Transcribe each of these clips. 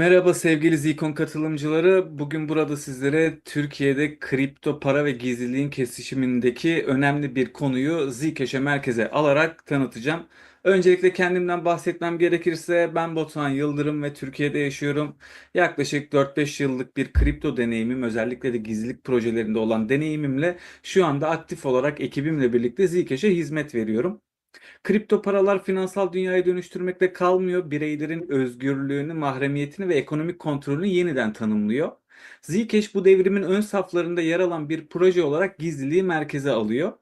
Merhaba sevgili Zcon katılımcıları. Bugün burada sizlere Türkiye'de kripto para ve gizliliğin kesişimindeki önemli bir konuyu Zcash merkeze alarak tanıtacağım. Öncelikle kendimden bahsetmem gerekirse ben Batuhan Yıldırım ve Türkiye'de yaşıyorum. Yaklaşık 4-5 yıllık bir kripto deneyimim, özellikle de gizlilik projelerinde olan deneyimimle şu anda aktif olarak ekibimle birlikte Zcash'e hizmet veriyorum. Kripto paralar finansal dünyayı dönüştürmekle kalmıyor, bireylerin özgürlüğünü, mahremiyetini ve ekonomik kontrolünü yeniden tanımlıyor. Zcash bu devrimin ön saflarında yer alan bir proje olarak gizliliği merkeze alıyor.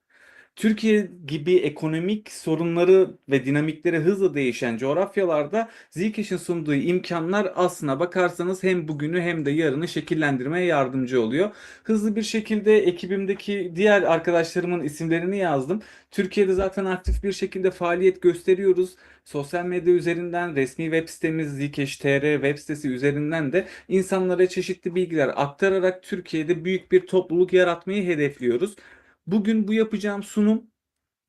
Türkiye gibi ekonomik sorunları ve dinamikleri hızla değişen coğrafyalarda Zcash'in sunduğu imkanlar aslına bakarsanız hem bugünü hem de yarını şekillendirmeye yardımcı oluyor. Hızlı bir şekilde ekibimdeki diğer arkadaşlarımın isimlerini yazdım. Türkiye'de zaten aktif bir şekilde faaliyet gösteriyoruz. Sosyal medya üzerinden resmi web sitemiz Zcash.tr web sitesi üzerinden de insanlara çeşitli bilgiler aktararak Türkiye'de büyük bir topluluk yaratmayı hedefliyoruz. Bugün bu yapacağım sunum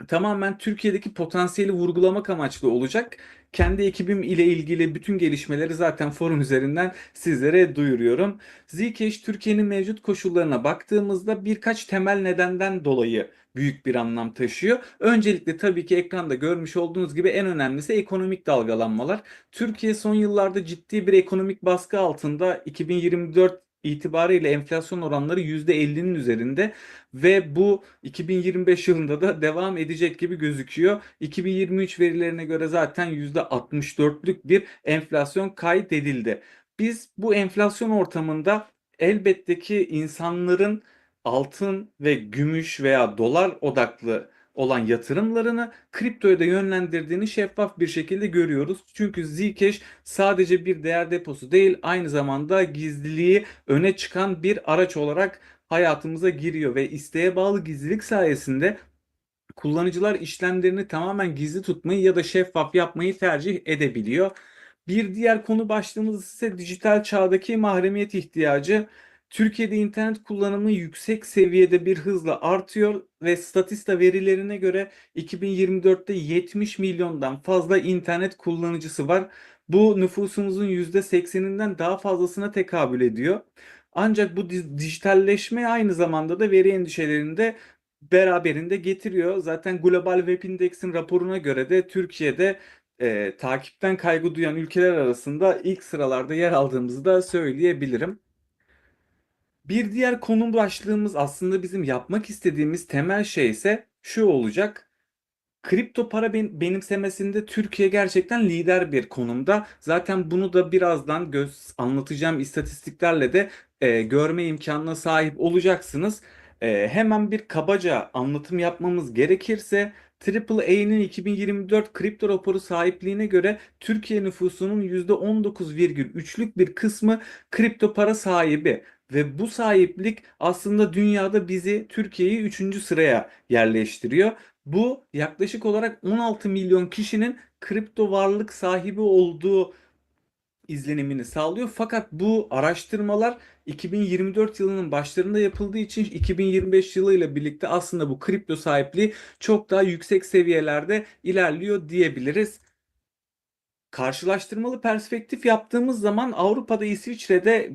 tamamen Türkiye'deki potansiyeli vurgulamak amaçlı olacak. Kendi ekibim ile ilgili bütün gelişmeleri zaten forum üzerinden sizlere duyuruyorum. Zcash Türkiye'nin mevcut koşullarına baktığımızda birkaç temel nedenden dolayı büyük bir anlam taşıyor. Öncelikle tabii ki ekranda görmüş olduğunuz gibi en önemlisi ekonomik dalgalanmalar. Türkiye son yıllarda ciddi bir ekonomik baskı altında. 2024 itibariyle enflasyon oranları %50'nin üzerinde ve bu 2025 yılında da devam edecek gibi gözüküyor. 2023 verilerine göre zaten %64'lük bir enflasyon kaydedildi. Biz bu enflasyon ortamında elbette ki insanların altın ve gümüş veya dolar odaklı olan yatırımlarını kriptoya da yönlendirdiğini şeffaf bir şekilde görüyoruz. Çünkü Zcash sadece bir değer deposu değil, aynı zamanda gizliliği öne çıkan bir araç olarak hayatımıza giriyor ve isteğe bağlı gizlilik sayesinde kullanıcılar işlemlerini tamamen gizli tutmayı ya da şeffaf yapmayı tercih edebiliyor. Bir diğer konu başlığımız ise dijital çağdaki mahremiyet ihtiyacı. Türkiye'de internet kullanımı yüksek seviyede bir hızla artıyor ve Statista verilerine göre 2024'te 70 milyondan fazla internet kullanıcısı var. Bu nüfusumuzun %80'inden daha fazlasına tekabül ediyor. Ancak bu dijitalleşme aynı zamanda da veri endişelerini de beraberinde getiriyor. Zaten Global Web Index'in raporuna göre de Türkiye'de takipten kaygı duyan ülkeler arasında ilk sıralarda yer aldığımızı da söyleyebilirim. Bir diğer konu başlığımız, aslında bizim yapmak istediğimiz temel şey ise şu olacak. Kripto para benimsemesinde Türkiye gerçekten lider bir konumda. Zaten bunu da birazdan anlatacağım istatistiklerle de görme imkanına sahip olacaksınız. Hemen bir kabaca anlatım yapmamız gerekirse AAA'nin 2024 kripto raporu sahipliğine göre Türkiye nüfusunun %19,3'lük bir kısmı kripto para sahibi. Ve bu sahiplik aslında dünyada bizi, Türkiye'yi üçüncü sıraya yerleştiriyor. Bu yaklaşık olarak 16 milyon kişinin kripto varlık sahibi olduğu izlenimini sağlıyor. Fakat bu araştırmalar 2024 yılının başlarında yapıldığı için 2025 yılıyla birlikte aslında bu kripto sahipliği çok daha yüksek seviyelerde ilerliyor diyebiliriz. Karşılaştırmalı perspektif yaptığımız zaman Avrupa'da, İsviçre'de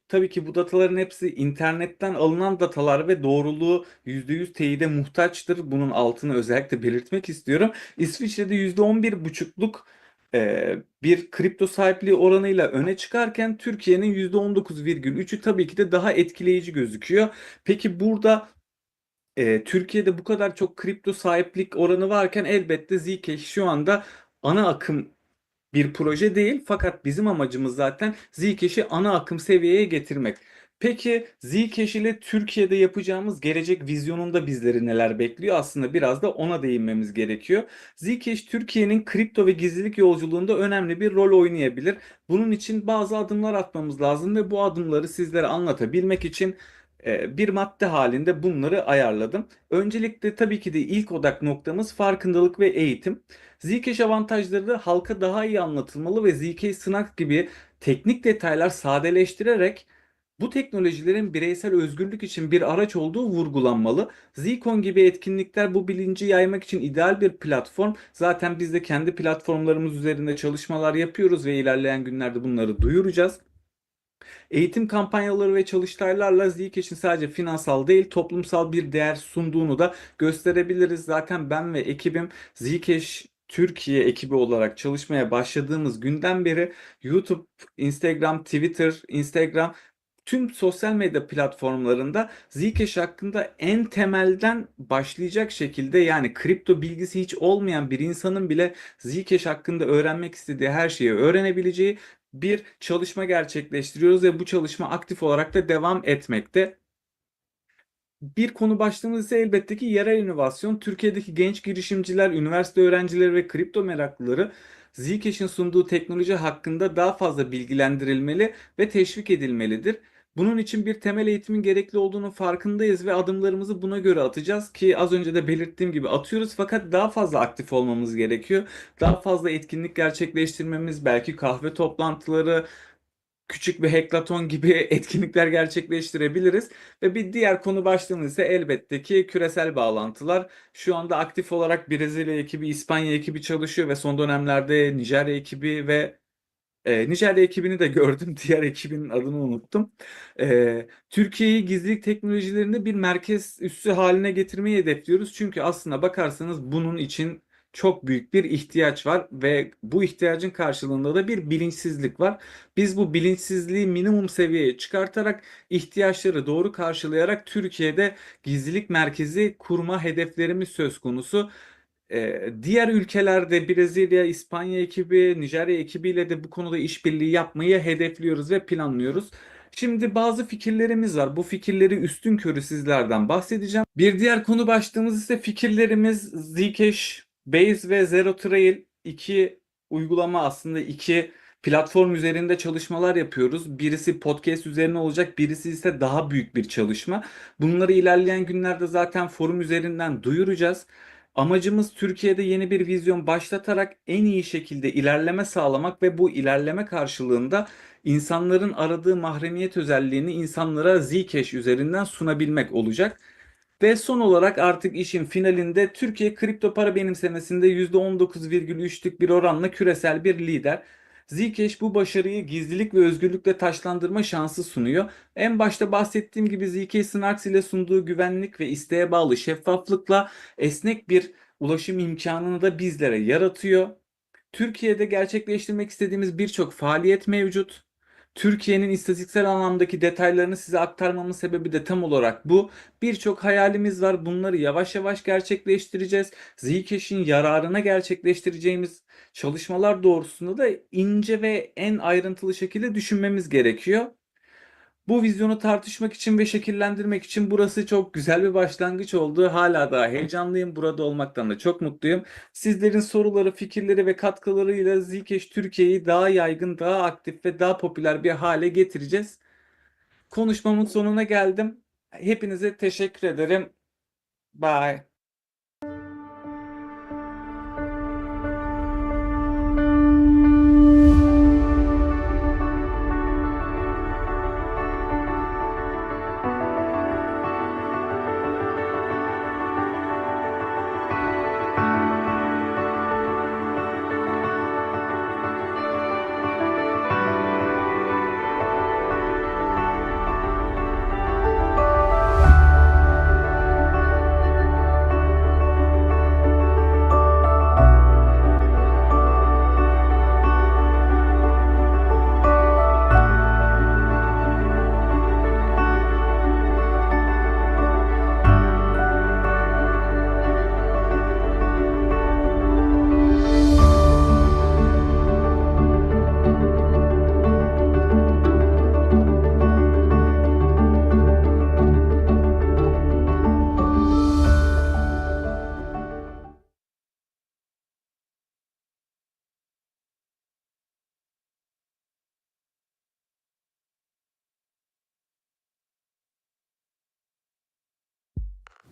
tabii ki bu dataların hepsi internetten alınan datalar ve doğruluğu %100 teyide muhtaçtır. Bunun altını özellikle belirtmek istiyorum. İsviçre'de %11,5'luk bir kripto sahipliği oranıyla öne çıkarken Türkiye'nin %19,3'ü tabii ki de daha etkileyici gözüküyor. Peki burada Türkiye'de bu kadar çok kripto sahiplik oranı varken elbette Zcash şu anda ana akım bir proje değil, fakat bizim amacımız zaten Zcash'i ana akım seviyeye getirmek. Peki Zcash ile Türkiye'de yapacağımız gelecek vizyonunda bizleri neler bekliyor? Aslında biraz da ona değinmemiz gerekiyor. Zcash Türkiye'nin kripto ve gizlilik yolculuğunda önemli bir rol oynayabilir. Bunun için bazı adımlar atmamız lazım ve bu adımları sizlere anlatabilmek için bir madde halinde bunları ayarladım. Öncelikle tabii ki de ilk odak noktamız farkındalık ve eğitim. Zcash avantajları halka daha iyi anlatılmalı ve Zcash sınav gibi teknik detaylar sadeleştirerek Bu teknolojilerin bireysel özgürlük için bir araç olduğu vurgulanmalı. Zcon gibi etkinlikler bu bilinci yaymak için ideal bir platform. Zaten biz de kendi platformlarımız üzerinde çalışmalar yapıyoruz ve ilerleyen günlerde bunları duyuracağız. Eğitim kampanyaları ve çalıştaylarla Zcash'in sadece finansal değil toplumsal bir değer sunduğunu da gösterebiliriz. Zaten ben ve ekibim Zcash Türkiye ekibi olarak çalışmaya başladığımız günden beri YouTube, Instagram, Twitter, Instagram tüm sosyal medya platformlarında Zcash hakkında en temelden başlayacak şekilde, yani kripto bilgisi hiç olmayan bir insanın bile Zcash hakkında öğrenmek istediği her şeyi öğrenebileceği bir çalışma gerçekleştiriyoruz ve bu çalışma aktif olarak da devam etmekte. Bir konu başlığımız ise elbette ki yerel inovasyon. Türkiye'deki genç girişimciler, üniversite öğrencileri ve kripto meraklıları Zcash'in sunduğu teknoloji hakkında daha fazla bilgilendirilmeli ve teşvik edilmelidir. Bunun için bir temel eğitimin gerekli olduğunu farkındayız ve adımlarımızı buna göre atacağız ki az önce de belirttiğim gibi atıyoruz, fakat daha fazla aktif olmamız gerekiyor. Daha fazla etkinlik gerçekleştirmemiz, belki kahve toplantıları, küçük bir hackathon gibi etkinlikler gerçekleştirebiliriz. Ve bir diğer konu başlığımız ise elbette ki küresel bağlantılar. Şu anda aktif olarak Brezilya ekibi, İspanya ekibi çalışıyor ve son dönemlerde Nijerya ekibi ve Nijerya ekibini de gördüm. Diğer ekibin adını unuttum. Türkiye'yi gizlilik teknolojilerinde bir merkez üssü haline getirmeyi hedefliyoruz. Çünkü aslına bakarsanız bunun için çok büyük bir ihtiyaç var ve bu ihtiyacın karşılığında da bir bilinçsizlik var. Biz bu bilinçsizliği minimum seviyeye çıkartarak, ihtiyaçları doğru karşılayarak Türkiye'de gizlilik merkezi kurma hedeflerimiz söz konusu. Diğer ülkelerde Brezilya, İspanya ekibi, Nijerya ekibiyle de bu konuda işbirliği yapmayı hedefliyoruz ve planlıyoruz. Şimdi bazı fikirlerimiz var. Bu fikirleri üstünkörü sizlerden bahsedeceğim. Bir diğer konu başlığımız ise fikirlerimiz. Zcash, Base ve Zero Trail, iki uygulama, aslında iki platform üzerinde çalışmalar yapıyoruz. Birisi podcast üzerine olacak, birisi ise daha büyük bir çalışma. Bunları ilerleyen günlerde zaten forum üzerinden duyuracağız. Amacımız Türkiye'de yeni bir vizyon başlatarak en iyi şekilde ilerleme sağlamak ve bu ilerleme karşılığında insanların aradığı mahremiyet özelliğini insanlara Zcash üzerinden sunabilmek olacak. Ve son olarak artık işin finalinde Türkiye kripto para benimsemesinde %19,3'lük bir oranla küresel bir lider. Zcash bu başarıyı gizlilik ve özgürlükle taçlandırma şansı sunuyor. En başta bahsettiğim gibi Zcash Snarks ile sunduğu güvenlik ve isteğe bağlı şeffaflıkla esnek bir ulaşım imkanını da bizlere yaratıyor. Türkiye'de gerçekleştirmek istediğimiz birçok faaliyet mevcut. Türkiye'nin istatistiksel anlamdaki detaylarını size aktarmamın sebebi de tam olarak bu. Birçok hayalimiz var. Bunları yavaş yavaş gerçekleştireceğiz. Zcash'in yararına gerçekleştireceğimiz çalışmalar doğrultusunda da ince ve en ayrıntılı şekilde düşünmemiz gerekiyor. Bu vizyonu tartışmak için ve şekillendirmek için burası çok güzel bir başlangıç oldu. Hala daha heyecanlıyım. Burada olmaktan da çok mutluyum. Sizlerin soruları, fikirleri ve katkılarıyla Zcash Türkiye'yi daha yaygın, daha aktif ve daha popüler bir hale getireceğiz. Konuşmamın sonuna geldim. Hepinize teşekkür ederim. Bye.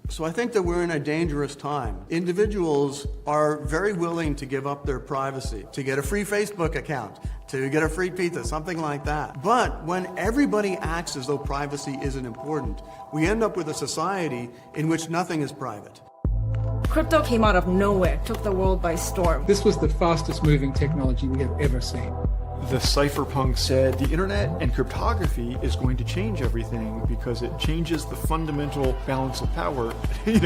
So I think that we're in a dangerous time. Individuals are very willing to give up their privacy, to get a free Facebook account, to get a free pizza, something like that. But when everybody acts as though privacy isn't important, we end up with a society in which nothing is private. Crypto came out of nowhere, took the world by storm. This was the fastest moving technology we have ever seen. The cypherpunk said the internet and cryptography is going to change everything because it changes the fundamental balance of power. It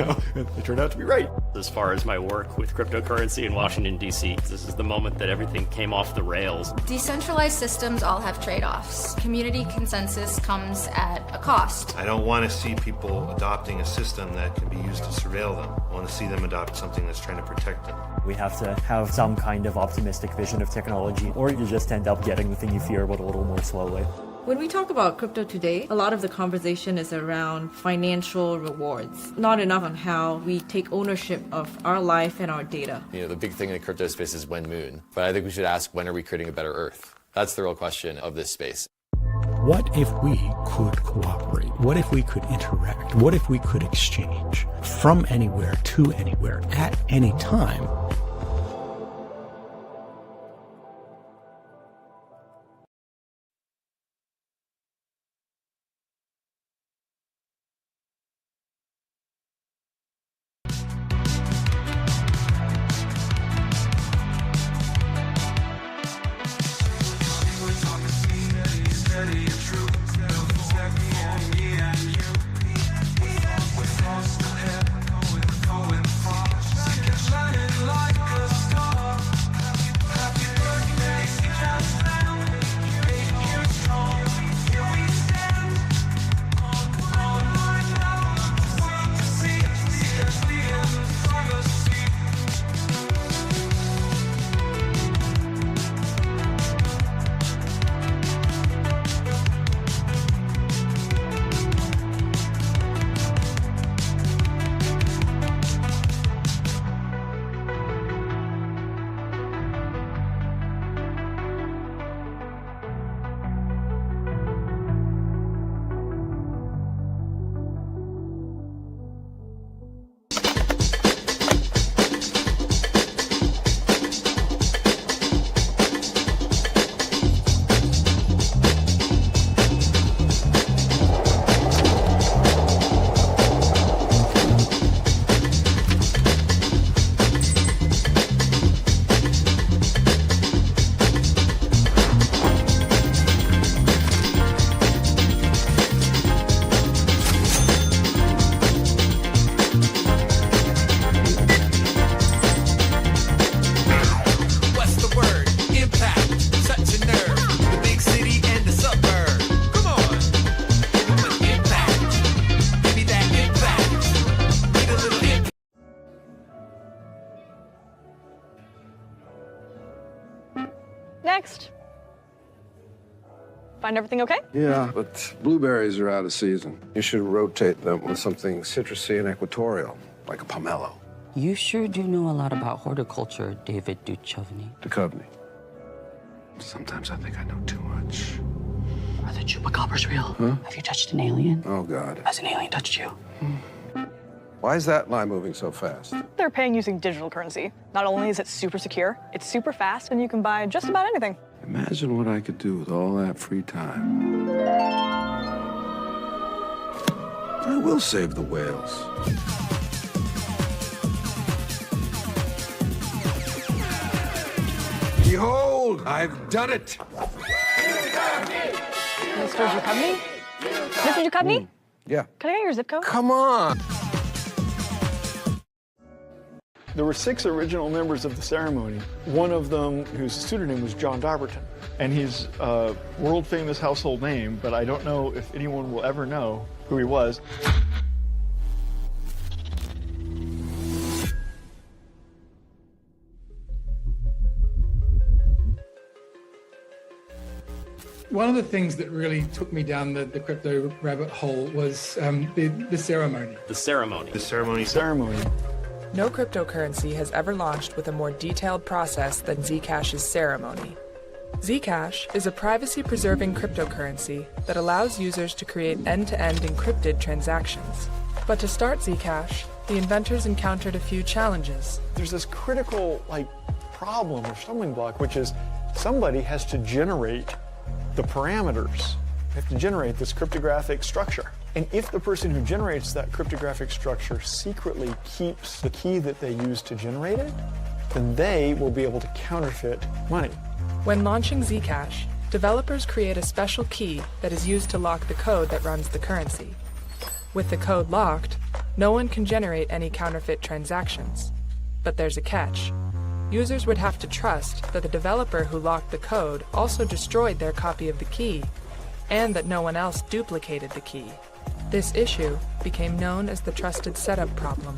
turned out to be right. As far as my work with cryptocurrency in Washington, D.C., this is the moment that everything came off the rails. Decentralized systems all have trade-offs. Community consensus comes at a cost. I don't want to see people adopting a system that can be used to surveil them. I want to see them adopt something that's trying to protect them. We have to have some kind of optimistic vision of technology, or you just end up getting the thing you fear but a little more slowly. When we talk about crypto today, a lot of the conversation is around financial rewards, not enough on how we take ownership of our life and our data. The big thing in the crypto space is when moon, but I think we should ask, when are we creating a better Earth? That's the real question of this space. What if we could cooperate? What if we could interact? What if we could exchange from anywhere to anywhere at any time? Next. Find everything okay? Yeah, but blueberries are out of season. You should rotate them with something citrusy and equatorial, like a pomelo. You sure do know a lot about horticulture, David Duchovny. Sometimes I think I know too much. Are the chupacabras real? Huh? Have you touched an alien? Oh, God. Has an alien touched you? Why is that line moving so fast? They're paying using digital currency. Not only is it super secure, it's super fast, and you can buy just about anything. Imagine what I could do with all that free time. I will save the whales. Behold, I've done it! Mr. Duchovny? Mr. Duchovny? Yeah. Can I get your zip code? Come on! There were 6 original members of the ceremony. One of them, whose pseudonym was John Darberton. And he's a world-famous household name, but I don't know if anyone will ever know who he was. One of the things that really took me down the crypto rabbit hole was the ceremony. The ceremony. The ceremony. Ceremony. No cryptocurrency has ever launched with a more detailed process than Zcash's ceremony. Zcash is a privacy-preserving cryptocurrency that allows users to create end-to-end encrypted transactions. But to start Zcash, the inventors encountered a few challenges. There's this critical, problem or stumbling block, which is somebody has to generate the parameters. They have to generate this cryptographic structure. And if the person who generates that cryptographic structure secretly keeps the key that they use to generate it, then they will be able to counterfeit money. When launching Zcash, developers create a special key that is used to lock the code that runs the currency. With the code locked, no one can generate any counterfeit transactions. But there's a catch. Users would have to trust that the developer who locked the code also destroyed their copy of the key, and that no one else duplicated the key. This issue became known as the trusted setup problem.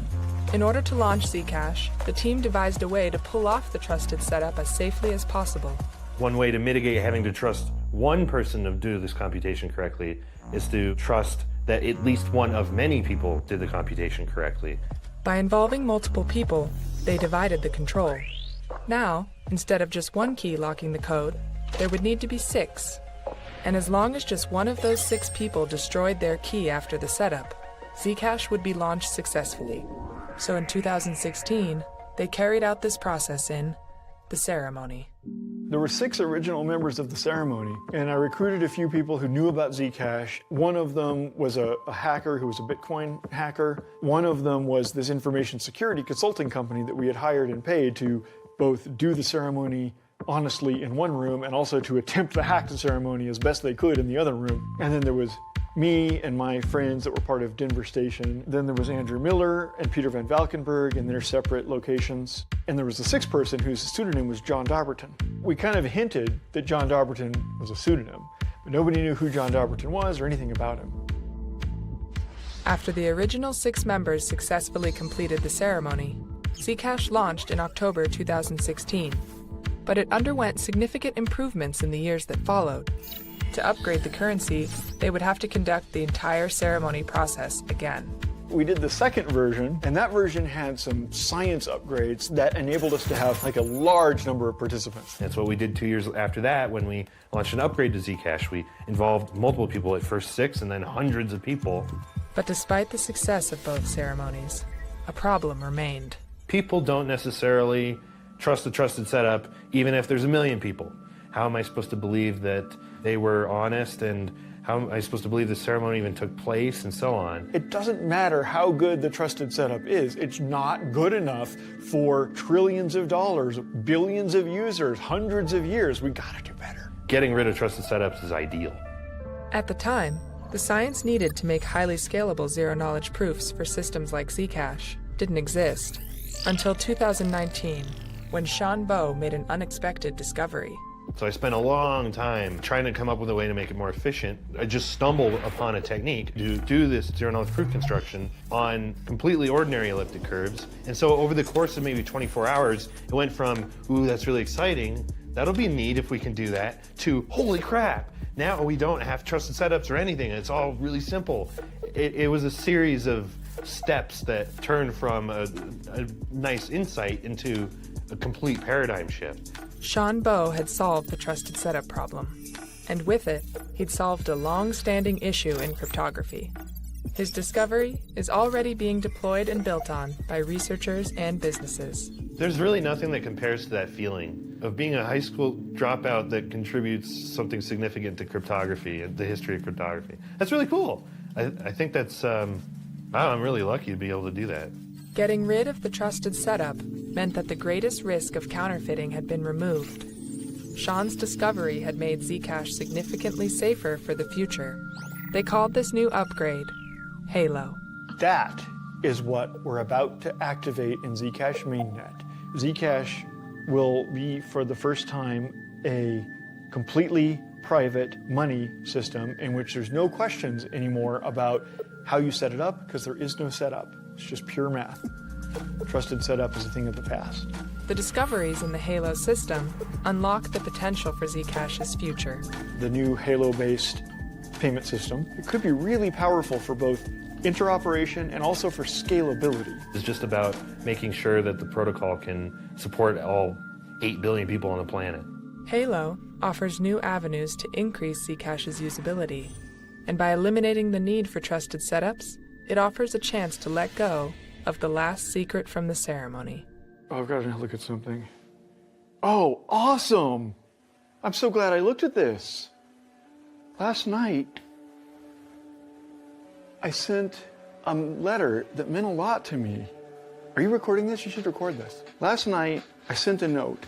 In order to launch Zcash, the team devised a way to pull off the trusted setup as safely as possible. One way to mitigate having to trust one person to do this computation correctly is to trust that at least one of many people did the computation correctly. By involving multiple people, they divided the control. Now, instead of just one key locking the code, there would need to be 6. And as long as just one of those 6 people destroyed their key after the setup, Zcash would be launched successfully. So in 2016, they carried out this process in the ceremony. There were 6 original members of the ceremony, and I recruited a few people who knew about Zcash. One of them was a hacker who was a Bitcoin hacker. One of them was this information security consulting company that we had hired and paid to both do the ceremony honestly in one room and also to attempt to hack the ceremony as best they could in the other room. And then there was me and my friends that were part of Denver Station. Then there was Andrew Miller and Peter Van Valkenburg in their separate locations. And there was a 6th person whose pseudonym was John Dobbertin. We kind of hinted that John Dobbertin was a pseudonym, but nobody knew who John Dobbertin was or anything about him. After the original 6 members successfully completed the ceremony, Zcash launched in October 2016, but it underwent significant improvements in the years that followed. To upgrade the currency, they would have to conduct the entire ceremony process again. We did the second version, and that version had some science upgrades that enabled us to have like a large number of participants. That's what we did 2 years after that when we launched an upgrade to Zcash. We involved multiple people, at first 6 and then hundreds of people. But despite the success of both ceremonies, a problem remained. People don't necessarily trust the trusted setup, even if there's 1 million people. How am I supposed to believe that they were honest, and how am I supposed to believe the ceremony even took place, and so on? It doesn't matter how good the trusted setup is. It's not good enough for trillions of dollars, billions of users, hundreds of years. We gotta do better. Getting rid of trusted setups is ideal. At the time, the science needed to make highly scalable zero-knowledge proofs for systems like Zcash didn't exist until 2019, when Sean Bowe made an unexpected discovery. So I spent a long time trying to come up with a way to make it more efficient. I just stumbled upon a technique to do this zero-knowledge proof construction on completely ordinary elliptic curves. And so over the course of maybe 24 hours, it went from, ooh, that's really exciting, that'll be neat if we can do that, to, holy crap, now we don't have trusted setups or anything. It's all really simple. It was a series of steps that turned from a nice insight into a complete paradigm shift. Sean Bowe had solved the trusted setup problem, and with it, he'd solved a long-standing issue in cryptography. His discovery is already being deployed and built on by researchers and businesses. There's really nothing that compares to that feeling of being a high school dropout that contributes something significant to cryptography and the history of cryptography. That's really cool. I think that's, I'm really lucky to be able to do that. Getting rid of the trusted setup meant that the greatest risk of counterfeiting had been removed. Sean's discovery had made Zcash significantly safer for the future. They called this new upgrade Halo. That is what we're about to activate in Zcash mainnet. Zcash will be, for the first time, a completely private money system in which there's no questions anymore about how you set it up, because there is no setup. It's just pure math. Trusted setup is a thing of the past. The discoveries in the Halo system unlock the potential for Zcash's future. The new Halo-based payment system, it could be really powerful for both interoperation and also for scalability. It's just about making sure that the protocol can support all 8 billion people on the planet. Halo offers new avenues to increase Zcash's usability, and by eliminating the need for trusted setups, it offers a chance to let go of the last secret from the ceremony. Oh, I've got to look at something. Oh, awesome! I'm so glad I looked at this. Last night, I sent a letter that meant a lot to me. Are you recording this? You should record this. Last night, I sent a note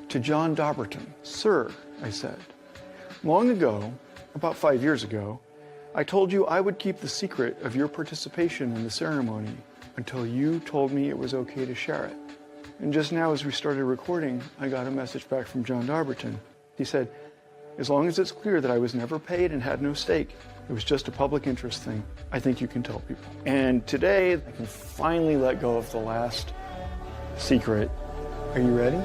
to John Dobberton. Sir, I said, long ago, about 5 years ago, I told you I would keep the secret of your participation in the ceremony until you told me it was okay to share it. And just now, as we started recording, I got a message back from John Dobberton. He said, as long as it's clear that I was never paid and had no stake, it was just a public interest thing, I think you can tell people. And today, I can finally let go of the last secret. Are you ready?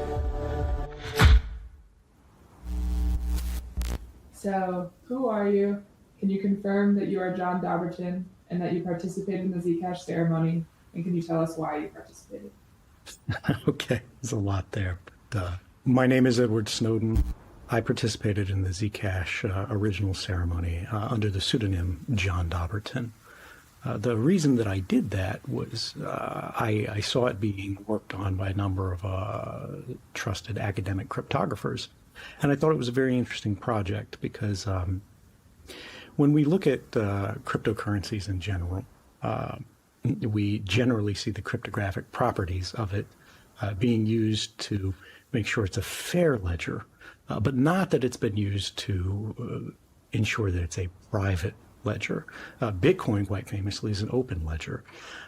So, who are you? Can you confirm that you are John Dobberton and that you participated in the Zcash ceremony? And can you tell us why you participated? Okay, there's a lot there. But, my name is Edward Snowden. I participated in the Zcash original ceremony under the pseudonym John Dobberton. The reason that I did that was I saw it being worked on by a number of trusted academic cryptographers, and I thought it was a very interesting project because when we look at cryptocurrencies in general, we generally see the cryptographic properties of it being used to make sure it's a fair ledger, but not that it's been used to ensure that it's a private ledger. Bitcoin, quite famously, is an open ledger.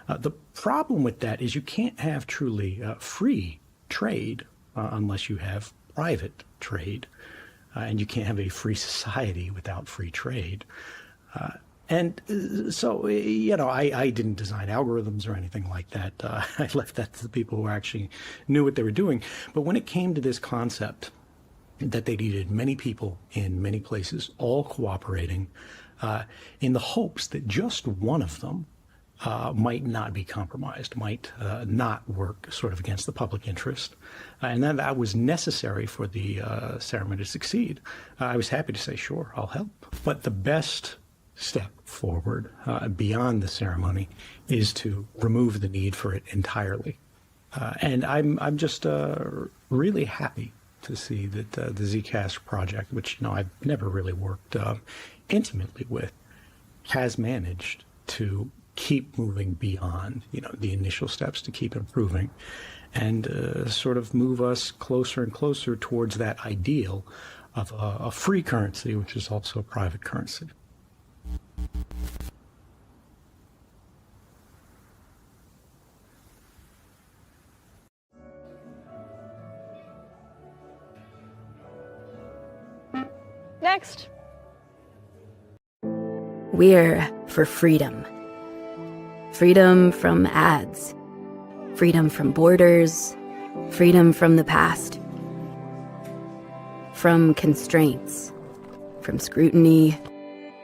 The problem with that is you can't have truly free trade unless you have private trade, and you can't have a free society without free trade. And so, you know, I didn't design algorithms or anything like that. I left that to the people who actually knew what they were doing. But when it came to this concept that they needed many people in many places, all cooperating, in the hopes that just one of them might not be compromised, might not work sort of against the public interest, and that was necessary for the ceremony to succeed, I was happy to say, sure, I'll help. But the best step forward beyond the ceremony is to remove the need for it entirely. And I'm just really happy to see that the Zcash project, which I've never really worked intimately with, has managed to keep moving beyond the initial steps to keep improving, and sort of move us closer and closer towards that ideal of a free currency, which is also a private currency. Next. We're for freedom. Freedom from ads. Freedom from borders. Freedom from the past. From constraints. From scrutiny.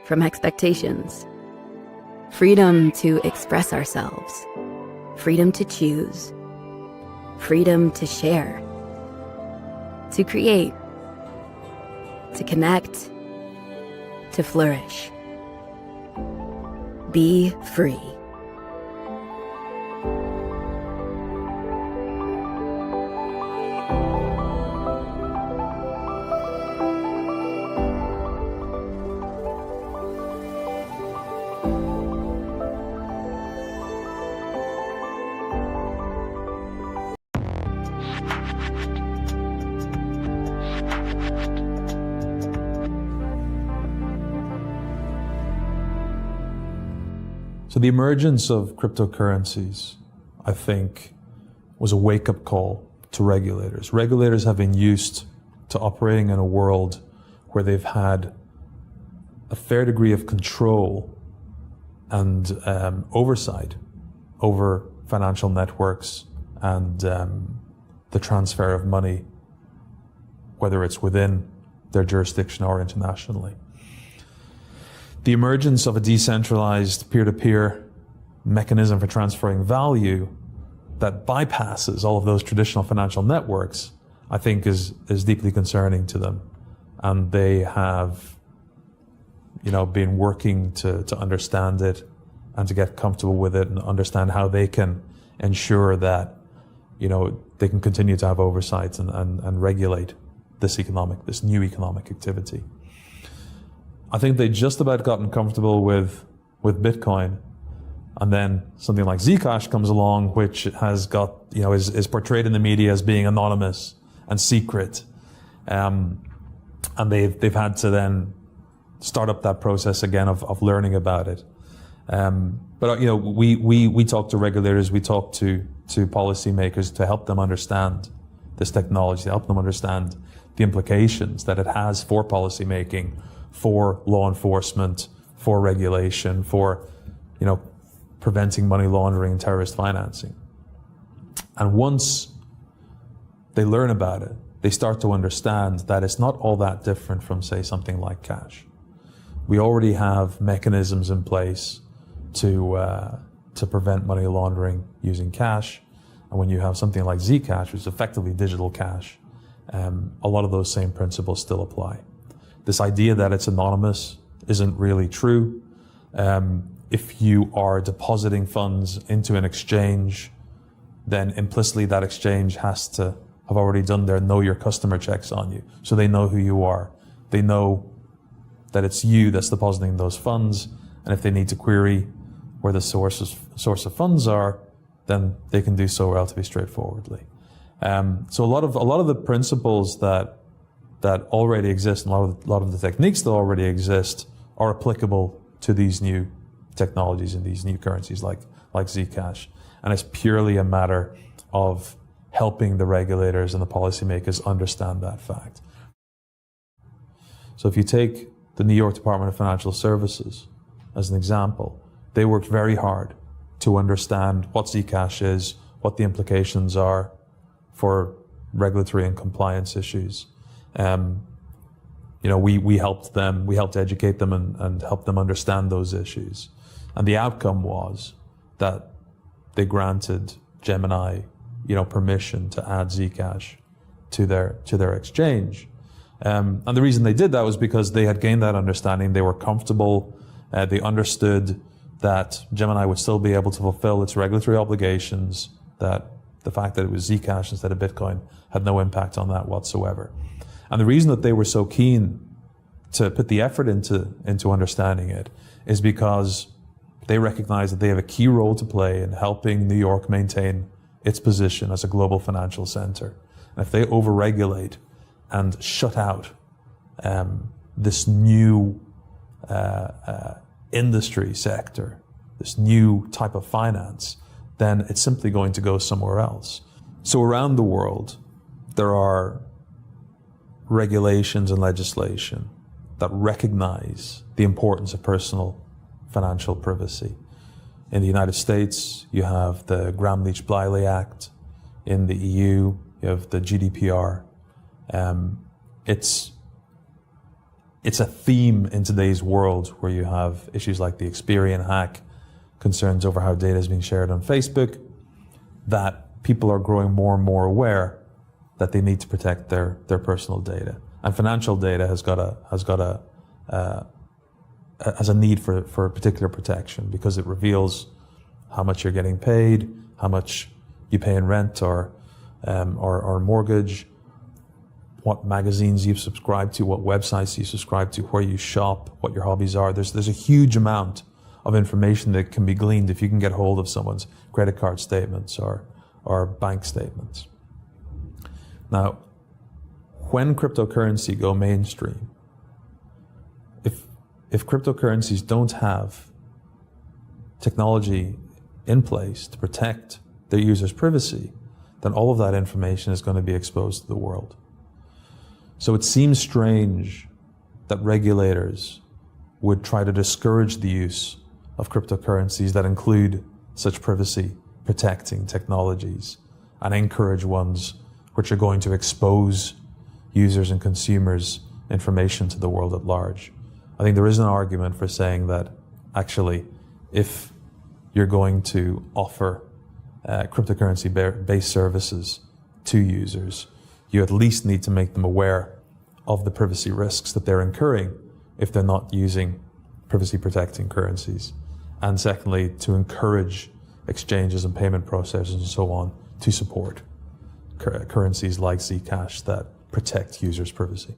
From expectations. Freedom to express ourselves. Freedom to choose. Freedom to share. To create. To connect. To flourish. Be free. So the emergence of cryptocurrencies, I think, was a wake-up call to regulators. Regulators have been used to operating in a world where they've had a fair degree of control and oversight over financial networks and the transfer of money, whether it's within their jurisdiction or internationally. The emergence of a decentralized peer-to-peer mechanism for transferring value that bypasses all of those traditional financial networks, I think is deeply concerning to them. And they have, been working to understand it and to get comfortable with it and understand how they can ensure that, they can continue to have oversight and regulate this new economic activity. I think they just about gotten comfortable with Bitcoin, and then something like Zcash comes along, which has got, is portrayed in the media as being anonymous and secret, and they've had to then start up that process again of learning about it. But we talk to regulators, we talk to policymakers to help them understand this technology, to help them understand the implications that it has for policymaking, for law enforcement, for regulation, for preventing money laundering and terrorist financing. And once they learn about it, they start to understand that it's not all that different from, say, something like cash. We already have mechanisms in place to prevent money laundering using cash. And when you have something like Zcash, which is effectively digital cash, a lot of those same principles still apply. This idea that it's anonymous isn't really true. If you are depositing funds into an exchange, then implicitly that exchange has to have already done their know your customer checks on you. So they know who you are. They know that it's you that's depositing those funds. And if they need to query where the source of funds are, then they can do so relatively straightforwardly. So a lot of the principles that already exist, and a lot of the techniques that already exist, are applicable to these new technologies and these new currencies like Zcash. And it's purely a matter of helping the regulators and the policymakers understand that fact. So if you take the New York Department of Financial Services as an example, they worked very hard to understand what Zcash is, what the implications are for regulatory and compliance issues. We helped educate them and help them understand those issues. And the outcome was that they granted Gemini, permission to add Zcash to their exchange. And the reason they did that was because they had gained that understanding. They were comfortable. They understood that Gemini would still be able to fulfill its regulatory obligations, that the fact that it was Zcash instead of Bitcoin had no impact on that whatsoever. And the reason that they were so keen to put the effort into understanding it is because they recognize that they have a key role to play in helping New York maintain its position as a global financial center. And if they overregulate and shut out this new industry sector, this new type of finance, then it's simply going to go somewhere else. So around the world, there are regulations and legislation that recognize the importance of personal financial privacy. In the United States, you have the Gramm-Leach-Bliley Act. In the EU, you have the GDPR. It's a theme in today's world where you have issues like the Experian hack, concerns over how data is being shared on Facebook, that people are growing more and more aware that they need to protect their personal data. And financial data has a need for particular protection because it reveals how much you're getting paid, how much you pay in rent or mortgage, what magazines you've subscribed to, what websites you subscribe to, where you shop, what your hobbies are. There's a huge amount of information that can be gleaned if you can get hold of someone's credit card statements or bank statements. Now, when cryptocurrency go mainstream, if cryptocurrencies don't have technology in place to protect their users' privacy, then all of that information is going to be exposed to the world. So it seems strange that regulators would try to discourage the use of cryptocurrencies that include such privacy-protecting technologies and encourage ones which are going to expose users' and consumers' information to the world at large. I think there is an argument for saying that actually, if you're going to offer cryptocurrency-based services to users, you at least need to make them aware of the privacy risks that they're incurring if they're not using privacy-protecting currencies. And secondly, to encourage exchanges and payment processors and so on to support currencies like Zcash that protect users' privacy.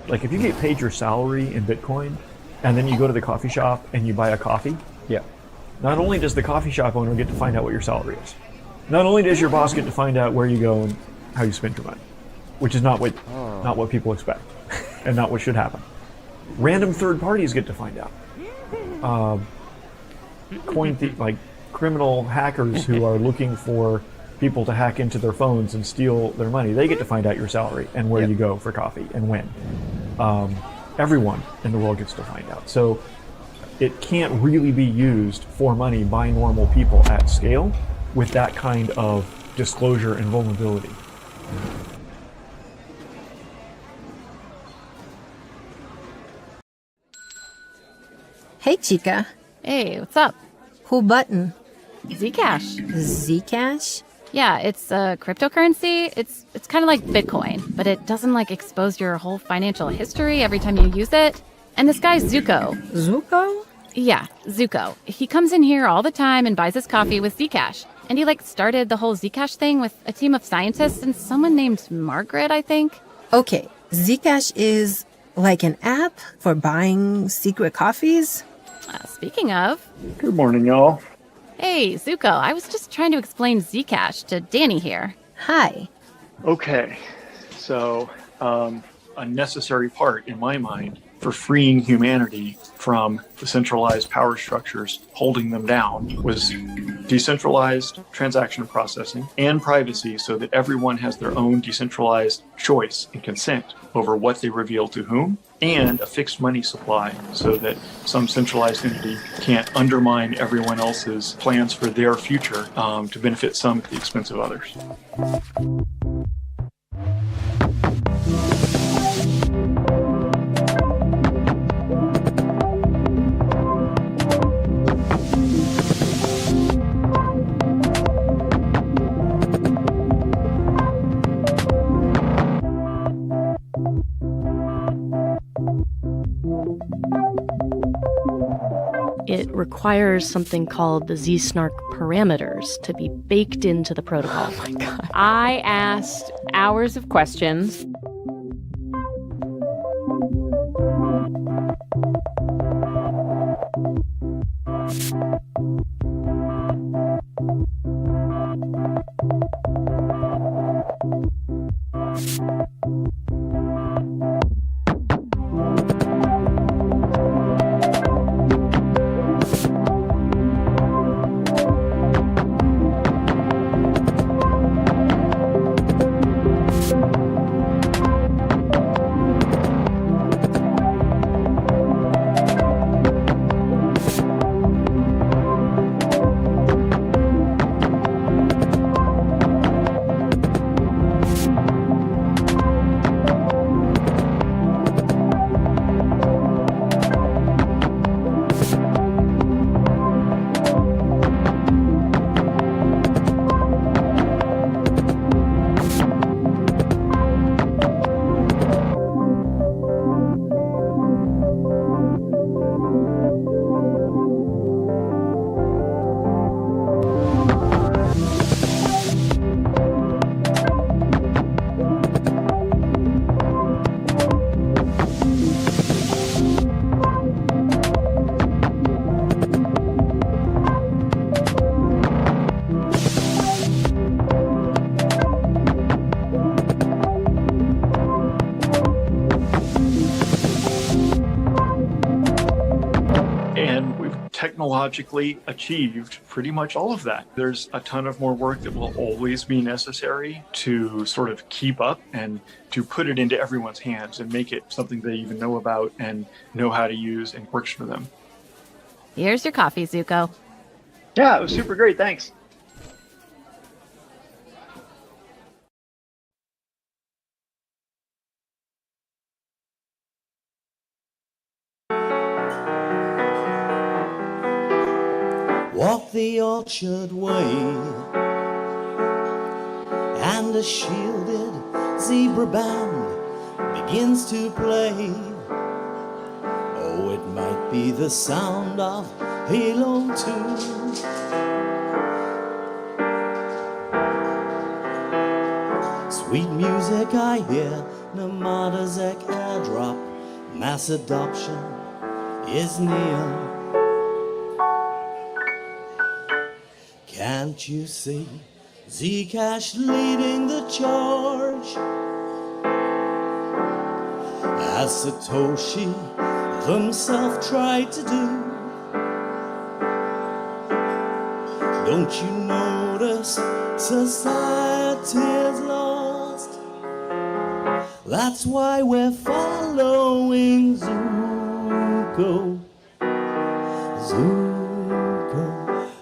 Like if you get paid your salary in Bitcoin and then you go to the coffee shop and you buy a coffee, not only does the coffee shop owner get to find out what your salary is, not only does your boss get to find out where you go and how you spend your money, which is not what people expect and not what should happen. Random third parties get to find out. Like criminal hackers who are looking for people to hack into their phones and steal their money, they get to find out your salary and where you go for coffee and when. Everyone in the world gets to find out. So it can't really be used for money by normal people at scale with that kind of disclosure and vulnerability. Hey, Chica. Hey, what's up? Who button? Zcash. Zcash? Yeah, it's a cryptocurrency. It's kind of like Bitcoin, but it doesn't like expose your whole financial history every time you use it. And this guy Zuko. Zuko? Yeah, Zuko. He comes in here all the time and buys his coffee with Zcash. And he like started the whole Zcash thing with a team of scientists and someone named Margaret, I think. Okay, Zcash is like an app for buying secret coffees? Speaking of... Good morning, y'all. Hey, Zuko, I was just trying to explain Zcash to Danny here. Hi. Okay, so a necessary part in my mind for freeing humanity from the centralized power structures holding them down was decentralized transaction processing and privacy so that everyone has their own decentralized choice and consent over what they reveal to whom, and a fixed money supply so that some centralized entity can't undermine everyone else's plans for their future to benefit some at the expense of others. It requires something called the ZSnark parameters to be baked into the protocol. Oh my God. I asked hours of questions. technologically achieved pretty much all of that. There's a ton of more work that will always be necessary to sort of keep up and to put it into everyone's hands and make it something they even know about and know how to use and works for them. Here's your coffee, Zuko. Yeah, it was super great. Thanks. Walk the orchard way, and a shielded zebra band begins to play. Oh, it might be the sound of Halo 2. Sweet music I hear, Namadazek airdrop, mass adoption is near. Can't you see Zcash leading the charge? As Satoshi himself tried to do. Don't you notice society's lost? That's why we're following Zuko. Zuko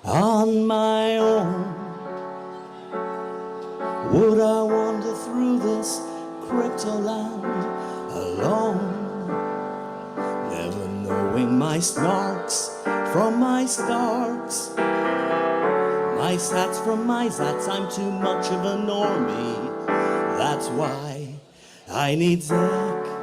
on my own. Would I wander through this crypto land alone? Never knowing my snarks from my starks, my sats from my zats. I'm too much of a normie. That's why I need Zach.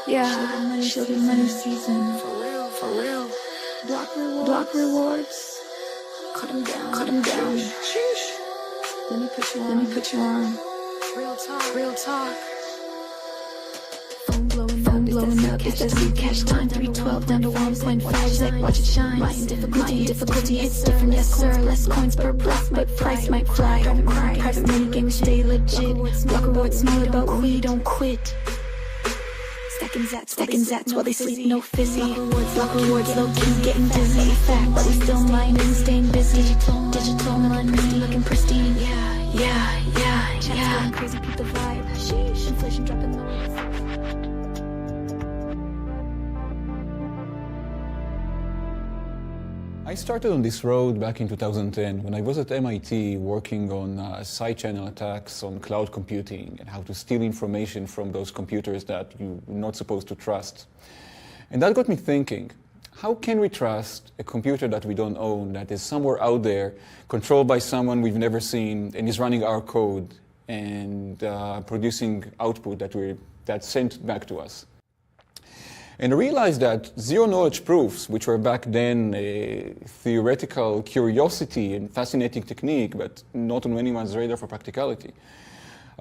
Yeah, sugar money season. For real. Block rewards. Cut them down. Let me put you on. Real talk. Phone blowing up. It's that Zcash time. 312 down to 1.5 sec. Watch it shine. My difficulty hits different. Yes sir. Less coins per plus, but price might fly. Don't cry. Private money game stay legit. Block rewards small about we don't quit. Stacking zats while they sleep, no fizzy. Block rewards, low key, getting dizzy. Fact, but we still mining, staying busy. Digital money, looking pristine. Yeah. Going crazy, keep the vibe. Sheesh, inflation dropping low. I started on this road back in 2010 when I was at MIT working on side channel attacks on cloud computing and how to steal information from those computers that you're not supposed to trust. And that got me thinking, how can we trust a computer that we don't own, that is somewhere out there, controlled by someone we've never seen, and is running our code and producing output that's sent back to us? And I realized that zero-knowledge proofs, which were back then a theoretical curiosity and fascinating technique, but not on anyone's radar for practicality,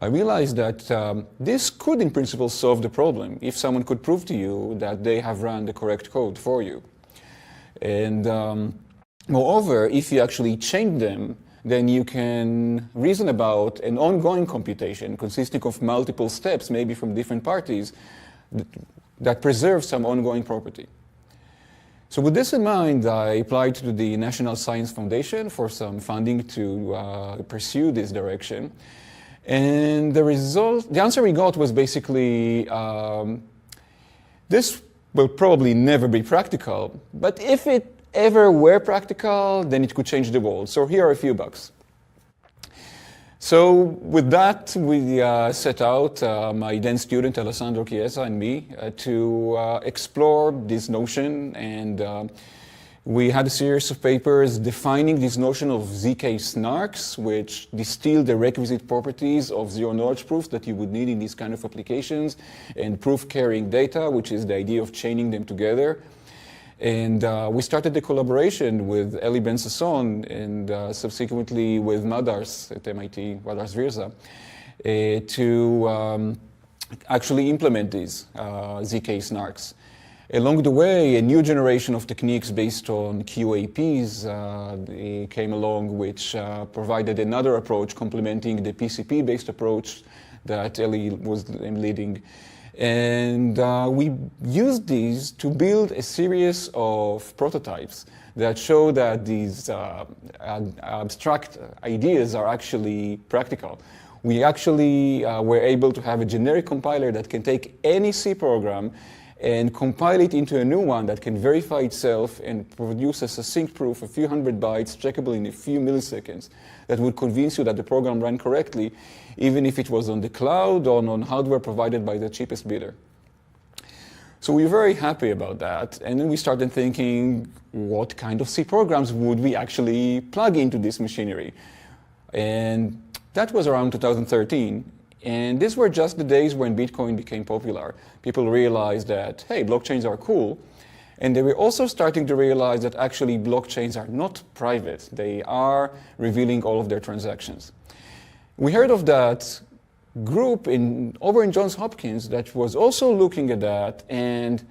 I realized that this could, in principle, solve the problem if someone could prove to you that they have run the correct code for you. And moreover, if you actually change them, then you can reason about an ongoing computation consisting of multiple steps, maybe from different parties, that preserves some ongoing property. So with this in mind, I applied to the National Science Foundation for some funding to pursue this direction. And the answer we got was basically, this will probably never be practical, but if it ever were practical, then it could change the world. So here are a few bucks. So with that, we set out, my then student Alessandro Chiesa and me, to explore this notion, and we had a series of papers defining this notion of ZK snarks, which distill the requisite properties of zero-knowledge proofs that you would need in these kind of applications, and proof-carrying data, which is the idea of chaining them together. And we started the collaboration with Eli Ben-Sasson and subsequently with Madars at MIT, Madars Virza, to actually implement these ZK snarks. Along the way, a new generation of techniques based on QAPs came along, which provided another approach complementing the PCP-based approach that Eli was leading. And we used these to build a series of prototypes that show that these abstract ideas are actually practical. We actually were able to have a generic compiler that can take any C program and compile it into a new one that can verify itself and produce a succinct proof, a few hundred bytes, checkable in a few milliseconds, that would convince you that the program ran correctly, even if it was on the cloud or on hardware provided by the cheapest bidder. So we were very happy about that, and then we started thinking, what kind of C programs would we actually plug into this machinery? And that was around 2013. And these were just the days when Bitcoin became popular. People realized that, hey, blockchains are cool. And they were also starting to realize that actually blockchains are not private. They are revealing all of their transactions. We heard of that group over in Johns Hopkins that was also looking at that and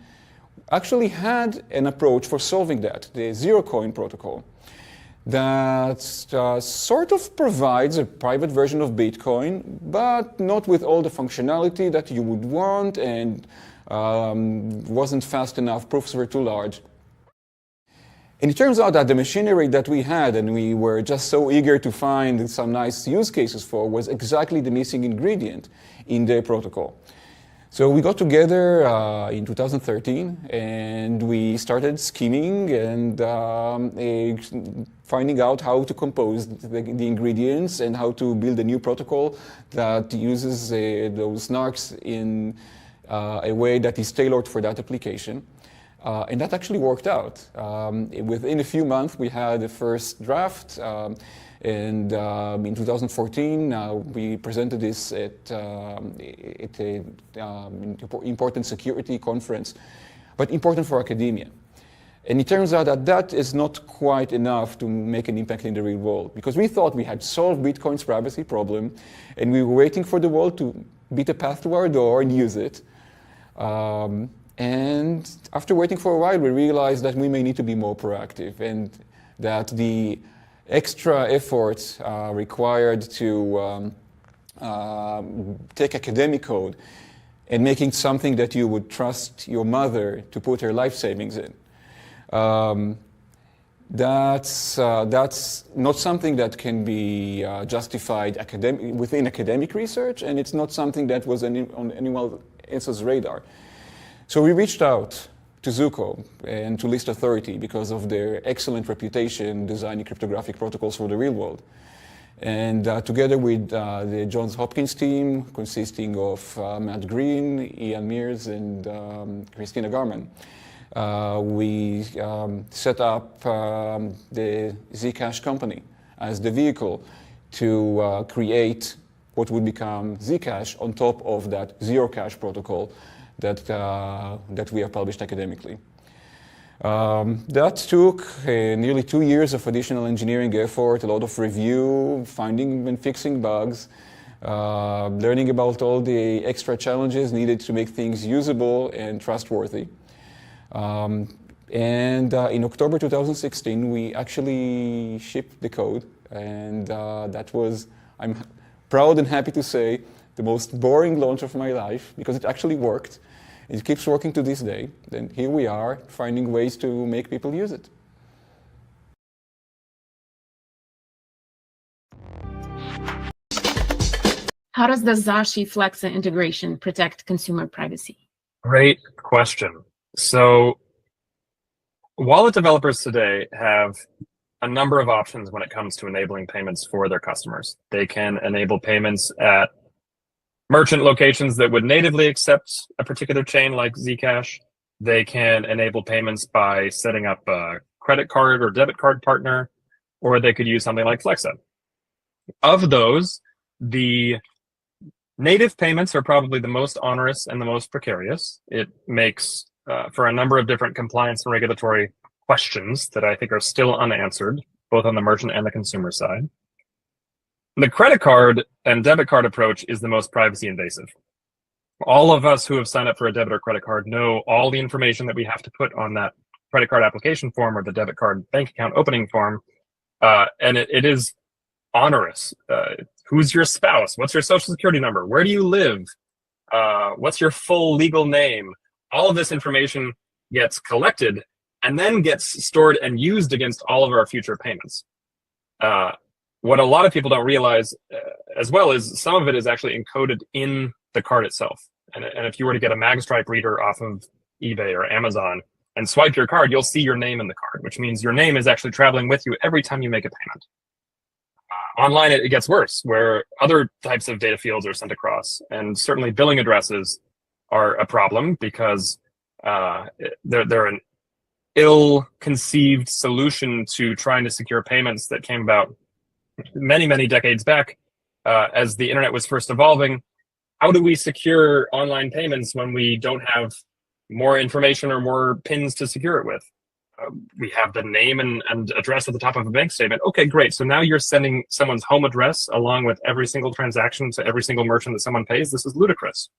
actually had an approach for solving that, the zero-coin protocol, that sort of provides a private version of Bitcoin, but not with all the functionality that you would want, and wasn't fast enough, proofs were too large. And it turns out that the machinery that we had, and we were just so eager to find some nice use cases for, was exactly the missing ingredient in the protocol. So we got together in 2013, and we started scheming and finding out how to compose the ingredients and how to build a new protocol that uses those snarks in a way that is tailored for that application. And that actually worked out. Within a few months, we had the first draft. And in 2014, we presented this at an important security conference, but important for academia. And it turns out that that is not quite enough to make an impact in the real world, because we thought we had solved Bitcoin's privacy problem, and we were waiting for the world to beat a path to our door and use it. And after waiting for a while, we realized that we may need to be more proactive, and that the extra effort required to take academic code and making something that you would trust your mother to put her life savings in. That's not something that can be justified within academic research, and it's not something that was on anyone else's radar. So we reached out to ZUCO and to List Authority because of their excellent reputation designing cryptographic protocols for the real world. And together with the Johns Hopkins team, consisting of Matt Green, Ian Mears, and Christina Garman, we set up the Zcash company as the vehicle to create what would become Zcash on top of that zero cash protocol that we have published academically. That took nearly 2 years of additional engineering effort, a lot of review, finding and fixing bugs, learning about all the extra challenges needed to make things usable and trustworthy. And in October 2016, we actually shipped the code, and that was, I'm proud and happy to say, the most boring launch of my life, because it actually worked. It keeps working to this day. Then here we are, finding ways to make people use it. How does the Zashi Flexa integration protect consumer privacy? Great question. So wallet developers today have a number of options when it comes to enabling payments for their customers. They can enable payments at merchant locations that would natively accept a particular chain like Zcash. They can enable payments by setting up a credit card or debit card partner, or they could use something like Flexa. Of those, the native payments are probably the most onerous and the most precarious. It makes for a number of different compliance and regulatory questions that I think are still unanswered, both on the merchant and the consumer side. The credit card and debit card approach is the most privacy invasive. All of us who have signed up for a debit or credit card know all the information that we have to put on that credit card application form or the debit card bank account opening form, and it is onerous. Who's your spouse? What's your social security number? Where do you live? What's your full legal name? All of this information gets collected and then gets stored and used against all of our future payments. What a lot of people don't realize as well is some of it is actually encoded in the card itself. And if you were to get a magstripe reader off of eBay or Amazon and swipe your card, you'll see your name in the card, which means your name is actually traveling with you every time you make a payment. Online, it gets worse, where other types of data fields are sent across, and certainly billing addresses are a problem because they're an ill-conceived solution to trying to secure payments that came about many, many decades back as the internet was first evolving. How do we secure online payments when we don't have more information or more pins to secure it with? We have the name and address at the top of a bank statement. Okay, great. So now you're sending someone's home address along with every single transaction to every single merchant that someone pays. This is ludicrous.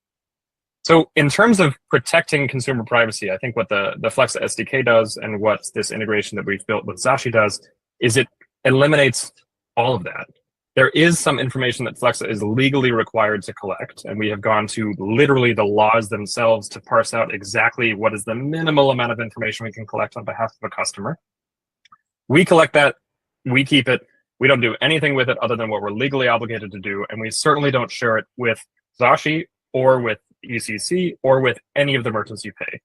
So in terms of protecting consumer privacy, I think what the Flexa SDK does and what this integration that we've built with Zashi does is it eliminates all of that. There is some information that Flexa is legally required to collect, and we have gone to literally the laws themselves to parse out exactly what is the minimal amount of information we can collect on behalf of a customer. We collect that, we keep it, we don't do anything with it other than what we're legally obligated to do, and we certainly don't share it with Zashi or with UCC or with any of the merchants you pay.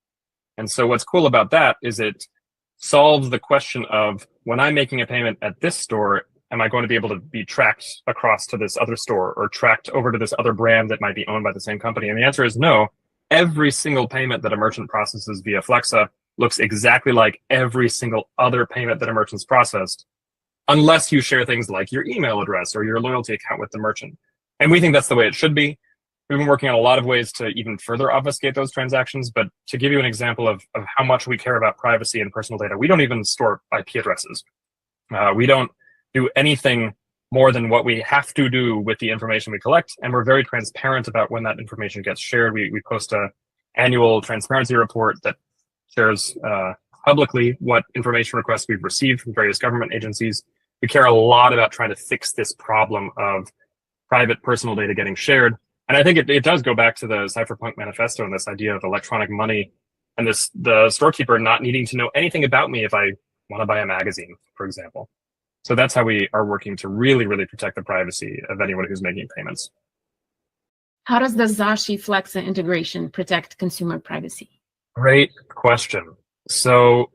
And so what's cool about that is it solves the question of, when I'm making a payment at this store, am I going to be able to be tracked across to this other store or tracked over to this other brand that might be owned by the same company? And the answer is no. Every single payment that a merchant processes via Flexa looks exactly like every single other payment that a merchant's processed, unless you share things like your email address or your loyalty account with the merchant. And we think that's the way it should be. We've been working on a lot of ways to even further obfuscate those transactions, but to give you an example of how much we care about privacy and personal data, we don't even store IP addresses. We don't do anything more than what we have to do with the information we collect, and we're very transparent about when that information gets shared. We post an annual transparency report that shares publicly what information requests we've received from various government agencies. We care a lot about trying to fix this problem of private personal data getting shared. And I think it does go back to the Cypherpunk Manifesto and this idea of electronic money and the storekeeper not needing to know anything about me if I want to buy a magazine, for example. So that's how we are working to really, really protect the privacy of anyone who's making payments. How does the Zashi Flexa integration protect consumer privacy? Great question. So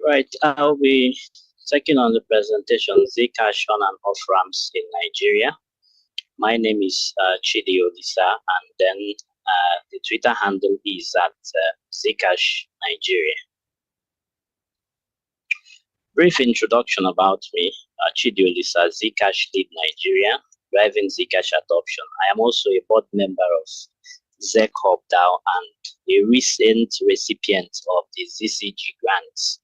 Right, I'll be taking on the presentation Zcash on and off ramps in Nigeria. My name is Chidi Odisa, and then the Twitter handle is at Zcash Nigeria. Brief introduction about me, Chidi Odisa, Zcash lead Nigeria, driving Zcash adoption. I am also a board member of ZCOP DAO and a recent recipient of the ZCG grants.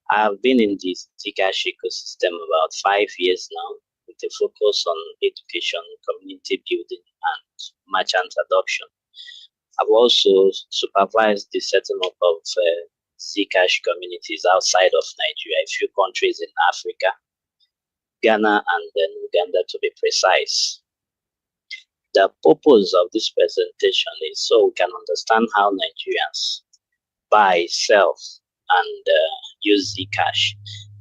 I have been in the Zcash ecosystem about 5 years now, with a focus on education, community building, and merchant adoption. I've also supervised the setting up of Zcash communities outside of Nigeria, a few countries in Africa, Ghana, and then Uganda to be precise. The purpose of this presentation is so we can understand how Nigerians buy, sell, and use Zcash,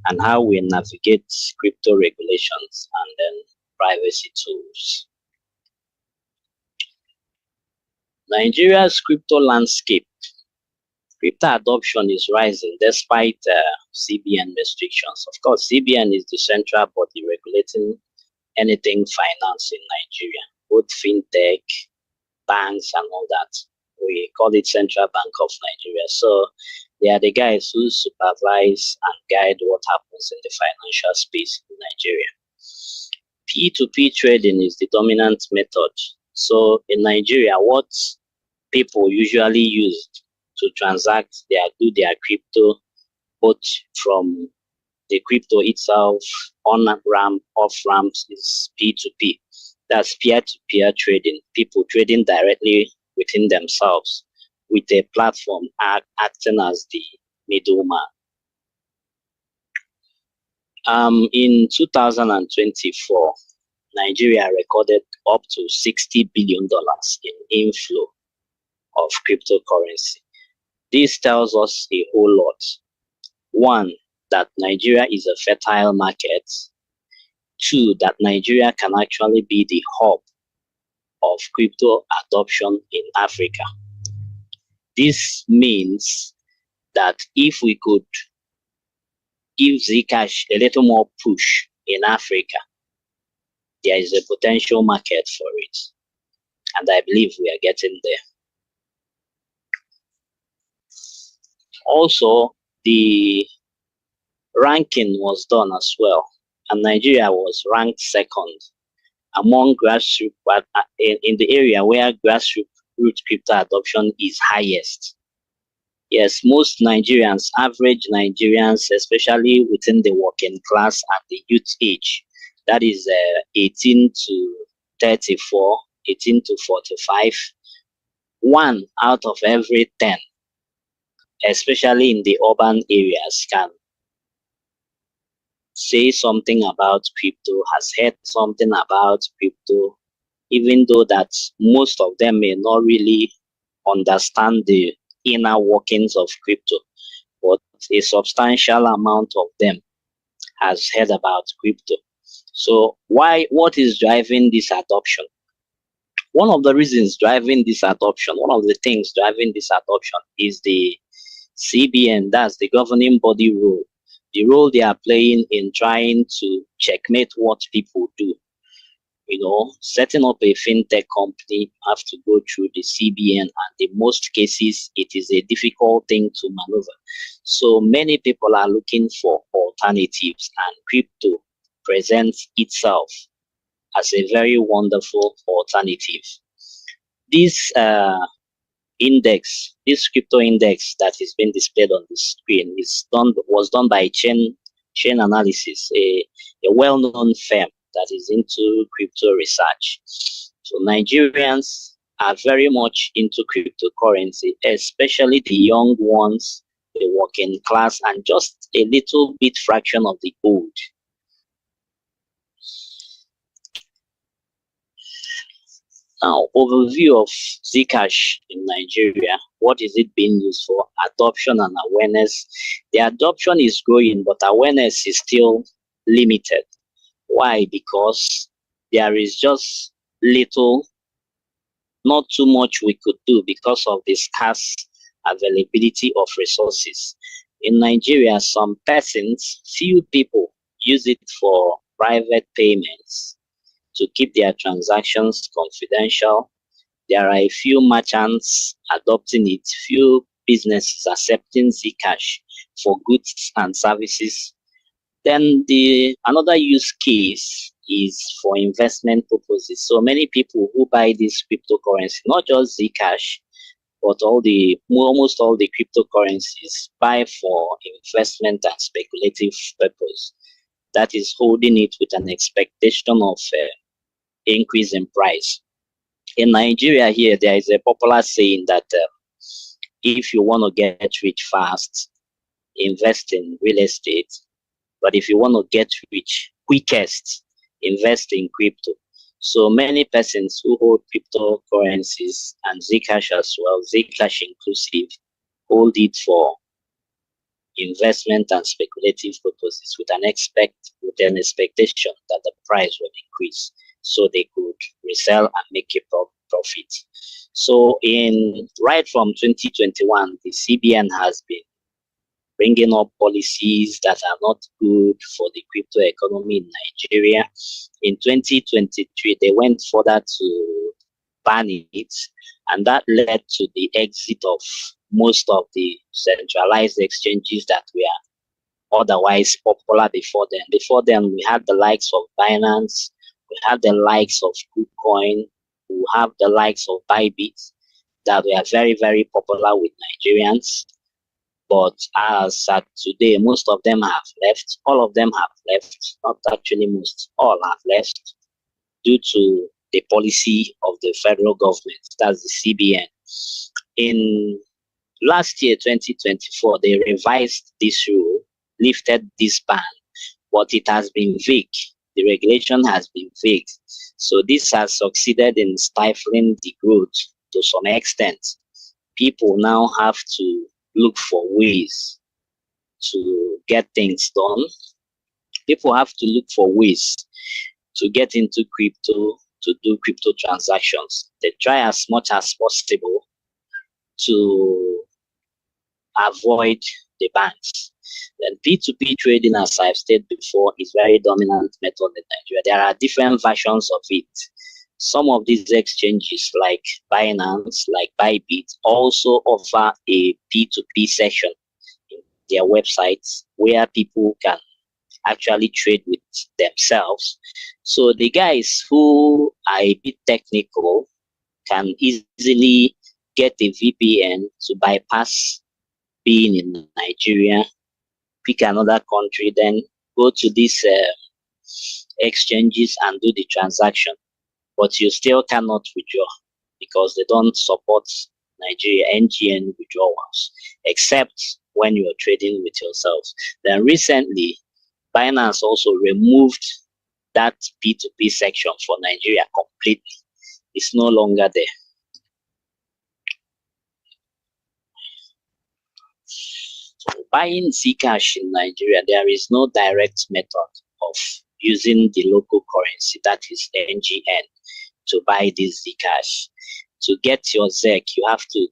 and how we navigate crypto regulations and then privacy tools. Nigeria's crypto landscape. Crypto adoption is rising despite CBN restrictions. Of course, CBN is the central body regulating anything finance in Nigeria, both fintech, banks, and all that. We call it Central Bank of Nigeria. So they are the guys who supervise and guide what happens in the financial space in Nigeria. P2P trading is the dominant method. So in Nigeria, what people usually use to transact do their crypto, both from the crypto itself, on ramp, off ramps, is P2P. That's peer-to-peer trading, people trading directly within themselves with a platform acting as the middleman. In 2024, Nigeria recorded up to $60 billion in inflow of cryptocurrency. This tells us a whole lot. One, that Nigeria is a fertile market. Two, that Nigeria can actually be the hub of crypto adoption in Africa. This means that if we could give Zcash a little more push in Africa, there is a potential market for it. And I believe we are getting there. Also, the ranking was done as well, and Nigeria was ranked second among grassroots in the area where grassroots crypto adoption is highest. Yes, most Nigerians, average Nigerians, especially within the working class at the youth age, that is 18 to 34, 18 to 45, 1 out of every 10, especially in the urban areas, can say something about crypto, has heard something about crypto, even though that most of them may not really understand the inner workings of crypto, but a substantial amount of them has heard about crypto. So what is driving this adoption? One of the reasons driving this adoption, one of the things driving this adoption is the CBN, that's the governing body role, the role they are playing in trying to checkmate what people do. You know, setting up a fintech company have to go through the CBN, and in most cases, it is a difficult thing to maneuver. So many people are looking for alternatives, and crypto presents itself as a very wonderful alternative. This index, this crypto index that is being displayed on the screen, was done by Chain Analysis, a well-known firm that is into crypto research. So Nigerians are very much into cryptocurrency, especially the young ones, the working class, and just a little bit fraction of the old. Now, overview of Zcash in Nigeria. What is it being used for? Adoption and awareness. The adoption is growing, but awareness is still limited. Why? Because there is just little, not too much we could do because of the scarce availability of resources. In Nigeria, some persons, few people, use it for private payments to keep their transactions confidential. There are a few merchants adopting it, few businesses accepting Zcash for goods and services. Then another use case is for investment purposes. So many people who buy this cryptocurrency, not just Zcash, but almost all the cryptocurrencies, buy for investment and speculative purpose. That is holding it with an expectation of increase in price. In Nigeria here, there is a popular saying that if you want to get rich fast, invest in real estate. But if you want to get rich quickest, invest in crypto. So many persons who hold cryptocurrencies and Zcash as well, Zcash inclusive, hold it for investment and speculative purposes with an expectation that the price will increase so they could resell and make a profit. So right from 2021, the CBN has been bringing up policies that are not good for the crypto economy in Nigeria. In 2023, they went further to ban it, and that led to the exit of most of the centralized exchanges that were otherwise popular before then. Before then, we had the likes of Binance, we had the likes of KuCoin, we have the likes of Bybit that were very, very popular with Nigerians. But as at today, most of them have left. All of them have left. Not actually most, all have left due to the policy of the federal government, that's the CBN. In last year, 2024, they revised this rule, lifted this ban, but it has been vague. The regulation has been vague. So this has succeeded in stifling the growth to some extent. People now have to look for ways to get things done. People have to look for ways to get into crypto, to do crypto transactions. They try as much as possible to avoid the banks. Then P2P trading, as I've stated before, is very dominant method in Nigeria. There are different versions of it. Some of these exchanges, like Binance, like Bybit, also offer a P2P section in their websites where people can actually trade with themselves. So the guys who are a bit technical can easily get a VPN to bypass being in Nigeria, pick another country, then go to these exchanges and do the transaction. But you still cannot withdraw because they don't support Nigeria NGN withdrawals, except when you're trading with yourself. Then recently, Binance also removed that P2P section for Nigeria completely. It's no longer there. So buying Zcash in Nigeria, there is no direct method of using the local currency, that is NGN, to buy this Zcash. To get your ZEC, you have to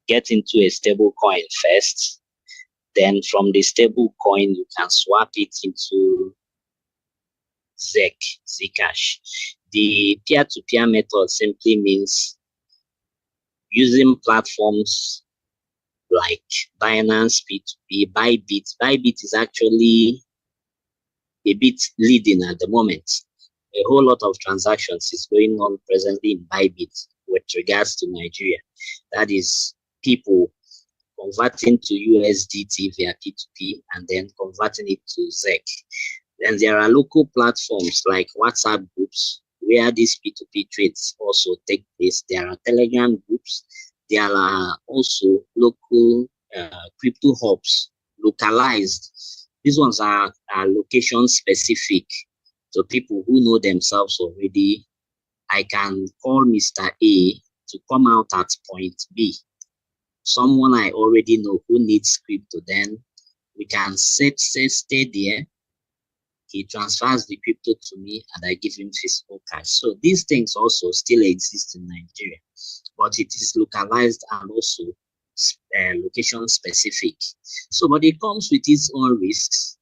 get into a stable coin first. Then from the stable coin, you can swap it into Zcash. The peer-to-peer method simply means using platforms like Binance, P2P, Bybit. Bybit is actually a bit leading at the moment. A whole lot of transactions is going on presently in Bybit with regards to Nigeria. That is people converting to USDT via P2P and then converting it to ZEC. Then there are local platforms like WhatsApp groups where these P2P trades also take place. There are Telegram groups. There are also local crypto hubs, localized. These ones are location specific. So people who know themselves already, I can call Mr. A to come out at point B. Someone I already know who needs crypto, then we can stay there. He transfers the crypto to me and I give him physical cash. So these things also still exist in Nigeria, but it is localized and also location specific. So, but it comes with its own risks.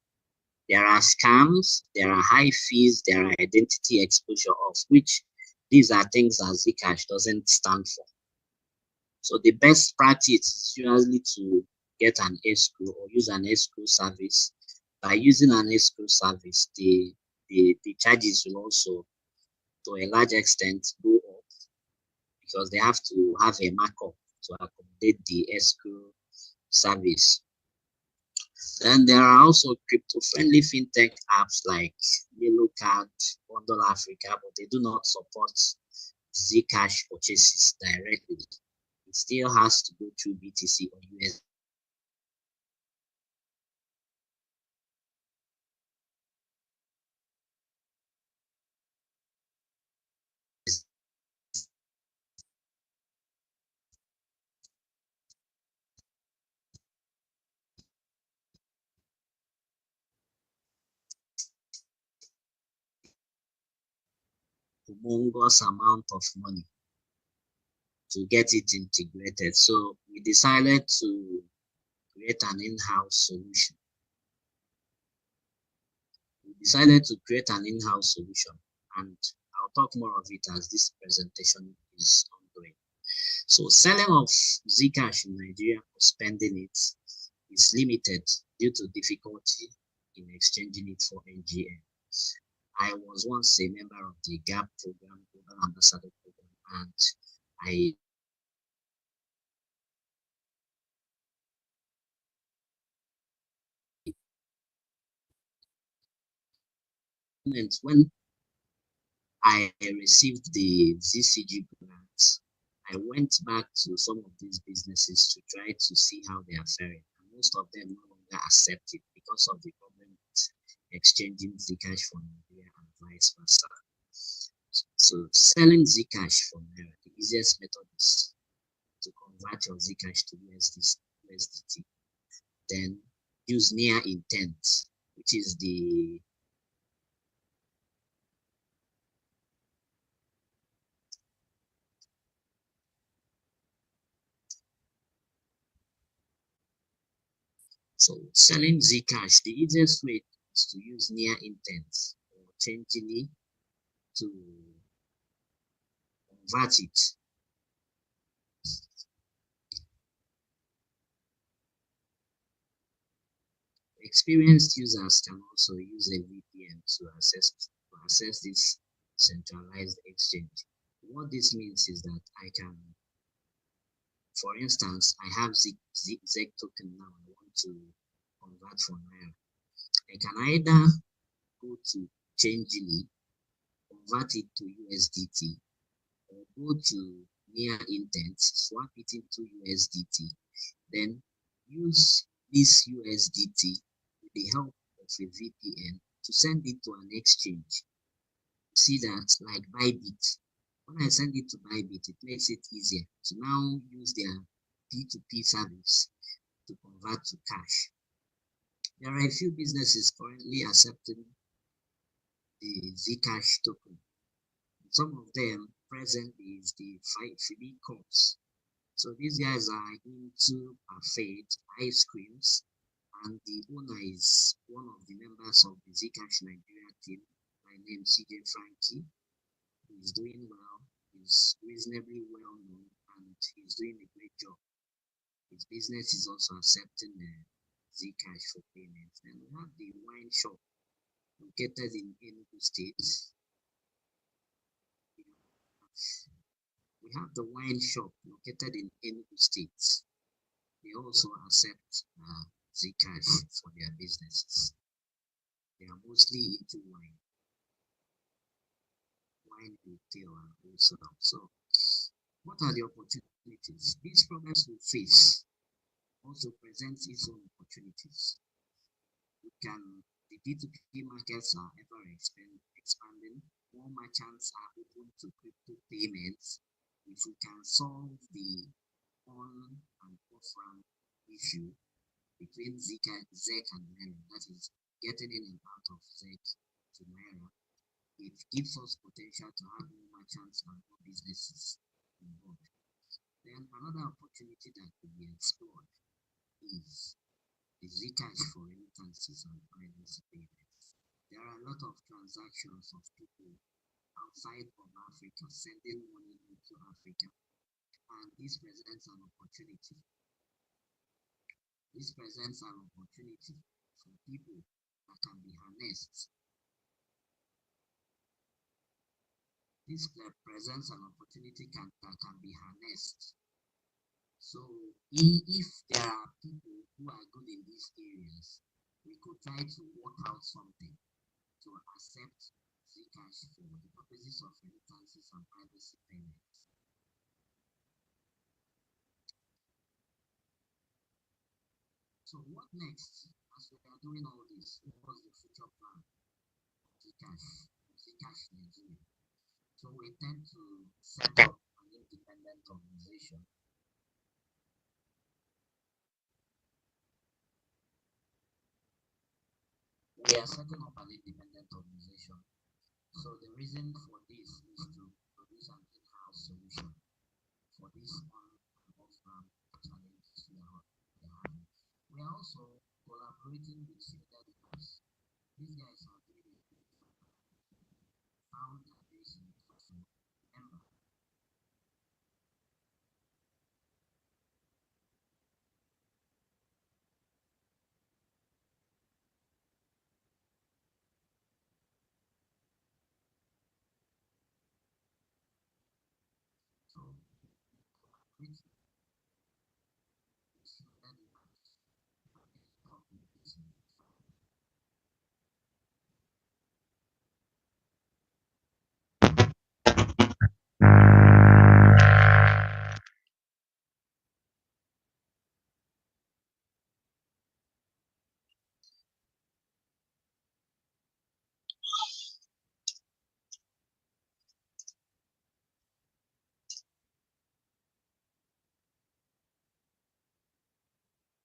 There are scams, there are high fees, there are identity exposure, of which these are things that Zcash doesn't stand for. So the best practice is usually to get an escrow or use an escrow service. By using an escrow service, the charges will also, to a large extent, go up because they have to have a markup to accommodate the escrow service. Then there are also crypto-friendly fintech apps like YellowCard, Bundle Africa, but they do not support Zcash purchases directly. It still has to go through BTC or US. Humongous amount of money to get it integrated. So we decided to create an in-house solution. And I'll talk more of it as this presentation is ongoing. So selling of Zcash in Nigeria or spending it is limited due to difficulty in exchanging it for NGN. I was once a member of the GAP program, Global Ambassador program, and I when I received the ZCG grant, I went back to some of these businesses to try to see how they are faring. And most of them no longer accept it because of the problem with exchanging Zcash for Nigeria and vice versa. So selling Zcash for Naira, the easiest method is to convert your Zcash to USDT. Then use near intent, which is the so selling Zcash, the easiest way is to use near intent or changing to convert it. Experienced users can also use a VPN to access this centralized exchange. What this means is that I can, for instance, I have ZEC token now. I want to convert from Naira. I can either go to Changely, convert it to USDT, or go to near intent, swap it into USDT, then use this USDT with the help of a VPN to send it to an exchange. See that, like Bybit. When I send it to Bybit, it makes it easier to now use their P2P service to convert to cash. There are a few businesses currently accepting the Zcash token. Some of them present is the Phoebe Corps. So these guys are into parfait, ice creams, and the owner is one of the members of the Zcash Nigeria team by name CJ Frankie. He's doing well, he's reasonably well known, and he's doing a great job. His business is also accepting Zcash for payments. Then we have the wine shop located in Enugu State. We have the wine shop located in Enugu State. They also accept Zcash for their businesses. They are mostly into wine retail and also. So, what are the opportunities? These problems we face also present its own opportunities. The P2P markets are ever expanding. More merchants are open to crypto payments. If we can solve the on and off ramp issue between ZEC and Naira, that is getting in and out of ZEC to Naira, it gives us potential to have more merchants and more businesses involved. Then another opportunity that could be explored is the Zcash for remittances and privacy payments. There are a lot of transactions of people outside of Africa sending money into Africa, and this presents an opportunity. This presents an opportunity for people that can be harnessed. This presents an opportunity that can be harnessed. So if there are people who are good in these areas, we could try to work out something to accept Zcash for the purposes of remittances and privacy payments. So what next? As we are doing all this, what was the future plan of Zcash Nigeria? So we intend to set up an independent organization. We are setting up an independent organization. So the reason for this is to produce an in-house solution for this on and off-ramp challenges we are having. We are also collaborating with Sinergia. These guys are doing found that this in member.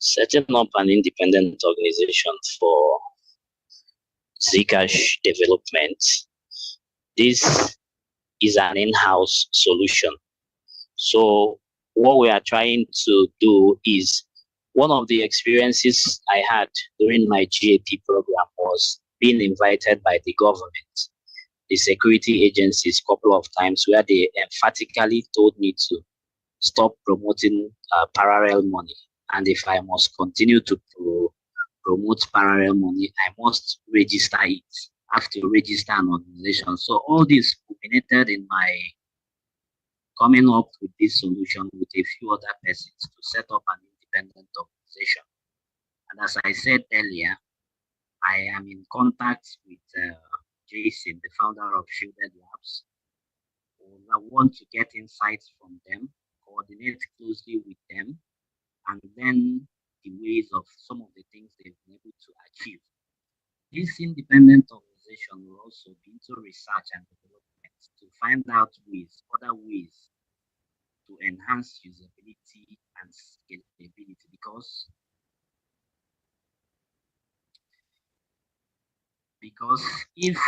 Setting up an independent organization for Zcash development. This is an in-house solution. So what we are trying to do is, one of the experiences I had during my GAP program was being invited by the government, the security agencies, a couple of times, where they emphatically told me to stop promoting parallel money. And if I must continue to promote parallel money, I must register it. I have to register an organization. So all this culminated in my coming up with this solution with a few other persons to set up an independent organization. And as I said earlier, I am in contact with Jason, the founder of Shielded Labs. I want to get insights from them, coordinate closely with them, and then the ways of some of the things they've been able to achieve. This independent organization will also be into research and development to find out other ways to enhance usability and scalability, because if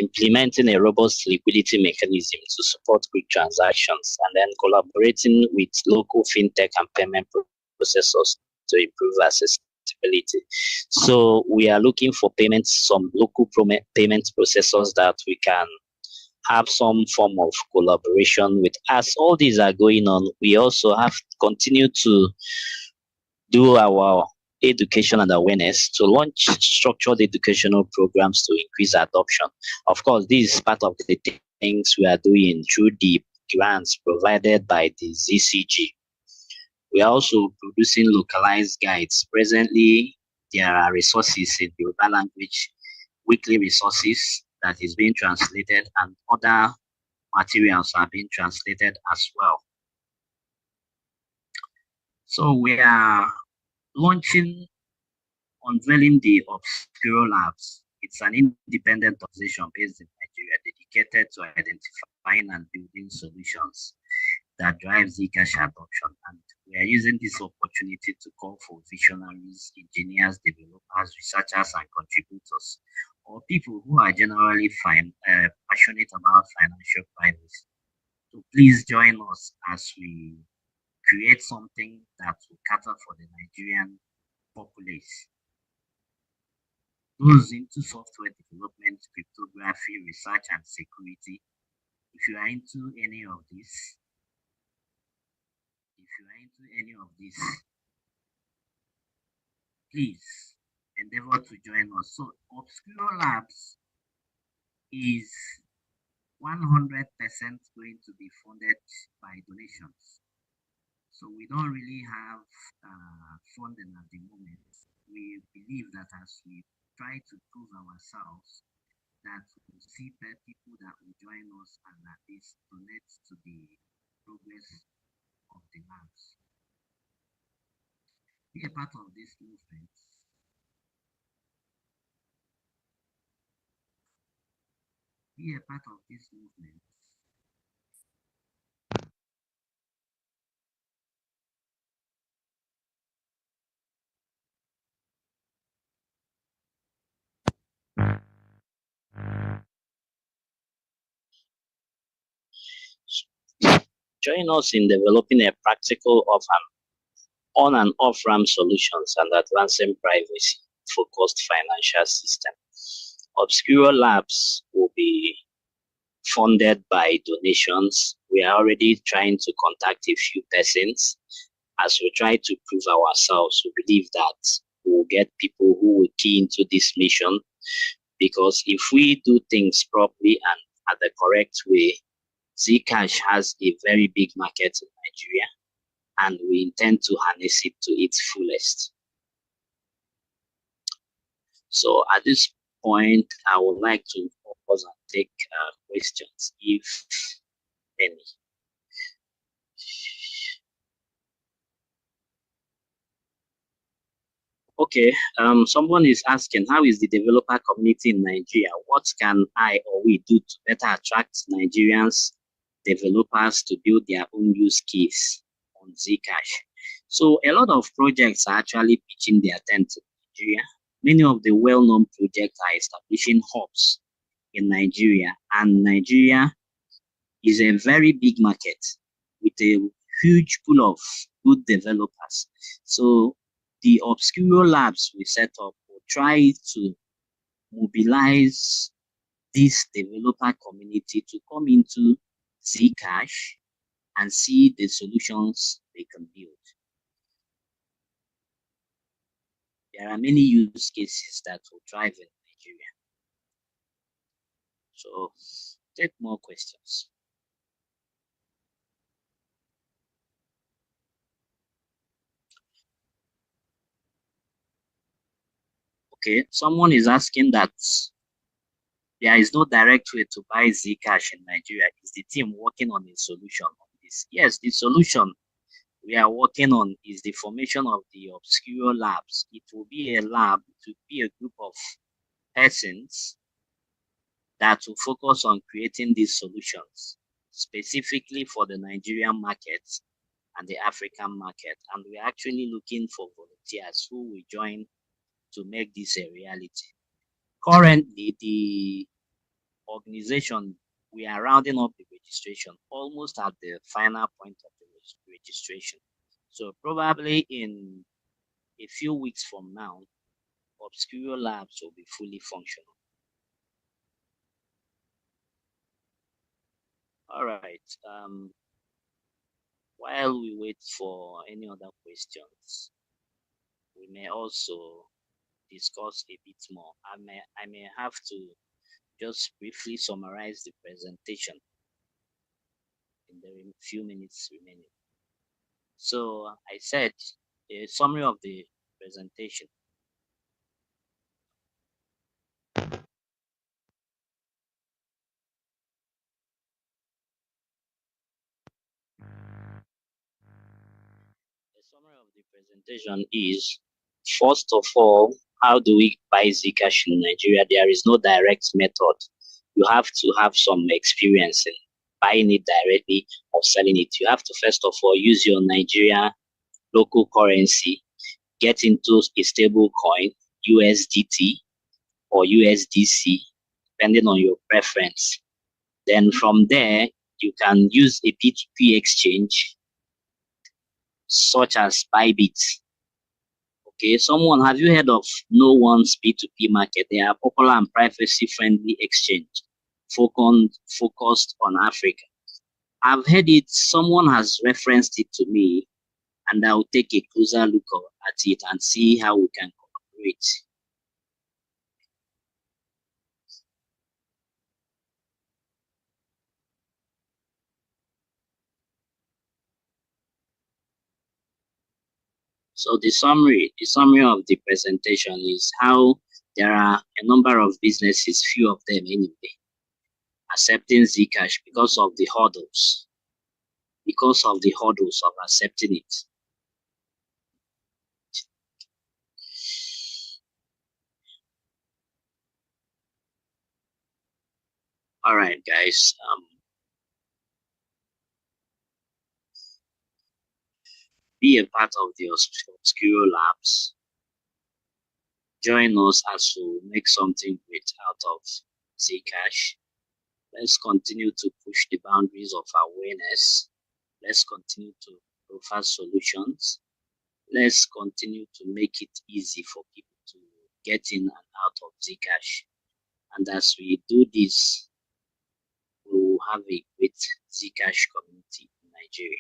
implementing a robust liquidity mechanism to support quick transactions, and then collaborating with local fintech and payment processors to improve accessibility. So we are looking for some local payment processors that we can have some form of collaboration with. As all these are going on, we also have to continue to do our education and awareness, to launch structured educational programs to increase adoption. Of course, this is part of the things we are doing through the grants provided by the ZCG. We are also producing localized guides. Presently, there are resources in Yoruba language, weekly resources that is being translated, and other materials are being translated as well. So we are unveiling the Obscuro Labs. It's an independent organization based in Nigeria dedicated to identifying and building solutions that drive Zcash adoption. And we are using this opportunity to call for visionaries, engineers, developers, researchers, and contributors, or people who are generally passionate about financial privacy. So please join us as we create something that will cater for the Nigerian populace. Those into software development, cryptography, research, and security. If you are into any of this, please endeavor to join us. So Obscuro Labs is 100% going to be funded by donations. So we don't really have funding at the moment. We believe that as we try to prove ourselves, that we'll see people that will join us and at least donate to the progress of the labs. Be a part of this movement. Be a part of this movement. Join us in developing a practical on and off-ramp solutions and advancing privacy-focused financial system. Obscuro Labs will be funded by donations. We are already trying to contact a few persons as we try to prove ourselves. We believe that we will get people who will key into this mission because if we do things properly and at the correct way, Zcash has a very big market in Nigeria, and we intend to harness it to its fullest. So at this point, I would like to pause and take questions, if any. Okay, someone is asking, how is the developer community in Nigeria? What can I or we do to better attract Nigerians developers to build their own use case on Zcash? So a lot of projects are actually pitching their tent in Nigeria. Many of the well-known projects are establishing hubs in Nigeria, and Nigeria is a very big market with a huge pool of good developers. So the obscure labs we set up will try to mobilize this developer community to come into Zcash and see the solutions they can build. There are many use cases that will thrive in Nigeria. So take more questions. Okay, someone is asking that there is no direct way to buy Zcash in Nigeria. Is the team working on a solution on this? Yes, the solution we are working on is the formation of the obscure labs. It will be a lab, it will be a group of persons that will focus on creating these solutions specifically for the Nigerian market and the African market. And we're actually looking for volunteers who will join to make this a reality. Currently, the organization, we are rounding up the registration, almost at the final point of the registration. So probably in a few weeks from now, obscure labs will be fully functional. All right. While we wait for any other questions, we may also discuss a bit more. I may have to just briefly summarize the presentation in the few minutes remaining. So I said a summary of the presentation. The summary of the presentation is, first of all, how do we buy Zcash in Nigeria? There is no direct method. You have to have some experience in buying it directly or selling it. You have to first of all use your Nigeria local currency, get into a stable coin, USDT or USDC, depending on your preference. Then from there, you can use a P2P exchange such as Bybit. Okay, someone, have you heard of No One's P2P market? They are popular and privacy-friendly exchange focused on Africa. I've heard it, someone has referenced it to me, and I'll take a closer look at it and see how we can cooperate. So the summary of the presentation is how there are a number of businesses, few of them anyway, accepting Zcash because of the hurdles of accepting it. All right, guys. Be a part of the obscure labs. Join us as we make something great out of Zcash. Let's continue to push the boundaries of awareness. Let's continue to offer solutions. Let's continue to make it easy for people to get in and out of Zcash. And as we do this, we will have a great Zcash community in Nigeria.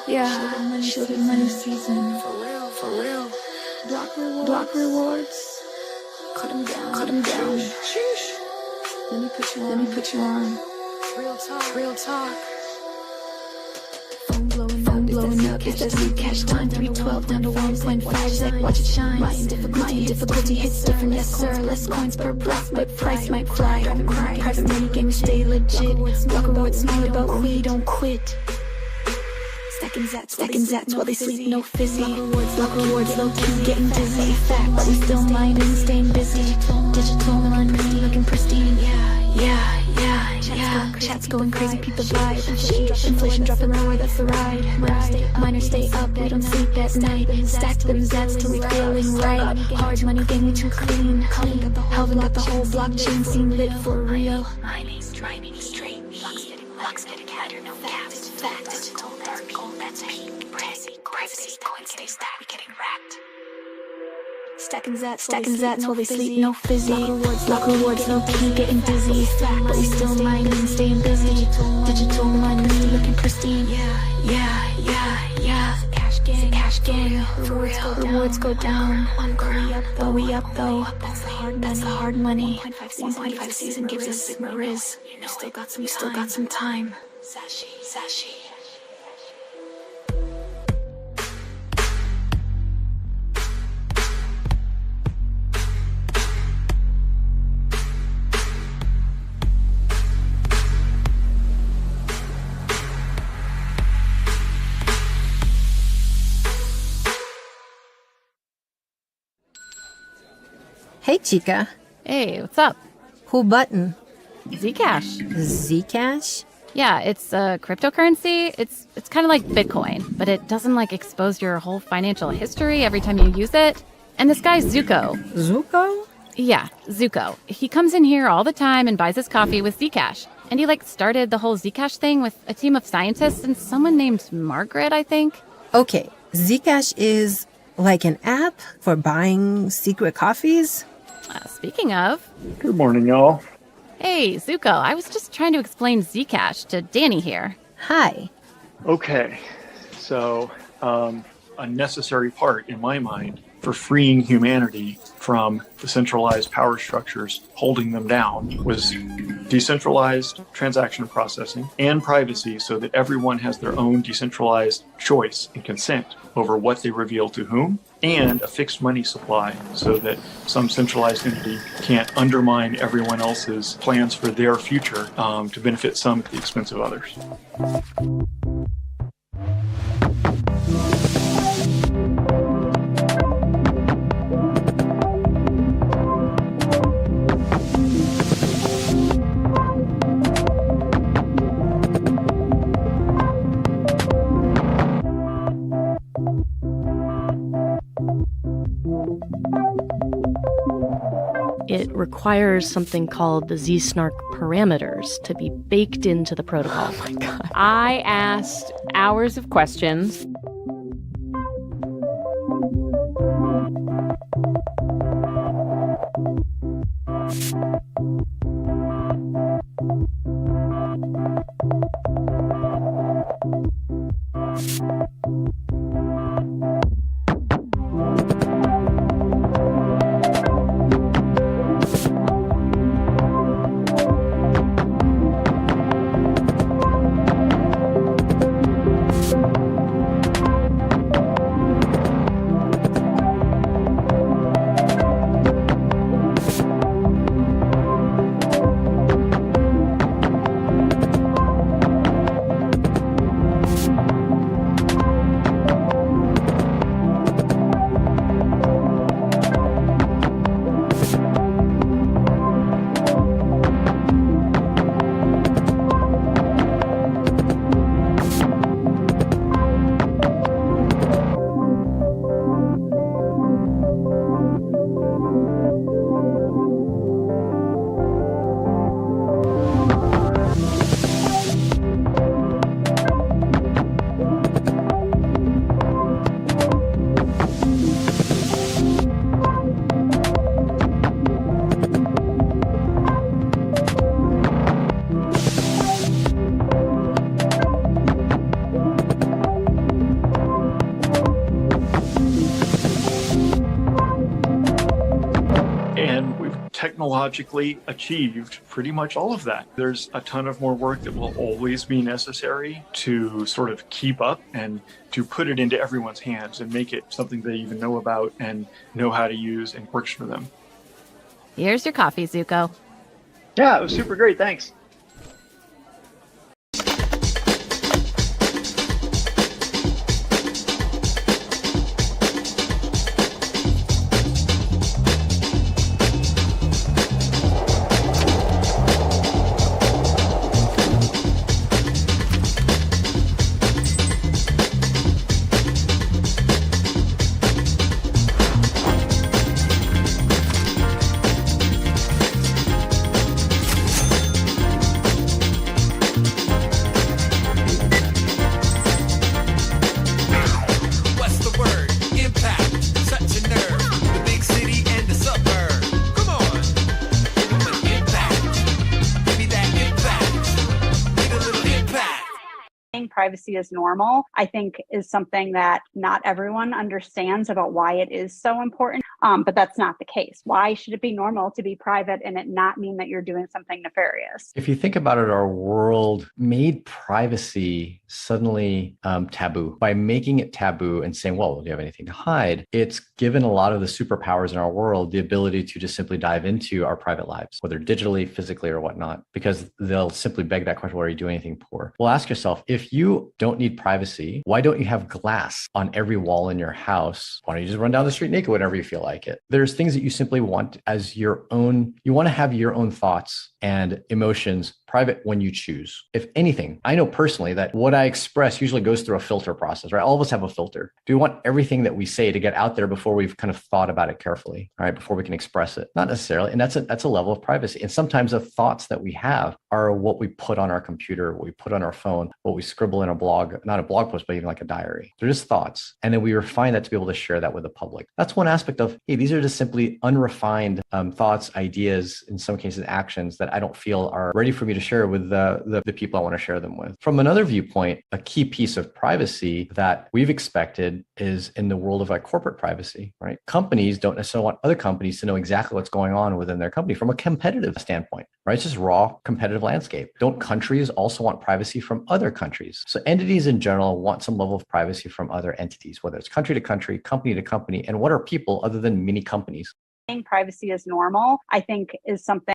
Yeah. Sugar money season. For real. Block rewards. Cut them down. Let me put you on. Real talk. Phone blowing up. It's that Zcash time. 312 down to 1.5 sec. Watch it shine. My difficulty hits different. Yes sir. Less coins per blast, but price might fly. Private money game stay legit. Block rewards smile about we don't quit. Stacking zats while they sleep, no fizzy. Block rewards low key, getting dizzy. Fact, but we still mining, staying busy. Digital money, looking pristine. Yeah. Chat's going crazy, people vibe. Inflation dropping lower, that's the ride. Miners stay up, we don't sleep at night. Stack them zats till we feeling right. Hard money game, we too clean. Halvin got the whole blockchain scene lit for real. Mining, straight. Locks getting matter, no caps. Facts, digital dark gold, that's peak. Privacy, coins stay stacked, we getting racked. Stacking zats while they sleep, no fizzy. Block rewards low key, getting dizzy. Fact, but we still mining, staying busy. Digital money, looking pristine. Yeah. Cash gang. Rewards go down. But we up though. That's the hard money. 1.5 season gives us Sigma Riz. You still got some time. Sashi. Hey, Chica. Hey, what's up? Who button? Zcash. Zcash? Yeah, it's a cryptocurrency. It's kind of like Bitcoin, but it doesn't like expose your whole financial history every time you use it. And this guy Zuko. Zuko? Yeah, Zuko. He comes in here all the time and buys his coffee with Zcash. And he like started the whole Zcash thing with a team of scientists and someone named Margaret, I think. Okay, Zcash is like an app for buying secret coffees? Speaking of... Good morning, y'all. Hey, Zuko, I was just trying to explain Zcash to Danny here. Hi. Okay, so a necessary part in my mind for freeing humanity from the centralized power structures holding them down was decentralized transaction processing and privacy so that everyone has their own decentralized choice and consent over what they reveal to whom, and a fixed money supply so that some centralized entity can't undermine everyone else's plans for their future to benefit some at the expense of others. It requires something called the ZSnark parameters to be baked into the protocol. Oh my God. I asked hours of questions. technologically achieved pretty much all of that. There's a ton of more work that will always be necessary to sort of keep up and to put it into everyone's hands and make it something they even know about and know how to use and works for them. Here's your coffee, Zuko. Yeah, it was super great. Thanks. Privacy is normal, I think is something that not everyone understands about why it is so important. But that's not the case. Why should it be normal to be private and it not mean that you're doing something nefarious? If you think about it, our world made privacy suddenly taboo. By making it taboo and saying, well, do you have anything to hide? It's given a lot of the superpowers in our world the ability to just simply dive into our private lives, whether digitally, physically, or whatnot, because they'll simply beg that question, well, are you doing anything poor? Well, ask yourself, if you don't need privacy, why don't you have glass on every wall in your house? Why don't you just run down the street naked whenever you feel like it? There's things that you simply want as your own. You want to have your own thoughts and emotions private when you choose. If anything, I know personally that what I express usually goes through a filter process, right? All of us have a filter. Do we want everything that we say to get out there before we've kind of thought about it carefully, right? Before we can express it? Not necessarily. And that's a level of privacy. And sometimes the thoughts that we have are what we put on our computer, what we put on our phone, what we scribble in a blog, not a blog post, but even like a diary. They're just thoughts. And then we refine that to be able to share that with the public. That's one aspect of, hey, these are just simply unrefined thoughts, ideas, in some cases, actions that I don't feel are ready for me to share with the people I want to share them with. From another viewpoint, a key piece of privacy that we've expected is in the world of like corporate privacy, right? Companies don't necessarily want other companies to know exactly what's going on within their company from a competitive standpoint, right? It's just raw competitive landscape. Don't countries also want privacy from other countries? So entities in general want some level of privacy from other entities, whether it's country to country, company to company, and what are people other than mini companies? Privacy is normal, I think, is something.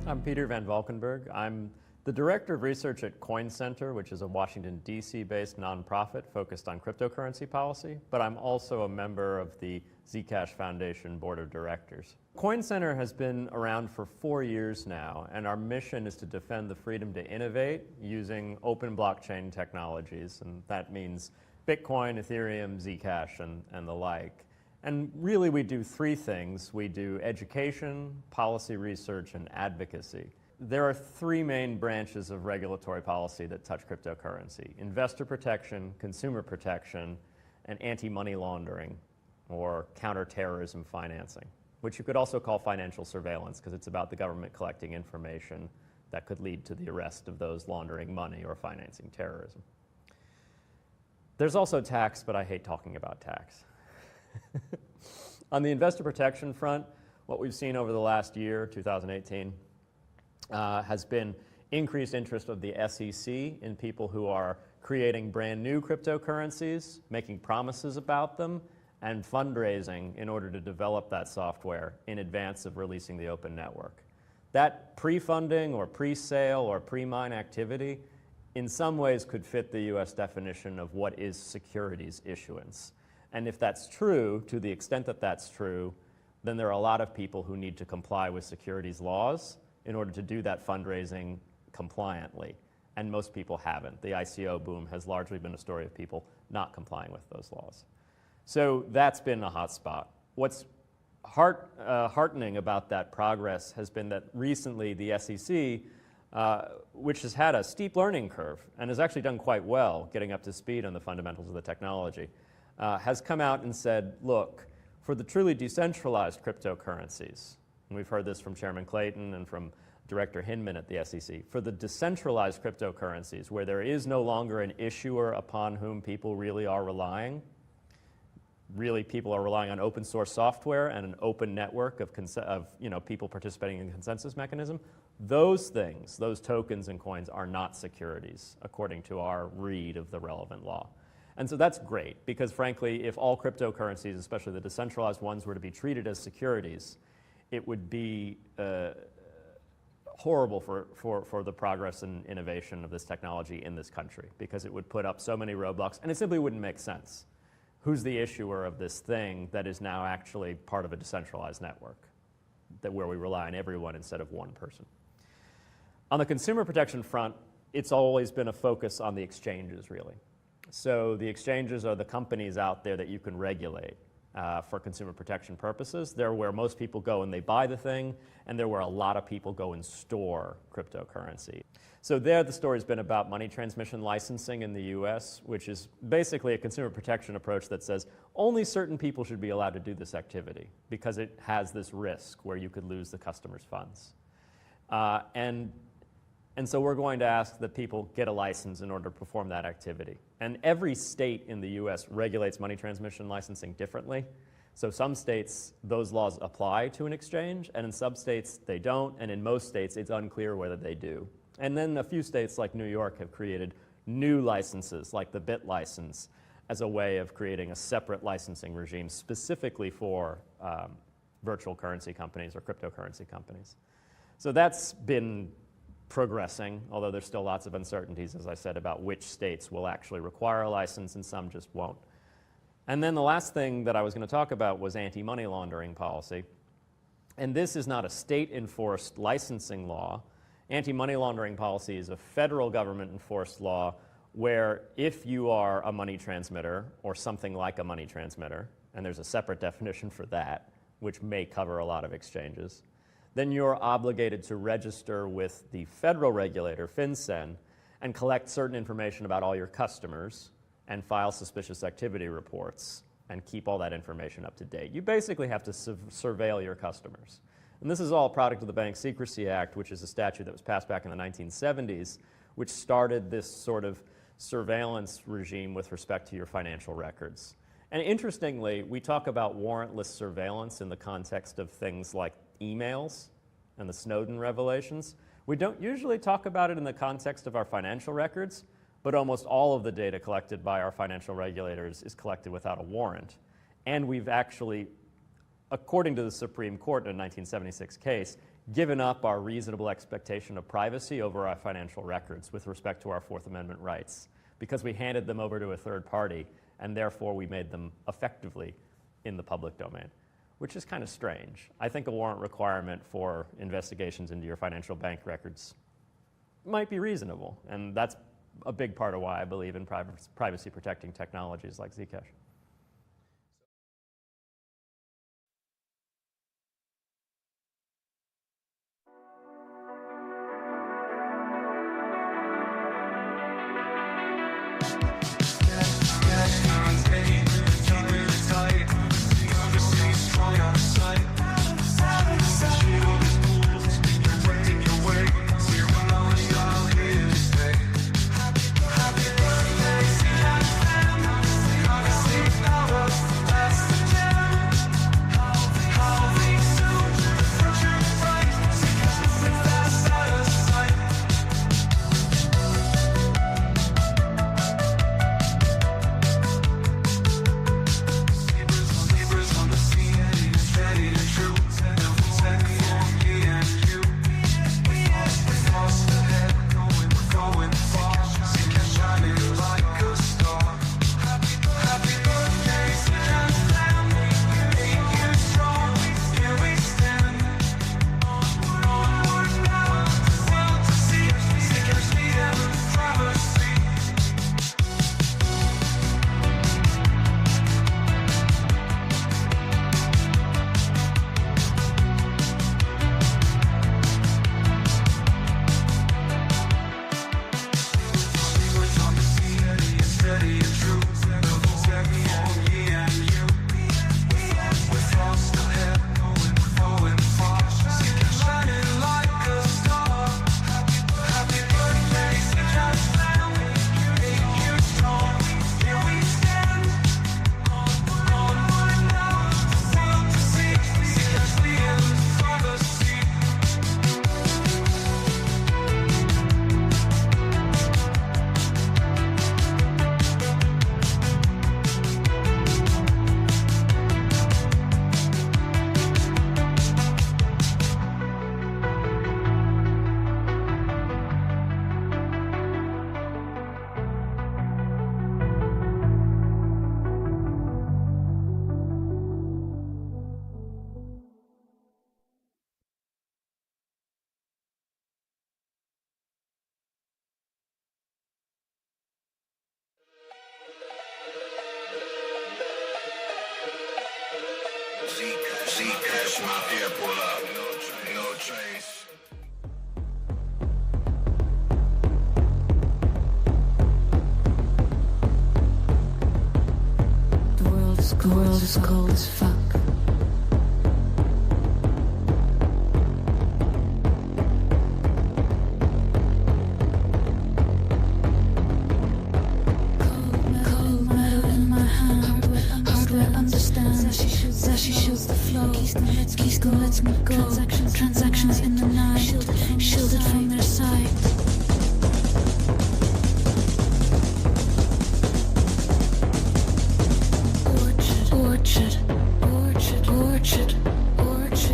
I'm Peter Van Valkenburg. I'm the Director of Research at Coin Center, which is a Washington, D.C. based nonprofit focused on cryptocurrency policy, but I'm also a member of the Zcash Foundation Board of Directors. Coin Center has been around for 4 years now, and our mission is to defend the freedom to innovate using open blockchain technologies, and that means Bitcoin, Ethereum, Zcash, and the like. And really we do three things. We do education, policy research, and advocacy. There are three main branches of regulatory policy that touch cryptocurrency: investor protection, consumer protection, and anti-money laundering, or counterterrorism financing, which you could also call financial surveillance because it's about the government collecting information that could lead to the arrest of those laundering money or financing terrorism. There's also tax, but I hate talking about tax. On the investor protection front, what we've seen over the last year, 2018, has been increased interest of the SEC in people who are creating brand new cryptocurrencies, making promises about them, and fundraising in order to develop that software in advance of releasing the open network. That pre-funding or pre-sale or pre-mine activity in some ways could fit the US definition of what is securities issuance. And if that's true, to the extent that that's true, then there are a lot of people who need to comply with securities laws in order to do that fundraising compliantly. And most people haven't. The ICO boom has largely been a story of people not complying with those laws. So that's been a hot spot. What's heartening about that progress has been that recently the SEC, which has had a steep learning curve and has actually done quite well getting up to speed on the fundamentals of the technology, has come out and said, look, for the truly decentralized cryptocurrencies, and we've heard this from Chairman Clayton and from Director Hinman at the SEC, for the decentralized cryptocurrencies, where there is no longer an issuer upon whom people really are relying, people are relying on open source software and an open network of people participating in the consensus mechanism. Those things, those tokens and coins, are not securities, according to our read of the relevant law. And so that's great, because frankly, if all cryptocurrencies, especially the decentralized ones, were to be treated as securities, it would be horrible for the progress and innovation of this technology in this country, because it would put up so many roadblocks, and it simply wouldn't make sense. Who's the issuer of this thing that is now actually part of a decentralized network, where we rely on everyone instead of one person? On the consumer protection front, it's always been a focus on the exchanges, really. So the exchanges are the companies out there that you can regulate for consumer protection purposes. They're where most people go and they buy the thing, and they're where a lot of people go and store cryptocurrency. So there, the story's been about money transmission licensing in the US, which is basically a consumer protection approach that says only certain people should be allowed to do this activity because it has this risk where you could lose the customer's funds. And so we're going to ask that people get a license in order to perform that activity. And every state in the US regulates money transmission licensing differently. So some states, those laws apply to an exchange, and in some states they don't, and in most states it's unclear whether they do. And then a few states like New York have created new licenses, like the BIT license, as a way of creating a separate licensing regime specifically for virtual currency companies or cryptocurrency companies. So that's been progressing, although there's still lots of uncertainties, as I said, about which states will actually require a license and some just won't. And then the last thing that I was going to talk about was anti-money laundering policy. And this is not a state-enforced licensing law. Anti-money laundering policy is a federal government-enforced law where if you are a money transmitter or something like a money transmitter, and there's a separate definition for that, which may cover a lot of exchanges, then you're obligated to register with the federal regulator, FinCEN, and collect certain information about all your customers and file suspicious activity reports and keep all that information up to date. You basically have to surveil your customers. And this is all a product of the Bank Secrecy Act, which is a statute that was passed back in the 1970s, which started this sort of surveillance regime with respect to your financial records. And interestingly, we talk about warrantless surveillance in the context of things like emails and the Snowden revelations. We don't usually talk about it in the context of our financial records, but almost all of the data collected by our financial regulators is collected without a warrant. And we've actually, according to the Supreme Court in a 1976 case, given up our reasonable expectation of privacy over our financial records with respect to our Fourth Amendment rights, because we handed them over to a third party, and therefore we made them effectively in the public domain, which is kind of strange. I think a warrant requirement for investigations into your financial bank records might be reasonable, and that's a big part of why I believe in privacy protecting technologies like Zcash. Happy birthday, Zcash family. Zcash Mafia pull up, no trace. The world is cold as fuck. She shoots the flow. Keystone lets me go. Transactions in the night. Shielded from their sight.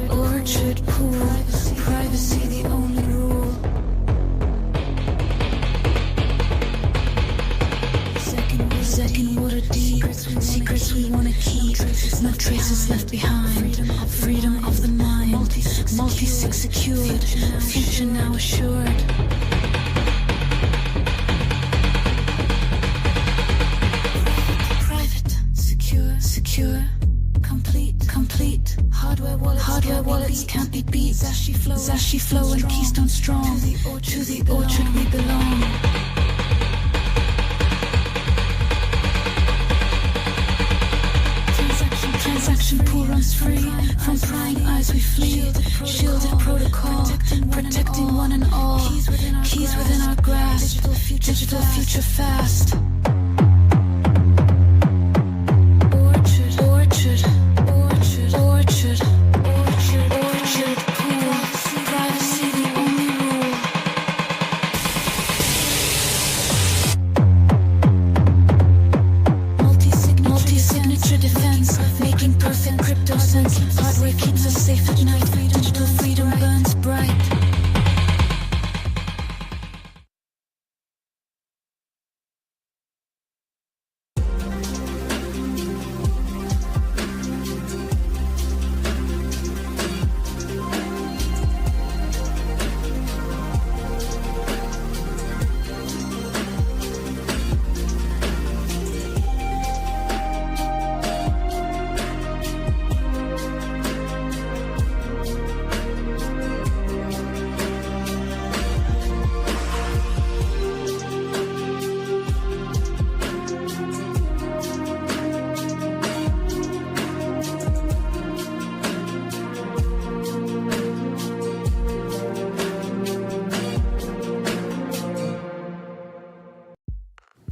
Orchard pool. Privacy the only rule. Second water deep. Secrets we wanna keep. No traces left behind. Freedom of the mind. Multi-sig secured. Future now assured. Private, secure, complete. Hardware wallets can't be beat. Zashi flow and Keystone strong. To the orchard we belong. Transaction pool runs free. From prying eyes we flee. Shielded protocol. Protecting one and all. Keys within our grasp. Digital future fast. Orchard pool. Privacy the only rule. Multi-signature defense, making perfect crypto sense. Hardware keeps us safe at night. Digital freedom burns bright.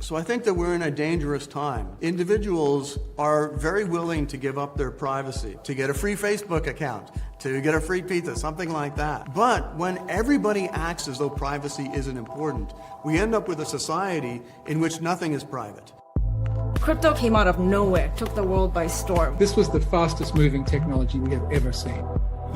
So I think that we're in a dangerous time. Individuals are very willing to give up their privacy, to get a free Facebook account, to get a free pizza, something like that. But when everybody acts as though privacy isn't important, we end up with a society in which nothing is private. Crypto came out of nowhere, took the world by storm. This was the fastest moving technology we have ever seen.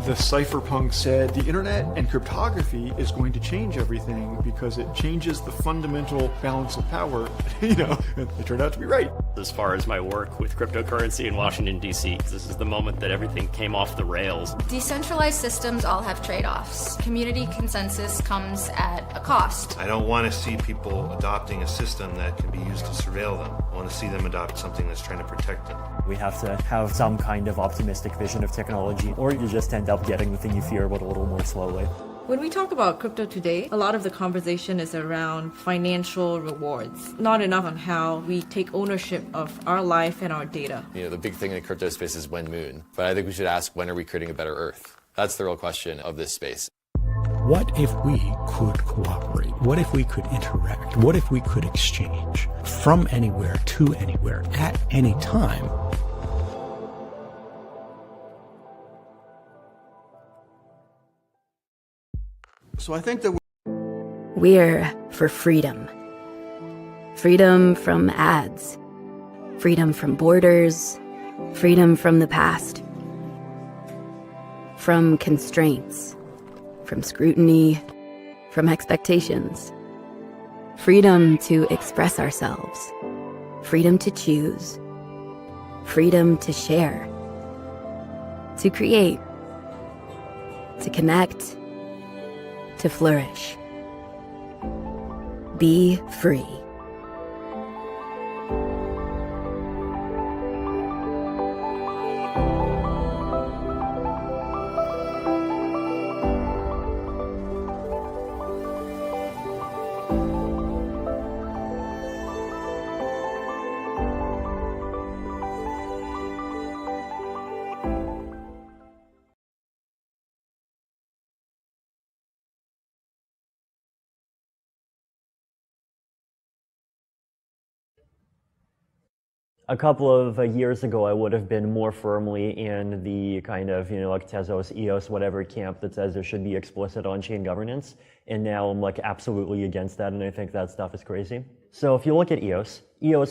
The cypherpunk said the internet and cryptography is going to change everything because it changes the fundamental balance of power. You know, it turned out to be right. As far as my work with cryptocurrency in Washington, D.C., this is the moment that everything came off the rails. Decentralized systems all have trade-offs. Community consensus comes at a cost. I don't want to see people adopting a system that can be used to surveil them. I want to see them adopt something that's trying to protect them. We have to have some kind of optimistic vision of technology, or you just end up getting the thing you fear, but a little more slowly. When we talk about crypto today, a lot of the conversation is around financial rewards, not enough on how we take ownership of our life and our data. You know, the big thing in the crypto space is when moon, but I think we should ask, when are we creating a better Earth? That's the real question of this space. What if we could cooperate? What if we could interact? What if we could exchange from anywhere to anywhere at any time? So I think that We're for freedom. Freedom from ads. Freedom from borders. Freedom from the past. From constraints. From scrutiny. From expectations. Freedom to express ourselves. Freedom to choose. Freedom to share. To create. To connect. To flourish. Be free. A couple of years ago, I would have been more firmly in the kind of, like Tezos, EOS, whatever camp that says there should be explicit on-chain governance. And now I'm like absolutely against that, and I think that stuff is crazy. So if you look at EOS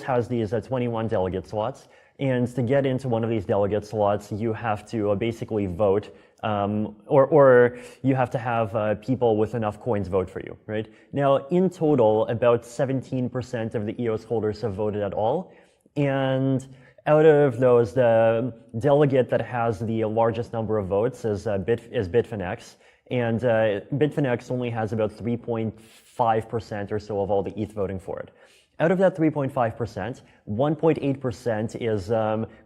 has these 21 delegate slots. And to get into one of these delegate slots, you have to basically vote, or you have to have people with enough coins vote for you, right? Now, in total, about 17% of the EOS holders have voted at all. And out of those, the delegate that has the largest number of votes is Bitfinex. And Bitfinex only has about 3.5% or so of all the ETH voting for it. Out of that 3.5%, 1.8% is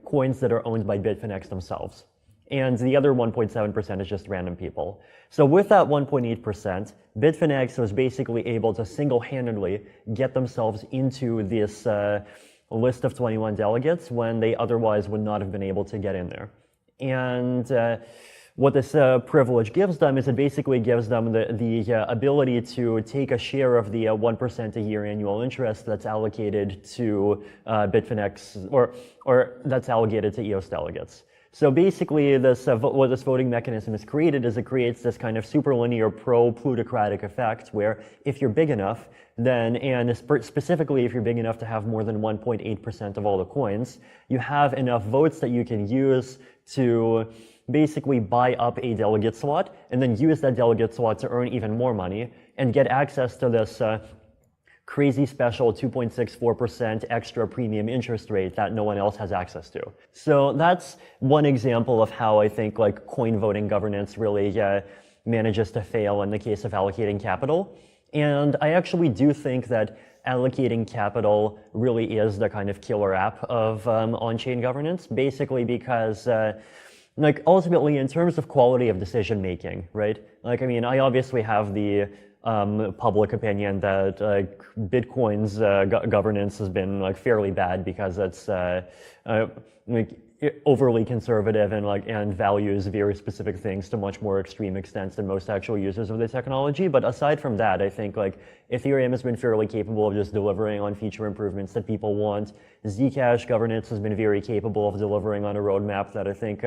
coins that are owned by Bitfinex themselves. And the other 1.7% is just random people. So with that 1.8%, Bitfinex was basically able to single-handedly get themselves into this list of 21 delegates when they otherwise would not have been able to get in there. And what this privilege gives them is it basically gives them the ability to take a share of the 1% a year annual interest that's allocated to Bitfinex, or that's allocated to EOS delegates. So basically, what this voting mechanism has created is it creates this kind of superlinear pro-plutocratic effect where if you're big enough, then, and specifically if you're big enough to have more than 1.8% of all the coins, you have enough votes that you can use to basically buy up a delegate slot and then use that delegate slot to earn even more money and get access to this crazy special 2.64% extra premium interest rate that no one else has access to. So that's one example of how I think like coin voting governance really manages to fail in the case of allocating capital. And I actually do think that allocating capital really is the kind of killer app of on-chain governance, basically because like ultimately in terms of quality of decision making, right? Like, I mean, I obviously have the public opinion that Bitcoin's governance has been like fairly bad because it's like overly conservative and values very specific things to much more extreme extents than most actual users of the technology. But aside from that, I think like Ethereum has been fairly capable of just delivering on feature improvements that people want. Zcash governance has been very capable of delivering on a roadmap that I think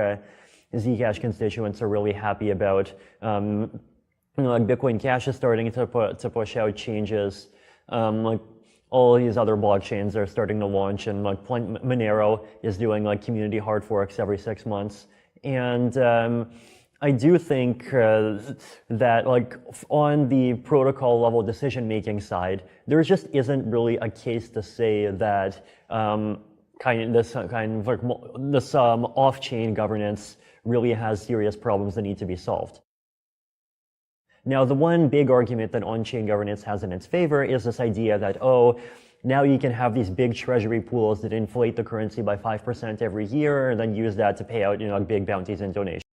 Zcash constituents are really happy about. Like Bitcoin Cash is starting to push out changes. Like all these other blockchains are starting to launch, and like Monero is doing like community hard forks every 6 months. And I do think that like on the protocol level decision making side, there just isn't really a case to say that this off-chain governance really has serious problems that need to be solved. Now, the one big argument that on-chain governance has in its favor is this idea that, oh, now you can have these big treasury pools that inflate the currency by 5% every year and then use that to pay out, big bounties and donations.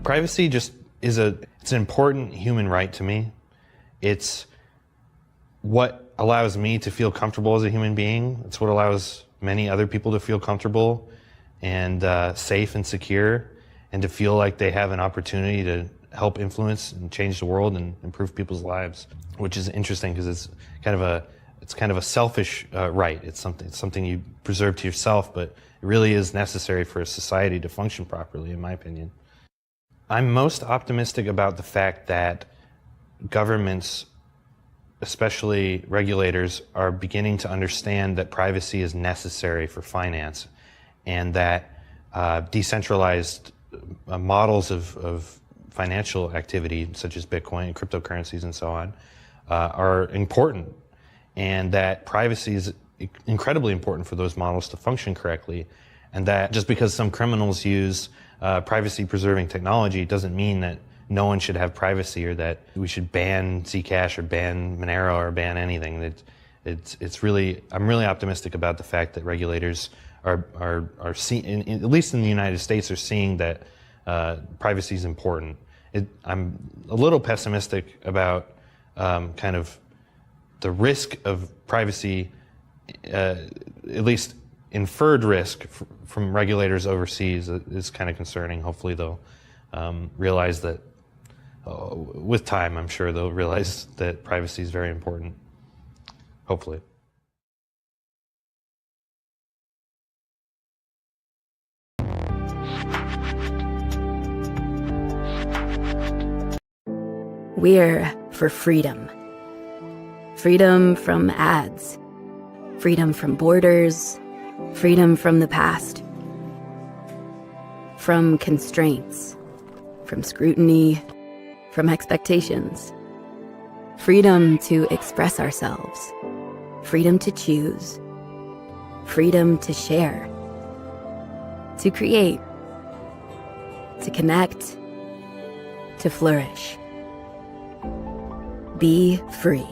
Privacy just is it's an important human right to me. It's what allows me to feel comfortable as a human being. It's what allows many other people to feel comfortable and safe and secure, and to feel like they have an opportunity to help influence and change the world and improve people's lives, which is interesting because it's kind of a selfish right. It's something you preserve to yourself, but it really is necessary for a society to function properly, in my opinion. I'm most optimistic about the fact that governments, especially regulators, are beginning to understand that privacy is necessary for finance, and that decentralized models of financial activity, such as Bitcoin and cryptocurrencies and so on, are important, and that privacy is incredibly important for those models to function correctly, and that just because some criminals use privacy-preserving technology doesn't mean that no one should have privacy, or that we should ban Zcash or ban Monero or ban anything. It's really, I'm really optimistic about the fact that regulators are seeing, at least in the United States, are seeing that privacy is important. I'm a little pessimistic about kind of the risk of privacy, at least inferred risk from regulators overseas is kind of concerning. Hopefully they'll realize that with time, I'm sure they'll realize that privacy is very important, hopefully. We're for freedom. Freedom from ads. Freedom from borders. Freedom from the past. From constraints. From scrutiny. From expectations. Freedom to express ourselves. Freedom to choose. Freedom to share. To create. To connect. To flourish. Be free.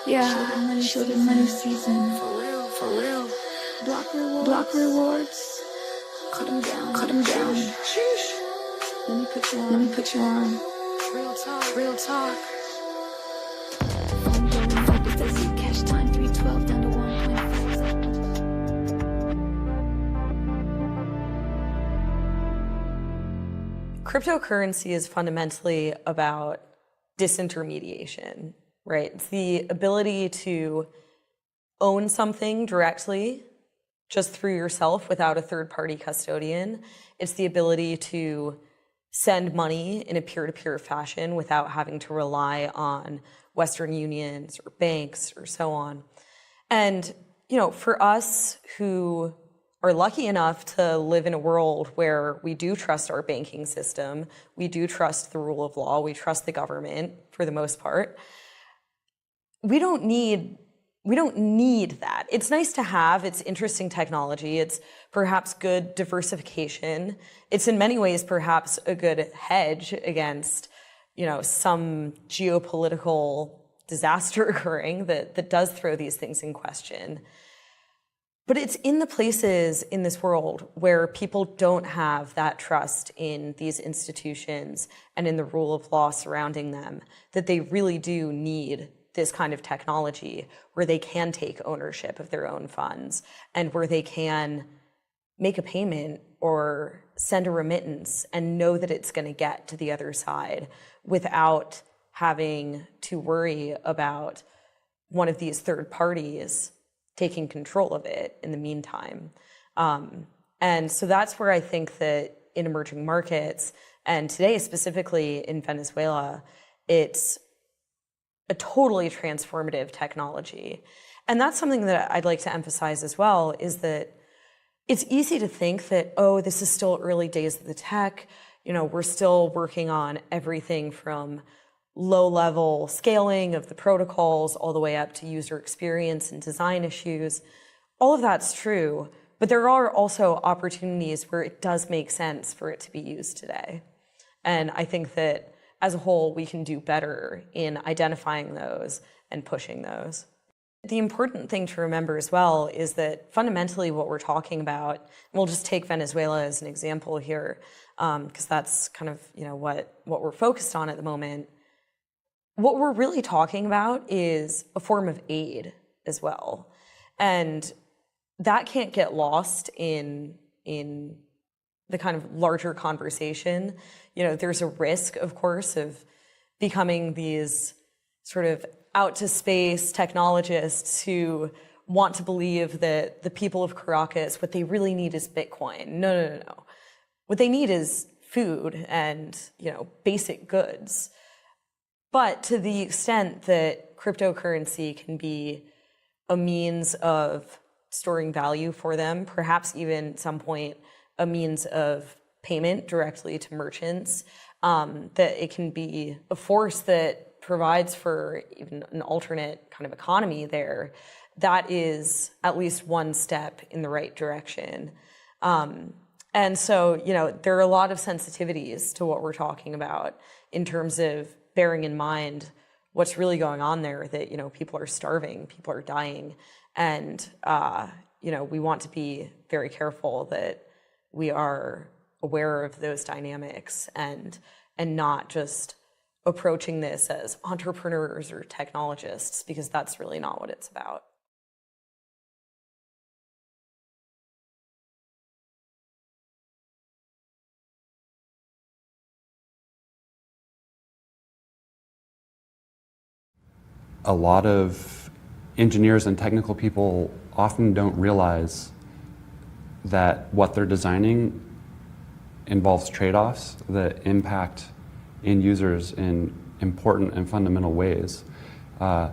Yeah, sugar money season. For real. Block rewards. Cut them down. Let me put you on. Real talk. Phone bill focus that Zcash time 312 down to 1.5. Cryptocurrency is fundamentally about disintermediation, right? It's the ability to own something directly, just through yourself without a third-party custodian. It's the ability to send money in a peer-to-peer fashion without having to rely on Western unions or banks or so on. And, for us who are lucky enough to live in a world where we do trust our banking system, we do trust the rule of law, we trust the government for the most part, we don't need we don't need that. It's nice to have, it's interesting technology, it's perhaps good diversification. It's in many ways perhaps a good hedge against, some geopolitical disaster occurring that does throw these things in question. But it's in the places in this world where people don't have that trust in these institutions and in the rule of law surrounding them that they really do need this kind of technology where they can take ownership of their own funds and where they can make a payment or send a remittance and know that it's going to get to the other side without having to worry about one of these third parties taking control of it in the meantime. And so that's where I think that in emerging markets, and today specifically in Venezuela, it's a totally transformative technology. And that's something that I'd like to emphasize as well, is that it's easy to think that, this is still early days of the tech. We're still working on everything from low-level scaling of the protocols all the way up to user experience and design issues. All of that's true, but there are also opportunities where it does make sense for it to be used today. And I think that as a whole, we can do better in identifying those and pushing those. The important thing to remember as well is that fundamentally what we're talking about, and we'll just take Venezuela as an example here, because that's kind of what we're focused on at the moment. What we're really talking about is a form of aid as well. And that can't get lost in the kind of larger conversation. There's a risk, of course, of becoming these sort of out to space technologists who want to believe that the people of Caracas, what they really need is Bitcoin. No. What they need is food and, basic goods. But to the extent that cryptocurrency can be a means of storing value for them, perhaps even at some point a means of payment directly to merchants, that it can be a force that provides for even an alternate kind of economy there, that is at least one step in the right direction. And so, there are a lot of sensitivities to what we're talking about in terms of bearing in mind what's really going on there, that, people are starving, people are dying. And, we want to be very careful that we are aware of those dynamics and not just approaching this as entrepreneurs or technologists, because that's really not what it's about. A lot of engineers and technical people often don't realize that what they're designing involves trade-offs that impact end users in important and fundamental ways. A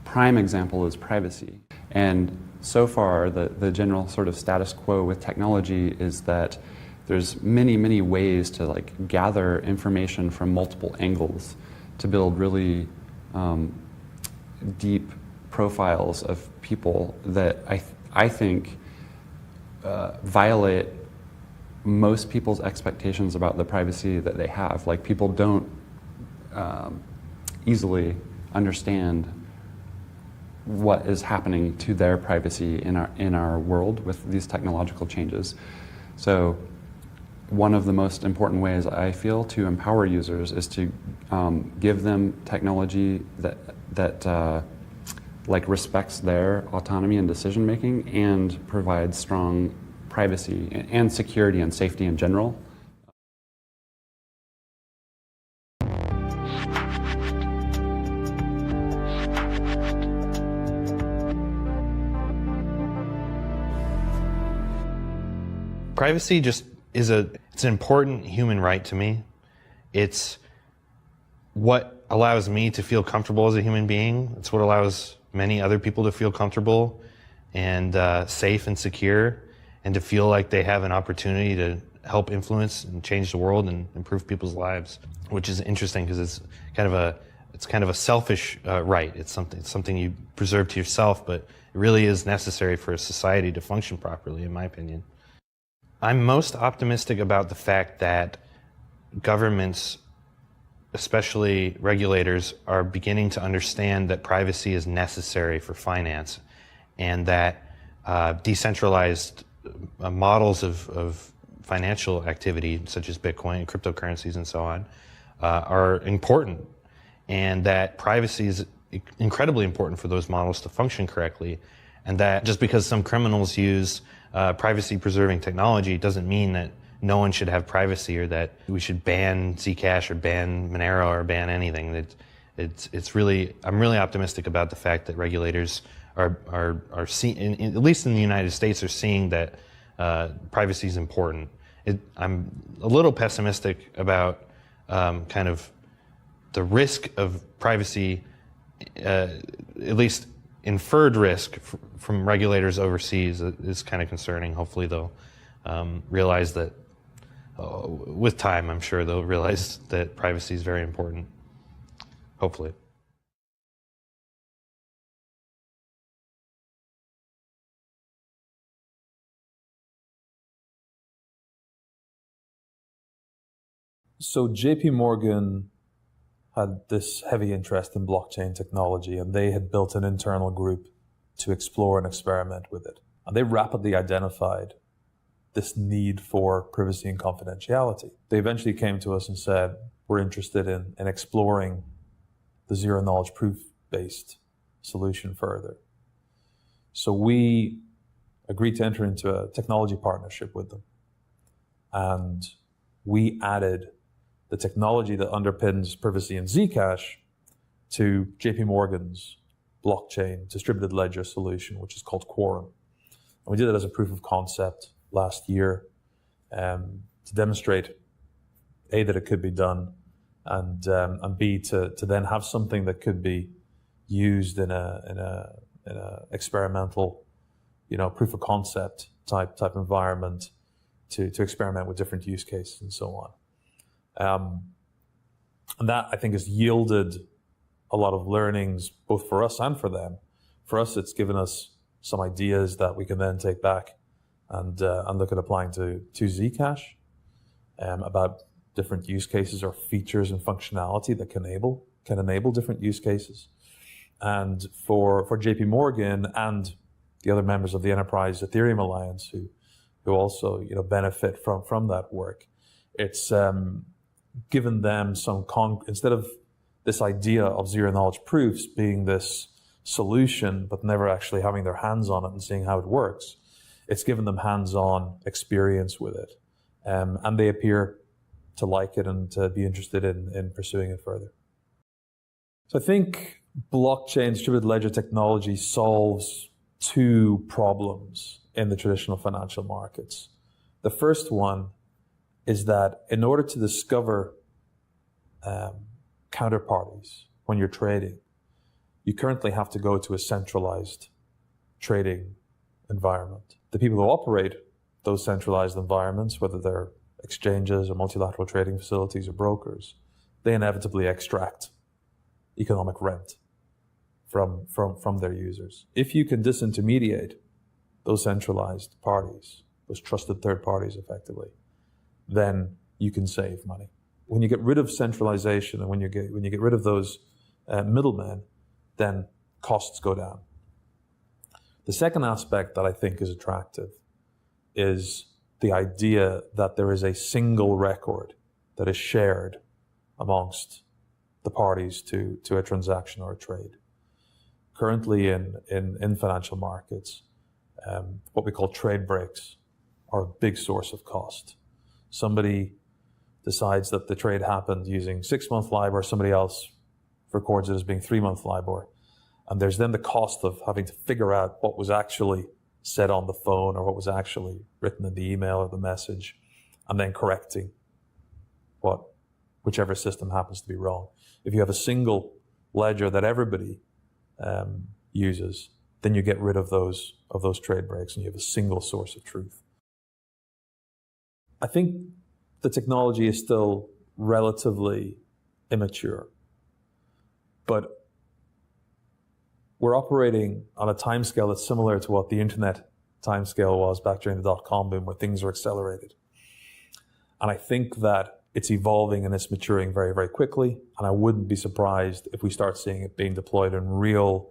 prime example is privacy. And so far, the general sort of status quo with technology is that there's many ways to gather information from multiple angles to build really deep profiles of people that I think violate most people's expectations about the privacy that they have. People don't easily understand what is happening to their privacy in our world with these technological changes. So one of the most important ways I feel to empower users is to give them technology that respects their autonomy and decision making and provides strong privacy and security and safety in general. Privacy just it's an important human right to me. It's what allows me to feel comfortable as a human being. It's what allows many other people to feel comfortable and safe and secure, and to feel like they have an opportunity to help influence and change the world and improve people's lives, which is interesting because it's kind of a it's kind of a selfish right. It's something you preserve to yourself, but it really is necessary for a society to function properly, in my opinion. I'm most optimistic about the fact that governments, especially regulators, are beginning to understand that privacy is necessary for finance, and that decentralized models of financial activity, such as Bitcoin, cryptocurrencies, and so on, are important, and that privacy is incredibly important for those models to function correctly, and that just because some criminals use privacy-preserving technology doesn't mean that no one should have privacy, or that we should ban Zcash or ban Monero or ban anything. It's really, I'm really optimistic about the fact that regulators are seeing, at least in the United States, are seeing that privacy is important. I'm a little pessimistic about kind of the risk of privacy, at least inferred risk from regulators overseas is kind of concerning. Hopefully they'll realize that with time, I'm sure they'll realize that privacy is very important. Hopefully. So JP Morgan had this heavy interest in blockchain technology, and they had built an internal group to explore and experiment with it. And they rapidly identified this need for privacy and confidentiality. They eventually came to us and said, we're interested in exploring the zero knowledge proof-based solution further. So we agreed to enter into a technology partnership with them. And we added the technology that underpins privacy in Zcash to JP Morgan's blockchain distributed ledger solution, which is called Quorum. And we did it as a proof of concept last year to demonstrate A, that it could be done, and B, to then have something that could be used in a experimental, proof of concept type environment to experiment with different use cases and so on. And that, I think, has yielded a lot of learnings, both for us and for them. For us, it's given us some ideas that we can then take back and look at applying to Zcash about different use cases or features and functionality that can enable different use cases. And for JP Morgan and the other members of the Enterprise Ethereum Alliance who also benefit from that work, it's given them some instead of this idea of zero knowledge proofs being this solution but never actually having their hands on it and seeing how it works, it's given them hands-on experience with it, and they appear to like it and to be interested in pursuing it further. So I think blockchain distributed ledger technology solves two problems in the traditional financial markets. The first one is that in order to discover counterparties when you're trading, you currently have to go to a centralized trading environment. The people who operate those centralized environments, whether they're exchanges or multilateral trading facilities or brokers, they inevitably extract economic rent from their users. If you can disintermediate those centralized parties, those trusted third parties effectively, then you can save money. When you get rid of centralization and when you get rid of those middlemen, then costs go down. The second aspect that I think is attractive is the idea that there is a single record that is shared amongst the parties to a transaction or a trade. Currently in financial markets, what we call trade breaks are a big source of cost. Somebody decides that the trade happened using 6-month LIBOR, somebody else records it as being 3-month LIBOR. And there's then the cost of having to figure out what was actually said on the phone or what was actually written in the email or the message, and then correcting whichever system happens to be wrong. If you have a single ledger that everybody uses, then you get rid of those trade breaks and you have a single source of truth. I think the technology is still relatively immature. But we're operating on a timescale that's similar to what the internet timescale was back during the dot-com boom, where things were accelerated. And I think that it's evolving and it's maturing very, very quickly. And I wouldn't be surprised if we start seeing it being deployed in real,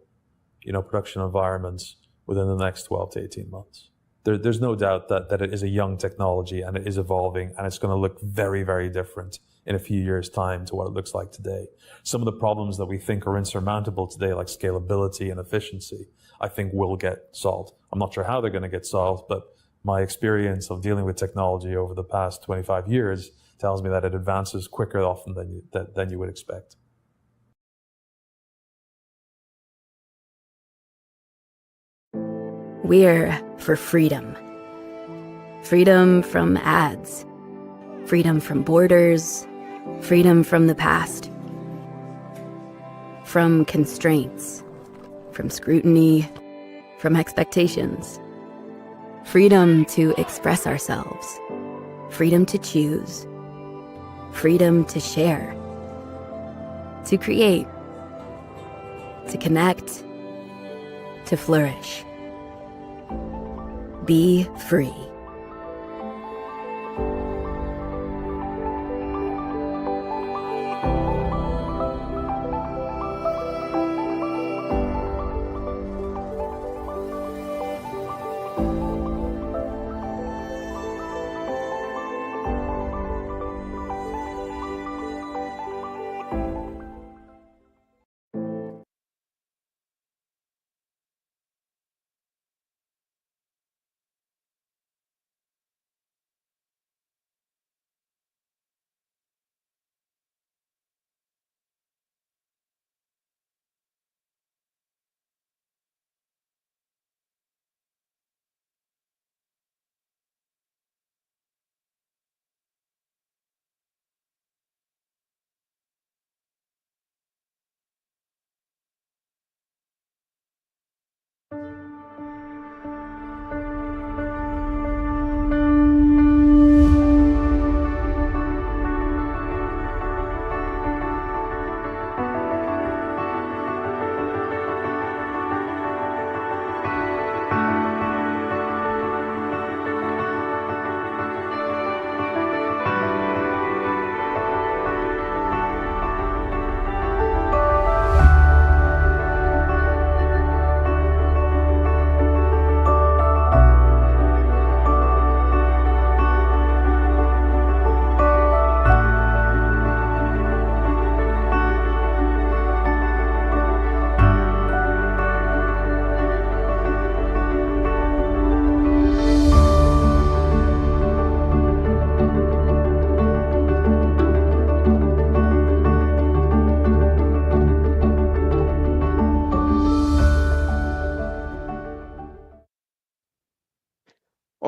production environments within the next 12 to 18 months. There's no doubt that it is a young technology and it is evolving, and it's going to look very, very different in a few years' time to what it looks like today. Some of the problems that we think are insurmountable today, like scalability and efficiency, I think will get solved. I'm not sure how they're going to get solved, but my experience of dealing with technology over the past 25 years tells me that it advances quicker often than you would expect. We're for freedom. Freedom from ads. Freedom from borders. Freedom from the past. From constraints. From scrutiny. From expectations. Freedom to express ourselves. Freedom to choose. Freedom to share. To create. To connect. To flourish. Be free.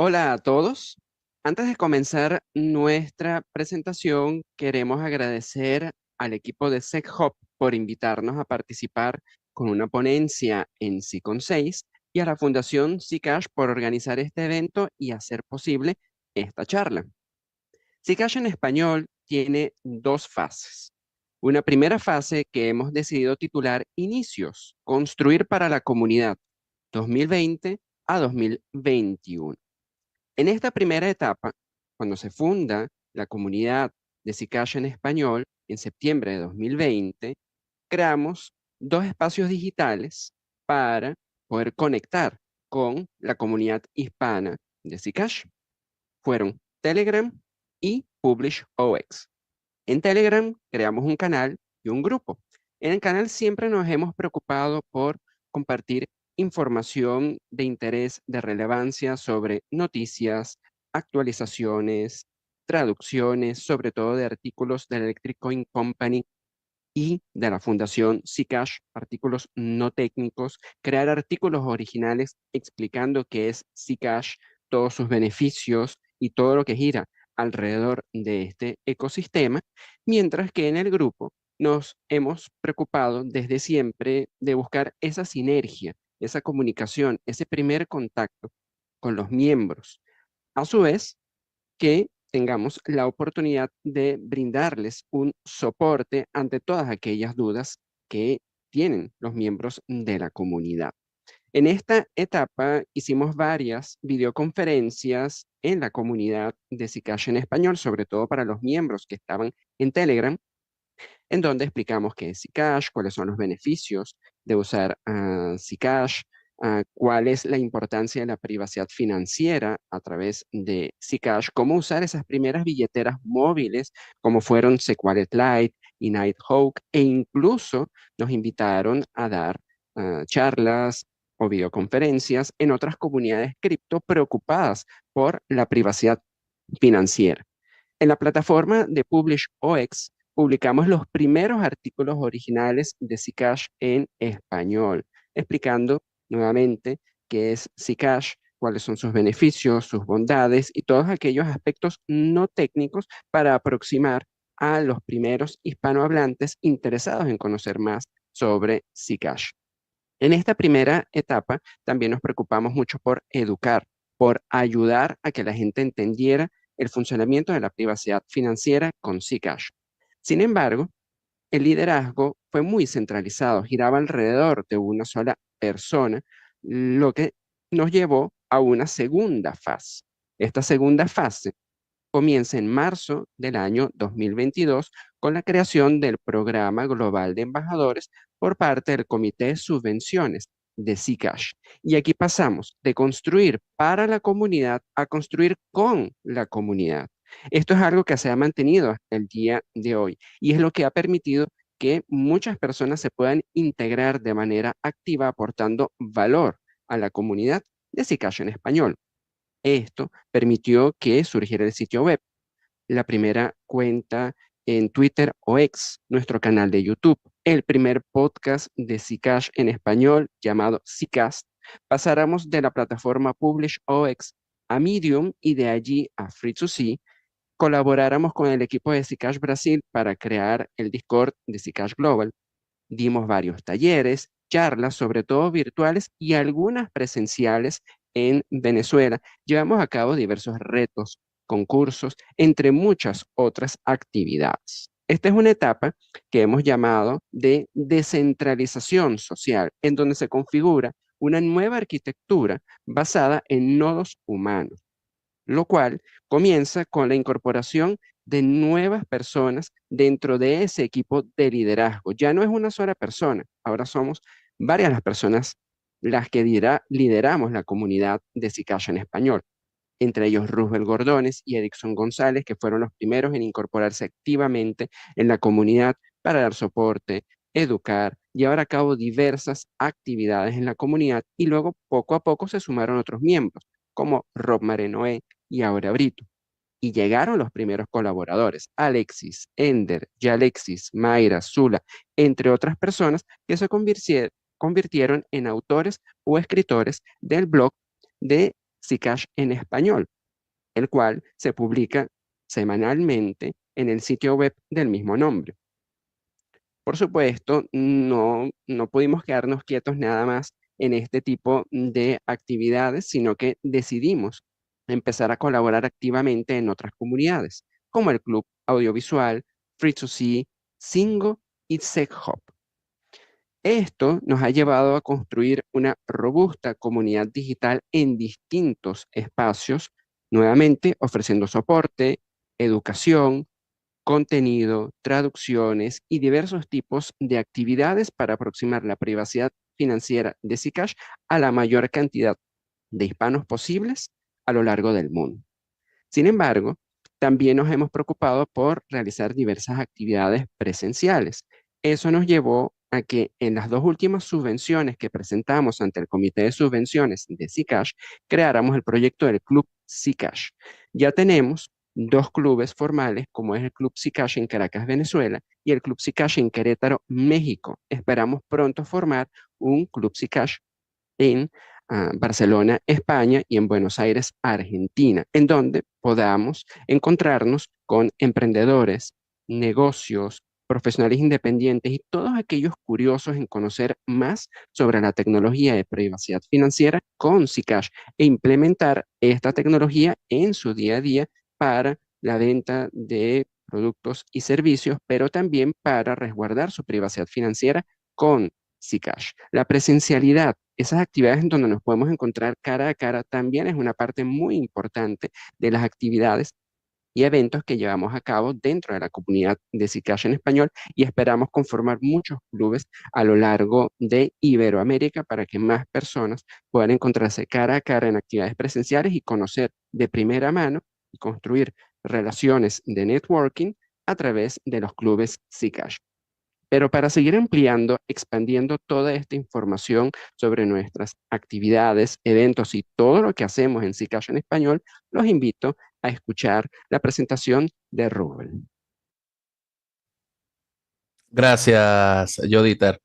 Hola a todos. Antes de comenzar nuestra presentación, queremos agradecer al equipo de ZChop por invitarnos a participar con una ponencia en ZCon6 y a la Fundación Zcash por organizar este evento y hacer posible esta charla. Zcash en español tiene dos fases. Una primera fase que hemos decidido titular Inicios, construir para la comunidad 2020 a 2021. En esta primera etapa, cuando se funda la comunidad de Zcash en español en septiembre de 2020, creamos dos espacios digitales para poder conectar con la comunidad hispana de Zcash. Fueron Telegram y PublishOX. En Telegram creamos un canal y un grupo. En el canal siempre nos hemos preocupado por compartir información de interés, de relevancia sobre noticias, actualizaciones, traducciones, sobre todo de artículos de la Electric Coin Company y de la Fundación Zcash, artículos no técnicos, crear artículos originales explicando qué es Zcash, todos sus beneficios y todo lo que gira alrededor de este ecosistema, mientras que en el grupo nos hemos preocupado desde siempre de buscar esa sinergia, esa comunicación, ese primer contacto con los miembros. A su vez, que tengamos la oportunidad de brindarles un soporte ante todas aquellas dudas que tienen los miembros de la comunidad. En esta etapa hicimos varias videoconferencias en la comunidad de Zcash en español, sobre todo para los miembros que estaban en Telegram, en donde explicamos qué es Zcash, cuáles son los beneficios de usar Zcash, cuál es la importancia de la privacidad financiera a través de Zcash, cómo usar esas primeras billeteras móviles como fueron Sequalet Lite y Nighthawk, e incluso nos invitaron a dar charlas o videoconferencias en otras comunidades cripto preocupadas por la privacidad financiera. En la plataforma de PublishOX publicamos los primeros artículos originales de Zcash en español, explicando nuevamente qué es Zcash, cuáles son sus beneficios, sus bondades y todos aquellos aspectos no técnicos para aproximar a los primeros hispanohablantes interesados en conocer más sobre Zcash. En esta primera etapa también nos preocupamos mucho por educar, por ayudar a que la gente entendiera el funcionamiento de la privacidad financiera con Zcash. Sin embargo, el liderazgo fue muy centralizado, giraba alrededor de una sola persona, lo que nos llevó a una segunda fase. Esta segunda fase comienza en marzo del año 2022 con la creación del Programa Global de Embajadores por parte del Comité de Subvenciones de Zcash. Y aquí pasamos de construir para la comunidad a construir con la comunidad. Esto es algo que se ha mantenido hasta el día de hoy y es lo que ha permitido que muchas personas se puedan integrar de manera activa aportando valor a la comunidad de Zcash en español. Esto permitió que surgiera el sitio web, la primera cuenta en Twitter o X, nuestro canal de YouTube, el primer podcast de Zcash en español llamado Zcast. Pasáramos de la plataforma PublishOX a Medium y de allí a Free2C. Colaboráramos con el equipo de Zcash Brasil para crear el Discord de Zcash Global. Dimos varios talleres, charlas, sobre todo virtuales y algunas presenciales en Venezuela. Llevamos a cabo diversos retos, concursos, entre muchas otras actividades. Esta es una etapa que hemos llamado de descentralización social, en donde se configura una nueva arquitectura basada en nodos humanos, lo cual comienza con la incorporación de nuevas personas dentro de ese equipo de liderazgo. Ya no es una sola persona, ahora somos varias las personas las que lideramos la comunidad de Zcash en español, entre ellos Roosevelt Gordones y Edixon González, que fueron los primeros en incorporarse activamente en la comunidad para dar soporte, educar, llevar a cabo diversas actividades en la comunidad, y luego poco a poco se sumaron otros miembros, como Rob Marenoé y Aura Brito. Y llegaron los primeros colaboradores, Alexis, Ender, Yalexis, Mayra, Zula, entre otras personas que se convirtieron en autores o escritores del blog de Zcash en español, el cual se publica semanalmente en el sitio web del mismo nombre. Por supuesto, no pudimos quedarnos quietos nada más en este tipo de actividades, sino que decidimos empezar a colaborar activamente en otras comunidades, como el Club Audiovisual, Free2C, Singo y ZecHop. Esto nos ha llevado a construir una robusta comunidad digital en distintos espacios, nuevamente ofreciendo soporte, educación, contenido, traducciones y diversos tipos de actividades para aproximar la privacidad financiera de Zcash a la mayor cantidad de hispanos posibles a lo largo del mundo. Sin embargo, también nos hemos preocupado por realizar diversas actividades presenciales. Eso nos llevó a que en las dos últimas subvenciones que presentamos ante el Comité de Subvenciones de Zcash, creáramos el proyecto del Club Zcash. Ya tenemos dos clubes formales, como es el Club Zcash en Caracas, Venezuela, y el Club Zcash en Querétaro, México. Esperamos pronto formar un Club Zcash en Barcelona, España, y en Buenos Aires, Argentina, en donde podamos encontrarnos con emprendedores, negocios, profesionales independientes y todos aquellos curiosos en conocer más sobre la tecnología de privacidad financiera con Zcash e implementar esta tecnología en su día a día para la venta de productos y servicios, pero también para resguardar su privacidad financiera con Zcash. La presencialidad, esas actividades en donde nos podemos encontrar cara a cara, también es una parte muy importante de las actividades y eventos que llevamos a cabo dentro de la comunidad de Zcash en español, y esperamos conformar muchos clubes a lo largo de Iberoamérica para que más personas puedan encontrarse cara a cara en actividades presenciales y conocer de primera mano y construir relaciones de networking a través de los clubes Zcash. Pero para seguir ampliando, expandiendo toda esta información sobre nuestras actividades, eventos y todo lo que hacemos en Zcash en español, los invito a escuchar la presentación de Rubén. Gracias, Joditer.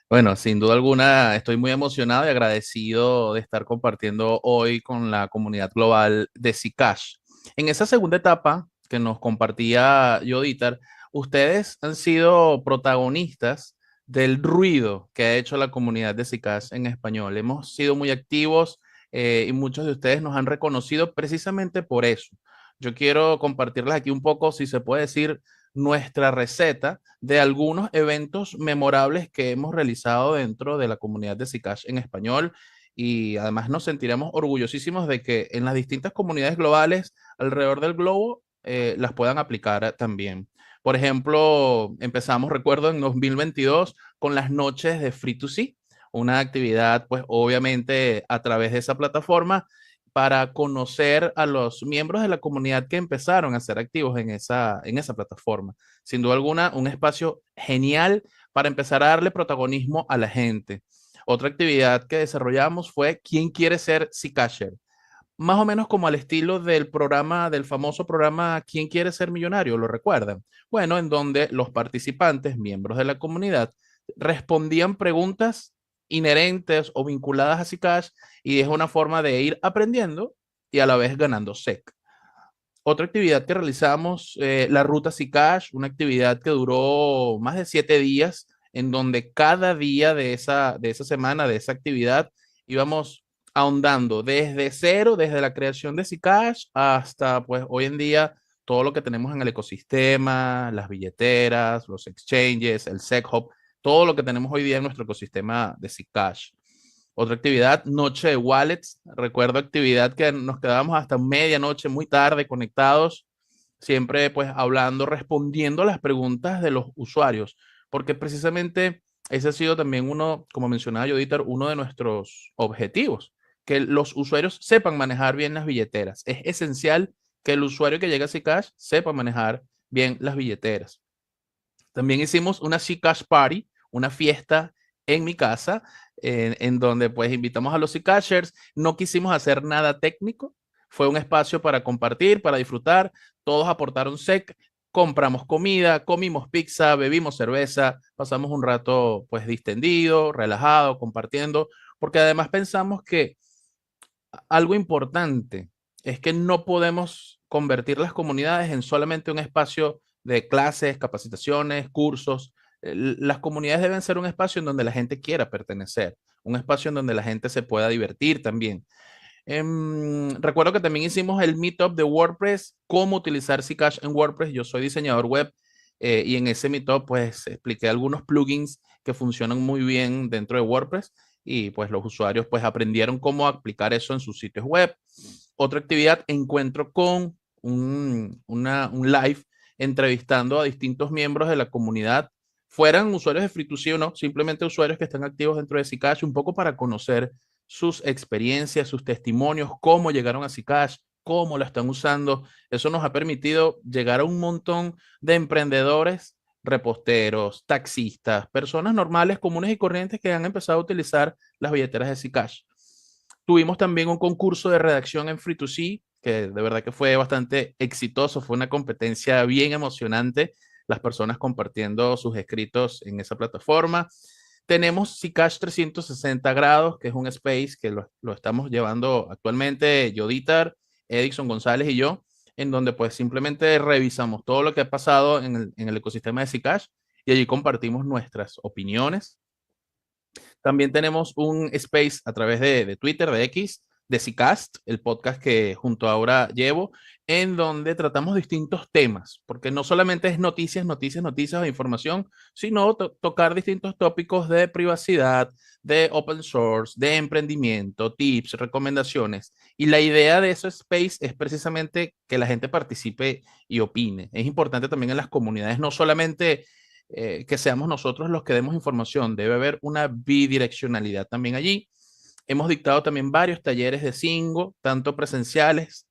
Bueno, sin duda alguna estoy muy emocionado y agradecido de estar compartiendo hoy con la comunidad global de Zcash. En esa segunda etapa que nos compartía Joditer, ustedes han sido protagonistas del ruido que ha hecho la comunidad de Zcash en español. Hemos sido muy activos y muchos de ustedes nos han reconocido precisamente por eso. Yo quiero compartirles aquí un poco, si se puede decir, nuestra receta de algunos eventos memorables que hemos realizado dentro de la comunidad de Zcash en español, y además nos sentiremos orgullosísimos de que en las distintas comunidades globales alrededor del globo las puedan aplicar también. Por ejemplo, empezamos, recuerdo, en 2022 con las noches de Free2C, una actividad, pues obviamente a través de esa plataforma para conocer a los miembros de la comunidad que empezaron a ser activos en esa plataforma. Sin duda alguna, un espacio genial para empezar a darle protagonismo a la gente. Otra actividad que desarrollamos fue ¿Quién quiere ser Zcasher? Más o menos como al estilo del programa, del famoso programa ¿Quién quiere ser millonario? ¿Lo recuerdan? Bueno, en donde los participantes, miembros de la comunidad, respondían preguntas inherentes o vinculadas a Zcash, y es una forma de ir aprendiendo y a la vez ganando SEC. Otra actividad que realizamos, la ruta Zcash, una actividad que duró más de 7 días, en donde cada día de esa semana, de esa actividad, íbamos ahondando desde cero, desde la creación de Zcash hasta pues hoy en día todo lo que tenemos en el ecosistema, las billeteras, los exchanges, el SEC Hub, todo lo que tenemos hoy día en nuestro ecosistema de Zcash. Otra actividad, noche de wallets. Recuerdo actividad que nos quedábamos hasta medianoche, muy tarde, conectados, siempre pues hablando, respondiendo a las preguntas de los usuarios, porque precisamente ese ha sido también uno, como mencionaba Joditer, uno de nuestros objetivos, que los usuarios sepan manejar bien las billeteras. Es esencial que el usuario que llega a Zcash sepa manejar bien las billeteras. También hicimos una Zcash Party, una fiesta en mi casa, en donde pues invitamos a los Zcashers. No quisimos hacer nada técnico, fue un espacio para compartir, para disfrutar. Todos aportaron SEC, compramos comida, comimos pizza, bebimos cerveza, pasamos un rato pues distendido, relajado, compartiendo, porque además pensamos que algo importante es que no podemos convertir las comunidades en solamente un espacio de clases, capacitaciones, cursos. Las comunidades deben ser un espacio en donde la gente quiera pertenecer, un espacio en donde la gente se pueda divertir también. Recuerdo que también hicimos el meetup de WordPress, cómo utilizar Zcash en WordPress. Yo soy diseñador web y en ese meetup pues expliqué algunos plugins que funcionan muy bien dentro de WordPress, y pues los usuarios pues aprendieron cómo aplicar eso en sus sitios web. Otra actividad, encuentro con un live entrevistando a distintos miembros de la comunidad, fueran usuarios de Free2C o no, simplemente usuarios que están activos dentro de Zcash, un poco para conocer sus experiencias, sus testimonios, cómo llegaron a Zcash, cómo lo están usando. Eso nos ha permitido llegar a un montón de emprendedores, reposteros, taxistas, personas normales, comunes y corrientes que han empezado a utilizar las billeteras de Zcash. Tuvimos también un concurso de redacción en Free2C, que de verdad que fue bastante exitoso, fue una competencia bien emocionante, las personas compartiendo sus escritos en esa plataforma. Tenemos Zcash 360 grados, que es un space que lo estamos llevando actualmente Joditer, Edison González y yo, en donde pues simplemente revisamos todo lo que ha pasado en el ecosistema de Zcash y allí compartimos nuestras opiniones. También tenemos un space a través de Twitter, de X, de Zcast, el podcast que junto a Aura llevo, en donde tratamos distintos temas, porque no solamente es noticias, noticias, noticias o información, sino tocar distintos tópicos de privacidad, de open source, de emprendimiento, tips, recomendaciones. Y la idea de ese space es precisamente que la gente participe y opine. Es importante también en las comunidades, no solamente que seamos nosotros los que demos información, debe haber una bidireccionalidad también allí. Hemos dictado también varios talleres de Singo, tanto presenciales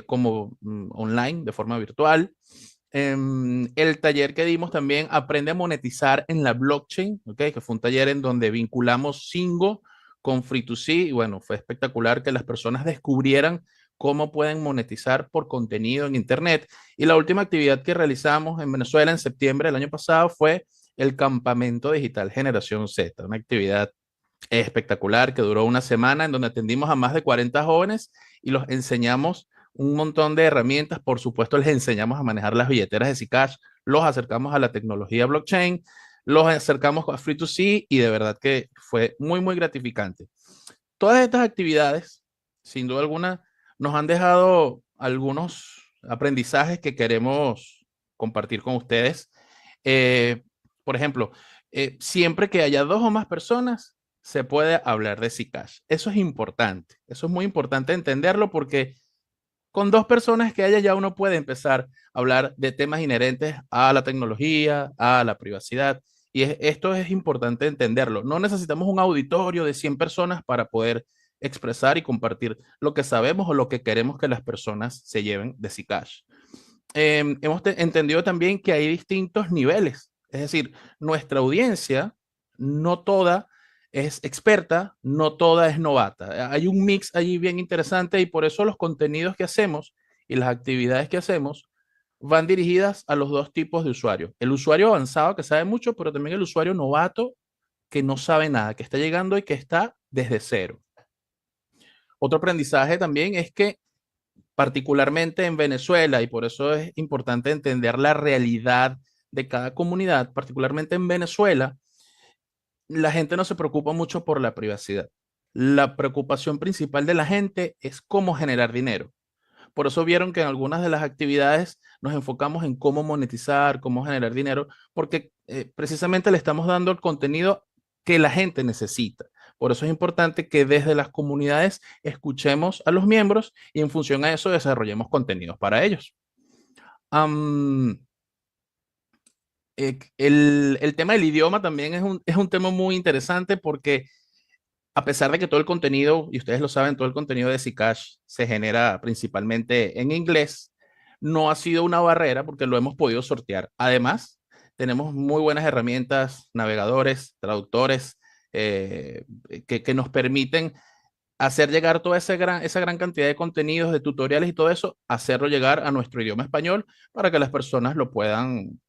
como online, de forma virtual. El taller que dimos también, Aprende a monetizar en la blockchain, ¿okay? Que fue un taller en donde vinculamos Singo con Free2C, y bueno, fue espectacular que las personas descubrieran cómo pueden monetizar por contenido en Internet. Y la última actividad que realizamos en Venezuela en septiembre del año pasado fue el Campamento Digital Generación Z, una actividad espectacular que duró una semana en donde atendimos a más de 40 jóvenes y los enseñamos un montón de herramientas. Por supuesto, les enseñamos a manejar las billeteras de Zcash, los acercamos a la tecnología blockchain, los acercamos a Free2C y de verdad que fue muy, muy gratificante. Todas estas actividades, sin duda alguna, nos han dejado algunos aprendizajes que queremos compartir con ustedes. Por ejemplo, siempre que haya 2 o más personas, se puede hablar de Zcash. Eso es importante. Eso es muy importante entenderlo porque con 2 personas que haya ya uno puede empezar a hablar de temas inherentes a la tecnología, a la privacidad. Y esto es importante entenderlo. No necesitamos un auditorio de 100 personas para poder expresar y compartir lo que sabemos o lo que queremos que las personas se lleven de Zcash. Hemos entendido también que hay distintos niveles. Es decir, nuestra audiencia, no toda es experta, no toda es novata. Hay un mix allí bien interesante y por eso los contenidos que hacemos y las actividades que hacemos van dirigidas a los 2 tipos de usuarios. El usuario avanzado que sabe mucho, pero también el usuario novato que no sabe nada, que está llegando y que está desde cero. Otro aprendizaje también es que particularmente en Venezuela, y por eso es importante entender la realidad de cada comunidad, particularmente en Venezuela, la gente no se preocupa mucho por la privacidad. La preocupación principal de la gente es cómo generar dinero. Por eso vieron que en algunas de las actividades nos enfocamos en cómo monetizar, cómo generar dinero, porque precisamente le estamos dando el contenido que la gente necesita. Por eso es importante que desde las comunidades escuchemos a los miembros y en función a eso desarrollemos contenidos para ellos. El tema del idioma también es un tema muy interesante porque a pesar de que todo el contenido, y ustedes lo saben, todo el contenido de Zcash se genera principalmente en inglés, no ha sido una barrera porque lo hemos podido sortear. Además, tenemos muy buenas herramientas, navegadores, traductores, que nos permiten hacer llegar toda esa gran cantidad de contenidos, de tutoriales y todo eso, hacerlo llegar a nuestro idioma español para que las personas lo puedan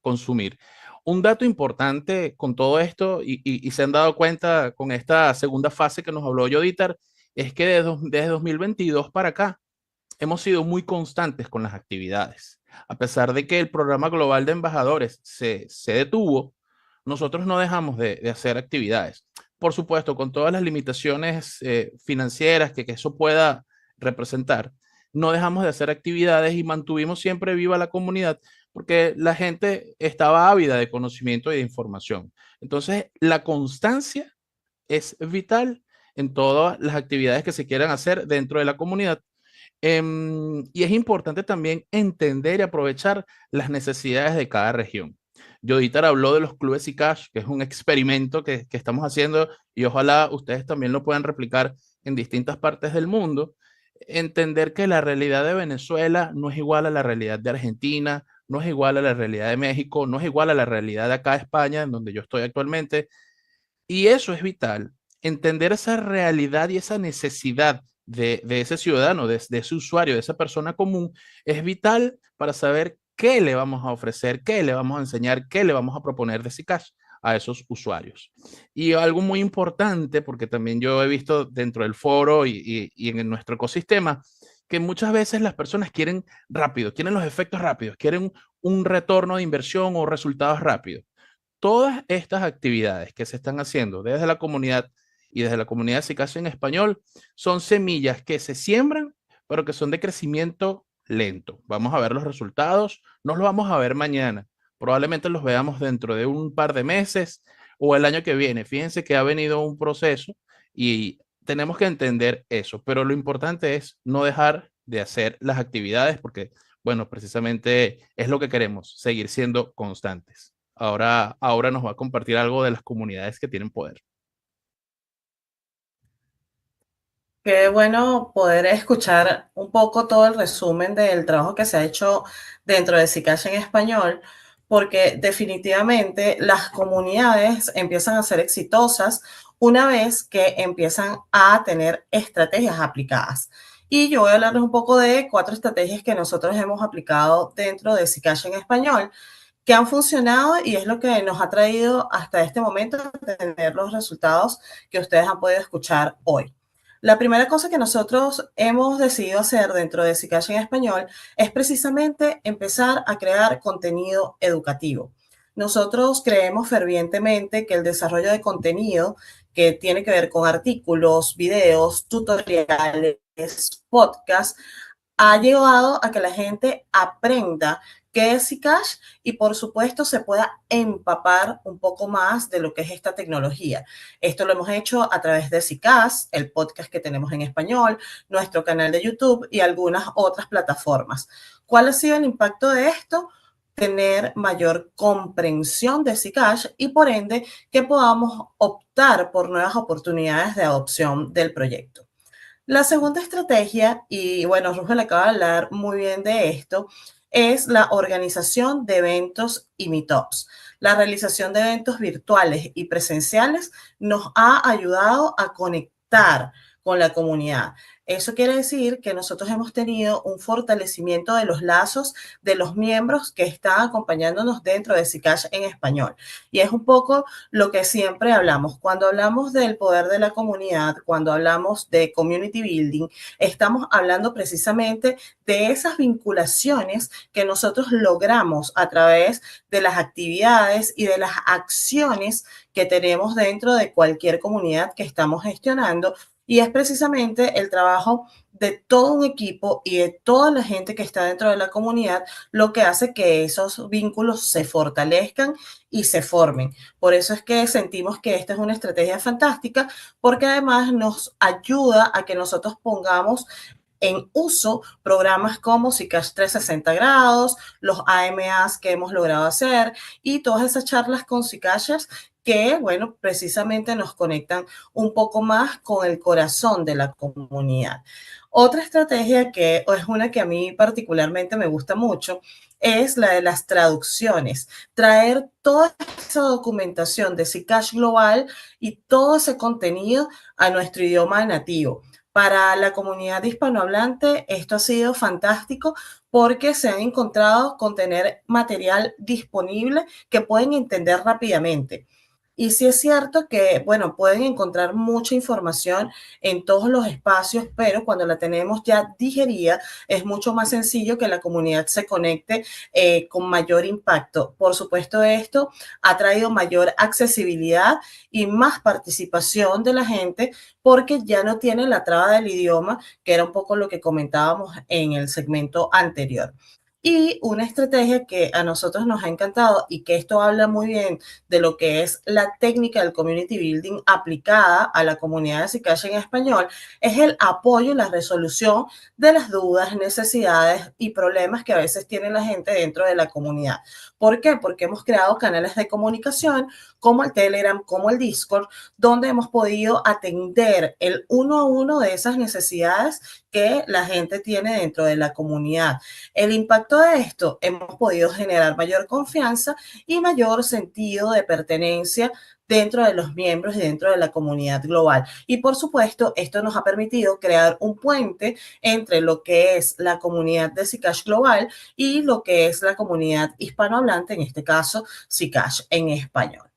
consumir. Un dato importante con todo esto, y se han dado cuenta con esta segunda fase que nos habló Joditar, es que desde 2022 para acá hemos sido muy constantes con las actividades. A pesar de que el programa global de embajadores se detuvo, nosotros no dejamos de hacer actividades. Por supuesto, con todas las limitaciones financieras que eso pueda representar, no dejamos de hacer actividades y mantuvimos siempre viva la comunidad porque la gente estaba ávida de conocimiento y de información. Entonces, la constancia es vital en todas las actividades que se quieran hacer dentro de la comunidad. Y es importante también entender y aprovechar las necesidades de cada región. Joditar habló de los clubes Zcash, que es un experimento que estamos haciendo y ojalá ustedes también lo puedan replicar en distintas partes del mundo. Entender que la realidad de Venezuela no es igual a la realidad de Argentina, no es igual a la realidad de México, no es igual a la realidad de acá de España, en donde yo estoy actualmente. Y eso es vital, entender esa realidad y esa necesidad de ese ciudadano, de ese usuario, de esa persona común, es vital para saber qué le vamos a ofrecer, qué le vamos a enseñar, qué le vamos a proponer de Zcash a esos usuarios. Y algo muy importante, porque también yo he visto dentro del foro y en nuestro ecosistema, que muchas veces las personas quieren rápido, quieren los efectos rápidos, quieren un retorno de inversión o resultados rápidos. Todas estas actividades que se están haciendo desde la comunidad y desde la comunidad de Zcash en español, son semillas que se siembran, pero que son de crecimiento lento. Vamos a ver los resultados, no los vamos a ver mañana, probablemente los veamos dentro de un par de meses o el año que viene. Fíjense que ha venido un proceso y tenemos que entender eso, pero lo importante es no dejar de hacer las actividades porque, bueno, precisamente es lo que queremos, seguir siendo constantes. Ahora nos va a compartir algo de las comunidades que tienen poder. Qué bueno poder escuchar un poco todo el resumen del trabajo que se ha hecho dentro de Zcash en español, porque definitivamente las comunidades empiezan a ser exitosas una vez que empiezan a tener estrategias aplicadas. Y yo voy a hablarles un poco de 4 estrategias que nosotros hemos aplicado dentro de Zcash en español, que han funcionado y es lo que nos ha traído hasta este momento a tener los resultados que ustedes han podido escuchar hoy. La primera cosa que nosotros hemos decidido hacer dentro de Zcash en español es precisamente empezar a crear contenido educativo. Nosotros creemos fervientemente que el desarrollo de contenido que tiene que ver con artículos, videos, tutoriales, podcasts, ha llevado a que la gente aprenda qué es Zcash y por supuesto se pueda empapar un poco más de lo que es esta tecnología. Esto lo hemos hecho a través de Zcash, el podcast que tenemos en español, nuestro canal de YouTube y algunas otras plataformas. ¿Cuál ha sido el impacto de esto? Tener mayor comprensión de Zcash y por ende que podamos optar por nuevas oportunidades de adopción del proyecto. La segunda estrategia, y bueno, Rugel acaba de hablar muy bien de esto, es la organización de eventos y meetups. La realización de eventos virtuales y presenciales nos ha ayudado a conectar con la comunidad. Eso quiere decir que nosotros hemos tenido un fortalecimiento de los lazos de los miembros que están acompañándonos dentro de Zcash en español. Y es un poco lo que siempre hablamos. Cuando hablamos del poder de la comunidad, cuando hablamos de community building, estamos hablando precisamente de esas vinculaciones que nosotros logramos a través de las actividades y de las acciones que tenemos dentro de cualquier comunidad que estamos gestionando. Y es precisamente el trabajo de todo un equipo y de toda la gente que está dentro de la comunidad lo que hace que esos vínculos se fortalezcan y se formen. Por eso es que sentimos que esta es una estrategia fantástica porque además nos ayuda a que nosotros pongamos en uso programas como Zcash 360 grados, los AMAs que hemos logrado hacer y todas esas charlas con Zcashers que, bueno, precisamente nos conectan un poco más con el corazón de la comunidad. Otra estrategia que es una que a mí particularmente me gusta mucho es la de las traducciones. Traer toda esa documentación de Zcash Global y todo ese contenido a nuestro idioma nativo. Para la comunidad hispanohablante esto ha sido fantástico porque se han encontrado con tener material disponible que pueden entender rápidamente. Y sí es cierto que, bueno, pueden encontrar mucha información en todos los espacios, pero cuando la tenemos ya digerida, es mucho más sencillo que la comunidad se conecte con mayor impacto. Por supuesto, esto ha traído mayor accesibilidad y más participación de la gente porque ya no tiene la traba del idioma, que era un poco lo que comentábamos en el segmento anterior. Y una estrategia que a nosotros nos ha encantado y que esto habla muy bien de lo que es la técnica del community building aplicada a la comunidad de Zcash en español es el apoyo y la resolución de las dudas, necesidades y problemas que a veces tiene la gente dentro de la comunidad. ¿Por qué? Porque hemos creado canales de comunicación como el Telegram, como el Discord, donde hemos podido atender el uno a uno de esas necesidades que la gente tiene dentro de la comunidad. El impacto de esto, hemos podido generar mayor confianza y mayor sentido de pertenencia dentro de los miembros y dentro de la comunidad global. Y por supuesto, esto nos ha permitido crear un puente entre lo que es la comunidad de Zcash global y lo que es la comunidad hispanohablante, en este caso, Zcash en español.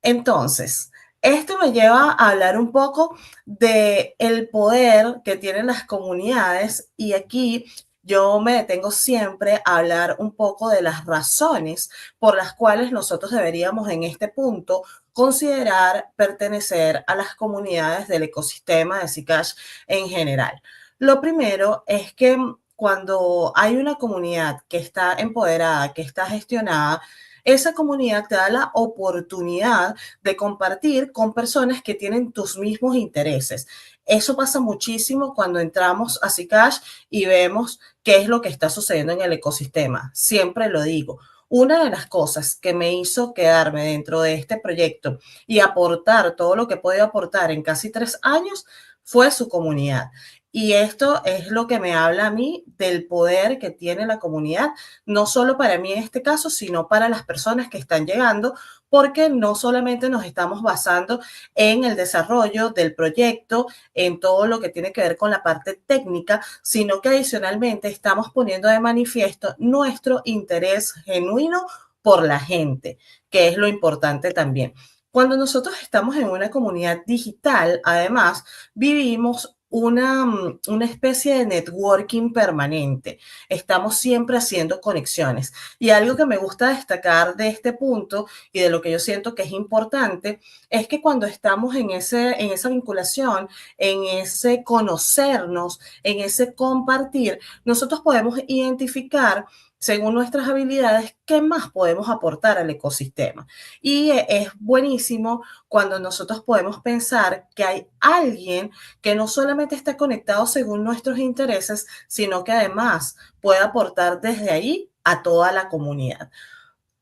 Entonces, esto me lleva a hablar un poco de el poder que tienen las comunidades y aquí yo me detengo siempre a hablar un poco de las razones por las cuales nosotros deberíamos en este punto considerar pertenecer a las comunidades del ecosistema de Zcash en general. Lo primero es que cuando hay una comunidad que está empoderada, que está gestionada, esa comunidad te da la oportunidad de compartir con personas que tienen tus mismos intereses. Eso pasa muchísimo cuando entramos a Zcash y vemos qué es lo que está sucediendo en el ecosistema. Siempre lo digo. Una de las cosas que me hizo quedarme dentro de este proyecto y aportar todo lo que he podido aportar en casi 3 años fue su comunidad. Y esto es lo que me habla a mí del poder que tiene la comunidad, no solo para mí en este caso, sino para las personas que están llegando, porque no solamente nos estamos basando en el desarrollo del proyecto, en todo lo que tiene que ver con la parte técnica, sino que adicionalmente estamos poniendo de manifiesto nuestro interés genuino por la gente, que es lo importante también. Cuando nosotros estamos en una comunidad digital, además, vivimos una especie de networking permanente. Estamos siempre haciendo conexiones. Y algo que me gusta destacar de este punto y de lo que yo siento que es importante es que cuando estamos en esa vinculación, en ese conocernos, en ese compartir, nosotros podemos identificar según nuestras habilidades, qué más podemos aportar al ecosistema. Y es buenísimo cuando nosotros podemos pensar que hay alguien que no solamente está conectado según nuestros intereses, sino que además puede aportar desde ahí a toda la comunidad.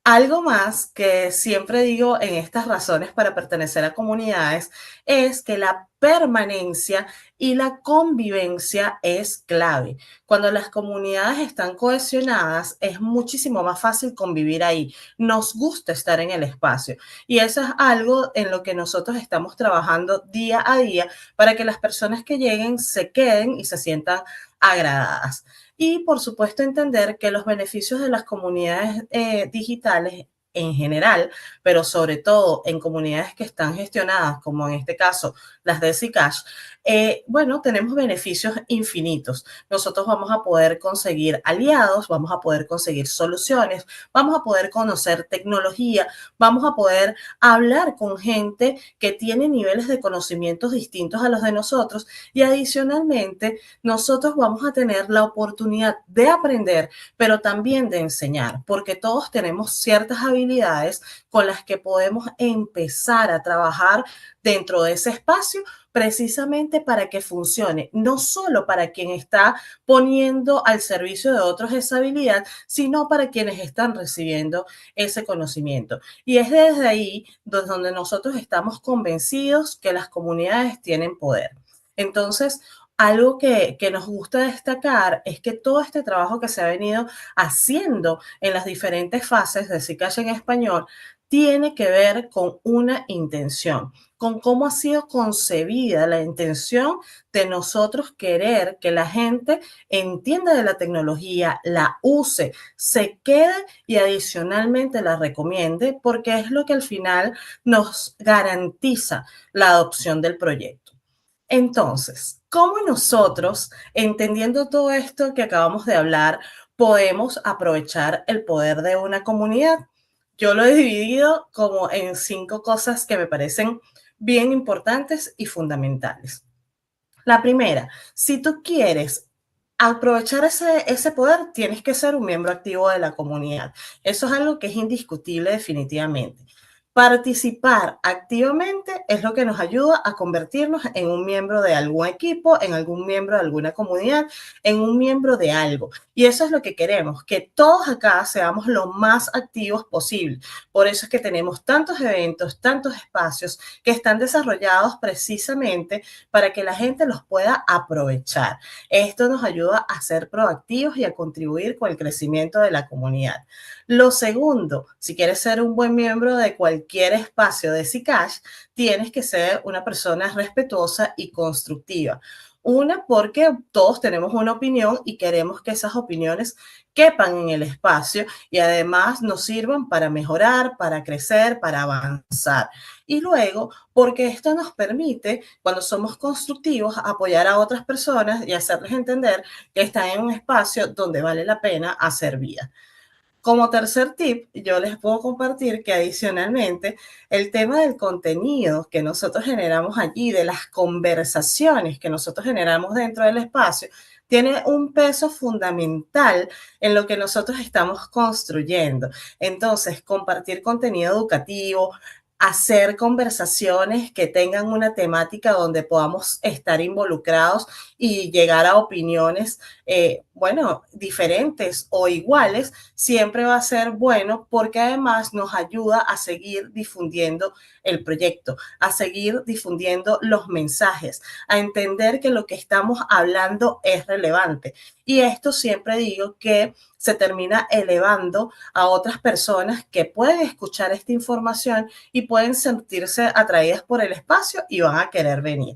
Algo más que siempre digo en estas razones para pertenecer a comunidades es que la permanencia y la convivencia es clave. Cuando las comunidades están cohesionadas, es muchísimo más fácil convivir ahí. Nos gusta estar en el espacio y eso es algo en lo que nosotros estamos trabajando día a día para que las personas que lleguen se queden y se sientan agradadas. Y, por supuesto, entender que los beneficios de las comunidades digitales en general, pero sobre todo en comunidades que están gestionadas, como en este caso las de Zcash, bueno, tenemos beneficios infinitos. Nosotros vamos a poder conseguir aliados, vamos a poder conseguir soluciones, vamos a poder conocer tecnología, vamos a poder hablar con gente que tiene niveles de conocimientos distintos a los de nosotros y adicionalmente nosotros vamos a tener la oportunidad de aprender, pero también de enseñar, porque todos tenemos ciertas habilidades con las que podemos empezar a trabajar dentro de ese espacio precisamente para que funcione, no solo para quien está poniendo al servicio de otros esa habilidad, sino para quienes están recibiendo ese conocimiento. Y es desde ahí donde nosotros estamos convencidos que las comunidades tienen poder. Entonces, algo que nos gusta destacar es que todo este trabajo que se ha venido haciendo en las diferentes fases de Zcash en español tiene que ver con una intención, con cómo ha sido concebida la intención de nosotros querer que la gente entienda de la tecnología, la use, se quede y adicionalmente la recomiende, porque es lo que al final nos garantiza la adopción del proyecto. Entonces, ¿cómo nosotros, entendiendo todo esto que acabamos de hablar, podemos aprovechar el poder de una comunidad? Yo lo he dividido como en 5 cosas que me parecen bien importantes y fundamentales. La primera, si tú quieres aprovechar ese poder, tienes que ser un miembro activo de la comunidad. Eso es algo que es indiscutible definitivamente. Participar activamente es lo que nos ayuda a convertirnos en un miembro de algún equipo, en algún miembro de alguna comunidad, en un miembro de algo. Y eso es lo que queremos, que todos acá seamos lo más activos posible. Por eso es que tenemos tantos eventos, tantos espacios que están desarrollados precisamente para que la gente los pueda aprovechar. Esto nos ayuda a ser proactivos y a contribuir con el crecimiento de la comunidad. Lo segundo, si quieres ser un buen miembro de cualquier espacio de Zcash, tienes que ser una persona respetuosa y constructiva. Una, porque todos tenemos una opinión y queremos que esas opiniones quepan en el espacio y además nos sirvan para mejorar, para crecer, para avanzar. Y luego, porque esto nos permite, cuando somos constructivos, apoyar a otras personas y hacerles entender que están en un espacio donde vale la pena hacer vida. Como tercer tip, yo les puedo compartir que adicionalmente el tema del contenido que nosotros generamos allí, de las conversaciones que nosotros generamos dentro del espacio, tiene un peso fundamental en lo que nosotros estamos construyendo. Entonces, compartir contenido educativo, hacer conversaciones que tengan una temática donde podamos estar involucrados y llegar a opiniones, bueno, diferentes o iguales, siempre va a ser bueno porque además nos ayuda a seguir difundiendo el proyecto, a seguir difundiendo los mensajes, a entender que lo que estamos hablando es relevante. Y esto siempre digo que se termina elevando a otras personas que pueden escuchar esta información y pueden sentirse atraídas por el espacio y van a querer venir.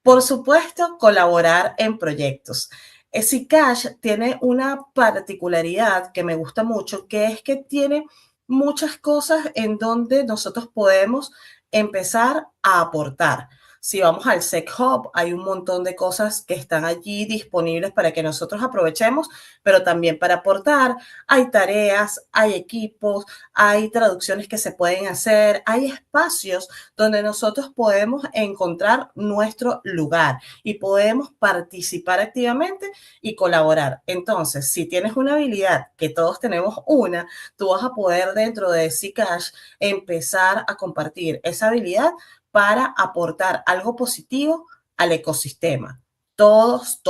Por supuesto, colaborar en proyectos. Zcash tiene una particularidad que me gusta mucho, que es que tiene muchas cosas en donde nosotros podemos empezar a aportar. Si vamos al Sec Hub, hay un montón de cosas que están allí disponibles para que nosotros aprovechemos, pero también para aportar. Hay tareas, hay equipos, hay traducciones que se pueden hacer, hay espacios donde nosotros podemos encontrar nuestro lugar y podemos participar activamente y colaborar. Entonces, si tienes una habilidad, que todos tenemos una, tú vas a poder dentro de Zcash empezar a compartir esa habilidad para aportar algo positivo al ecosistema. Todos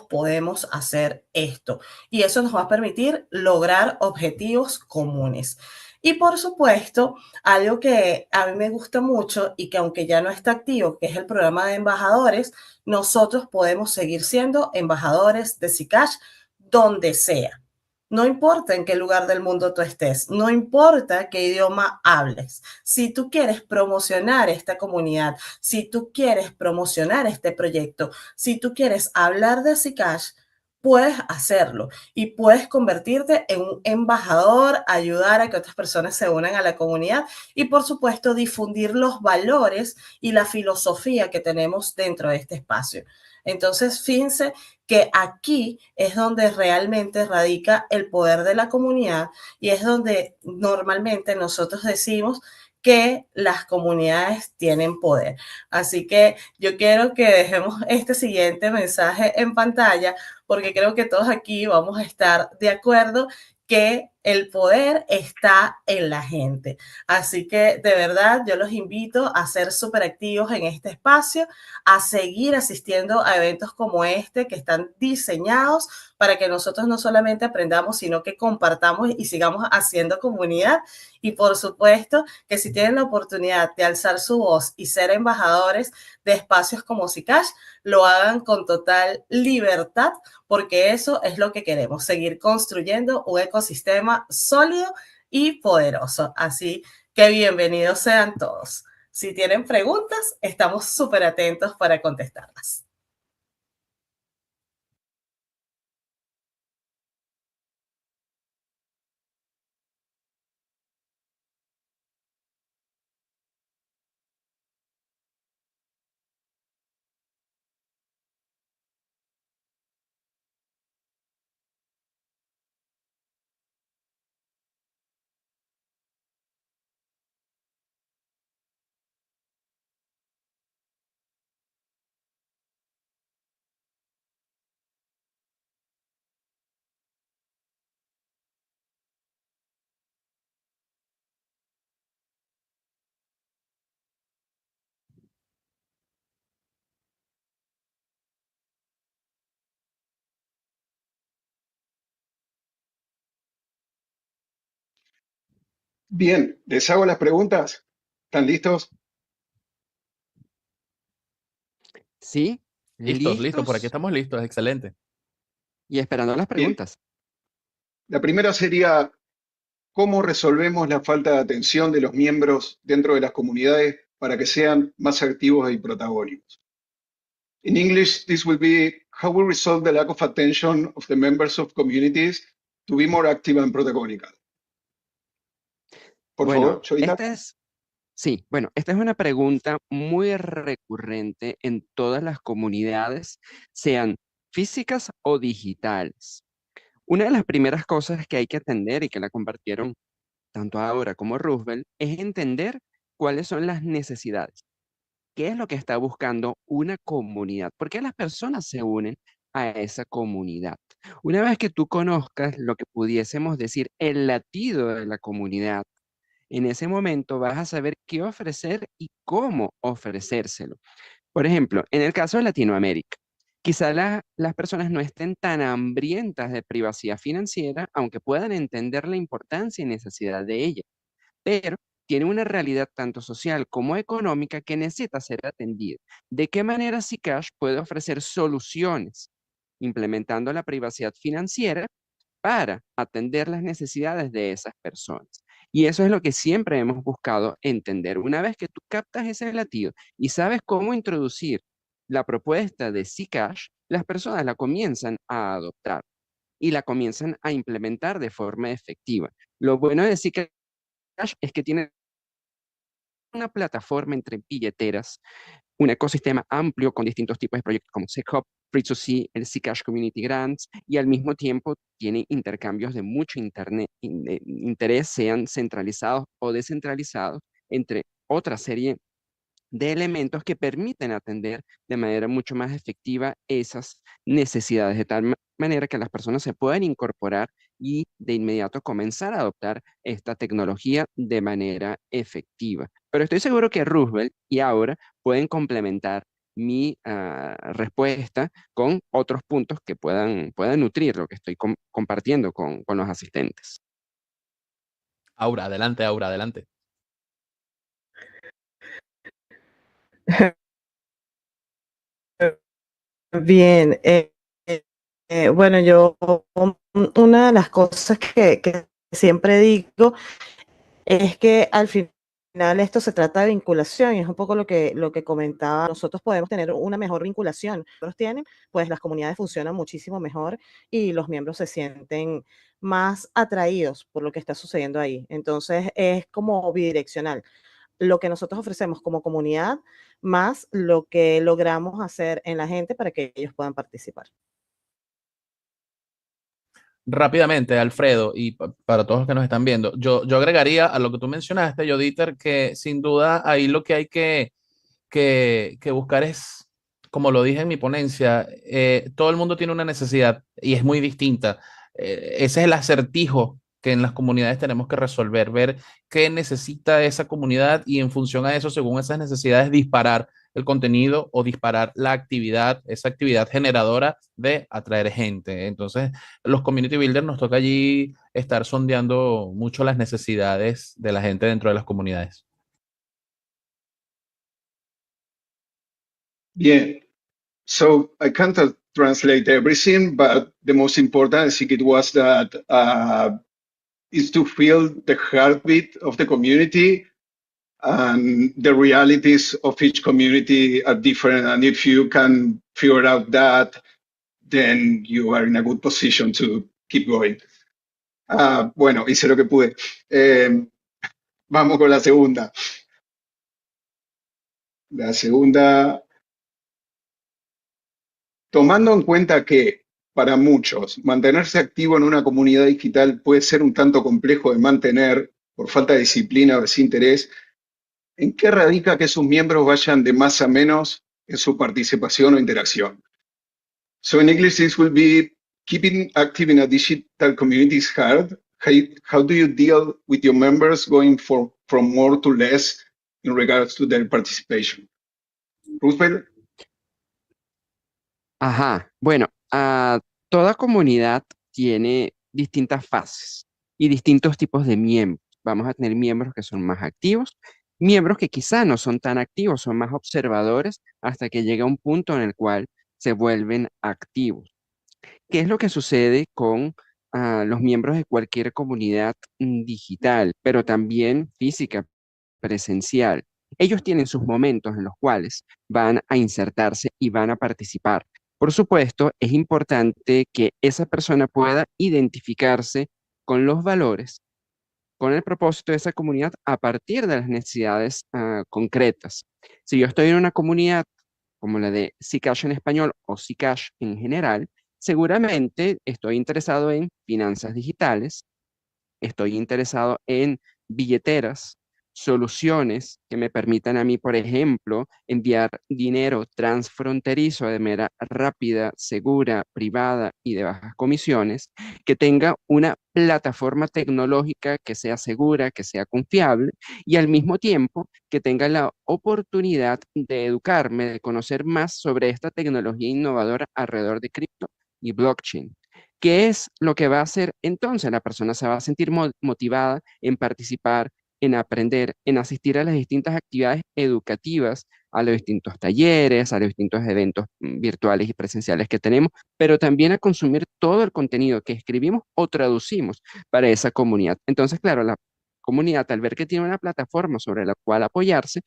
podemos hacer esto y eso nos va a permitir lograr objetivos comunes. Y por supuesto, algo que a mí me gusta mucho y que aunque ya no está activo, que es el programa de embajadores, nosotros podemos seguir siendo embajadores de Zcash donde sea. No importa en qué lugar del mundo tú estés, no importa qué idioma hables. Si tú quieres promocionar esta comunidad, si tú quieres promocionar este proyecto, si tú quieres hablar de Zcash, puedes hacerlo y puedes convertirte en un embajador, ayudar a que otras personas se unan a la comunidad y, por supuesto, difundir los valores y la filosofía que tenemos dentro de este espacio. Entonces, fíjense que aquí es donde realmente radica el poder de la comunidad y es donde normalmente nosotros decimos que las comunidades tienen poder. Así que yo quiero que dejemos este siguiente mensaje en pantalla porque creo que todos aquí vamos a estar de acuerdo que el poder está en la gente. Así que de verdad yo los invito a ser súper activos en este espacio, a seguir asistiendo a eventos como este que están diseñados para que nosotros no solamente aprendamos, sino que compartamos y sigamos haciendo comunidad. Y por supuesto que si tienen la oportunidad de alzar su voz y ser embajadores de espacios como Zcash, lo hagan con total libertad, porque eso es lo que queremos, seguir construyendo un ecosistema sólido y poderoso. Así que bienvenidos sean todos. Si tienen preguntas, estamos súper atentos para contestarlas. Bien, les hago las preguntas. ¿Están listos? Sí, Listos, por aquí listos estamos listos, excelente. y esperando las Bien. preguntas. La primera sería, ¿cómo resolvemos la falta de atención de los miembros dentro de las comunidades para que sean más activos y protagónicos? In English, this will be, how we resolve the lack of attention of the members of communities to be more active and protagonical. Por Bueno, favor, Chovita. Sí, bueno, esta es una pregunta muy recurrente en todas las comunidades, sean físicas o digitales. Una de las primeras cosas que hay que atender y que la compartieron tanto Aura como Roosevelt es entender cuáles son las necesidades. ¿Qué es lo que está buscando una comunidad? ¿Por qué las personas se unen a esa comunidad? Una vez que tú conozcas lo que pudiésemos decir el latido de la comunidad, en ese momento vas a saber qué ofrecer y cómo ofrecérselo. Por ejemplo, en el caso de Latinoamérica, quizá las personas no estén tan hambrientas de privacidad financiera, aunque puedan entender la importancia y necesidad de ella, pero tiene una realidad tanto social como económica que necesita ser atendida. ¿De qué manera Zcash puede ofrecer soluciones implementando la privacidad financiera para atender las necesidades de esas personas? Y eso es lo que siempre hemos buscado entender. Una vez que tú captas ese latido y sabes cómo introducir la propuesta de Zcash, las personas la comienzan a adoptar y la comienzan a implementar de forma efectiva. Lo bueno de Zcash es que tiene una plataforma entre billeteras, un ecosistema amplio con distintos tipos de proyectos como ZChop, Free2C, el Zcash Community Grants, y al mismo tiempo tiene intercambios de mucho interés, sean centralizados o descentralizados, entre otra serie de elementos que permiten atender de manera mucho más efectiva esas necesidades, de tal manera que las personas se puedan incorporar y de inmediato comenzar a adoptar esta tecnología de manera efectiva. Pero estoy seguro que Roosevelt y ahora pueden complementar mi respuesta con otros puntos que puedan nutrir lo que estoy compartiendo con los asistentes. Aura, adelante, Aura, adelante. Bien, bueno, yo una de las cosas que siempre digo es que al final esto se trata de vinculación y es un poco lo que comentaba. Nosotros podemos tener una mejor vinculación. Otros tienen, pues las comunidades funcionan muchísimo mejor y los miembros se sienten más atraídos por lo que está sucediendo ahí. Entonces es como bidireccional. Lo que nosotros ofrecemos como comunidad más lo que logramos hacer en la gente para que ellos puedan participar. Rápidamente, Alfredo, y para todos los que nos están viendo, yo agregaría a lo que tú mencionaste, Joditer, que sin duda ahí lo que hay que buscar es, como lo dije en mi ponencia, todo el mundo tiene una necesidad y es muy distinta. Ese es el acertijo que en las comunidades tenemos que resolver, ver qué necesita esa comunidad y en función a eso, según esas necesidades, disparar el contenido o disparar la actividad, esa actividad generadora de atraer gente. Entonces, los community builders nos toca allí estar sondeando mucho las necesidades de la gente dentro de las comunidades. Bien. So I can't translate everything, but the most important, I think it was that is to feel the heartbeat of the community, and the realities of each community are different. And if you can figure out that, then you are in a good position to keep going. Bueno, hice lo que pude. Vamos con la segunda. La segunda, tomando en cuenta que para muchos mantenerse activo en una comunidad digital puede ser un tanto complejo de mantener por falta de disciplina o desinterés, ¿en qué radica que sus miembros vayan de más a menos en su participación o interacción? So in English, this will be keeping active in a digital community is hard. How do you deal with your members going from more to less in regards to their participation? Roosevelt? Ajá, bueno, toda comunidad tiene distintas fases y distintos tipos de miembros. Vamos a tener miembros que son más activos, miembros que quizá no son tan activos, son más observadores hasta que llega un punto en el cual se vuelven activos. ¿Qué es lo que sucede con los miembros de cualquier comunidad digital, pero también física, presencial? Ellos tienen sus momentos en los cuales van a insertarse y van a participar. Por supuesto, es importante que esa persona pueda identificarse con los valores con el propósito de esa comunidad a partir de las necesidades concretas. Si yo estoy en una comunidad como la de Zcash en español o Zcash en general, seguramente estoy interesado en finanzas digitales, estoy interesado en billeteras, soluciones que me permitan a mí, por ejemplo, enviar dinero transfronterizo de manera rápida, segura, privada y de bajas comisiones, que tenga una plataforma tecnológica que sea segura, que sea confiable y al mismo tiempo que tenga la oportunidad de educarme, de conocer más sobre esta tecnología innovadora alrededor de cripto y blockchain. ¿Qué es lo que va a hacer entonces? La persona se va a sentir motivada en participar, en aprender, en asistir a las distintas actividades educativas, a los distintos talleres, a los distintos eventos virtuales y presenciales que tenemos, pero también a consumir todo el contenido que escribimos o traducimos para esa comunidad. Entonces, claro, la comunidad, al ver que tiene una plataforma sobre la cual apoyarse,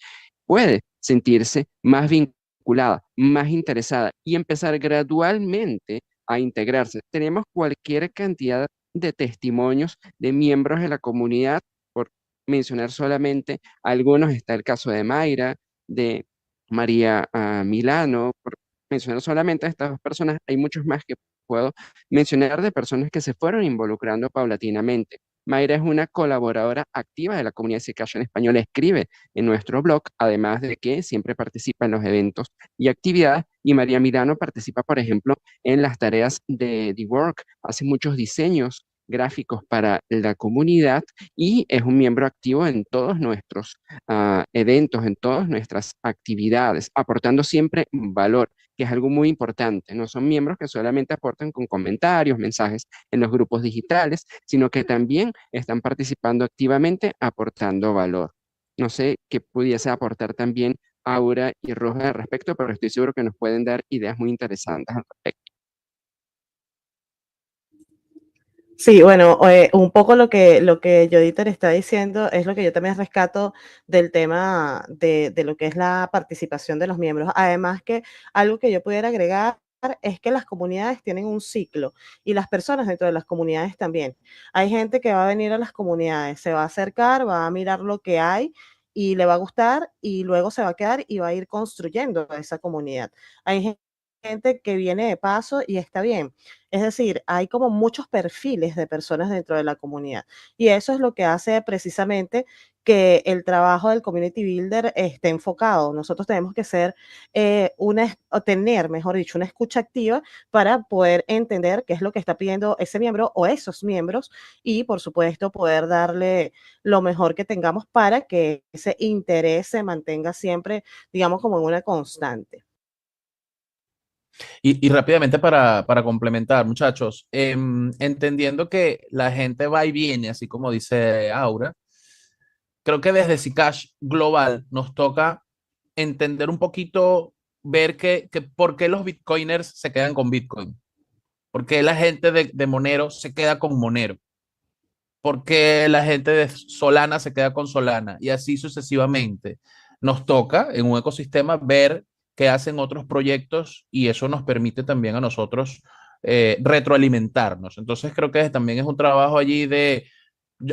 puede sentirse más vinculada, más interesada y empezar gradualmente a integrarse. Tenemos cualquier cantidad de testimonios de miembros de la comunidad, por mencionar solamente algunos, está el caso de Mayra, de María Milano, por mencionar solamente a estas dos personas, hay muchos más que puedo mencionar de personas que se fueron involucrando paulatinamente. Mayra es una colaboradora activa de la comunidad de Zcash en español, escribe en nuestro blog, además de que siempre participa en los eventos y actividades, y María Milano participa, por ejemplo, en las tareas de The Work, hace muchos diseños gráficos para la comunidad y es un miembro activo en todos nuestros eventos, en todas nuestras actividades, aportando siempre valor, que es algo muy importante. No son miembros que solamente aportan con comentarios, mensajes en los grupos digitales, sino que también están participando activamente, aportando valor. No sé qué pudiese aportar también Aura y Roja al respecto, pero estoy seguro que nos pueden dar ideas muy interesantes al respecto. Sí, bueno, un poco lo que Joditer está diciendo es lo que yo también rescato del tema de lo que es la participación de los miembros. Además que algo que yo pudiera agregar es que las comunidades tienen un ciclo y las personas dentro de las comunidades también. Hay gente que va a venir a las comunidades, se va a acercar, va a mirar lo que hay y le va a gustar y luego se va a quedar y va a ir construyendo esa comunidad. Hay gente que viene de paso y está bien. Es decir, hay como muchos perfiles de personas dentro de la comunidad y eso es lo que hace precisamente que el trabajo del community builder esté enfocado. Nosotros tenemos que ser o tener, mejor dicho, una escucha activa para poder entender qué es lo que está pidiendo ese miembro o esos miembros y, por supuesto, poder darle lo mejor que tengamos para que ese interés se mantenga siempre, digamos, como en una constante. Y rápidamente para complementar, muchachos, entendiendo que la gente va y viene, así como dice Aura, creo que desde Zcash Global nos toca entender un poquito, ver que por qué los bitcoiners se quedan con Bitcoin, por qué la gente de Monero se queda con Monero, por qué la gente de Solana se queda con Solana y así sucesivamente. Nos toca en un ecosistema ver qué hacen otros proyectos y eso nos permite también a nosotros retroalimentarnos. Entonces creo que también es un trabajo allí de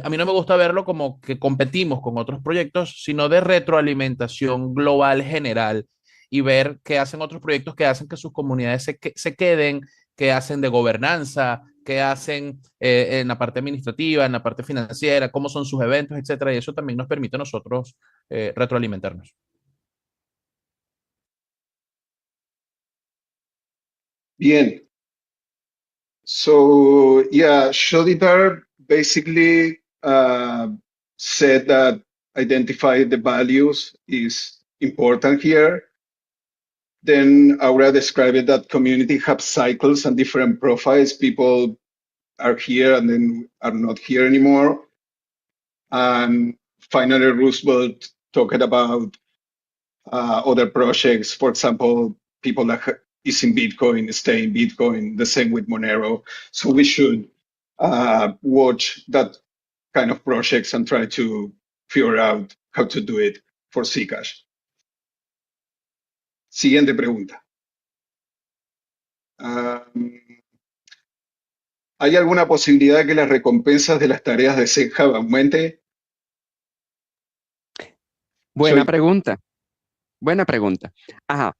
a mí no me gusta verlo como que competimos con otros proyectos, sino de retroalimentación global general y ver qué hacen otros proyectos que hacen que sus comunidades se queden, qué hacen de gobernanza, qué hacen en la parte administrativa, en la parte financiera, cómo son sus eventos, etcétera. Y eso también nos permite a nosotros retroalimentarnos. Bien. So yeah, Shoditar basically said that identify the values is important here. Then Aura described that community have cycles and different profiles. People are here and then are not here anymore. And finally, Roosevelt talked about other projects. For example, people that is in Bitcoin, stay in Bitcoin, the same with Monero. So we should watch that kind of projects and try to figure out how to do it for Zcash. Siguiente pregunta. ¿Hay alguna posibilidad de que las recompensas de las tareas de ZChub aumente? Buena pregunta. Buena pregunta. Ajá.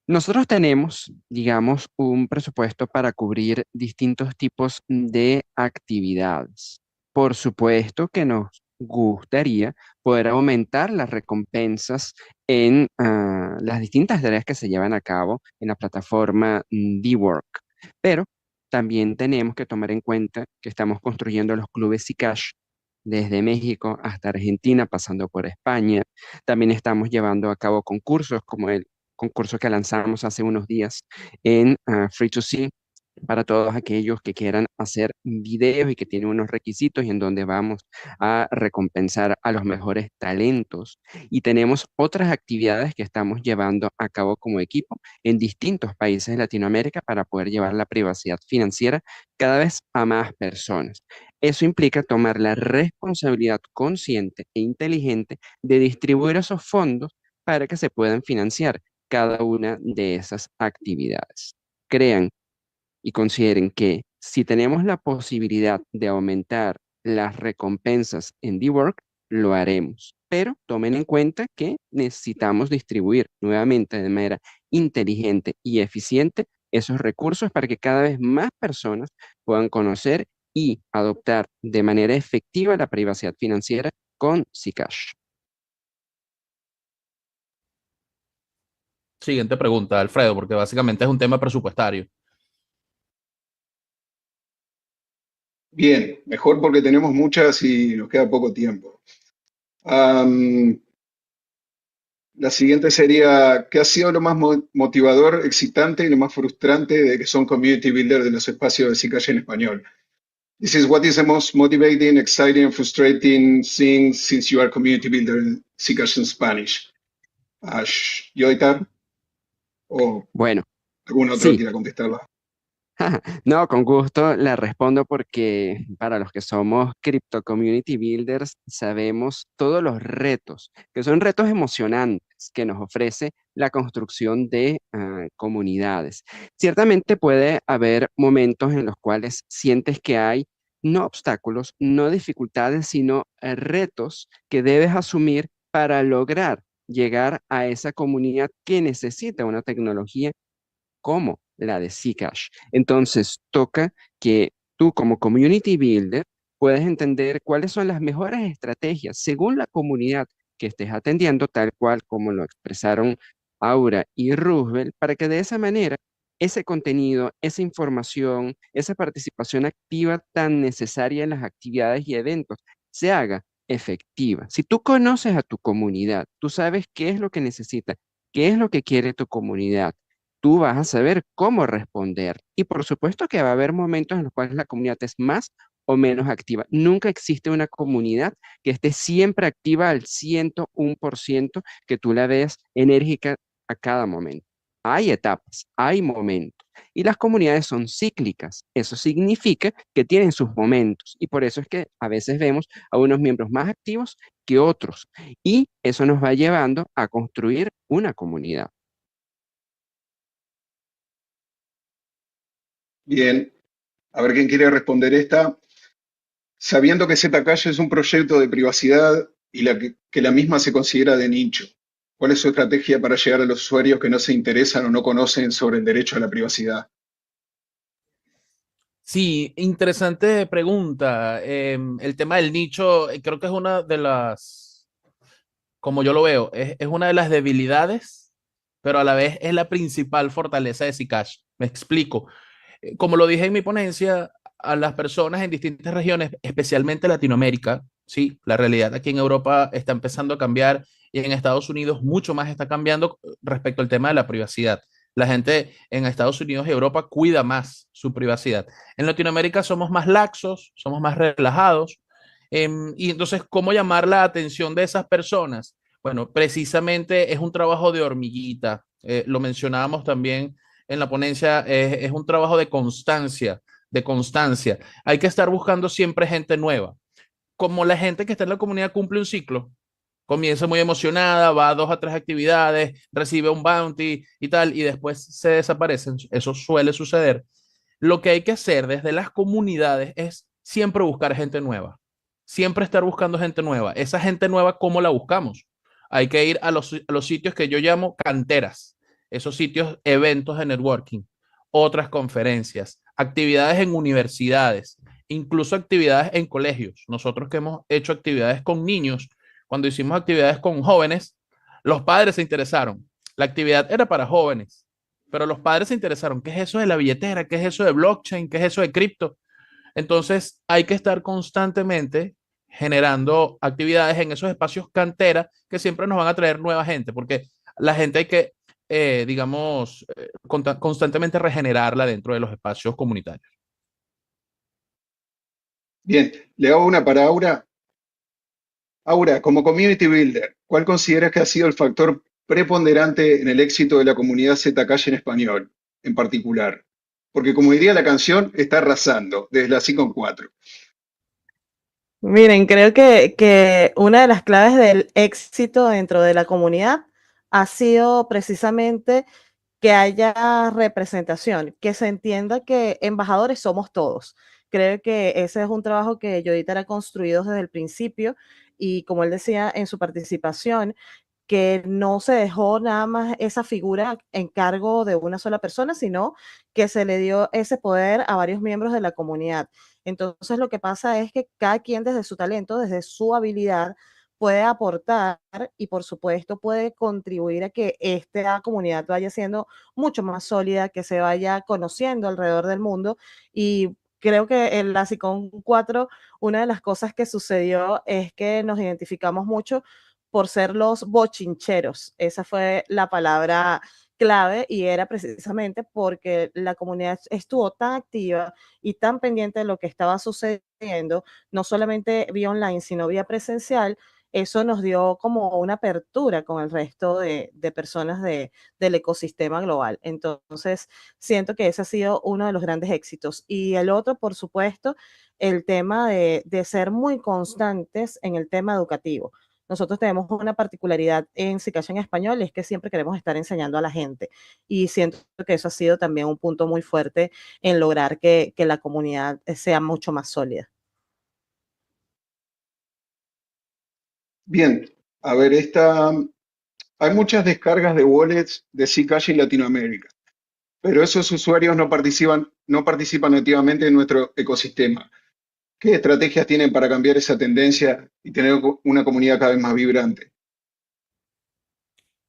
Nosotros tenemos, digamos, un presupuesto para cubrir distintos tipos de actividades. Por supuesto que nos gustaría poder aumentar las recompensas en las distintas tareas que se llevan a cabo en la plataforma D-Work, pero también tenemos que tomar en cuenta que estamos construyendo los clubes Zcash desde México hasta Argentina, pasando por España. También estamos llevando a cabo concursos como el concurso que lanzamos hace unos días en Free2C para todos aquellos que quieran hacer videos y que tienen unos requisitos y en donde vamos a recompensar a los mejores talentos. Y tenemos otras actividades que estamos llevando a cabo como equipo en distintos países de Latinoamérica para poder llevar la privacidad financiera cada vez a más personas. Eso implica tomar la responsabilidad consciente e inteligente de distribuir esos fondos para que se puedan financiar cada una de esas actividades. Crean y consideren que si tenemos la posibilidad de aumentar las recompensas en D-Work, lo haremos. Pero tomen en cuenta que necesitamos distribuir nuevamente de manera inteligente y eficiente esos recursos para que cada vez más personas puedan conocer y adoptar de manera efectiva la privacidad financiera con Zcash. Siguiente pregunta, Alfredo, porque básicamente es un tema presupuestario. Bien, mejor porque tenemos muchas y nos queda poco tiempo. La siguiente sería, ¿qué ha sido lo más motivador, excitante y lo más frustrante de que son community builder de los espacios de Zcash en español? This is what is the most motivating, exciting, and frustrating thing since you are community builder in Zcash in Spanish. Yoitar, o Bueno, algún otro sí. quiera contestarla. No, con gusto la respondo porque para los que somos Crypto Community Builders sabemos todos los retos, que son retos emocionantes que nos ofrece la construcción de comunidades. Ciertamente puede haber momentos en los cuales sientes que hay no obstáculos, no dificultades, sino retos que debes asumir para lograr llegar a esa comunidad que necesita una tecnología como la de Zcash. Entonces, toca que tú como community builder puedes entender cuáles son las mejores estrategias según la comunidad que estés atendiendo, tal cual como lo expresaron Aura y Roosevelt, para que de esa manera ese contenido, esa información, esa participación activa tan necesaria en las actividades y eventos se haga efectiva. Si tú conoces a tu comunidad, tú sabes qué es lo que necesita, qué es lo que quiere tu comunidad, tú vas a saber cómo responder. Y por supuesto que va a haber momentos en los cuales la comunidad es más o menos activa. Nunca existe una comunidad que esté siempre activa al 101%, que tú la veas enérgica a cada momento. Hay etapas, hay momentos. Y las comunidades son cíclicas. Eso significa que tienen sus momentos. Y por eso es que a veces vemos a unos miembros más activos que otros. Y eso nos va llevando a construir una comunidad. Bien, a ver quién quiere responder esta. Sabiendo que Zcash es un proyecto de privacidad y que la misma se considera de nicho, ¿cuál es su estrategia para llegar a los usuarios que no se interesan o no conocen sobre el derecho a la privacidad? Sí, interesante pregunta. El tema del nicho, creo que es una de las, como yo lo veo, es una de las debilidades, pero a la vez es la principal fortaleza de Zcash. Me explico. Como lo dije en mi ponencia, a las personas en distintas regiones, especialmente Latinoamérica, sí, la realidad aquí en Europa está empezando a cambiar y en Estados Unidos mucho más está cambiando respecto al tema de la privacidad. La gente en Estados Unidos y Europa cuida más su privacidad. En Latinoamérica somos más laxos, somos más relajados. Y entonces, ¿cómo llamar la atención de esas personas? Bueno, precisamente es un trabajo de hormiguita. Lo mencionábamos también en la ponencia, es un trabajo de constancia, de constancia. Hay que estar buscando siempre gente nueva. Como la gente que está en la comunidad cumple un ciclo, comienza muy emocionada, va a 2 a 3 actividades, recibe un bounty y tal, y después se desaparecen. Eso suele suceder. Lo que hay que hacer desde las comunidades es siempre buscar gente nueva, siempre estar buscando gente nueva. Esa gente nueva, ¿cómo la buscamos? Hay que ir a los sitios que yo llamo canteras, esos sitios, eventos de networking, otras conferencias, actividades en universidades, incluso actividades en colegios. Nosotros que hemos hecho actividades con niños, cuando hicimos actividades con jóvenes, los padres se interesaron. La actividad era para jóvenes, pero los padres se interesaron. ¿Qué es eso de la billetera? ¿Qué es eso de blockchain? ¿Qué es eso de cripto? Entonces hay que estar constantemente generando actividades en esos espacios cantera que siempre nos van a traer nueva gente, porque la gente hay que, digamos, constantemente regenerarla dentro de los espacios comunitarios. Bien, le hago una para Aura. Aura, como community builder, ¿cuál consideras que ha sido el factor preponderante en el éxito de la comunidad Zcash en español, en particular? Porque como diría la canción, está arrasando desde la ZconVI. Miren, creo que una de las claves del éxito dentro de la comunidad ha sido precisamente que haya representación, que se entienda que embajadores somos todos. Creo que ese es un trabajo que Judith ha construido desde el principio y como él decía en su participación, que no se dejó nada más esa figura en cargo de una sola persona, sino que se le dio ese poder a varios miembros de la comunidad. Entonces lo que pasa es que cada quien desde su talento, desde su habilidad, puede aportar y por supuesto puede contribuir a que esta comunidad vaya siendo mucho más sólida, que se vaya conociendo alrededor del mundo y creo que en la SICON 4 una de las cosas que sucedió es que nos identificamos mucho por ser los bochincheros. Esa fue la palabra clave y era precisamente porque la comunidad estuvo tan activa y tan pendiente de lo que estaba sucediendo, no solamente vía online, sino vía presencial. Eso nos dio como una apertura con el resto de personas del ecosistema global. Entonces, siento que ese ha sido uno de los grandes éxitos. Y el otro, por supuesto, el tema de ser muy constantes en el tema educativo. Nosotros tenemos una particularidad en Zcash en español, es que siempre queremos estar enseñando a la gente y siento que eso ha sido también un punto muy fuerte en lograr que la comunidad sea mucho más sólida. Bien, a ver, hay muchas descargas de wallets de Zcash en Latinoamérica, pero esos usuarios no participan activamente en nuestro ecosistema. ¿Qué estrategias tienen para cambiar esa tendencia y tener una comunidad cada vez más vibrante?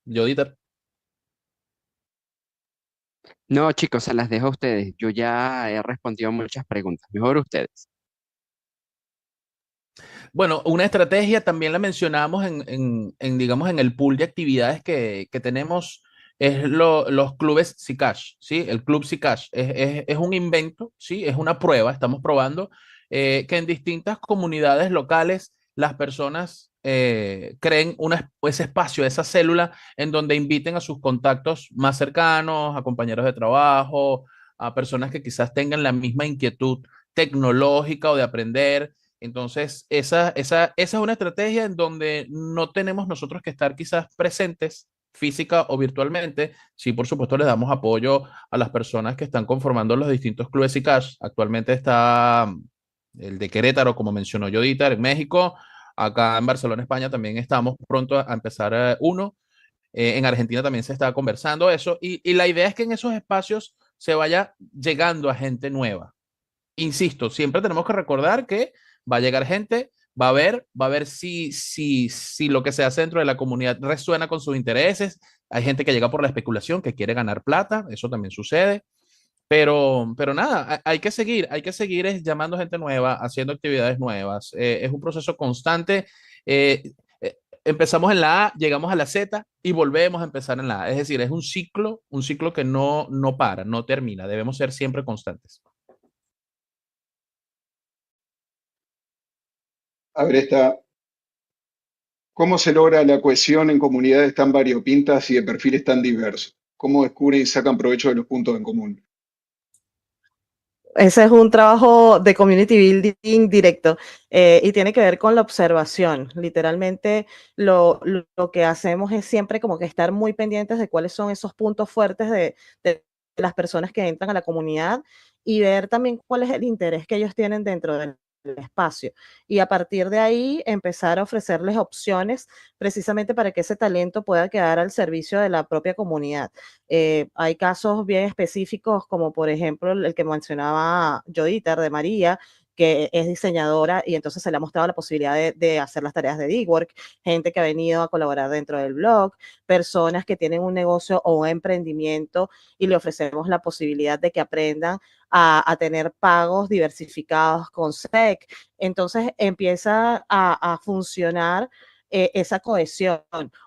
Jodita. No, chicos, se las dejo a ustedes. Yo ya he respondido muchas preguntas. Mejor ustedes. Bueno, una estrategia también la mencionamos digamos, en el pool de actividades que tenemos, es los clubes Zcash, ¿sí? El club Zcash es un invento, ¿sí? Es una prueba, estamos probando que en distintas comunidades locales las personas creen ese espacio, esa célula en donde inviten a sus contactos más cercanos, a compañeros de trabajo, a personas que quizás tengan la misma inquietud tecnológica o de aprender. Entonces, esa es una estrategia en donde no tenemos nosotros que estar quizás presentes física o virtualmente. Sí, por supuesto, les damos apoyo a las personas que están conformando los distintos clubes y cash. Actualmente está el de Querétaro, como mencionó Jodita, en México. Acá en Barcelona, España, también estamos pronto a empezar uno. En Argentina también se está conversando eso. Y la idea es que en esos espacios se vaya llegando a gente nueva. Insisto, siempre tenemos que recordar que va a llegar gente, va a ver si lo que se hace dentro de la comunidad resuena con sus intereses. Hay gente que llega por la especulación, que quiere ganar plata, eso también sucede. Pero nada, hay que seguir llamando gente nueva, haciendo actividades nuevas. Es un proceso constante. Empezamos en la A, llegamos a la Z y volvemos a empezar en la A. Es decir, es un ciclo que no para, no termina. Debemos ser siempre constantes. A ver, ¿cómo se logra la cohesión en comunidades tan variopintas y de perfiles tan diversos? ¿Cómo descubren y sacan provecho de los puntos en común? Ese es un trabajo de community building directo y tiene que ver con la observación. Literalmente lo que hacemos es siempre como que estar muy pendientes de cuáles son esos puntos fuertes de las personas que entran a la comunidad y ver también cuál es el interés que ellos tienen dentro del espacio. Y a partir de ahí empezar a ofrecerles opciones precisamente para que ese talento pueda quedar al servicio de la propia comunidad. Hay casos bien específicos, como por ejemplo el que mencionaba Joditer de María, que es diseñadora y entonces se le ha mostrado la posibilidad de hacer las tareas de D-Work, gente que ha venido a colaborar dentro del blog, personas que tienen un negocio o un emprendimiento y le ofrecemos la posibilidad de que aprendan a tener pagos diversificados con SEC. Entonces empieza a funcionar esa cohesión.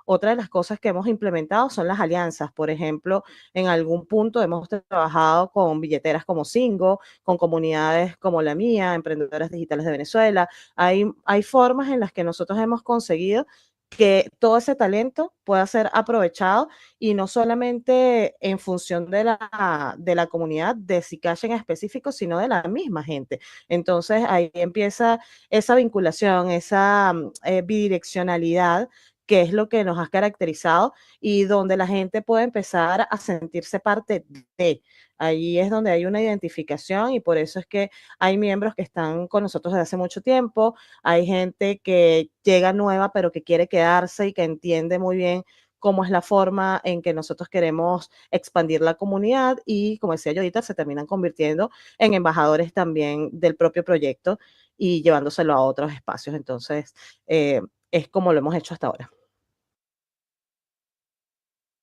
Otra de las cosas que hemos implementado son las alianzas. Por ejemplo, en algún punto hemos trabajado con billeteras como Singo, con comunidades como la mía, Emprendedoras Digitales de Venezuela. Hay formas en las que nosotros hemos conseguido que todo ese talento pueda ser aprovechado y no solamente en función de la comunidad de Zcash en específico, sino de la misma gente. Entonces ahí empieza esa vinculación, esa bidireccionalidad, que es lo que nos ha caracterizado y donde la gente puede empezar a sentirse parte de. Allí es donde hay una identificación y por eso es que hay miembros que están con nosotros desde hace mucho tiempo, hay gente que llega nueva pero que quiere quedarse y que entiende muy bien cómo es la forma en que nosotros queremos expandir la comunidad y, como decía yo ahorita, se terminan convirtiendo en embajadores también del propio proyecto y llevándoselo a otros espacios. Entonces, es como lo hemos hecho hasta ahora.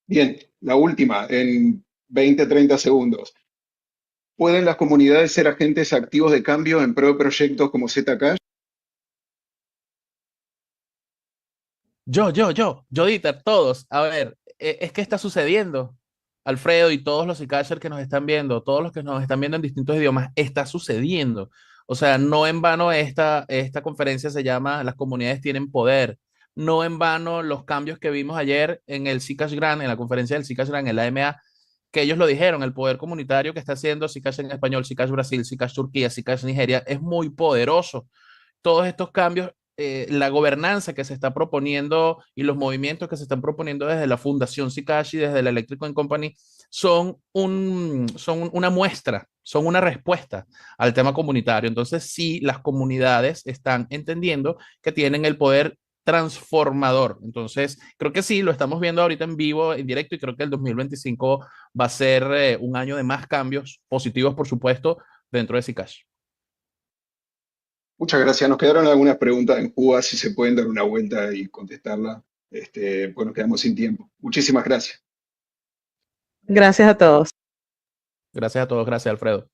Bien, la última, en 20, 30 segundos. ¿Pueden las comunidades ser agentes activos de cambio en pro de proyectos como Zcash? Dieter, todos. A ver, es que está sucediendo. Alfredo y todos los Zcashers que nos están viendo, todos los que nos están viendo en distintos idiomas, está sucediendo. O sea, no en vano esta conferencia se llama Las comunidades tienen poder. No en vano los cambios que vimos ayer en el Zcash Grand, en la conferencia del Zcash Grand, en la AMA, que ellos lo dijeron, el poder comunitario que está haciendo Zcash en español, Zcash Brasil, Zcash Turquía, Zcash Nigeria, es muy poderoso. Todos estos cambios, la gobernanza que se está proponiendo y los movimientos que se están proponiendo desde la Fundación Zcash y desde la Electric Company son una muestra, son una respuesta al tema comunitario. Entonces, sí, las comunidades están entendiendo que tienen el poder transformador. Entonces, creo que sí, lo estamos viendo ahorita en vivo, en directo, y creo que el 2025 va a ser un año de más cambios positivos, por supuesto, dentro de Zcash. Muchas gracias. Nos quedaron algunas preguntas en Cuba, si se pueden dar una vuelta y contestarlas, pues nos quedamos sin tiempo. Muchísimas gracias. Gracias a todos. Gracias a todos, gracias Alfredo.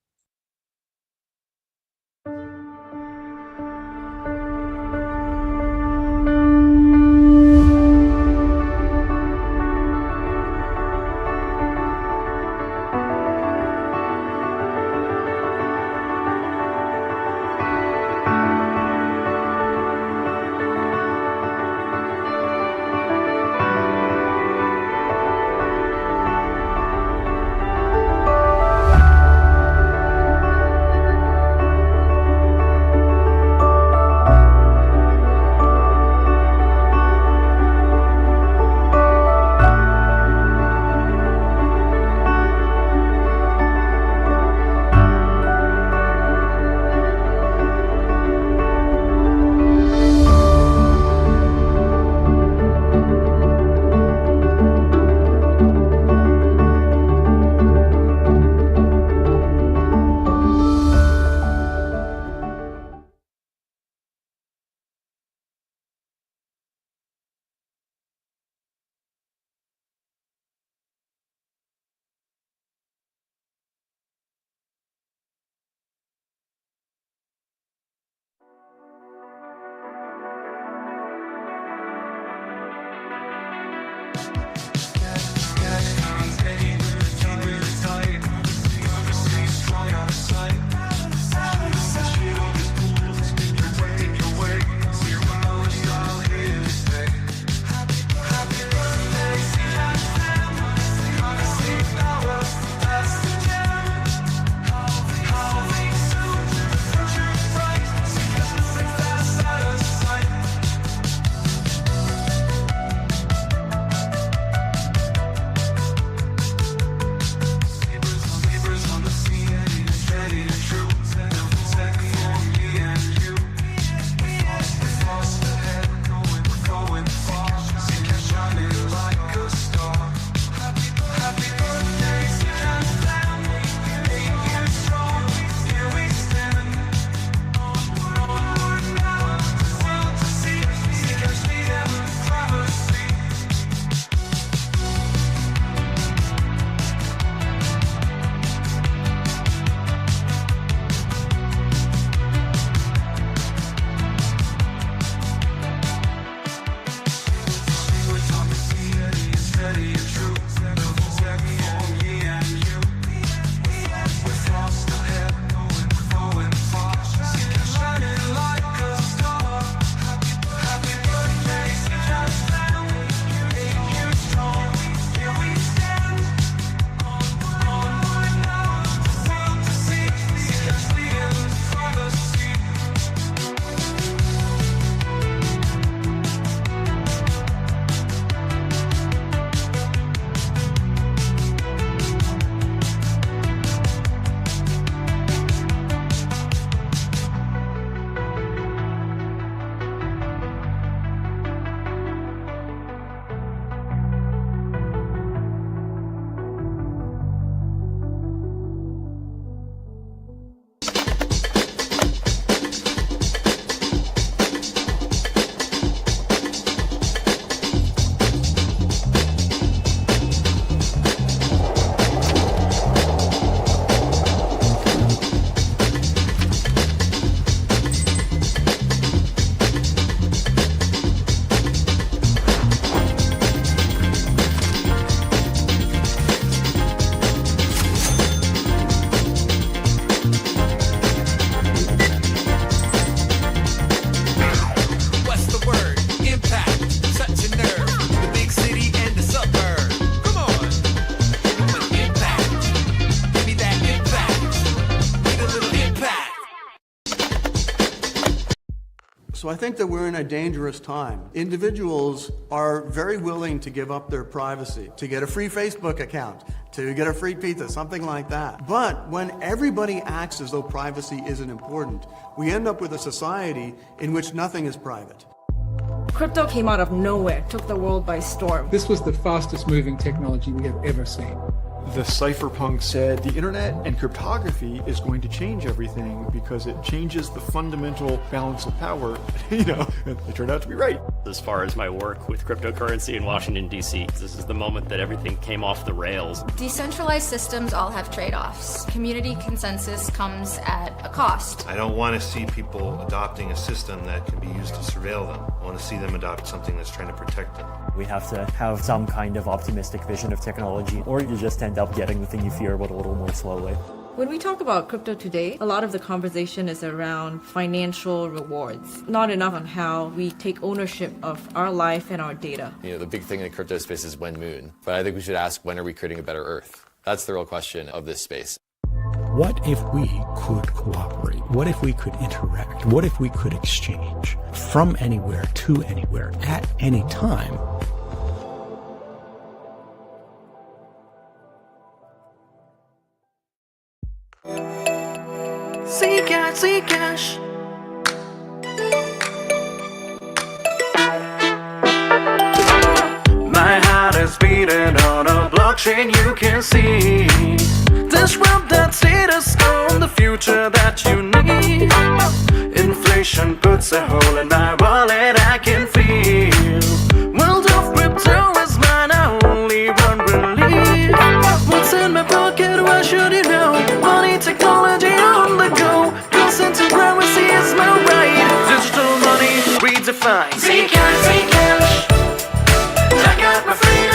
So I think that we're in a dangerous time. Individuals are very willing to give up their privacy, to get a free Facebook account, to get a free pizza, something like that. But when everybody acts as though privacy isn't important, we end up with a society in which nothing is private. Crypto came out of nowhere, took the world by storm. This was the fastest moving technology we have ever seen. The cypherpunk said the internet and cryptography is going to change everything because it changes the fundamental balance of power. You know, it turned out to be right. As far as my work with cryptocurrency in Washington, D.C., this is the moment that everything came off the rails. Decentralized systems all have trade-offs. Community consensus comes at a cost. I don't want to see people adopting a system that can be used to surveil them. I want to see them adopt something that's trying to protect them. We have to have some kind of optimistic vision of technology, or you just end up getting the thing you fear but a little more slowly. When we talk about crypto today, a lot of the conversation is around financial rewards, not enough on how we take ownership of our life and our data. You know, the big thing in the crypto space is when moon, but I think we should ask, when are we creating a better Earth? That's the real question of this space. What if we could cooperate? What if we could interact? What if we could exchange from anywhere to anywhere at any time? Zcash. My heart is beating on a blockchain you can see. Disrupt that status quo, the future that you need. Inflation puts a hole in my wallet, I can feel. World of crypto is mine, I only want relief. What's in my pocket, why should you know? Money, technology on the go. Consent to privacy is my right. Digital money redefined. Zcash, Zcash. I got my freedom.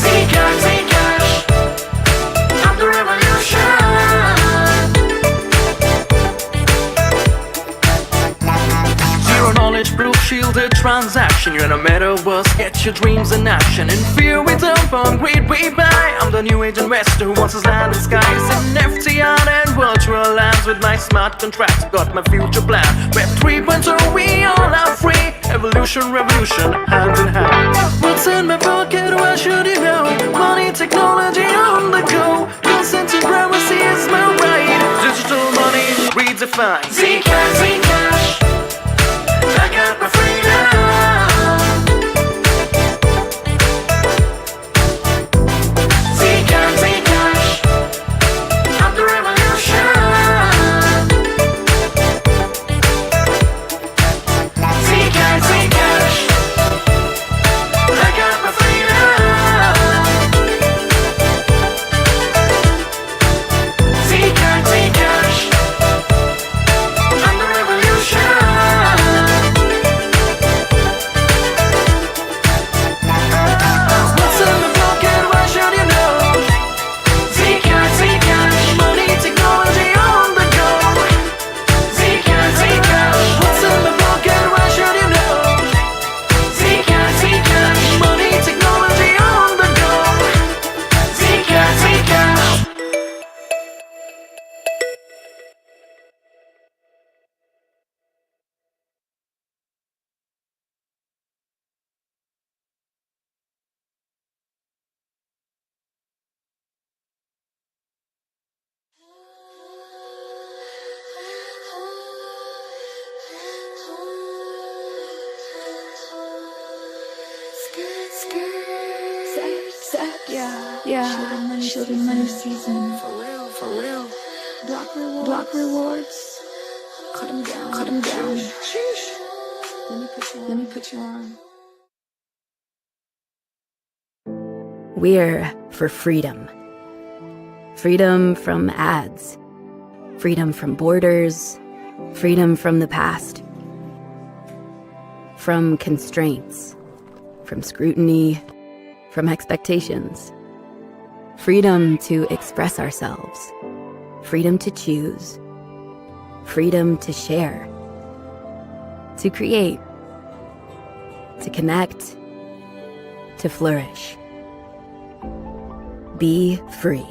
Zcash, Zcash. I'm the revolution. Zero knowledge proof shielded transaction. You're in a metaverse, get your dreams in action. In fear we dump, on greed we buy. I'm the new age investor who wants his land and skies. An FT art and virtual lands with my smart contracts. Got my future plan. Web 3.0, we all are free. Evolution, revolution, hand in hand. What's in my pocket, why should you know? Money, technology on the go. Consent to privacy is my right. Digital money redefined. Zcash, Zcash. I got my freedom. Zcash, Zcash. I'm the revolution. Zcash, Zcash. I got my freedom. Zcash, Zcash. I'm the revolution. What's in the pocket, why should you know? Zcash, Zcash. Money, technology on the go. Zcash, Zcash. What's in the pocket, why should you know? Zcash, Zcash. Money, technology on the go. Zcash, Zcash. Yeah. Shielding money season. For real. Block rewards. Cut them down. Let me put you on. We're for freedom. Freedom from ads. Freedom from borders. Freedom from the past. From constraints. From scrutiny. From expectations. Freedom to express ourselves. Freedom to choose. Freedom to share. To create. To connect. To flourish. Be free.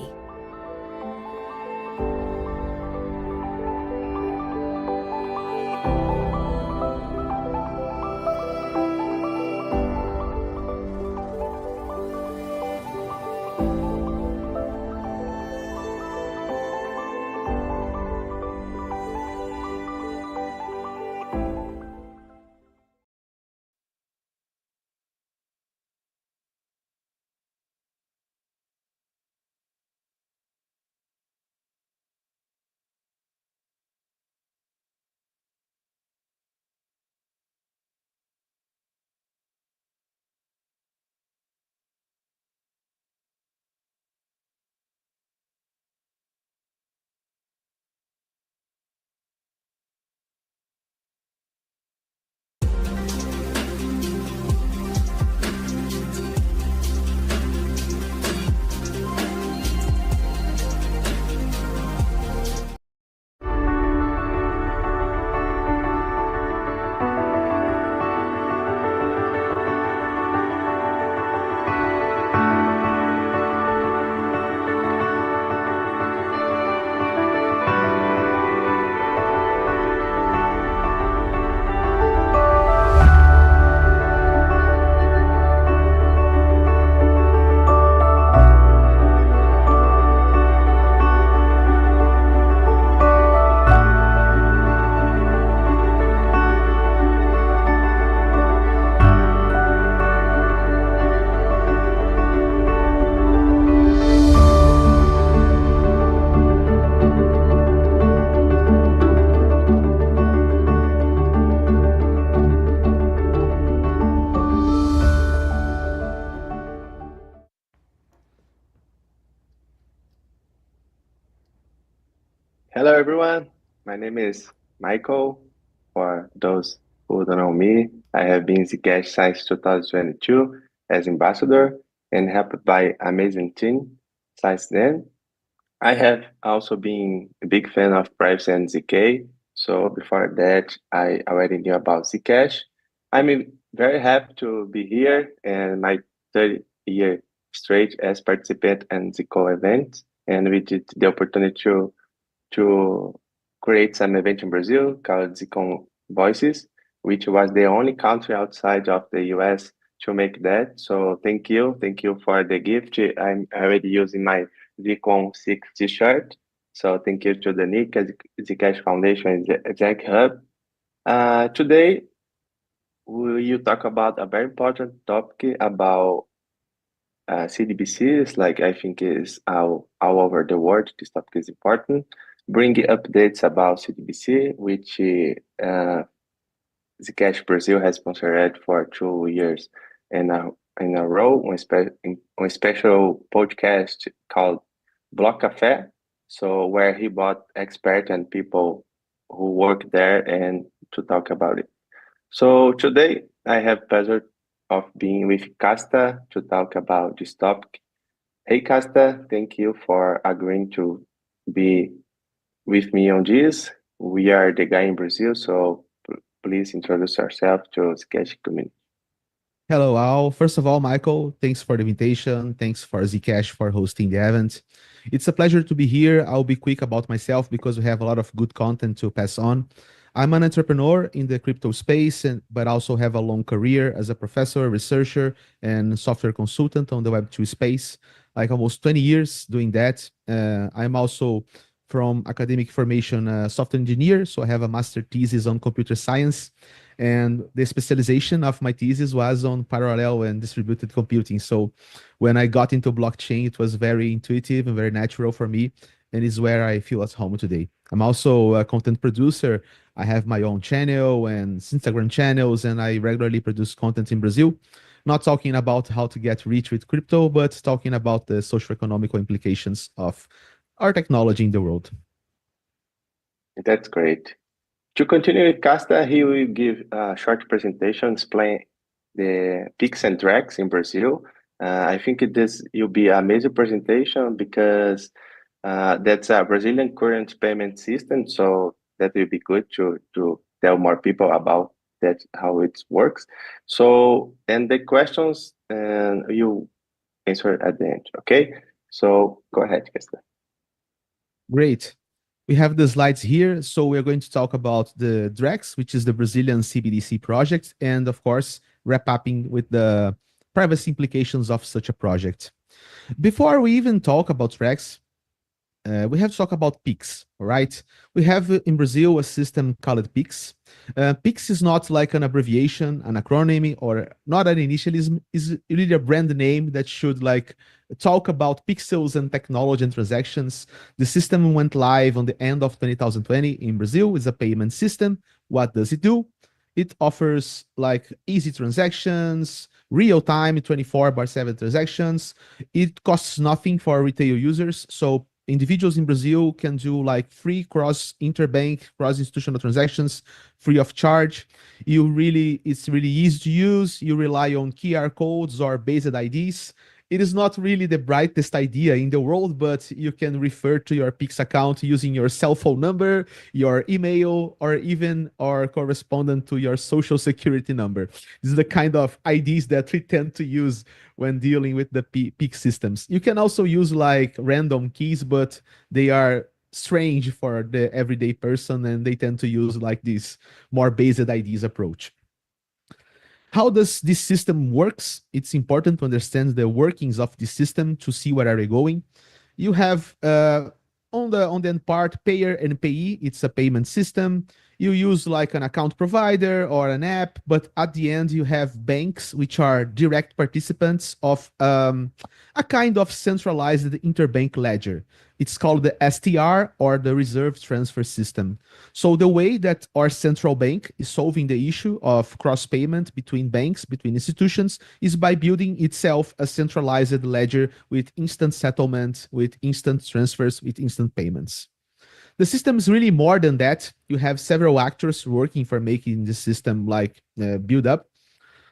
Hello, everyone. My name is Michael. For those who don't know me, I have been Zcash since 2022 as ambassador and helped by amazing team since then. I have also been a big fan of Privacy and ZK. So before that, I already knew about Zcash. I'm very happy to be here and my third year straight as participant in ZCO event. And we did the opportunity to create some event in Brazil called Zcon Voices, which was the only country outside of the US to make that. So thank you for the gift. I'm already using my Zcon 6 t-shirt. So thank you to the Nick, Zcash Foundation, and Jack Hub. Today, we will talk about a very important topic about CDBCs. Like I think is all over the world, this topic is important. Bringing updates about CDBC, which Zcash Brazil has sponsored for 2 years in a row on a special podcast called Block Café. So where he brought experts and people who work there and to talk about it. So today I have pleasure of being with Casta to talk about this topic. Hey Casta, thank you for agreeing to be with me on this. We are the guy in Brazil, so please introduce yourself to Zcash community. Hello, all. First of all, Michael, thanks for the invitation. Thanks for Zcash for hosting the event. It's a pleasure to be here. I'll be quick about myself because we have a lot of good content to pass on. I'm an entrepreneur in the crypto space, but also have a long career as a professor, researcher, and software consultant on the Web2 space, like almost 20 years doing that. I'm also from academic formation, software engineer, so I have a master thesis on computer science, and the specialization of my thesis was on parallel and distributed computing. So when I got into blockchain, it was very intuitive and very natural for me, and is where I feel at home today. I'm also a content producer. I have my own channel and Instagram channels, and I regularly produce content in Brazil. Not talking about how to get rich with crypto, but talking about the socio-economical implications of our technology in the world. That's great. To continue with Casta, he will give a short presentation explain the Pix and Drex in Brazil. I think this will be an amazing presentation because that's a Brazilian current payment system. So that will be good to tell more people about that, how it works. So, and the questions you answer at the end, okay? So go ahead, Casta. Great. We have the slides here. So we're going to talk about the Drex, which is the Brazilian CBDC project, and of course, wrap up with the privacy implications of such a project. Before we even talk about Drex, we have to talk about Pix, all right? We have in Brazil a system called Pix. Pix is not like an abbreviation, an acronym, or not an initialism. It's really a brand name that should like talk about pixels and technology and transactions. The system went live on the end of 2020 in Brazil. It's a payment system. What does it do? It offers like easy transactions, real-time 24/7 transactions. It costs nothing for retail users. So individuals in Brazil can do like free interbank, cross-institutional transactions free of charge. It's really easy to use. You rely on QR codes or based IDs. It is not really the brightest idea in the world, but you can refer to your Pix account using your cell phone number, your email, or even our correspondent to your social security number. This is the kind of IDs that we tend to use when dealing with the Pix systems. You can also use like random keys, but they are strange for the everyday person, and they tend to use like this more based IDs approach. How does this system works? It's important to understand the workings of this system to see where are we going. You have on the end part, payer and payee. It's a payment system. You use like an account provider or an app, but at the end you have banks, which are direct participants of a kind of centralized interbank ledger. It's called the STR, or the Reserve Transfer System. So the way that our central bank is solving the issue of cross-payment between banks, between institutions, is by building itself a centralized ledger with instant settlement, with instant transfers, with instant payments. The system is really more than that. You have several actors working for making the system like build up.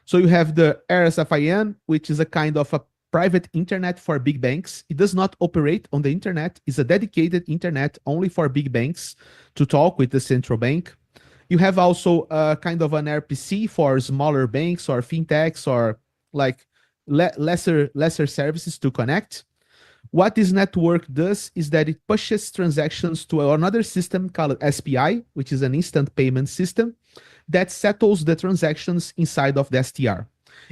So you have the RSFIN, which is a kind of a private internet for big banks. It does not operate on the internet. It's a dedicated internet only for big banks to talk with the central bank. You have also a kind of an RPC for smaller banks or fintechs or like lesser services to connect. What this network does is that it pushes transactions to another system called SPI, which is an instant payment system that settles the transactions inside of the STR.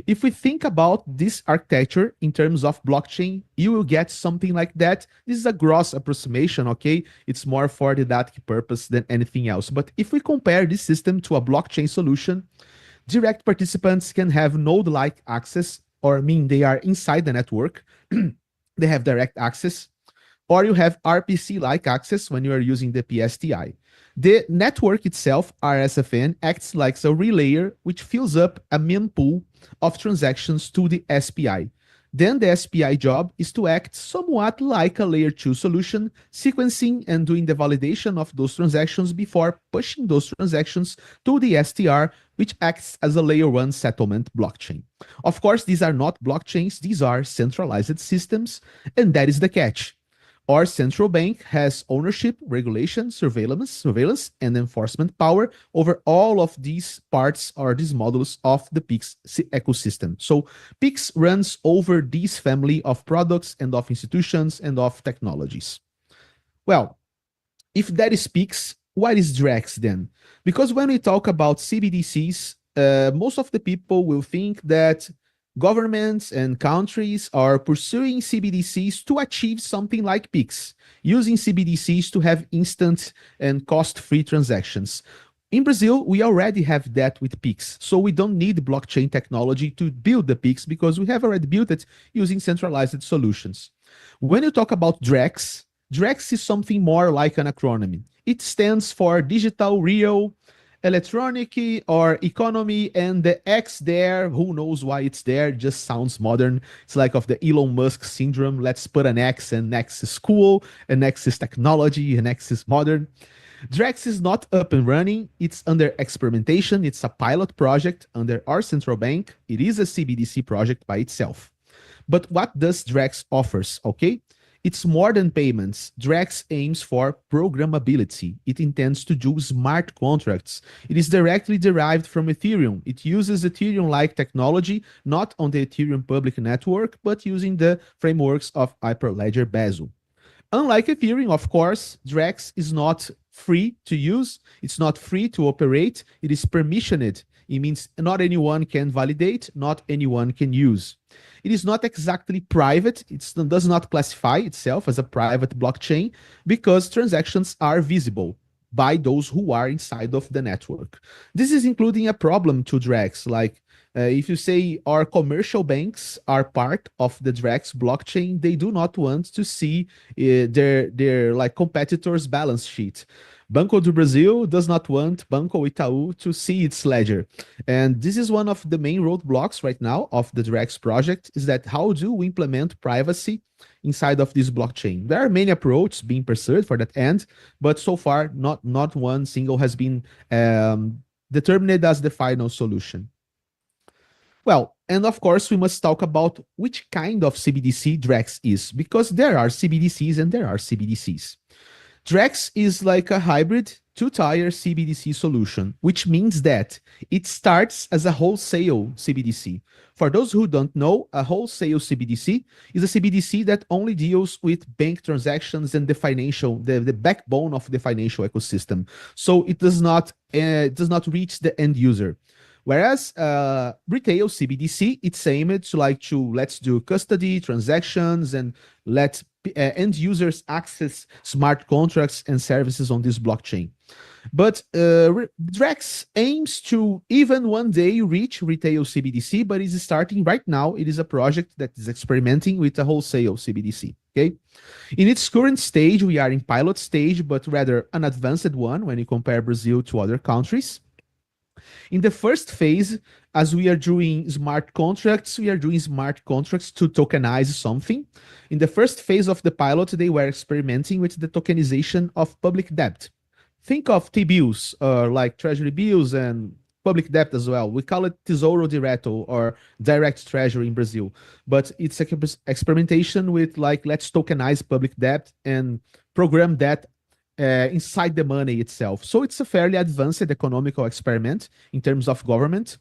If we think about this architecture in terms of blockchain, you will get something like that. This is a gross approximation, okay? It's more for didactic purpose than anything else. But if we compare this system to a blockchain solution, direct participants can have node-like access, or mean they are inside the network. They have direct access, or you have RPC-like access when you are using the PSTI. The network itself, RSFN, acts like a relayer which fills up a mempool of transactions to the SPI. Then the SPI job is to act somewhat like a layer 2 solution, sequencing and doing the validation of those transactions before pushing those transactions to the STR, which acts as a layer 1 settlement blockchain. Of course, these are not blockchains, these are centralized systems, and that is the catch. Our central bank has ownership, regulation, surveillance, and enforcement power over all of these parts or these modules of the PIX ecosystem. So PIX runs over this family of products and of institutions and of technologies. Well, if that is PIX, what is DREX then? Because when we talk about CBDCs, most of the people will think that governments and countries are pursuing CBDCs to achieve something like PIX, using CBDCs to have instant and cost-free transactions. In Brazil, we already have that with PIX, so we don't need blockchain technology to build the PIX because we have already built it using centralized solutions. When you talk about DREX, DREX is something more like an acronym. It stands for Digital Real Electronic or Economy, and the X there, who knows why it's there, just sounds modern. It's like of the Elon Musk syndrome. Let's put an X, and X is cool, and X is technology, and X is modern. DREX is not up and running. It's under experimentation. It's a pilot project under our central bank. It is a CBDC project by itself. But what does DREX offers, okay? It's more than payments. DREX aims for programmability. It intends to do smart contracts. It is directly derived from Ethereum. It uses Ethereum-like technology, not on the Ethereum public network, but using the frameworks of Hyperledger Besu. Unlike Ethereum, of course, DREX is not free to use. It's not free to operate. It is permissioned. It means not anyone can validate, not anyone can use. It is not exactly private. It does not classify itself as a private blockchain because transactions are visible by those who are inside of the network. This is including a problem to DREX, like if you say our commercial banks are part of the DREX blockchain, they do not want to see their like competitors' balance sheet. Banco do Brasil does not want Banco Itaú to see its ledger. And this is one of the main roadblocks right now of the DREX project, is that how do we implement privacy inside of this blockchain? There are many approaches being pursued for that end, but so far not one single has been determined as the final solution. Well, and of course, we must talk about which kind of CBDC DREX is, because there are CBDCs and there are CBDCs. DREX is like a hybrid two-tier CBDC solution, which means that it starts as a wholesale CBDC. For those who don't know, a wholesale CBDC is a CBDC that only deals with bank transactions and the backbone of the financial ecosystem. So it does not reach the end user. Whereas retail CBDC, it's aimed to let's do custody, transactions, and let end users access smart contracts and services on this blockchain. But DREX aims to even one day reach retail CBDC, but is starting right now. It is a project that is experimenting with a wholesale CBDC. Okay, in its current stage, we are in pilot stage, but rather an advanced one when you compare Brazil to other countries. In the first phase, as we are doing smart contracts, we are doing smart contracts to tokenize something. In the first phase of the pilot, they were experimenting with the tokenization of public debt. Think of T-bills, like treasury bills and public debt as well. We call it Tesouro Direto or direct treasury in Brazil, but it's experimentation with like, let's tokenize public debt and program that inside the money itself. So it's a fairly advanced economical experiment in terms of government.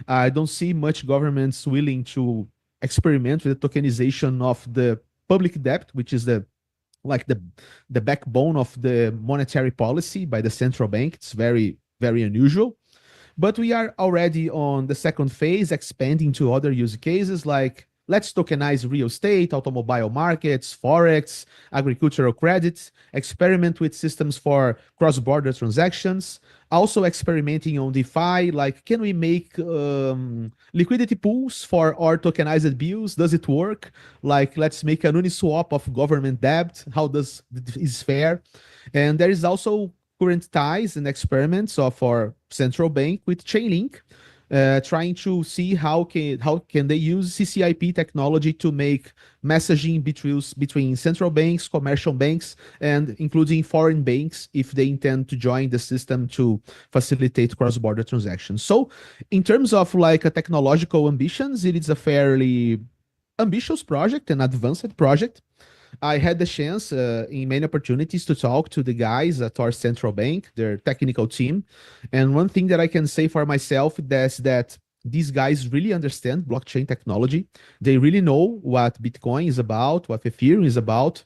I don't see much governments willing to experiment with the tokenization of the public debt, which is the backbone of the monetary policy by the central bank. It's very, very unusual. But we are already on the second phase, expanding to other use cases like let's tokenize real estate, automobile markets, forex, agricultural credits, experiment with systems for cross-border transactions, also experimenting on DeFi, like can we make liquidity pools for our tokenized bills? Does it work? Like let's make an Uniswap of government debt. How is fair? And there is also current ties and experiments of our central bank with Chainlink, trying to see how can they use CCIP technology to make messaging between central banks, commercial banks, and including foreign banks if they intend to join the system to facilitate cross-border transactions. So in terms of like a technological ambitions, it is a fairly ambitious project, an advanced project. I had the chance in many opportunities to talk to the guys at our central bank, their technical team. And one thing that I can say for myself is that these guys really understand blockchain technology. They really know what Bitcoin is about, what Ethereum is about.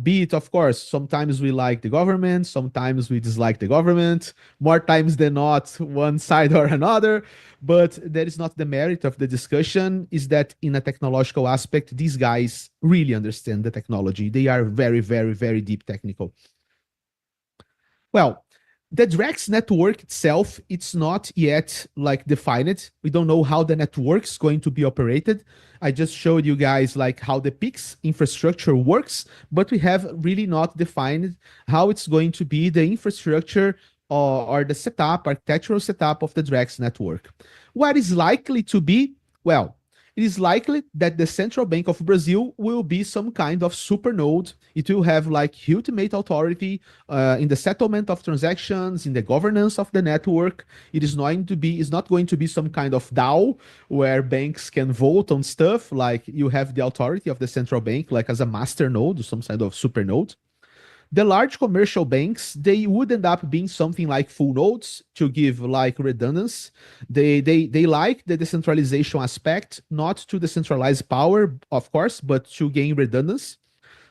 Be it, of course, sometimes we like the government, sometimes we dislike the government, more times than not, one side or another. But that is not the merit of the discussion, is that in a technological aspect, these guys really understand the technology. They are very, very, very deep technical. Well, the Drex network itself, it's not yet like defined. We don't know how the network is going to be operated. I just showed you guys like how the PIX infrastructure works, but we have really not defined how it's going to be the infrastructure or the setup, architectural setup of the Drex network. What is likely to be? Well, it is likely that the Central Bank of Brazil will be some kind of super node. It will have like ultimate authority in the settlement of transactions, in the governance of the network. It is not going to be some kind of DAO where banks can vote on stuff. Like you have the authority of the central bank, like as a master node, some kind of super node. The large commercial banks, they would end up being something like full nodes to give like redundancy. They like the decentralization aspect, not to decentralize power, of course, but to gain redundancy.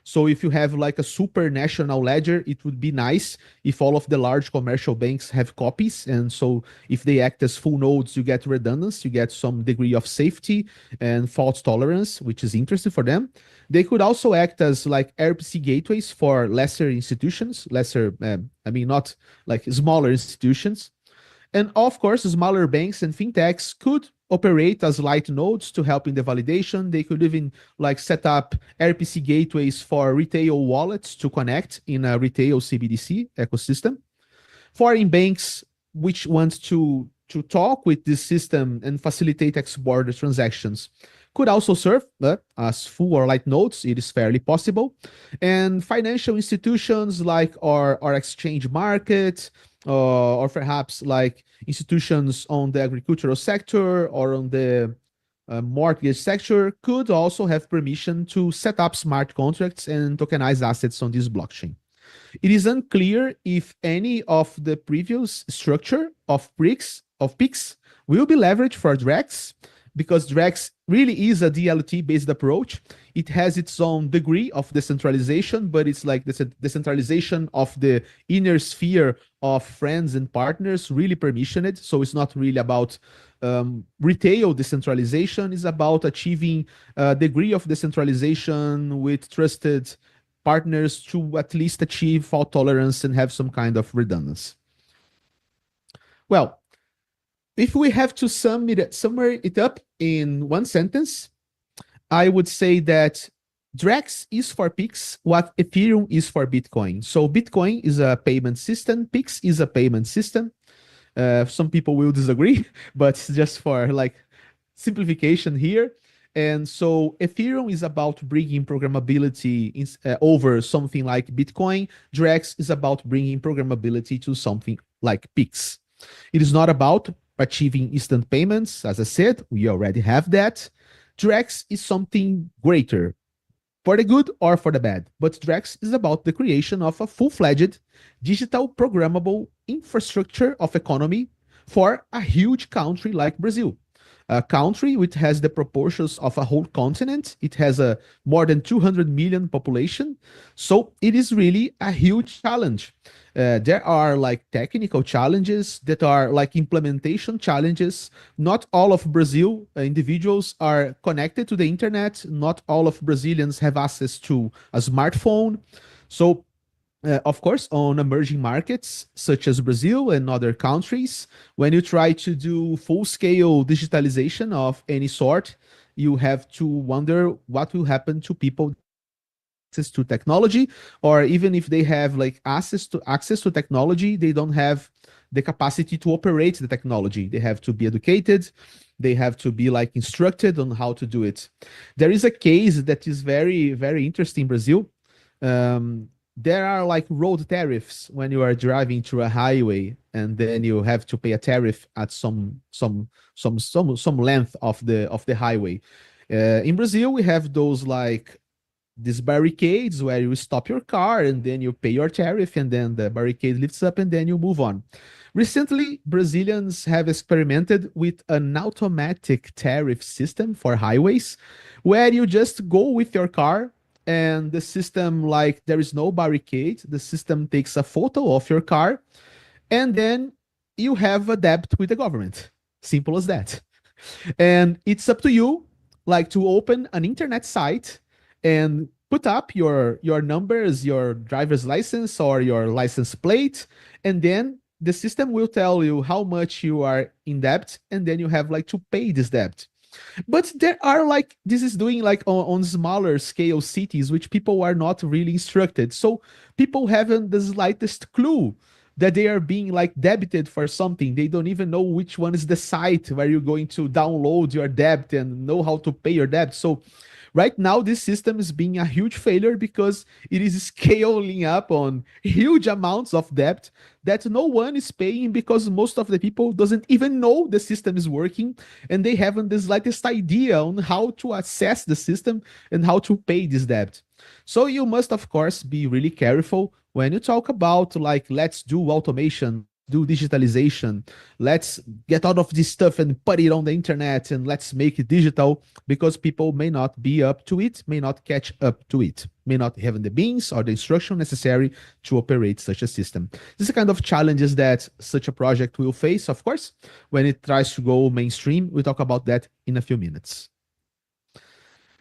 So if you have like a super national ledger, it would be nice if all of the large commercial banks have copies. And so if they act as full nodes, you get redundancy, you get some degree of safety and fault tolerance, which is interesting for them. They could also act as like RPC gateways for lesser institutions, not like smaller institutions. And of course, smaller banks and fintechs could operate as light nodes to help in the validation. They could even like set up RPC gateways for retail wallets to connect in a retail CBDC ecosystem. Foreign banks which want to talk with this system and facilitate cross-border transactions could also serve as full or light nodes. It is fairly possible. And financial institutions like our exchange market, or perhaps like institutions on the agricultural sector or on the mortgage sector could also have permission to set up smart contracts and tokenize assets on this blockchain. It is unclear if any of the previous structure of PIX will be leveraged for Drex, because Drex really is a DLT-based approach. It has its own degree of decentralization, but it's like the decentralization of the inner sphere of friends and partners, really permissioned. So it's not really about retail decentralization. It's about achieving a degree of decentralization with trusted partners to at least achieve fault tolerance and have some kind of redundancy. Well, if we have to sum it up in one sentence, I would say that Drex is for PIX what Ethereum is for Bitcoin. So Bitcoin is a payment system, PIX is a payment system. Some people will disagree, but just for like simplification here. And so Ethereum is about bringing programmability over something like Bitcoin. Drex is about bringing programmability to something like Pix. It is not about achieving instant payments. As I said, we already have that. Drex is something greater, for the good or for the bad. But Drex is about the creation of a full-fledged digital programmable infrastructure of economy for a huge country like Brazil. A country which has the proportions of a whole continent. It has a more than 200 million population. So it is really a huge challenge. There are like technical challenges that are like implementation challenges. Not all of Brazil individuals are connected to the internet. Not all of Brazilians have access to a smartphone. So of course, on emerging markets such as Brazil and other countries, when you try to do full-scale digitalization of any sort, you have to wonder what will happen to people access to technology, or even if they have like access to technology, they don't have the capacity to operate the technology. They have to be educated. They have to be like instructed on how to do it. There is a case that is very, very interesting in Brazil. There are like road tariffs when you are driving through a highway, and then you have to pay a tariff at some length of the highway. In Brazil, we have those like these barricades where you stop your car and then you pay your tariff, and then the barricade lifts up and then you move on. Recently, Brazilians have experimented with an automatic tariff system for highways where you just go with your car, and the system, like, there is no barricade. The system takes a photo of your car, and then you have a debt with the government. Simple as that. And it's up to you, like, to open an internet site and put up your numbers, your driver's license or your license plate, and then the system will tell you how much you are in debt, and then you have like to pay this debt. But there are like, this is doing like on smaller scale cities, which people are not really instructed. So people haven't the slightest clue that they are being like debited for something. They don't even know which one is the site where you're going to download your debt and know how to pay your debt. So right now, this system is being a huge failure because it is scaling up on huge amounts of debt that no one is paying, because most of the people doesn't even know the system is working, and they haven't the slightest idea on how to access the system and how to pay this debt. So you must, of course, be really careful when you talk about like, let's do automation, do digitalization, let's get out of this stuff and put it on the internet and let's make it digital, because people may not be up to it, may not catch up to it, may not have the means or the instruction necessary to operate such a system. This is the kind of challenges that such a project will face, of course, when it tries to go mainstream. We'll talk about that in a few minutes.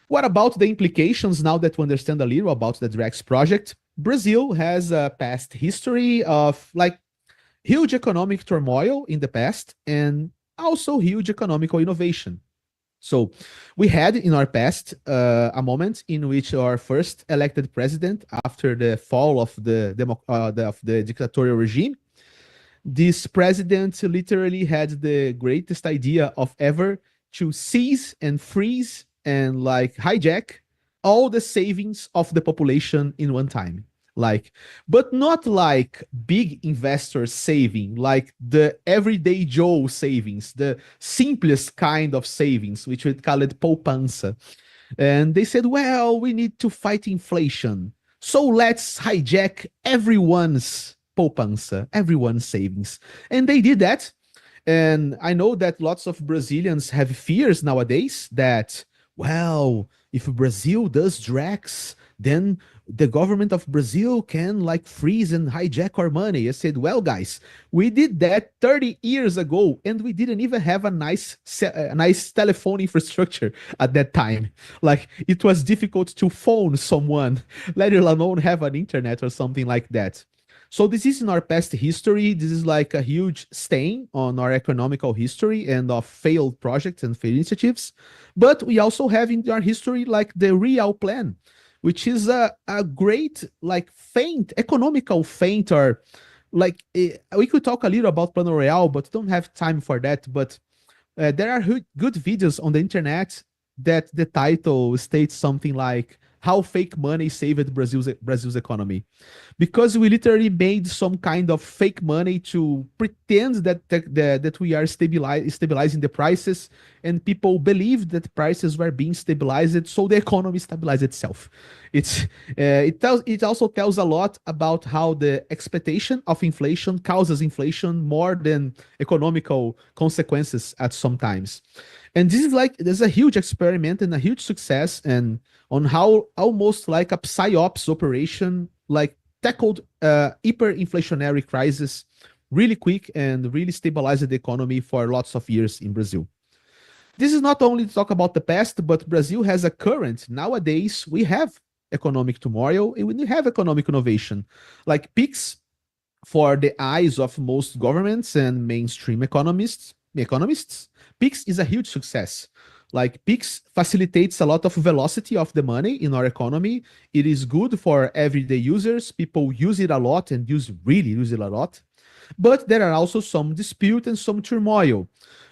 What about the implications now that we understand a little about the Drex project? Brazil has a past history of like huge economic turmoil in the past, and also huge economical innovation. So we had in our past a moment in which our first elected president, after the fall of the dictatorial regime, this president literally had the greatest idea of ever to seize and freeze and like hijack all the savings of the population in one time. Like, but not like big investors saving, like the everyday Joe savings, the simplest kind of savings, which we call it poupança. And they said, well, we need to fight inflation, so let's hijack everyone's poupança, everyone's savings. And they did that. And I know that lots of Brazilians have fears nowadays that, well, if Brazil does Drex, then the government of Brazil can like freeze and hijack our money. I said, well, guys, we did that 30 years ago, and we didn't even have a nice telephone infrastructure at that time. Like, it was difficult to phone someone, let alone have an internet or something like that. So this is in our past history. This is like a huge stain on our economical history and of failed projects and failed initiatives. But we also have in our history like the real plan, which is a great like feint, economical feint, or like we could talk a little about Plano Real, but don't have time for that. But there are good videos on the internet that the title states something like how fake money saved Brazil's economy, because we literally made some kind of fake money to pretend that we are stabilizing the prices, and people believed that prices were being stabilized, so the economy stabilized itself. It also tells a lot about how the expectation of inflation causes inflation more than economical consequences at some times. And this is like, there's a huge experiment and a huge success, and on how almost like a psyops operation like tackled hyperinflationary crisis really quick and really stabilized the economy for lots of years in Brazil. This is not only to talk about the past, but Brazil has a current. Nowadays, we have economic tomorrow, and we have economic innovation. Like PIX, for the eyes of most governments and mainstream economists, PIX is a huge success. Like PIX facilitates a lot of velocity of the money in our economy. It is good for everyday users. People use it a lot and really use it a lot. But there are also some dispute and some turmoil.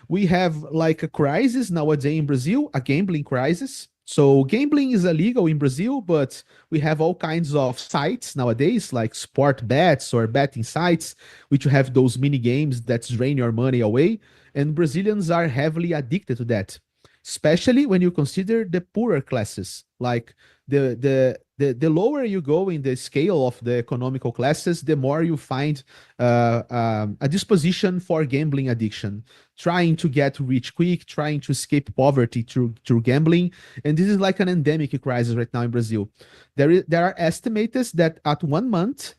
We have like a crisis nowadays in Brazil, a gambling crisis. So gambling is illegal in Brazil, but we have all kinds of sites nowadays, like sport bets or betting sites, which have those mini games that drain your money away. And Brazilians are heavily addicted to that, especially when you consider the poorer classes. Like the lower you go in the scale of the economical classes, the more you find a disposition for gambling addiction, trying to get rich quick, trying to escape poverty through gambling. And this is like an endemic crisis right now in Brazil. There are estimators that at 1 month,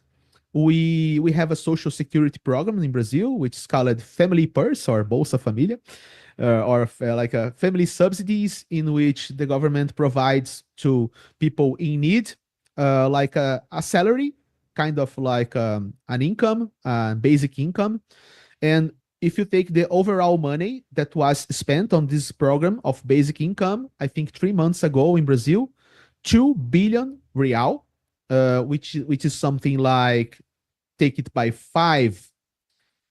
we have a social security program in Brazil, which is called Family Purse or Bolsa Família, like a family subsidies, in which the government provides to people in need, like a salary, kind of like an income, basic income. And if you take the overall money that was spent on this program of basic income, I think 3 months ago in Brazil, 2 billion real, which is something like, take it by 5,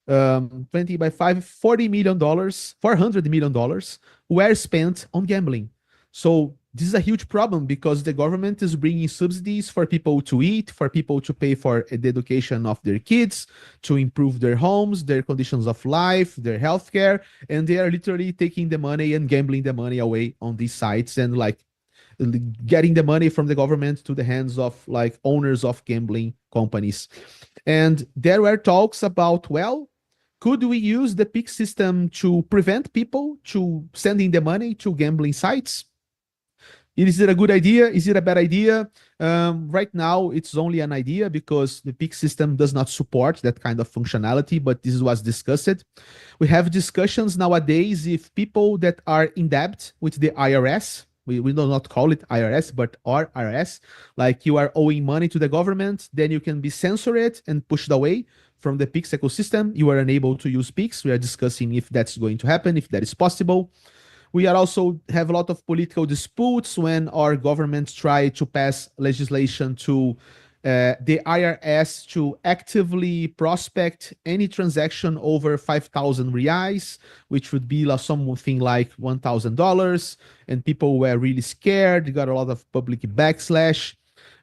20 by 5, $40 million, $400 million were spent on gambling. So this is a huge problem, because the government is bringing subsidies for people to eat, for people to pay for the education of their kids, to improve their homes, their conditions of life, their healthcare, and they are literally taking the money and gambling the money away on these sites, and like getting the money from the government to the hands of like owners of gambling companies. And there were talks about, well, could we use the PIX system to prevent people to sending the money to gambling sites? Is it a good idea? Is it a bad idea? Right now, it's only an idea, because the PIX system does not support that kind of functionality, but this was discussed. We have discussions nowadays if people that are in debt with the IRS, we do not call it IRS, but IRS, like you are owing money to the government, then you can be censored and pushed away from the PIX ecosystem. You are unable to use PIX. We are discussing if that's going to happen, if that is possible. We are also have a lot of political disputes when our governments try to pass legislation to the IRS to actively prospect any transaction over 5,000 reais, which would be something like $1,000. And people were really scared. They got a lot of public backslash.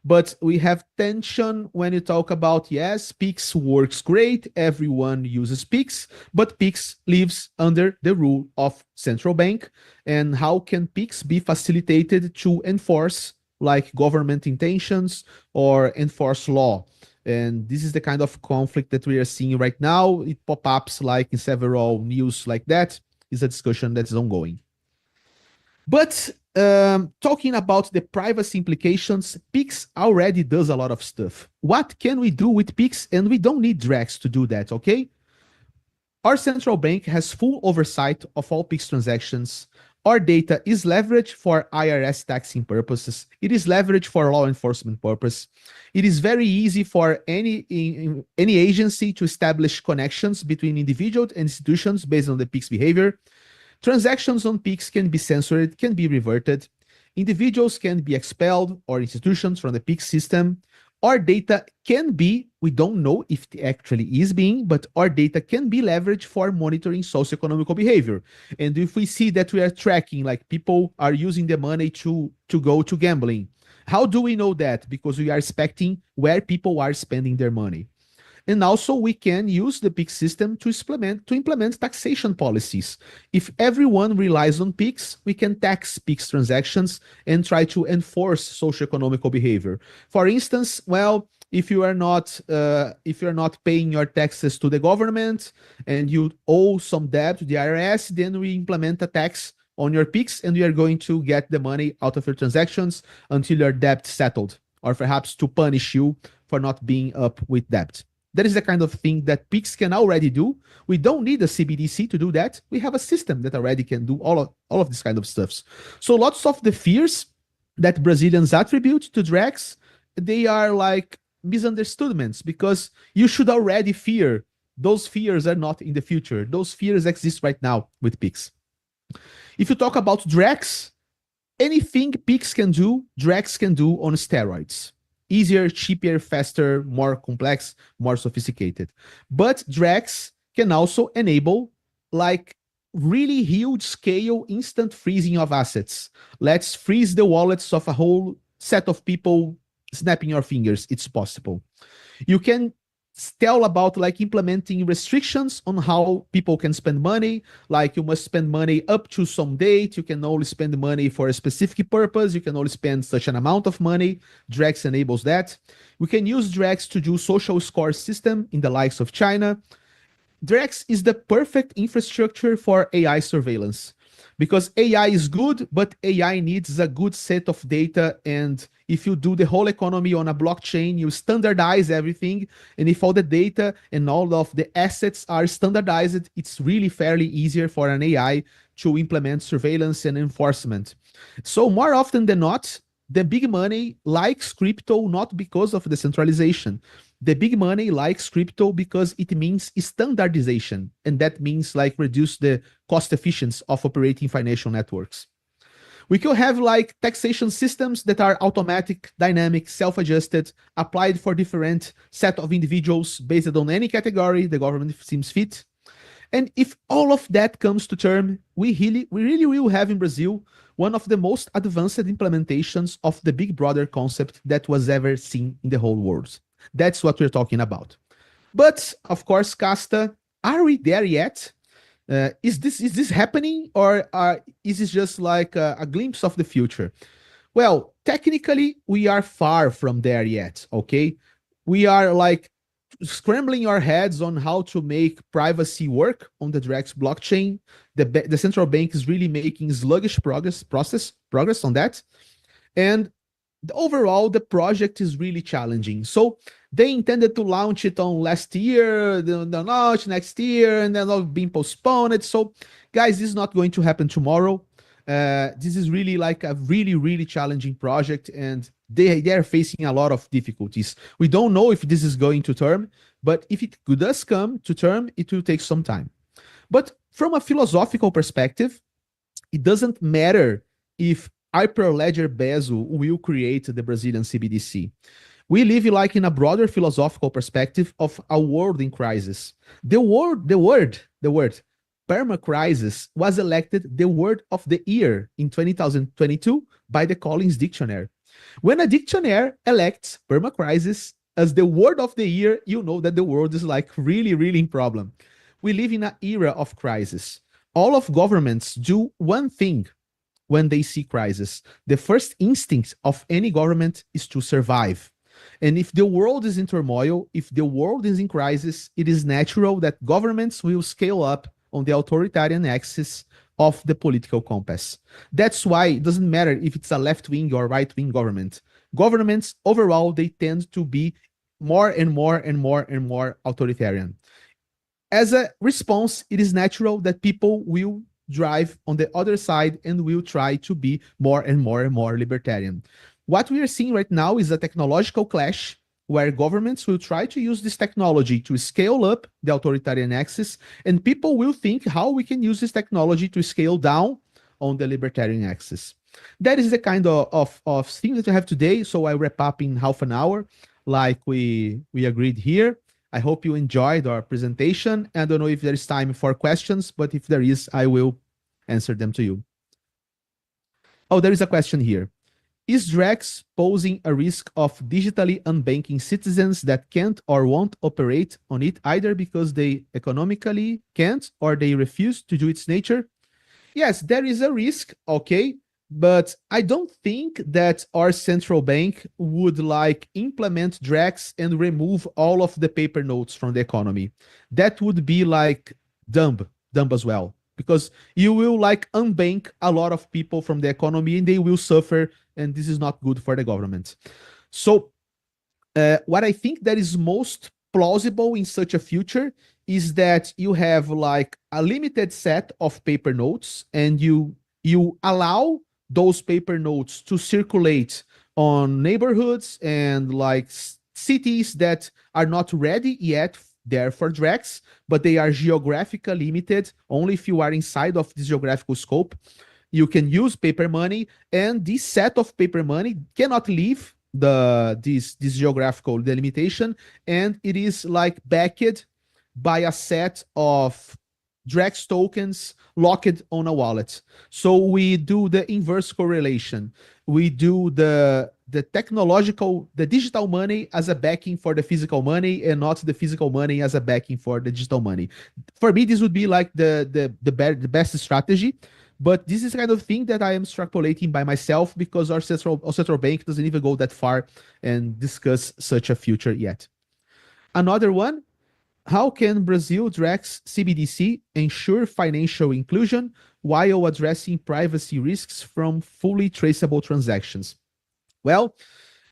But we have tension when you talk about, yes, PIX works great. Everyone uses PIX, but PIX lives under the rule of central bank. And how can PIX be facilitated to enforce like government intentions or enforce law? And this is the kind of conflict that we are seeing right now. It pop-ups like in several news like that. Is a discussion that is ongoing. But talking about the privacy implications, PIX already does a lot of stuff. What can we do with PIX? And we don't need Drex to do that, okay? Our central bank has full oversight of all PIX transactions. Our data is leveraged for IRS taxing purposes. It is leveraged for law enforcement purpose. It is very easy for any agency to establish connections between individuals and institutions based on the PIX behavior. Transactions on PIX can be censored, can be reverted. Individuals can be expelled or institutions from the PIX system. our data can be, we don't know if it actually is being, but our data can be leveraged for monitoring socioeconomic behavior. And if we see that we are tracking, like people are using the money to go to gambling, how do we know that? Because we are expecting where people are spending their money. And also we can use the PIX system to implement taxation policies. If everyone relies on PIX, we can tax PIX transactions and try to enforce socioeconomic behavior. For instance, well, if you are not paying your taxes to the government and you owe some debt to the IRS, then we implement a tax on your PIX and we are going to get the money out of your transactions until your debt settled, or perhaps to punish you for not being up with debt. That is the kind of thing that PIX can already do. We don't need a CBDC to do that. We have a system that already can do all of this kind of stuff. So lots of the fears that Brazilians attribute to Drex, they are like misunderstoodments, because you should already fear. Those fears are not in the future. Those fears exist right now with PIX. If you talk about Drex, anything PIX can do, Drex can do on steroids. Easier, cheaper, faster, more complex, more sophisticated. But Drex can also enable like really huge scale instant freezing of assets. Let's freeze the wallets of a whole set of people snapping your fingers. It's possible. You can tell about like implementing restrictions on how people can spend money, like you must spend money up to some date, you can only spend money for a specific purpose, you can only spend such an amount of money. Drex enables that. We can use Drex to do social score system in the likes of China. Drex is the perfect infrastructure for AI surveillance, because AI is good, but AI needs a good set of data. And if you do the whole economy on a blockchain, you standardize everything. And if all the data and all of the assets are standardized, it's really fairly easier for an AI to implement surveillance and enforcement. So more often than not, the big money likes crypto not because of decentralization. The big money likes crypto because it means standardization, and that means like reduce the cost efficiency of operating financial networks. We could have like taxation systems that are automatic, dynamic, self-adjusted, applied for different set of individuals based on any category the government seems fit. And if all of that comes to term, we really will have in Brazil one of the most advanced implementations of the Big Brother concept that was ever seen in the whole world. That's what we're talking about. But of course, Casta, are we there yet? Is this happening, or is this just like a glimpse of the future? Well, technically, we are far from there yet, okay? We are like scrambling our heads on how to make privacy work on the Drex blockchain. The central bank is really making sluggish progress on that. And overall, the project is really challenging. So they intended to launch it on last year, then launch next year, and then all being postponed. So guys, this is not going to happen tomorrow. This is really like a really challenging project, and they are facing a lot of difficulties. We don't know if this is going to term, but if it does come to term, it will take some time. But from a philosophical perspective, it doesn't matter if Hyperledger Bezo will create the Brazilian CBDC. We live like in a broader philosophical perspective of a world in crisis. The word perma-crisis was elected the word of the year in 2022 by the Collins Dictionary. When a dictionary elects perma-crisis as the word of the year, you know that the world is like really in problem. We live in an era of crisis. All of governments do one thing when they see crisis. The first instinct of any government is to survive. And if the world is in turmoil, if the world is in crisis, it is natural that governments will scale up on the authoritarian axis of the political compass. That's why it doesn't matter if it's a left-wing or right-wing government. Governments overall, they tend to be more and more authoritarian. As a response, it is natural that people will drive on the other side and will try to be more and more libertarian. What we are seeing right now is a technological clash where governments will try to use this technology to scale up the authoritarian axis, and people will think how we can use this technology to scale down on the libertarian axis. That is the kind of thing that we have today, so I wrap up in half an hour. like we agreed here. I hope you enjoyed our presentation. I don't know if there is time for questions, but if there is, I will answer them to you. Oh, there is a question here. Is Drex posing a risk of digitally unbanking citizens that can't or won't operate on it either because they economically can't or they refuse to do its nature? Yes, there is a risk, okay, but I don't think that our central bank would like implement Drex and remove all of the paper notes from the economy. That would be like dumb as well, because you will like unbank a lot of people from the economy and they will suffer, and this is not good for the government. So what I think that is most plausible in such a future is that you have like a limited set of paper notes and you allow those paper notes to circulate on neighborhoods and like cities that are not ready yet there for Drex, but they are geographically limited. Only if you are inside of this geographical scope, you can use paper money, and this set of paper money cannot leave this geographical delimitation, and it is like backed by a set of Drex tokens locked on a wallet. So we do the inverse correlation. We do the digital money as a backing for the physical money and not the physical money as a backing for the digital money. For me, this would be like the best strategy. But this is the kind of thing that I am extrapolating by myself because our central bank doesn't even go that far and discuss such a future yet. Another one, how can Brazil Drex CBDC ensure financial inclusion while addressing privacy risks from fully traceable transactions? Well,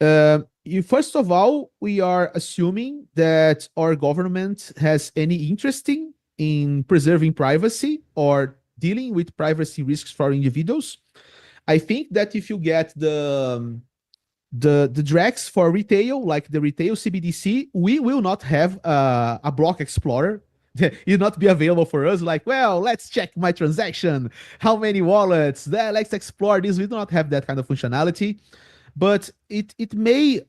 first of all, we are assuming that our government has any interest in preserving privacy or dealing with privacy risks for individuals. I think that if you get the Drex for retail, like the retail CBDC, we will not have a block explorer. It will not be available for us like, well, let's check my transaction, how many wallets, let's explore this. We do not have that kind of functionality. But it may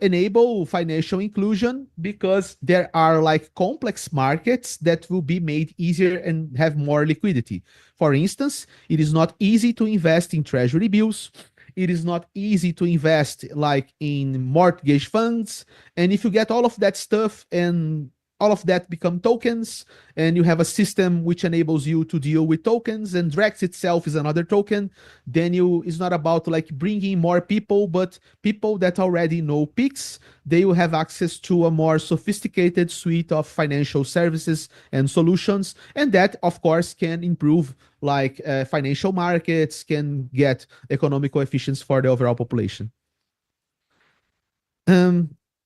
enable financial inclusion because there are like complex markets that will be made easier and have more liquidity. For instance, it is not easy to invest in treasury bills. It is not easy to invest like in mortgage funds. And if you get all of that stuff and all of that become tokens, and you have a system which enables you to deal with tokens, and Drex itself is another token, then it's not about like bringing more people, but people that already know Pix, they will have access to a more sophisticated suite of financial services and solutions, and that of course can improve like financial markets, can get economical efficiency for the overall population.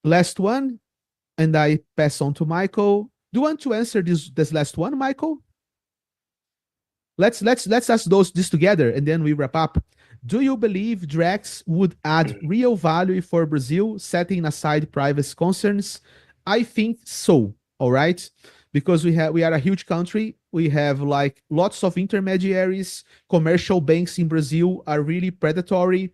Last one, and I pass on to Michael. Do you want to answer this last one, Michael? Let's ask this together and then we wrap up. Do you believe Drex would add real value for Brazil, setting aside privacy concerns? I think so. All right, because we are a huge country. We have like lots of intermediaries. Commercial banks in Brazil are really predatory.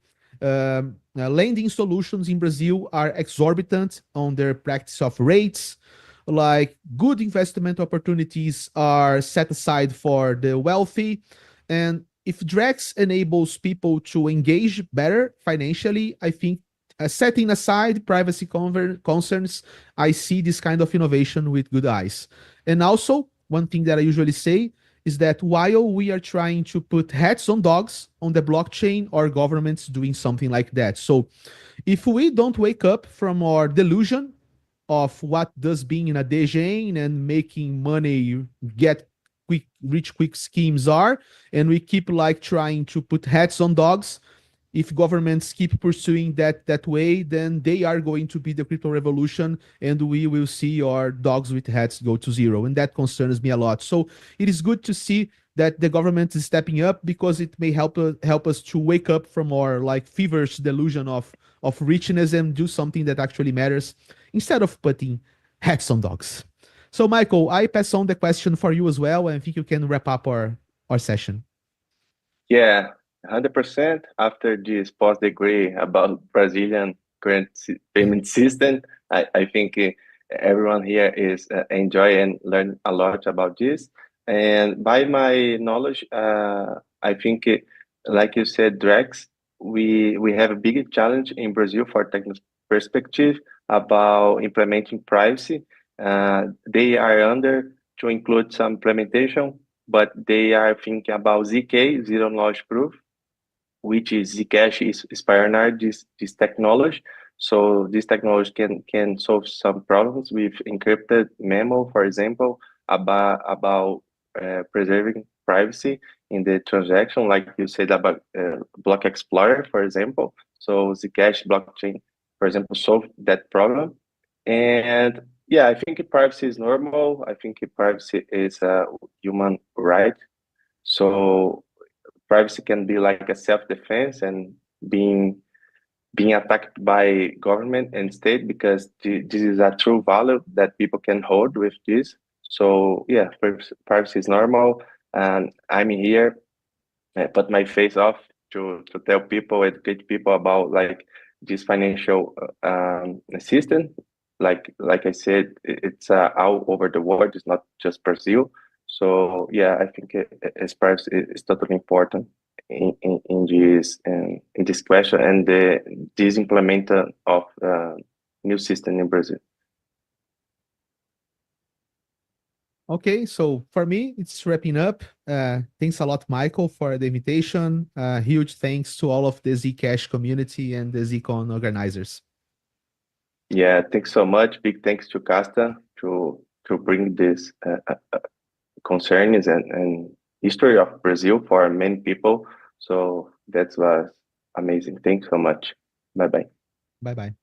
Lending solutions in Brazil are exorbitant on their practice of rates. Like good investment opportunities are set aside for the wealthy. And if Drex enables people to engage better financially, I think setting aside privacy concerns, I see this kind of innovation with good eyes. And also, one thing that I usually say is that while we are trying to put hats on dogs on the blockchain, our government's doing something like that. So if we don't wake up from our delusion of what does being in a DGen and making money get rich quick schemes are, and we keep like trying to put hats on dogs, if governments keep pursuing that way, then they are going to be the crypto revolution, and we will see our dogs with hats go to zero, and that concerns me a lot. So it is good to see that the government is stepping up because it may help us to wake up from our like feverish delusion of richness and do something that actually matters instead of putting hats on dogs. So Michael, I pass on the question for you as well, and I think you can wrap up our session. Yeah. 100% after this post degree about Brazilian current payment system. I think everyone here is enjoy and learn a lot about this. And by my knowledge, I think, like you said, Drex, we have a big challenge in Brazil for technical perspective about implementing privacy. They are under to include some implementation, but they are thinking about ZK, zero knowledge proof, which is Zcash is pioneered this technology. So this technology can solve some problems with encrypted memo, for example, about preserving privacy in the transaction, like you said about Block Explorer, for example. So Zcash blockchain, for example, solved that problem. And yeah, I think privacy is normal. I think privacy is a human right. So privacy can be like a self-defense and being attacked by government and state, because this is a true value that people can hold with this. So yeah, privacy is normal, and I'm here, I put my face off to tell people, educate people about like this financial system. Like I said, it's all over the world. It's not just Brazil. So yeah, I think privacy is totally important in this question and this implementation of new system in Brazil. Okay, so for me, it's wrapping up. Thanks a lot, Michael, for the invitation. Huge thanks to all of the Zcash community and the Zcon organizers. Yeah, thanks so much. Big thanks to Casta to bring this concerns and history of Brazil for many people. So that was amazing. Thanks so much. Bye-bye. Bye-bye.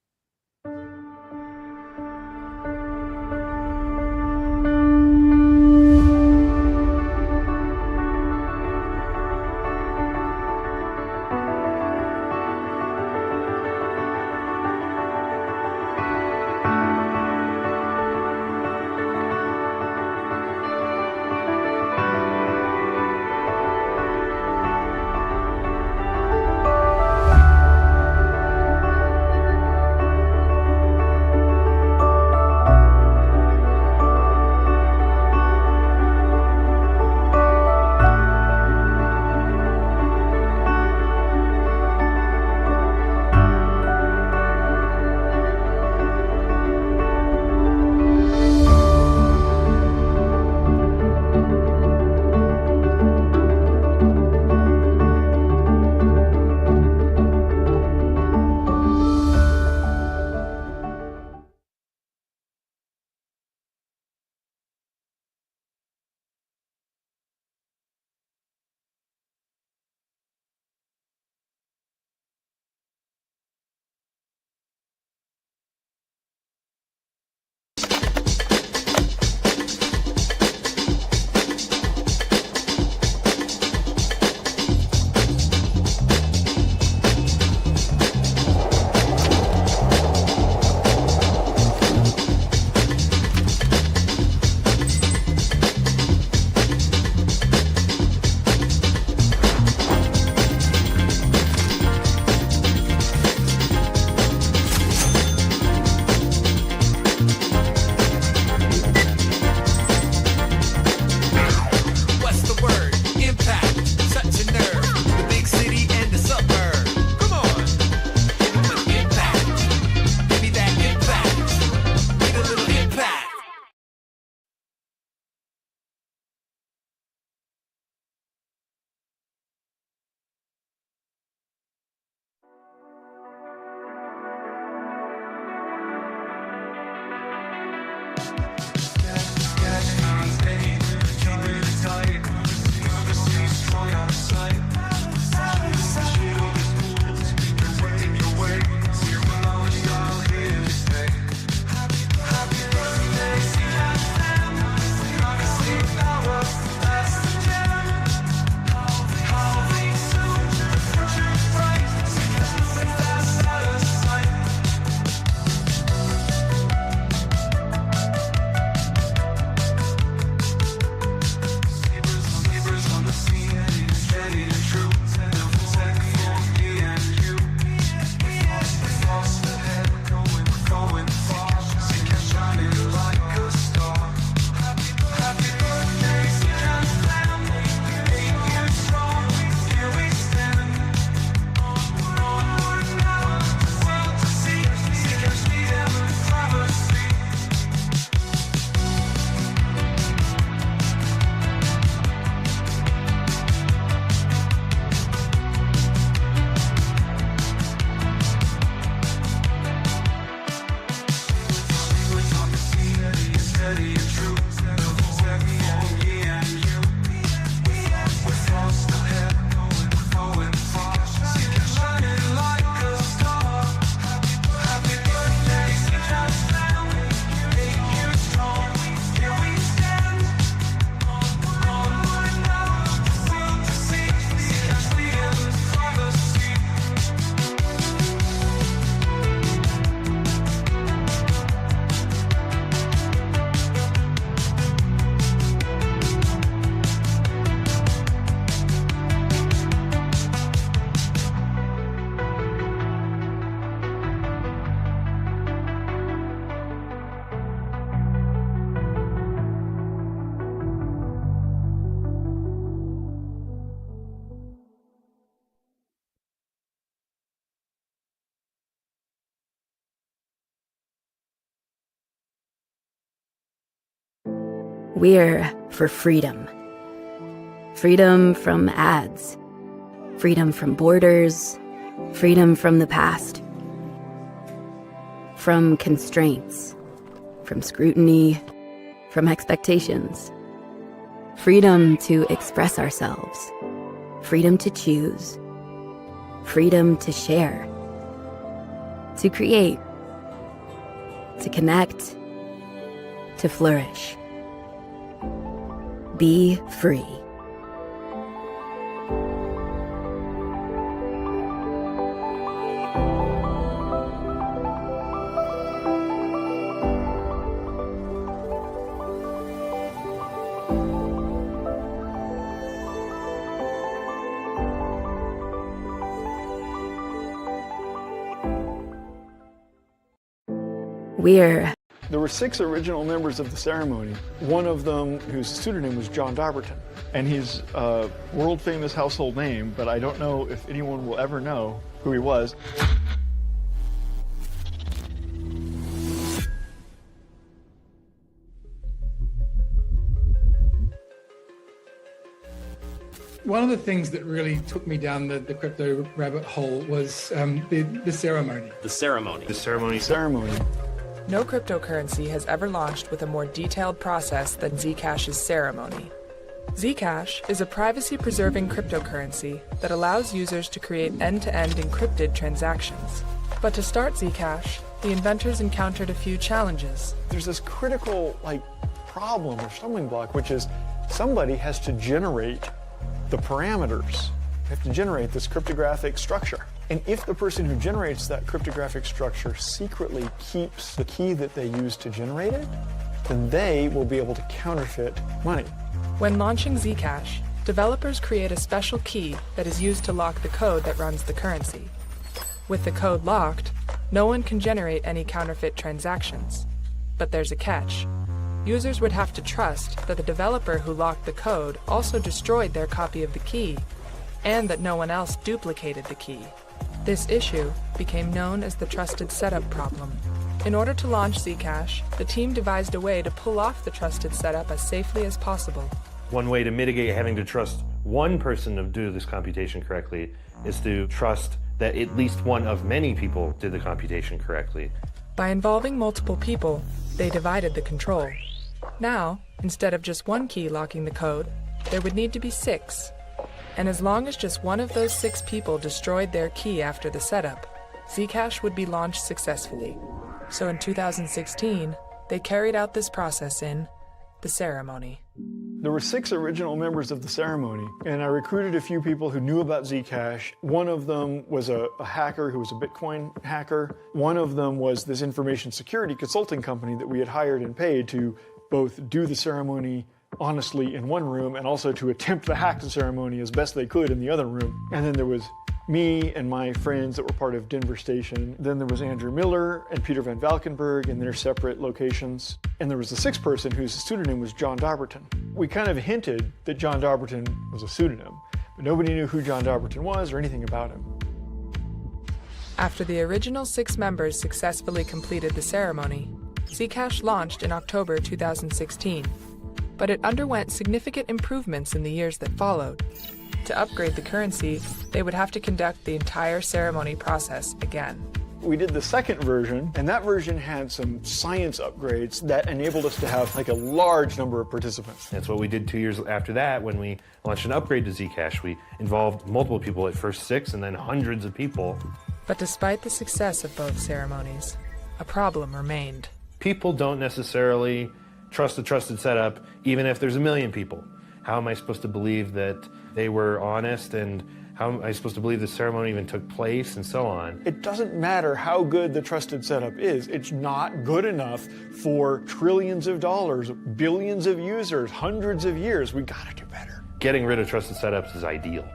We're for freedom. Freedom from ads. Freedom from borders. Freedom from the past. From constraints. From scrutiny. From expectations. Freedom to express ourselves. Freedom to choose. Freedom to share. To create. To connect. To flourish. Be free. There were 6 original members of the ceremony, one of them whose pseudonym was John Dobbertin. And he's a world famous household name, but I don't know if anyone will ever know who he was. One of the things that really took me down the crypto rabbit hole was the ceremony. The ceremony. The ceremony. Ceremony. No cryptocurrency has ever launched with a more detailed process than Zcash's ceremony. Zcash is a privacy-preserving cryptocurrency that allows users to create end-to-end encrypted transactions. But to start Zcash, the inventors encountered a few challenges. There's this critical problem or stumbling block, which is somebody has to generate the parameters. They have to generate this cryptographic structure. And if the person who generates that cryptographic structure secretly keeps the key that they use to generate it, then they will be able to counterfeit money. When launching Zcash, developers create a special key that is used to lock the code that runs the currency. With the code locked, no one can generate any counterfeit transactions. But there's a catch. Users would have to trust that the developer who locked the code also destroyed their copy of the key, and that no one else duplicated the key. This issue became known as the trusted setup problem. In order to launch Zcash, the team devised a way to pull off the trusted setup as safely as possible. One way to mitigate having to trust one person to do this computation correctly is to trust that at least one of many people did the computation correctly. By involving multiple people, they divided the control. Now, instead of just one key locking the code, there would need to be 6. And as long as just one of those 6 people destroyed their key after the setup, Zcash would be launched successfully. So in 2016, they carried out this process in the ceremony. There were 6 original members of the ceremony, and I recruited a few people who knew about Zcash. One of them was a hacker who was a Bitcoin hacker. One of them was this information security consulting company that we had hired and paid to both do the ceremony honestly in one room and also to attempt to hack the ceremony as best they could in the other room. And then there was me and my friends that were part of Denver Station. Then there was Andrew Miller and Peter Van Valkenburg in their separate locations. And there was the 6th person whose pseudonym was John Dobbertin. We kind of hinted that John Dobbertin was a pseudonym, but nobody knew who John Dobbertin was or anything about him. After the original 6 members successfully completed the ceremony, Zcash launched in October 2016, but it underwent significant improvements in the years that followed. To upgrade the currency, they would have to conduct the entire ceremony process again. We did the second version, and that version had some science upgrades that enabled us to have a large number of participants. That's what we did 2 years after that when we launched an upgrade to Zcash. We involved multiple people, at first 6 and then hundreds of people. But despite the success of both ceremonies, a problem remained. People don't necessarily trust a trusted setup, even if there's 1 million people. How am I supposed to believe that they were honest, and how am I supposed to believe the ceremony even took place, and so on? It doesn't matter how good the trusted setup is. It's not good enough for trillions of dollars, billions of users, hundreds of years. We gotta do better. Getting rid of trusted setups is ideal.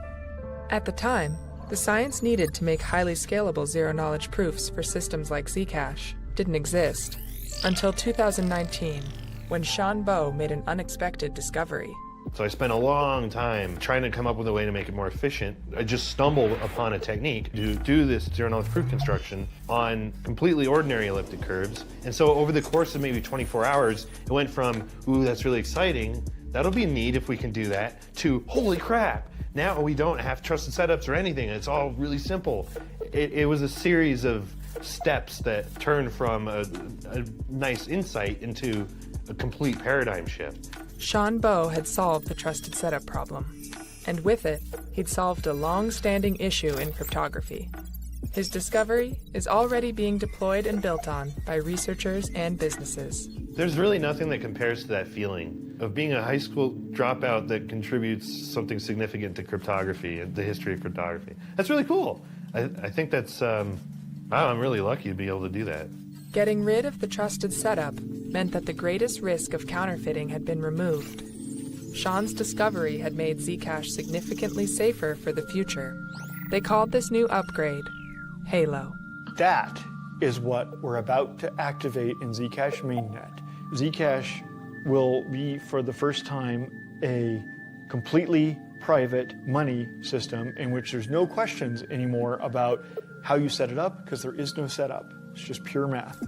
At the time, the science needed to make highly scalable zero-knowledge proofs for systems like Zcash didn't exist until 2019, when Sean Bowe made an unexpected discovery. So I spent a long time trying to come up with a way to make it more efficient. I just stumbled upon a technique to do this zero-knowledge proof construction on completely ordinary elliptic curves. And so over the course of maybe 24 hours, it went from, ooh, that's really exciting, that'll be neat if we can do that, to holy crap, now we don't have trusted setups or anything. It's all really simple. It was a series of steps that turned from a nice insight into a complete paradigm shift. Sean Bowe had solved the trusted setup problem, and with it, he'd solved a long-standing issue in cryptography. His discovery is already being deployed and built on by researchers and businesses. There's really nothing that compares to that feeling of being a high school dropout that contributes something significant to cryptography and the history of cryptography. That's really cool. I think that's, I'm really lucky to be able to do that. Getting rid of the trusted setup meant that the greatest risk of counterfeiting had been removed. Sean's discovery had made Zcash significantly safer for the future. They called this new upgrade Halo. That is what we're about to activate in Zcash mainnet. Zcash will be, for the first time, a completely private money system in which there's no questions anymore about how you set it up, because there is no setup. It's just pure math.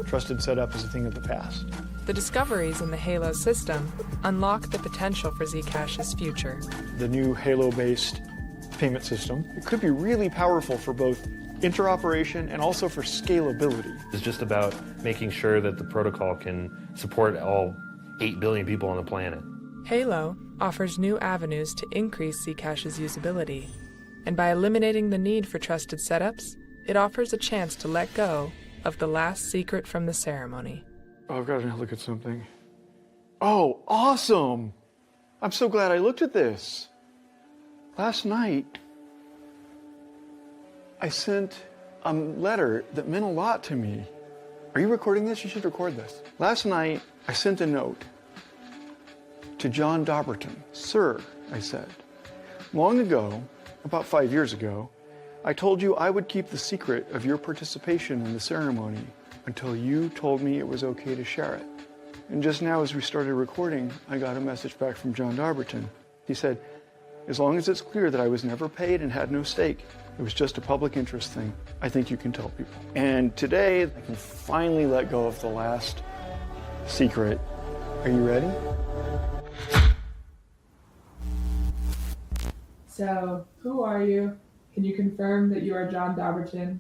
Trusted setup is a thing of the past. The discoveries in the Halo system unlock the potential for Zcash's future. The new Halo-based payment system, it could be really powerful for both interoperation and also for scalability. It's just about making sure that the protocol can support all 8 billion people on the planet. Halo offers new avenues to increase Zcash's usability, and by eliminating the need for trusted setups, it offers a chance to let go of the last secret from the ceremony. Oh, I've got to look at something. Oh, awesome! I'm so glad I looked at this. Last night, I sent a letter that meant a lot to me. Are you recording this? You should record this. Last night, I sent a note to John Dobberton. Sir, I said, long ago, about 5 years ago, I told you I would keep the secret of your participation in the ceremony until you told me it was okay to share it. And just now, as we started recording, I got a message back from John Dobberton. He said, as long as it's clear that I was never paid and had no stake, it was just a public interest thing, I think you can tell people. And today, I can finally let go of the last secret. Are you ready? So, who are you? Can you confirm that you are John Dobberton?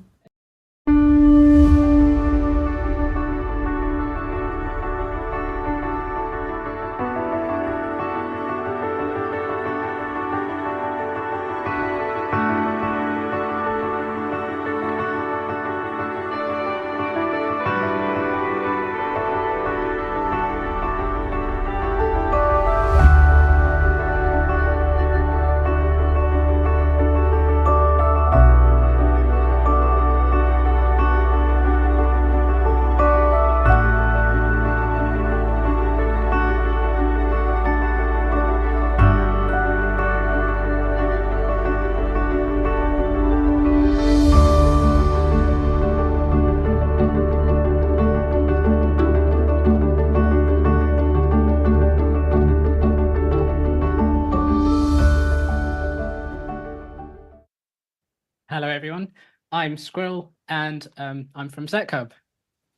Hello, everyone. I'm Squirrel, and I'm from ZCub.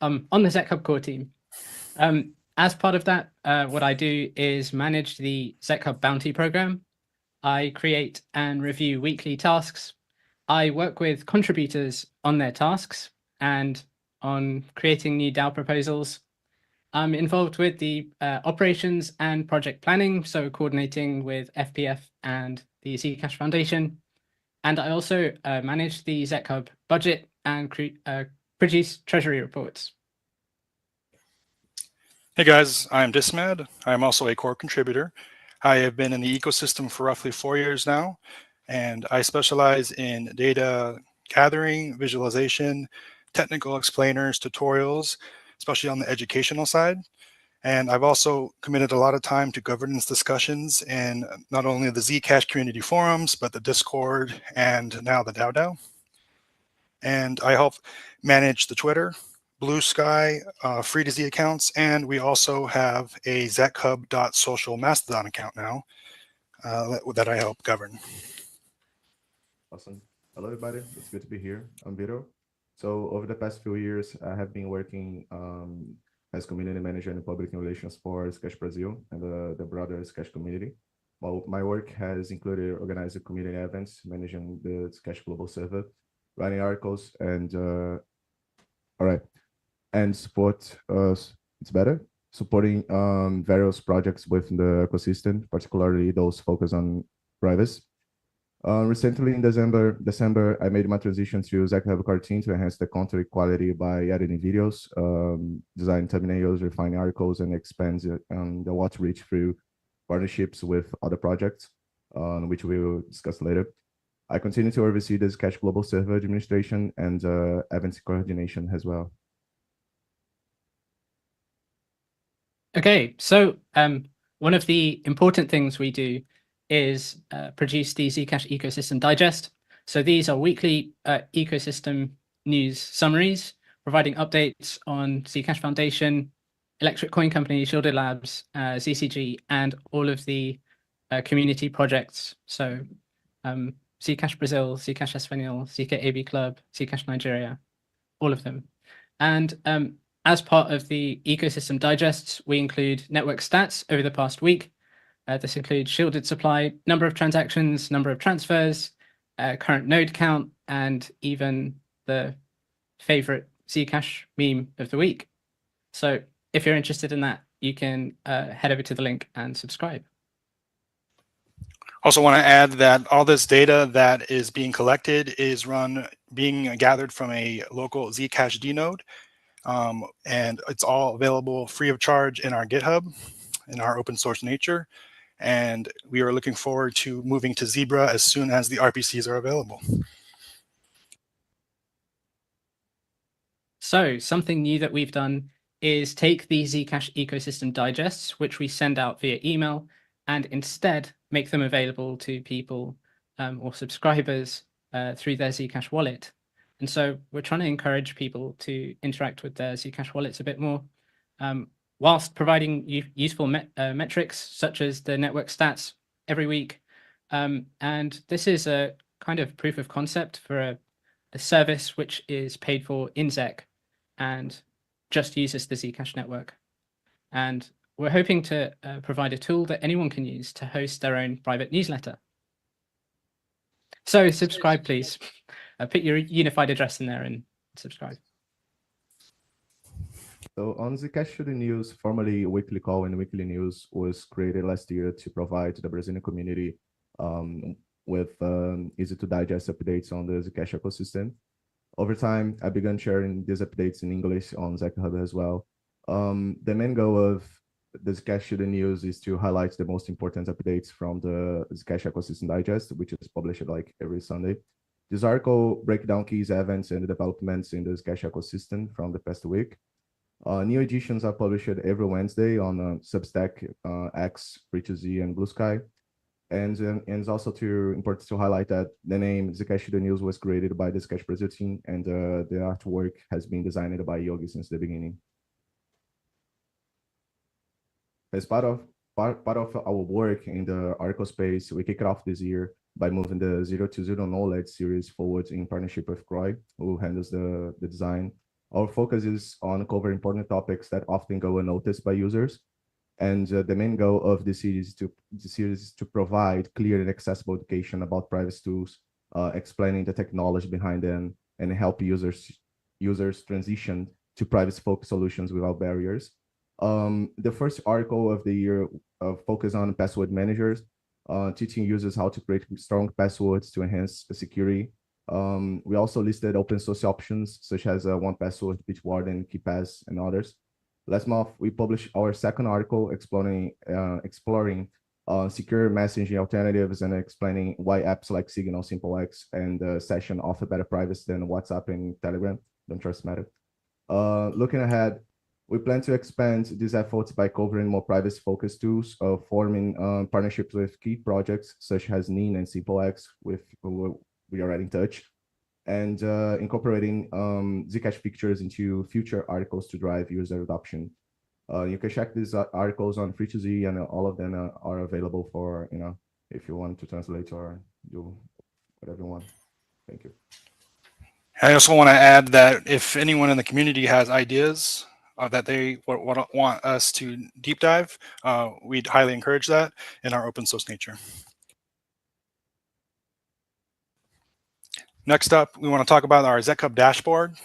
I'm on the ZCub core team. As part of that, what I do is manage the ZCub bounty program. I create and review weekly tasks. I work with contributors on their tasks and on creating new DAO proposals. I'm involved with the operations and project planning, so coordinating with FPF and the Zcash Foundation. And I also manage the ZCub budget and produce treasury reports. Hey guys, I'm Dismad. I'm also a core contributor. I have been in the ecosystem for roughly 4 years now, and I specialize in data gathering, visualization, technical explainers, tutorials, especially on the educational side. And I've also committed a lot of time to governance discussions in not only the Zcash community forums, but the Discord and now the DAO. And I help manage the Twitter, Blue Sky free to Z accounts, and we also have a ZCub.social Mastodon account now that I help govern. Awesome. Hello, everybody. It's good to be here. I'm Vito. So over the past few years, I have been working as community manager in public relations for Zcash Brazil and the broader Zcash community. Well, my work has included organizing community events, managing the Zcash global server, writing articles, and support. It's better supporting various projects within the ecosystem, particularly those focused on privacy. Recently in December, I made my transition to ZCub Cartoon to enhance the content quality by editing videos, design thumbnails, refine articles, and expand the outreach through partnerships with other projects, which we will discuss later. I continue to oversee the Zcash global server administration and events coordination as well. Okay, so one of the important things we do is produce the Zcash Ecosystem Digest. So these are weekly ecosystem news summaries, providing updates on Zcash Foundation, Electric Coin Company, Shielded Labs, ZCG, and all of the community projects. So Zcash Brazil, Zcash Espanol, Zk AB Club, Zcash Nigeria, all of them. And as part of the ecosystem digests, we include network stats over the past week. This includes shielded supply, number of transactions, number of transfers, current node count, and even the favorite Zcash meme of the week. So if you're interested in that, you can head over to the link and subscribe. Also want to add that all this data that is being collected is being gathered from a local Zcash node, and it's all available free of charge in our GitHub, in our open source nature. And we are looking forward to moving to Zebra as soon as the RPCs are available. So something new that we've done is take the Zcash ecosystem digests, which we send out via email, and instead make them available to people or subscribers through their Zcash wallet. And so we're trying to encourage people to interact with their Zcash wallets a bit more, whilst providing useful metrics such as the network stats every week. And this is a kind of proof of concept for a service which is paid for in ZEC and just uses the Zcash network. And we're hoping to provide a tool that anyone can use to host their own private newsletter. So subscribe, please. Put your unified address in there and subscribe. So on Zcash Shooting News, formerly Weekly Call and Weekly News, was created last year to provide the Brazilian community with easy to digest updates on the Zcash ecosystem. Over time, I began sharing these updates in English on ZChub as well. The main goal of the Zcash Shooting News is to highlight the most important updates from the Zcash Ecosystem Digest, which is published like every Sunday. This article breaks down key events and developments in the Zcash ecosystem from the past week. New editions are published every Wednesday on Substack, X, Free2Z, and Blue Sky. And it's also important to highlight that the name Zcash Shooting News was created by the Zcash Brazil team, and the artwork has been designed by Yogi since the beginning. As part of our work in the article space, we kicked off this year by moving the 020 Knowledge series forward in partnership with Croy, who handles the design. Our focus is on covering important topics that often go unnoticed by users. And the main goal of this series is to provide clear and accessible education about privacy tools, explaining the technology behind them, and help users transition to privacy-focused solutions without barriers. The first article of the year focused on password managers, teaching users how to create strong passwords to enhance security. We also listed open source options such as 1Password, Bitwarden, KeePass, and others. Last month, we published our second article exploring secure messaging alternatives and explaining why apps like Signal, SimpleX, and Session offer better privacy than WhatsApp and Telegram. Don't trust Meta. Looking ahead, we plan to expand these efforts by covering more privacy-focused tools, forming partnerships with key projects such as NIN and SimpleX, with who we are already in touch, and incorporating Zcash features into future articles to drive user adoption. You can check these articles on Free2Z, and all of them are available for, if you want to translate or do whatever you want. Thank you. I also want to add that if anyone in the community has ideas that they want us to deep dive, we'd highly encourage that in our open source nature. Next up, we want to talk about our ZCub dashboard.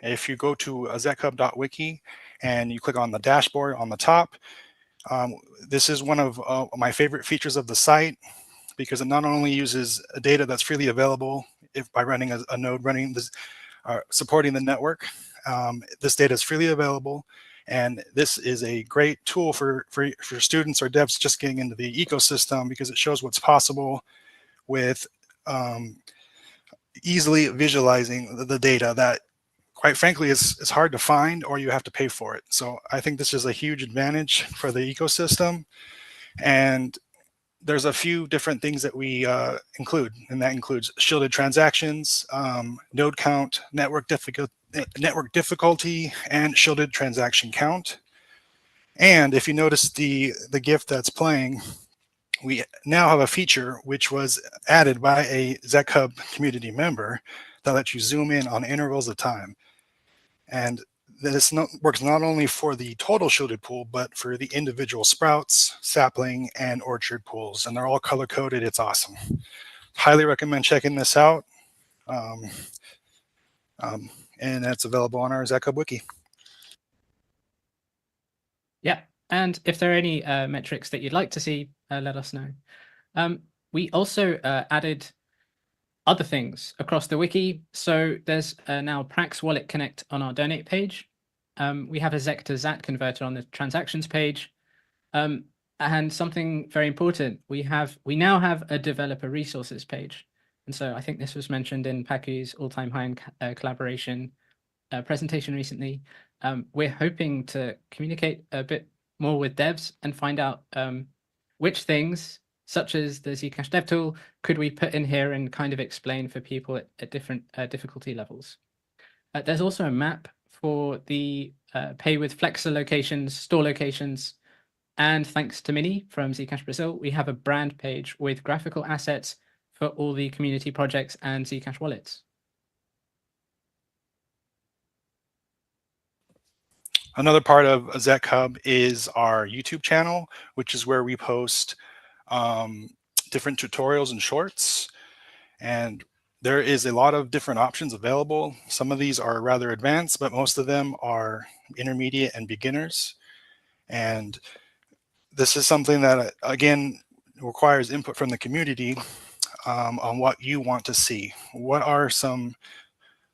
If you go to zcub.wiki and you click on the dashboard on the top, this is one of my favorite features of the site, because it not only uses data that's freely available by running a node running this, supporting the network. This data is freely available, and this is a great tool for students or devs just getting into the ecosystem, because it shows what's possible with easily visualizing the data that, quite frankly, is hard to find, or you have to pay for it. So I think this is a huge advantage for the ecosystem. And there's a few different things that we include, and that includes shielded transactions, node count, network difficulty, and shielded transaction count. And if you notice the GIF that's playing, we now have a feature which was added by a ZCub community member that lets you zoom in on intervals of time. And this works not only for the total shielded pool, but for the individual sprouts, sapling, and orchard pools. And they're all color coded. It's awesome. Highly recommend checking this out. And that's available on our ZCub wiki. Yeah, and if there are any metrics that you'd like to see, let us know. We also added other things across the wiki. So there's now Prax Wallet Connect on our donate page. We have a ZEC to ZAT converter on the transactions page. And something very important, we now have a developer resources page. And so I think this was mentioned in Paku's all-time high in collaboration presentation recently. We're hoping to communicate a bit more with devs and find out which things, such as the Zcash dev tool, could we put in here and kind of explain for people at different difficulty levels. There's also a map for the pay with Flexa locations, store locations, and thanks to Minnie from Zcash Brazil, we have a brand page with graphical assets for all the community projects and Zcash wallets. Another part of ZCub is our YouTube channel, which is where we post different tutorials and shorts. And there is a lot of different options available. Some of these are rather advanced, but most of them are intermediate and beginners. And this is something that, again, requires input from the community on what you want to see. What are some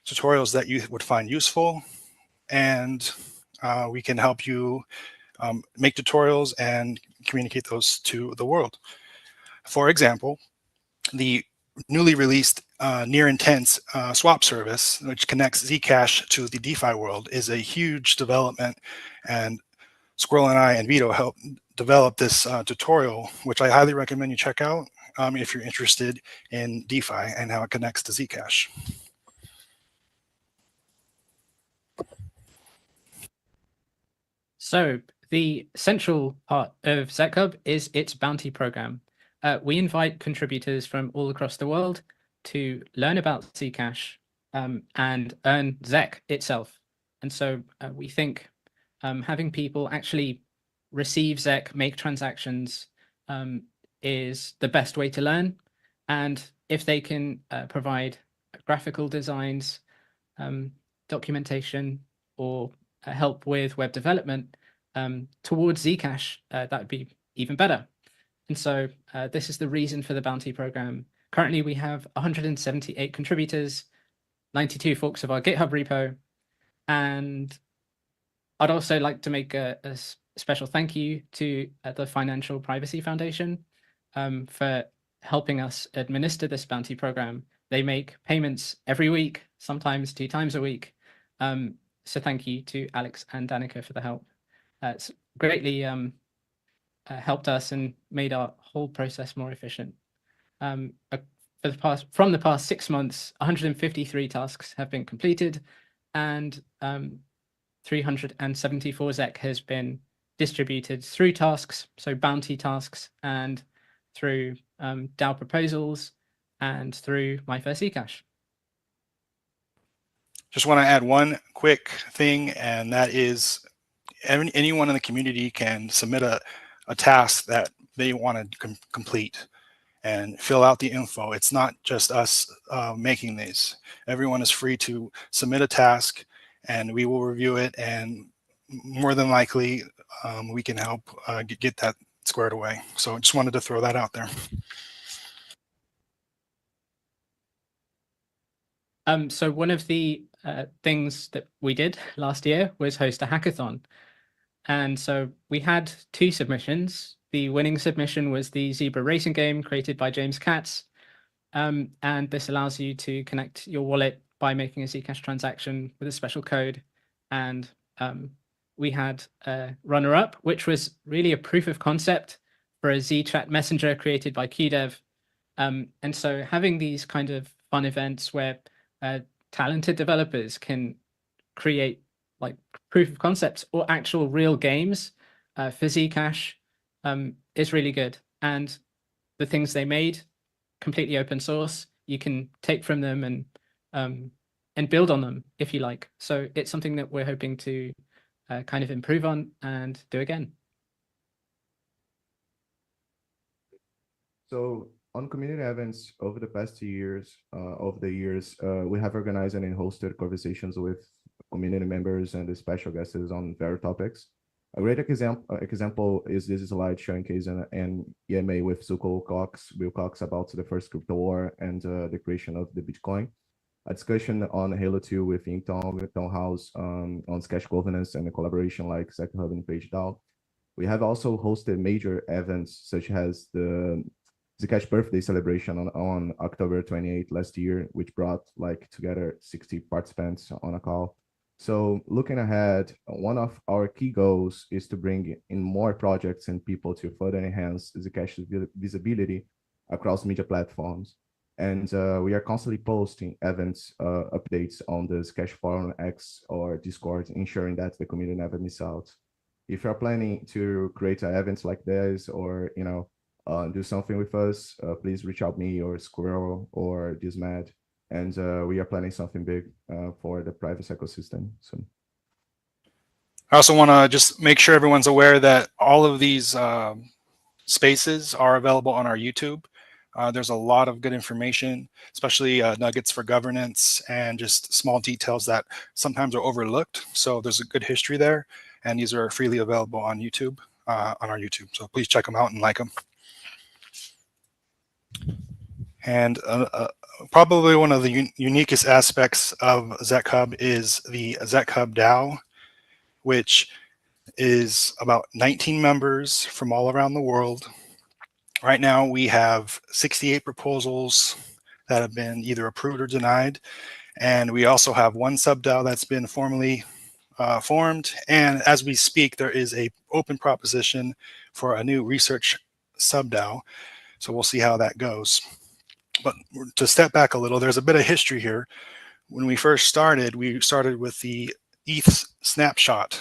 tutorials that you would find useful? And we can help you make tutorials and communicate those to the world. For example, the newly released near intense swap service, which connects Zcash to the DeFi world, is a huge development. And Squirrel and I and Vito helped develop this tutorial, which I highly recommend you check out if you're interested in DeFi and how it connects to Zcash. So the central part of ZCub is its bounty program. We invite contributors from all across the world to learn about Zcash and earn ZEC itself. And so we think having people actually receive ZEC, make transactions, is the best way to learn. And if they can provide graphical designs, documentation, or help with web development towards Zcash, that would be even better. And so this is the reason for the bounty program. Currently, we have 178 contributors, 92 forks of our GitHub repo. And I'd also like to make a special thank you to the Financial Privacy Foundation for helping us administer this bounty program. They make payments every week, sometimes 2 times a week. So thank you to Alex and Danica for the help. It's greatly helped us and made our whole process more efficient. A from the past 6 months, 153 tasks have been completed, and 374 ZEC has been distributed through tasks, so bounty tasks, and through DAO proposals, and through My First Zcash. Just want to add one quick thing, and that is anyone in the community can submit a task that they want to complete and fill out the info. It's not just us making these. Everyone is free to submit a task, and we will review it, and more than likely we can help get that squared away. So I just wanted to throw that out there. So one of the things that we did last year was host a hackathon. And so we had 2 submissions. The winning submission was the Zebra racing game created by James Katz. And this allows you to connect your wallet by making a Zcash transaction with a special code. And we had a runner-up, which was really a proof of concept for a ZChat messenger created by QDev. And so having these kind of fun events where talented developers can create like proof of concepts or actual real games for Zcash is really good. And the things they made, completely open source, you can take from them and build on them if you like. So it's something that we're hoping to kind of improve on and do again. So on community events over the past 2 years, we have organized and hosted conversations with community members and the special guests on various topics. A great example is this slide showing case an EMA with Will Cox about the first crypto war and the creation of the Bitcoin. A discussion on Halo 2 with Town House on Zcash governance and a collaboration like ZChub and PageDAO. We have also hosted major events such as the Zcash birthday celebration on October 28th last year, which brought together 60 participants on a call. So looking ahead, one of our key goals is to bring in more projects and people to further enhance Zcash's visibility across media platforms. And we are constantly posting events updates on the Zcash Forum X or Discord, ensuring that the community never miss out. If you're planning to create events like this or do something with us, please reach out me or Squirrel or Dismad. And we are planning something big for the privacy ecosystem soon. I also want to just make sure everyone's aware that all of these spaces are available on our YouTube. There's a lot of good information, especially nuggets for governance and just small details that sometimes are overlooked. So there's a good history there, and these are freely available on YouTube, on our YouTube. So please check them out and like them. And probably one of the uniquest aspects of ZChub is the ZChub DAO, which is about 19 members from all around the world. Right now, we have 68 proposals that have been either approved or denied. And we also have one sub-DAO that's been formally formed. And as we speak, there is an open proposition for a new research sub-DAO. So we'll see how that goes. But to step back a little, there's a bit of history here. When we first started, we started with the ETH snapshot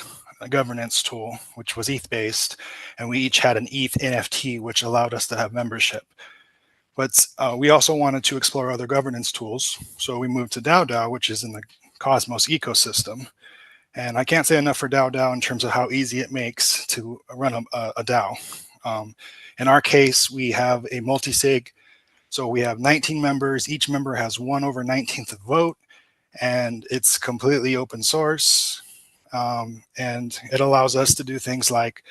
governance tool, which was ETH-based, and we each had an ETH NFT, which allowed us to have membership. But we also wanted to explore other governance tools, so we moved to DAO, which is in the Cosmos ecosystem. And I can't say enough for DAO in terms of how easy it makes to run a DAO. In our case, we have a multi-sig. So we have 19 members. Each member has 1/19 vote, and it's completely open source. And it allows us to do things like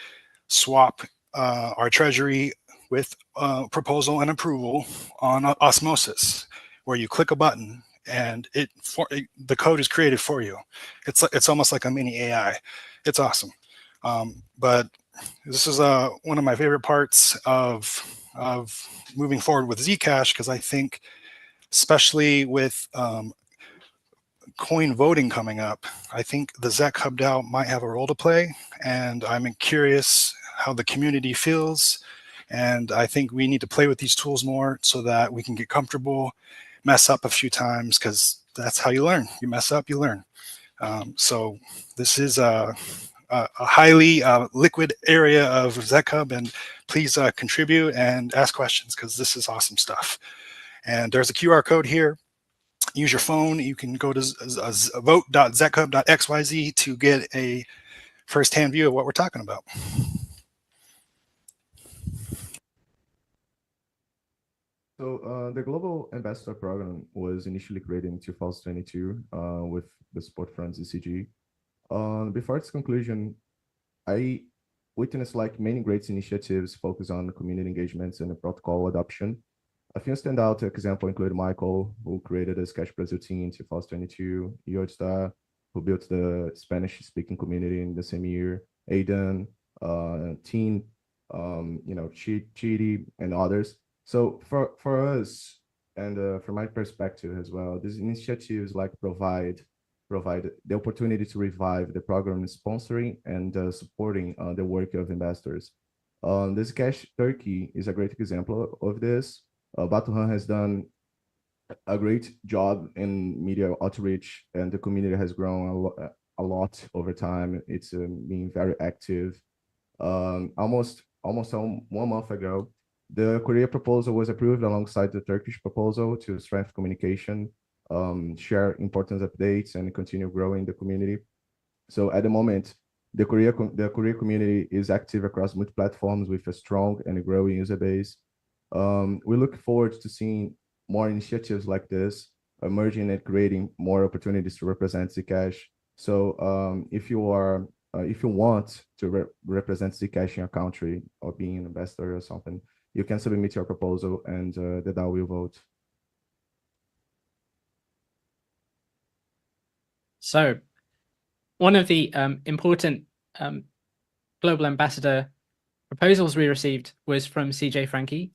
swap our treasury with proposal and approval on osmosis, where you click a button and the code is created for you. It's almost like a mini AI. It's awesome. But this is one of my favorite parts of moving forward with Zcash, because I think, especially with coin voting coming up, I think the ZChub DAO might have a role to play, and I'm curious how the community feels And I think we need to play with these tools more so that we can get comfortable, mess up a few times, because that's how you learn. You mess up, you learn. So this is a highly liquid area of ZCub, and please contribute and ask questions, because this is awesome stuff. And there's a QR code here. Use your phone. You can go to vote.zcub.xyz to get a first-hand view of what we're talking about. So the Global Ambassador Program was initially created in 2022 with the support from ZCG. Before its conclusion, I witnessed like many great initiatives focused on community engagements and protocol adoption. A few standout examples include Michael, who created the Sketch Brazil team in 2022, Yodsta, who built the Spanish-speaking community in the same year, Aidan, Teen, Chidi, and others. So for us, and from my perspective as well, these initiatives like provide the opportunity to revive the program sponsoring and supporting the work of investors. This Cash Turkey is a great example of this. Batuhan has done a great job in media outreach, and the community has grown a lot over time. It's been very active. Almost 1 month ago, the Korea proposal was approved alongside the Turkish proposal to strengthen communication, share important updates, and continue growing the community. So at the moment, the Korea community is active across multi platforms with a strong and growing user base. We look forward to seeing more initiatives like this emerging and creating more opportunities to represent Zcash. So if you want to represent Zcash in your country or being an investor or something, you can submit your proposal, and the DAO will vote. So one of the important Global Ambassador proposals we received was from CJ Frankie,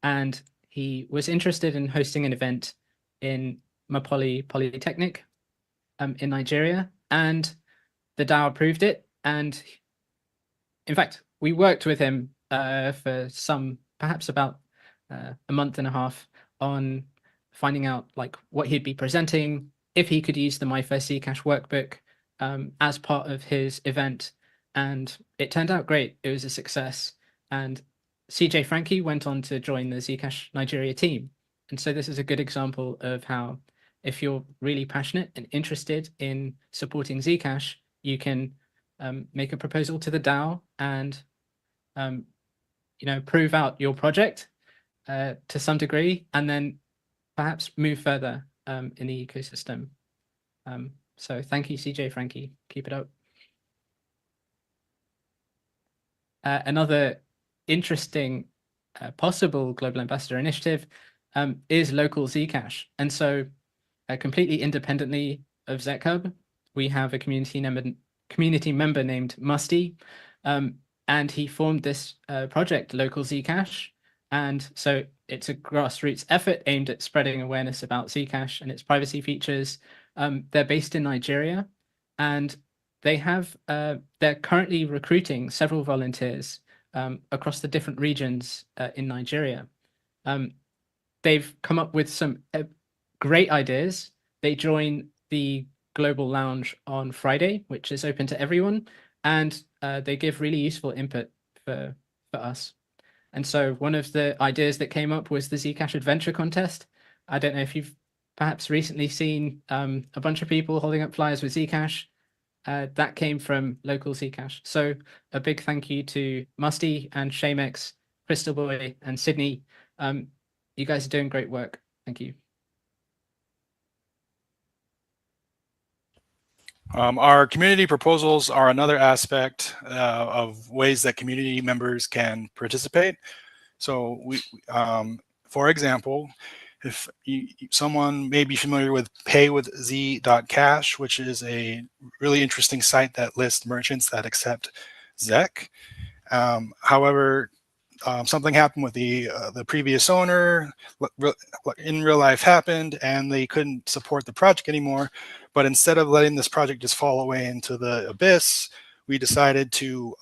and he was interested in hosting an event in Mapoli Polytechnic in Nigeria, and the DAO approved it. And in fact, we worked with him for perhaps about a month and a half on finding out like what he'd be presenting, if he could use the My First Zcash workbook as part of his event. And it turned out great. It was a success. And CJ Frankie went on to join the Zcash Nigeria team. And so this is a good example of how, if you're really passionate and interested in supporting Zcash, you can make a proposal to the DAO and prove out your project to some degree, and then perhaps move further in the ecosystem. So thank you, CJ Frankie. Keep it up. Another interesting possible Global Ambassador initiative is local Zcash. And so completely independently of ZCub, we have a community member named Musty, and he formed this project, Local Zcash. And so it's a grassroots effort aimed at spreading awareness about Zcash and its privacy features. They're based in Nigeria, and they're currently recruiting several volunteers across the different regions in Nigeria. They've come up with some great ideas. They join the Global Lounge on Friday, which is open to everyone, and they give really useful input for us. And so one of the ideas that came up was the Zcash Adventure Contest. I don't know if you've perhaps recently seen a bunch of people holding up flyers with Zcash. That came from local Zcash. So a big thank you to Musty and Shamex, Crystal Boy, and Sydney. You guys are doing great work. Thank you. Our community proposals are another aspect of ways that community members can participate. So for example, if someone may be familiar with paywithz.cash, which is a really interesting site that lists merchants that accept ZEC. However, something happened with the previous owner, in real life happened, and they couldn't support the project anymore. But instead of letting this project just fall away into the abyss, we decided to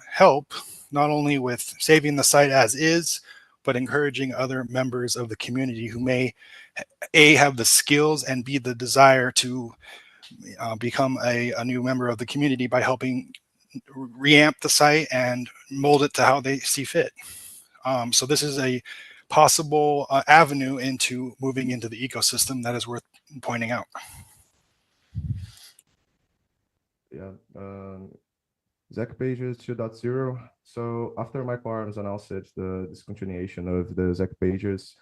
help not only with saving the site as is, but encouraging other members of the community who may A, have the skills and B, the desire to become a new member of the community by helping reamp the site and mold it to how they see fit. So this is a possible avenue into moving into the ecosystem that is worth pointing out. Yeah, ZEC Pages 2.0. So after Michael Arms announced the discontinuation of the ZEC Pages,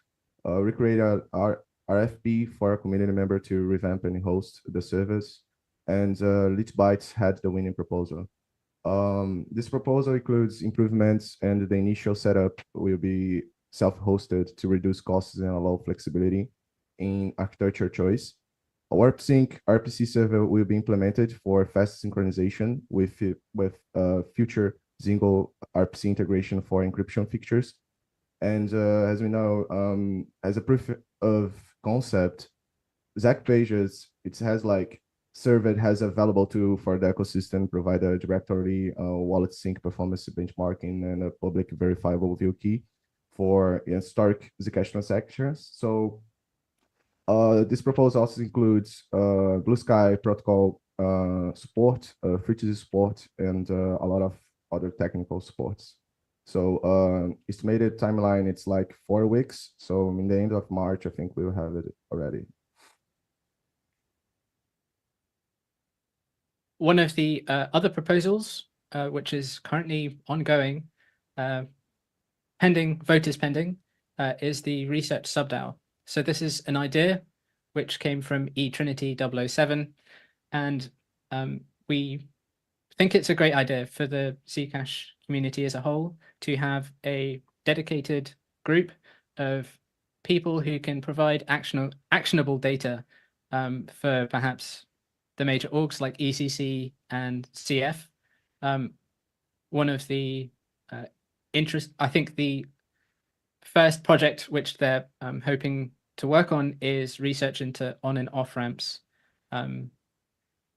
we created our RFP for a community member to revamp and host the service, and LeetBytes had the winning proposal. This proposal includes improvements, and the initial setup will be self-hosted to reduce costs and allow flexibility in architecture choice. A WarpSync RPC server will be implemented for fast synchronization with future Zingo RPC integration for encryption fixtures. And as we know, as a proof of concept, ZEC Pages, it has like server has available tool for the ecosystem, provide a directory, wallet sync performance benchmarking, and a public verifiable view key for historic Zcash transactions. So this proposal also includes Blue Sky protocol support, FreeTZ support, and a lot of other technical supports. So estimated timeline, it's like 4 weeks. So in the end of March, I think we will have it already. One of the other proposals, which is currently ongoing, vote is pending, is the research subDAO. So this is an idea which came from eTrinity 007, and we think it's a great idea for the Zcash community as a whole to have a dedicated group of people who can provide actionable data for perhaps the major orgs like ECC and CF. One of the I think the first project which they're hoping to work on is research into on and off ramps in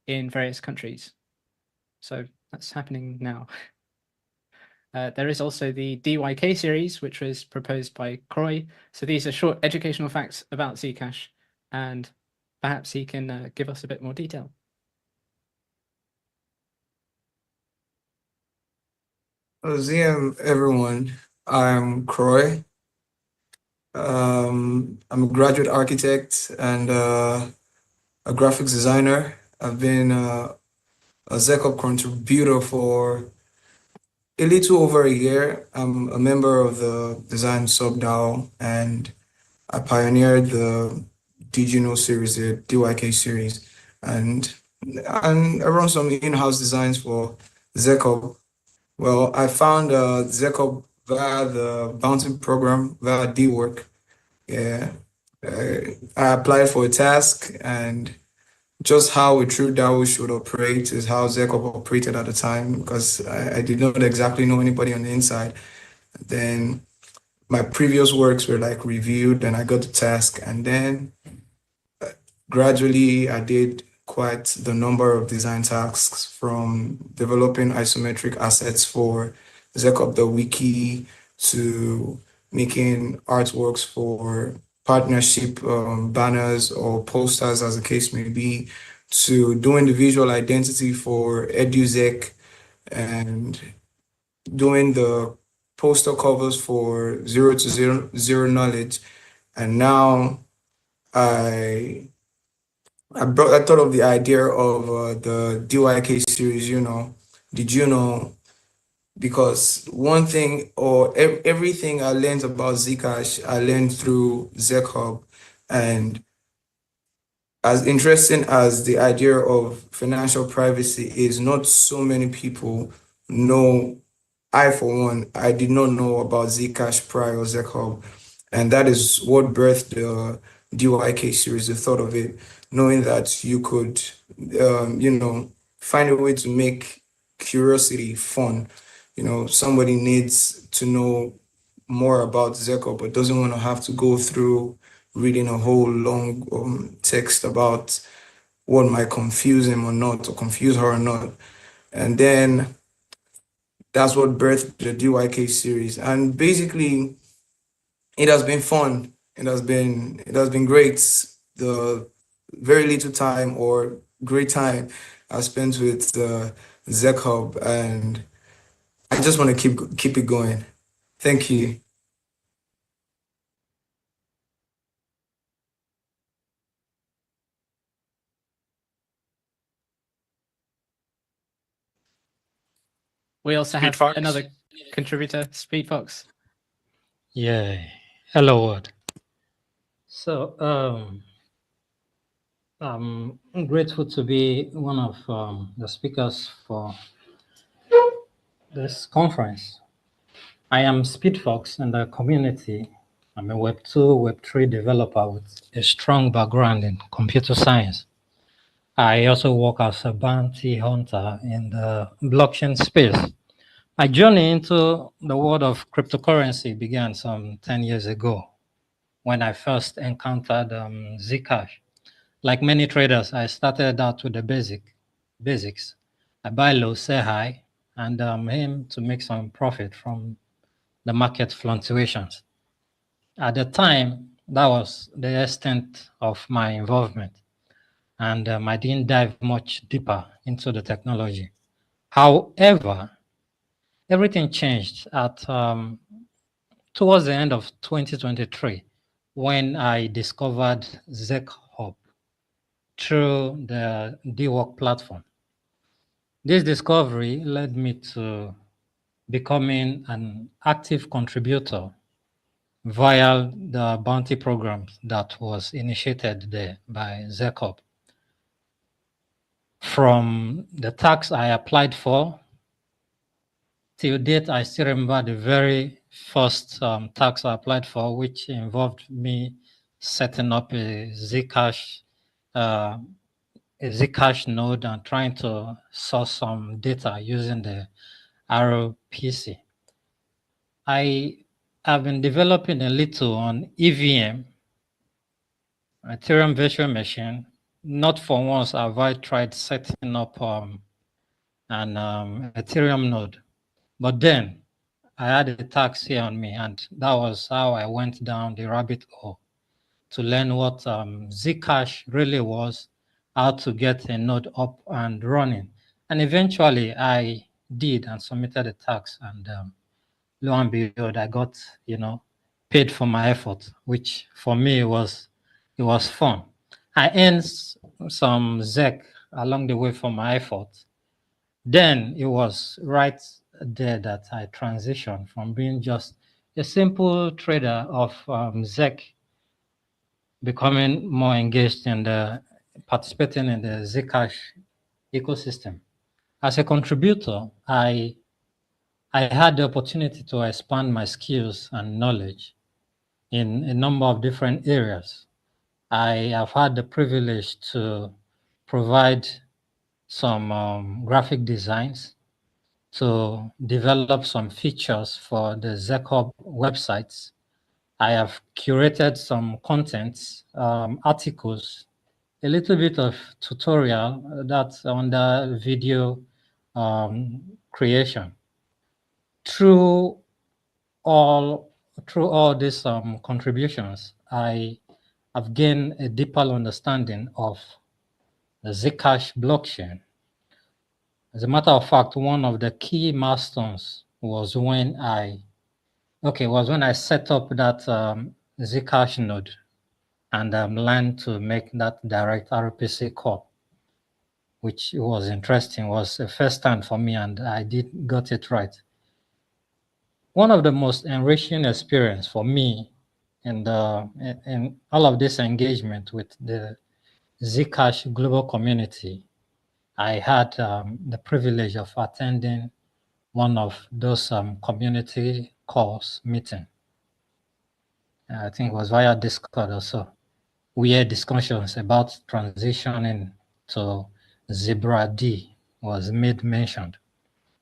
various countries. So that's happening now. There is also the DYK series, which was proposed by Croy. So these are short educational facts about Zcash, and perhaps he can give us a bit more detail. ZM, everyone. I'm Croy. I'm a graduate architect and a graphics designer. I've been a ZCOP contributor for a little over a year. I'm a member of the design subDAO, and I pioneered the DGNO series, the DYK series, and I run some in-house designs for ZCOP. Well, I found ZCOP via the Bouncing program, via DWork. Yeah, I applied for a task, and just how a true DAO should operate is how ZCOP operated at the time, because I did not exactly know anybody on the inside. Then my previous works were like reviewed, and I got the task, and then gradually I did quite the number of design tasks, from developing isometric assets for ZCOP the wiki to making artworks for partnership banners or posters, as the case may be, to doing the visual identity for EduZec and doing the poster covers for 0 to 0 knowledge. And now I thought of the idea of the DYK series, did you know? Because one thing, or everything I learned about Zcash, I learned through ZHub. And as interesting as the idea of financial privacy is, not so many people know. I, for one, I did not know about Zcash prior ZHub. And that is what birthed the DYK series, the thought of it, knowing that you could, find a way to make curiosity fun. Somebody needs to know more about ZCOP, but doesn't want to have to go through reading a whole long text about what might confuse him or not, or confuse her or not. And then that's what birthed the DYK series. And basically, it has been fun. It has been great. The very little time or great time I spent with ZecHub, and I just want to keep it going. Thank you. We also have another contributor, SpeedFox. Yeah. Hello, world. So, I'm grateful to be one of the speakers for this conference. I am SpeedFox in the community. I'm a Web2, Web3 developer with a strong background in computer science. I also work as a bounty hunter in the blockchain space. My journey into the world of cryptocurrency began some 10 years ago when I first encountered Zcash. Like many traders, I started out with the basics. I buy low, sell high, and aim to make some profit from the market fluctuations. At the time, that was the extent of my involvement, and I didn't dive much deeper into the technology. However, everything changed at towards the end of 2023 when I discovered ZecHub through the DWork platform. This discovery led me to becoming an active contributor via the bounty programs that was initiated there by ZecHub. From the tax I applied for till date, I still remember the very first tax I applied for, which involved me setting up a Zcash node and trying to source some data using the RPC. I have been developing a little on EVM, Ethereum virtual machine. Not for once have I tried setting up an Ethereum node, but then I had a tax here on me, and that was how I went down the rabbit hole to learn what Zcash really was, how to get a node up and running. And eventually I did and submitted the tax, and lo and behold, I got, paid for my effort, which for me it was fun. I earned some ZEC along the way for my effort. Then it was right there that I transitioned from being just a simple trader of ZEC, becoming more engaged in participating in the Zcash ecosystem. As a contributor, I had the opportunity to expand my skills and knowledge in a number of different areas. I have had the privilege to provide some graphic designs, to develop some features for the ZecHub websites. I have curated some contents, articles, a little bit of tutorial that's on the video creation. Through all these contributions, I have gained a deeper understanding of the Zcash blockchain. As a matter of fact, one of the key milestones was when I set up that Zcash node and learned to make that direct RPC call, which was interesting. Was a first time for me, and I got it right. One of the most enriching experience for me in all of this engagement with the Zcash global community, I had the privilege of attending one of those community calls meeting. I think it was via Discord or so. We had discussions about transitioning to Zebra D was mentioned.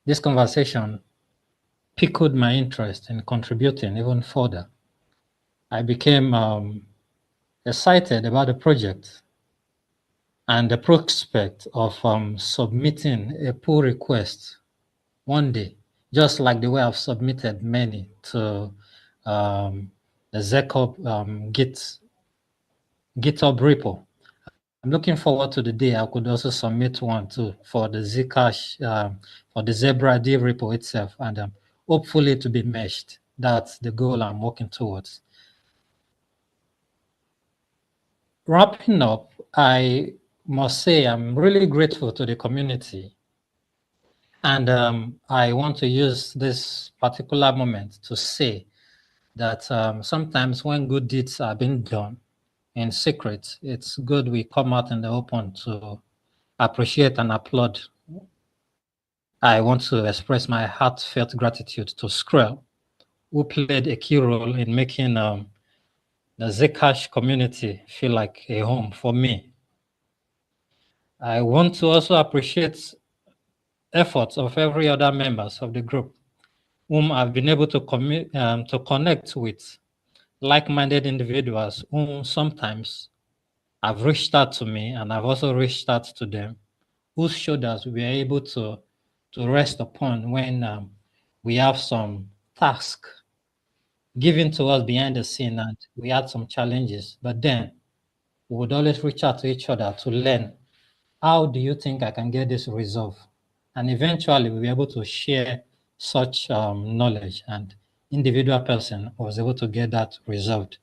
This conversation piqued my interest in contributing even further. I became excited about the project and the prospect of submitting a pull request one day just like the way I've submitted many to the ZCOP GitHub repo. I'm looking forward to the day I could also submit one too for the Zcash, for the ZebraD repo itself, and hopefully to be meshed. That's the goal I'm working towards. Wrapping up, I must say I'm really grateful to the community. And I want to use this particular moment to say that sometimes when good deeds are being done in secret, it's good we come out in the open to appreciate and applaud. I want to express my heartfelt gratitude to Skrill, who played a key role in making the Zcash community feel like a home for me. I want to also appreciate efforts of every other members of the group whom I've been able to connect with, like-minded individuals whom sometimes have reached out to me and I've also reached out to them, whose shoulders we are able to rest upon when we have some task given to us behind the scene and we had some challenges, but then we would always reach out to each other to learn, how do you think I can get this resolved? And eventually we'll be able to share such knowledge, and individual person was able to get that resolved.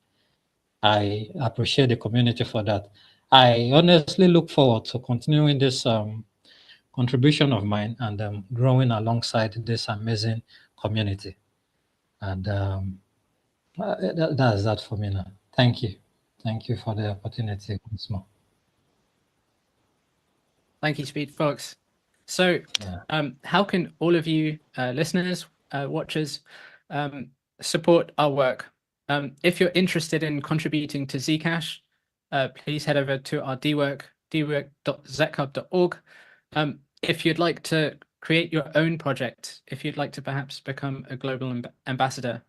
I appreciate the community for that. I honestly look forward to continuing this contribution of mine and growing alongside this amazing community. And that's that for me now. Thank you. Thank you for the opportunity once more. Thank you, Speed folks. So how can all of you listeners, watchers, support our work? If you're interested in contributing to Zcash, please head over to our dwork.zcub.org. If you'd like to create your own project, if you'd like to perhaps become a global ambassador,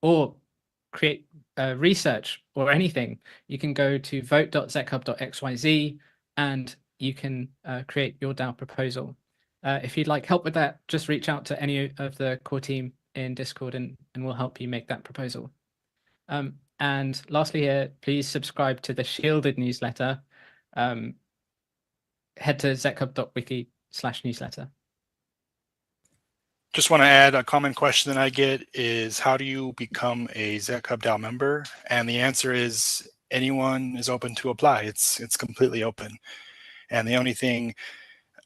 or create research or anything, you can go to vote.zcub.xyz and you can create your DAO proposal. If you'd like help with that, just reach out to any of the core team in Discord and we'll help you make that proposal. And lastly here, please subscribe to the Shielded newsletter. Head to zcub.wiki/newsletter. Just want to add a common question that I get is, how do you become a ZCub DAO member? And the answer is anyone is open to apply. It's completely open. And the only thing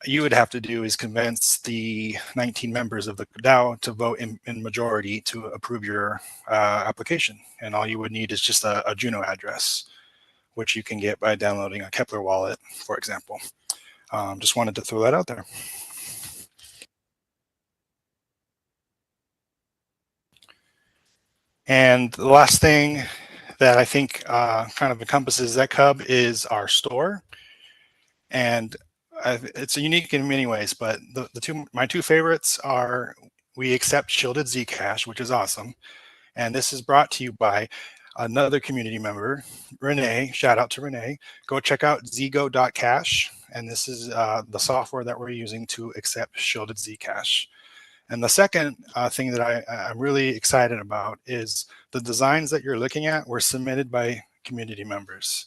you would have to do is convince the 19 members of the DAO to vote in majority to approve your application. And all you would need is just a Juno address, which you can get by downloading a Kepler wallet, for example. Just wanted to throw that out there. And the last thing that I think kind of encompasses ZCub is our store. And it's unique in many ways, but my two favorites are, we accept shielded Zcash, which is awesome. And this is brought to you by another community member, Renee. Shout out to Renee. Go check out zgo.cash. And this is the software that we're using to accept shielded Zcash. And the second thing that I'm really excited about is the designs that you're looking at were submitted by community members.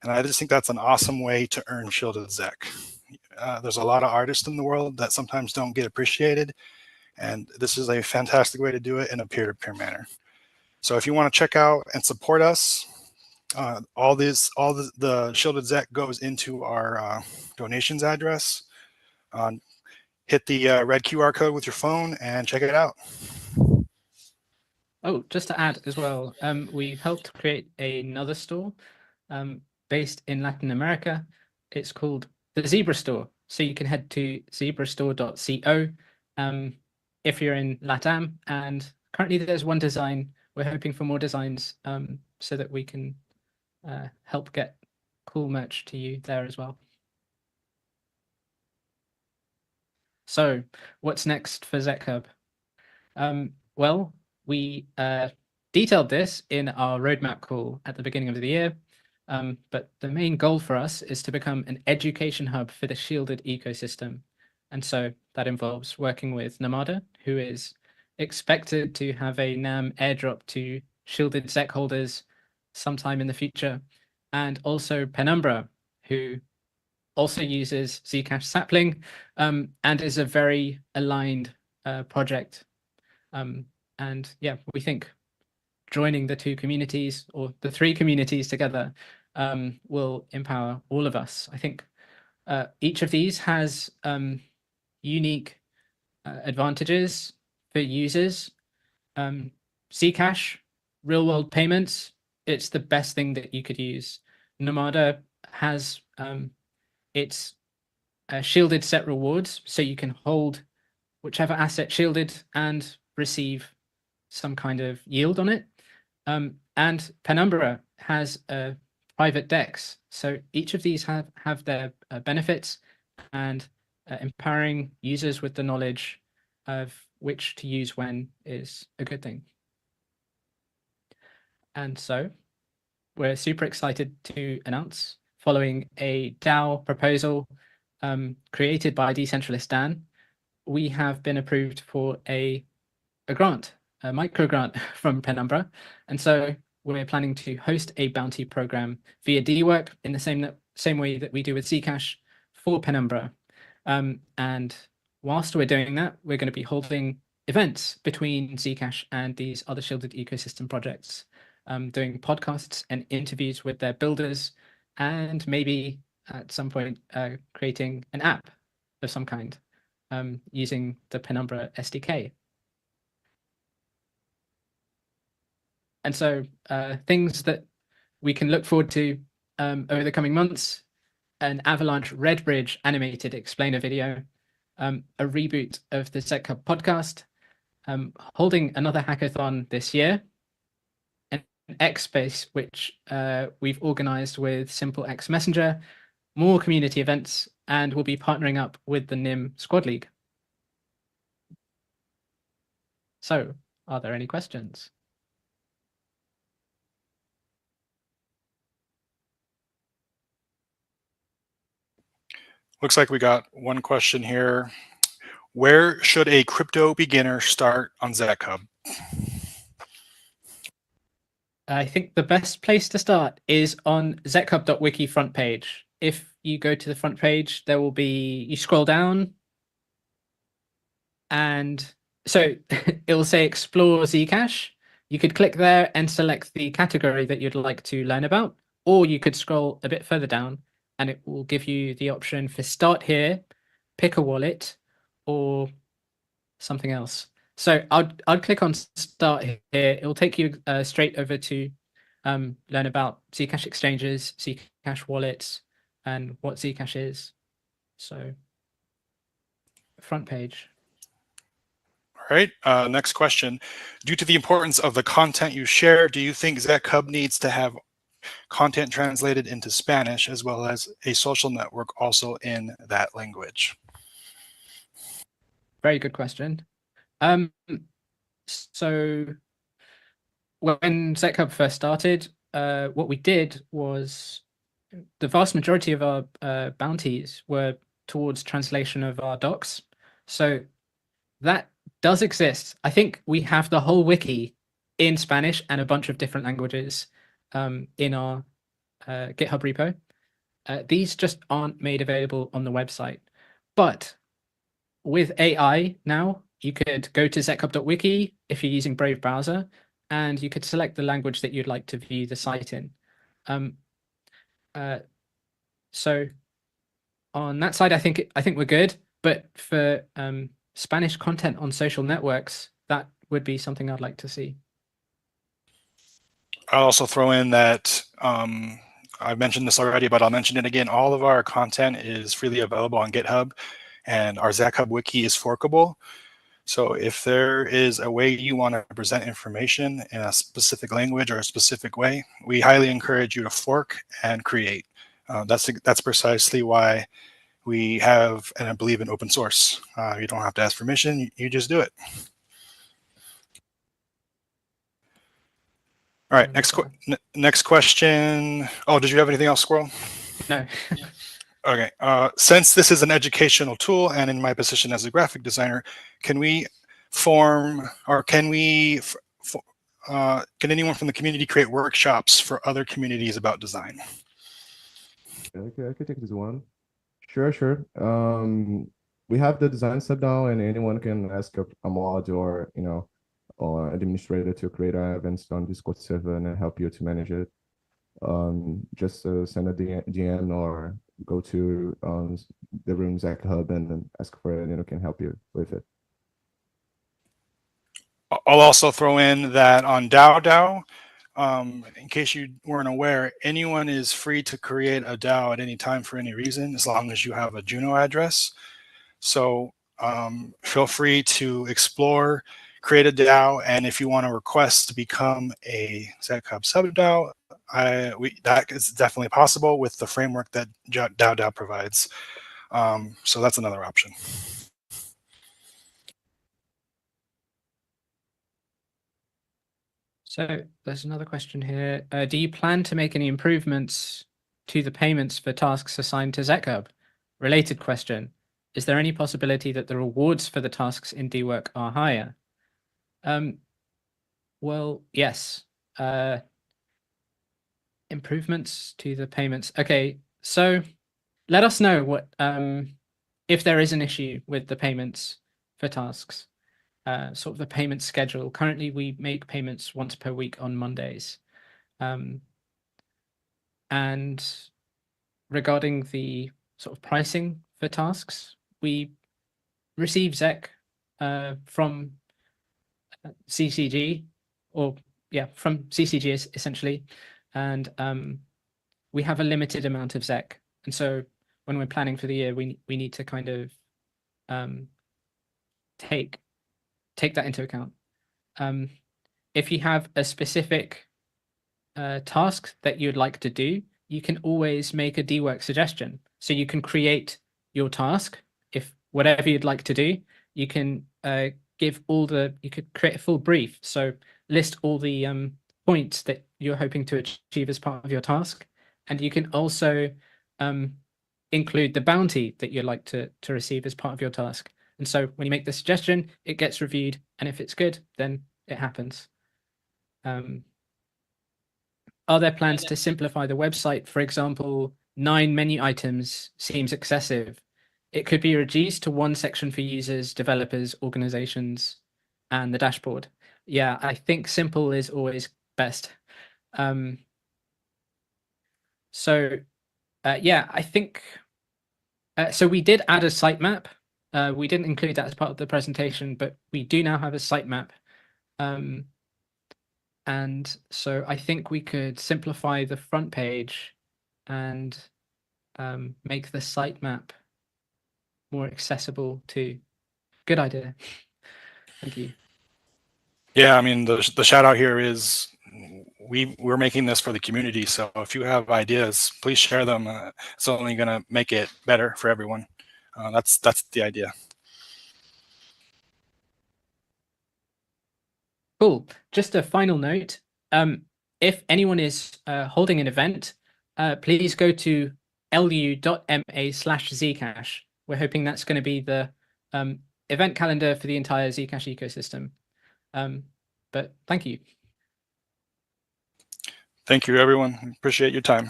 And I just think that's an awesome way to earn shielded ZEC. There's a lot of artists in the world that sometimes don't get appreciated. And this is a fantastic way to do it in a peer-to-peer manner. So if you want to check out and support us, all the shielded ZEC goes into our donations address. Hit the red QR code with your phone and check it out. Oh, just to add as well, we've helped create another store based in Latin America. It's called the Zebra Store. So you can head to zebrastore.co if you're in LATAM. And currently there's one design. We're hoping for more designs so that we can help get cool merch to you there as well. So what's next for ZCub? Well, we detailed this in our roadmap call at the beginning of the year, but the main goal for us is to become an education hub for the shielded ecosystem. And so that involves working with Namada, who is expected to have a NAM airdrop to shielded ZEC holders sometime in the future, and also Penumbra, who also uses Zcash sapling and is a very aligned project. And yeah, we think joining the two communities, or the three communities together, will empower all of us. I think each of these has unique advantages for users. Zcash, real world payments, it's the best thing that you could use. Namada has its shielded set rewards, so you can hold whichever asset shielded and receive some kind of yield on it. And Penumbra has a private DEX. So each of these have their benefits, and empowering users with the knowledge of which to use when is a good thing. And so we're super excited to announce, following a DAO proposal created by Decentralist Dan, we have been approved for a grant, a micro grant from Penumbra. And so we're planning to host a bounty program via DWork in the same way that we do with Zcash for Penumbra. And whilst we're doing that, we're going to be holding events between Zcash and these other shielded ecosystem projects, doing podcasts and interviews with their builders, and maybe at some point creating an app of some kind using the Penumbra SDK. And so things that we can look forward to over the coming months: an Avalanche Redbridge animated explainer video, a reboot of the ZCub podcast, holding another hackathon this year, an X Space, which we've organized with Simple X Messenger, more community events, and we'll be partnering up with the NIM Squad League. So, are there any questions? Looks like we got one question here. Where should a crypto beginner start on ZCub? I think the best place to start is on zcub.wiki front page. If you go to the front page, there will be, you scroll down, and so it will say Explore Zcash. You could click there and select the category that you'd like to learn about, or you could scroll a bit further down and it will give you the option for Start Here, Pick a Wallet, or something else. So I'd click on Start Here. It will take you straight over to learn about Zcash exchanges, Zcash wallets, and what Zcash is. So front page. All right, next question. Due to the importance of the content you share, do you think ZCub needs to have content translated into Spanish, as well as a social network also in that language? Very good question. So when ZCub first started, what we did was the vast majority of our bounties were towards translation of our docs. So that does exist. I think we have the whole wiki in Spanish and a bunch of different languages in our GitHub repo. These just aren't made available on the website. But with AI now, you could go to zcub.wiki if you're using Brave browser, and you could select the language that you'd like to view the site in. So on that side, I think we're good. But for Spanish content on social networks, that would be something I'd like to see. I'll also throw in that I've mentioned this already, but I'll mention it again. All of our content is freely available on GitHub, and our ZCub wiki is forkable. So if there is a way you want to present information in a specific language or a specific way, we highly encourage you to fork and create. That's precisely why we have, and I believe in open source. You don't have to ask permission, you just do it. All right, next question. Oh, did you have anything else, Squirrel? No. Okay, since this is an educational tool and in my position as a graphic designer, can we form, or can we, can anyone from the community create workshops for other communities about design? Okay, I could take this one. Sure. We have the design step down, and anyone can ask a mod or or administrator to create an events on Discord server and help you to manage it. Just send a DM or go to the room Zach Hub and then ask for it, and it can help you with it. I'll also throw in that on DAO, in case you weren't aware, anyone is free to create a DAO at any time for any reason, as long as you have a Juno address. So feel free to explore, create a DAO, and if you want to request to become a ZCub sub-DAO, that is definitely possible with the framework that DAO provides. So that's another option. So there's another question here. Do you plan to make any improvements to the payments for tasks assigned to ZCub? Related question. Is there any possibility that the rewards for the tasks in DWork are higher? Well, yes. Improvements to the payments. Okay, so let us know what if there is an issue with the payments for tasks. Sort of the payment schedule. Currently, we make payments once per week on Mondays. And regarding the sort of pricing for tasks, we receive ZEC from CCG, from CCG essentially, and we have a limited amount of ZEC. And so when we're planning for the year, we need to kind of take that into account. If you have a specific task that you'd like to do, you can always make a DWork suggestion. So you can create your task. If whatever you'd like to do, you can you could create a full brief. So list all the points that you're hoping to achieve as part of your task. And you can also include the bounty that you'd like to receive as part of your task. And so when you make the suggestion, it gets reviewed. And if it's good, then it happens. Are there plans to simplify the website? For example, 9 menu items seems excessive. It could be reduced to one section for users, developers, organizations, and the dashboard. Yeah, I think simple is always best. I think, so we did add a sitemap. We didn't include that as part of the presentation, but we do now have a sitemap. And so I think we could simplify the front page and make the sitemap more accessible too. Good idea. Thank you. Yeah, I mean, the shout out here is we're making this for the community. So if you have ideas, please share them. It's only going to make it better for everyone. That's the idea. Cool. Just a final note. If anyone is holding an event, please go to lu.ma/Zcash. We're hoping that's going to be the event calendar for the entire Zcash ecosystem. But thank you. Thank you, everyone. Appreciate your time.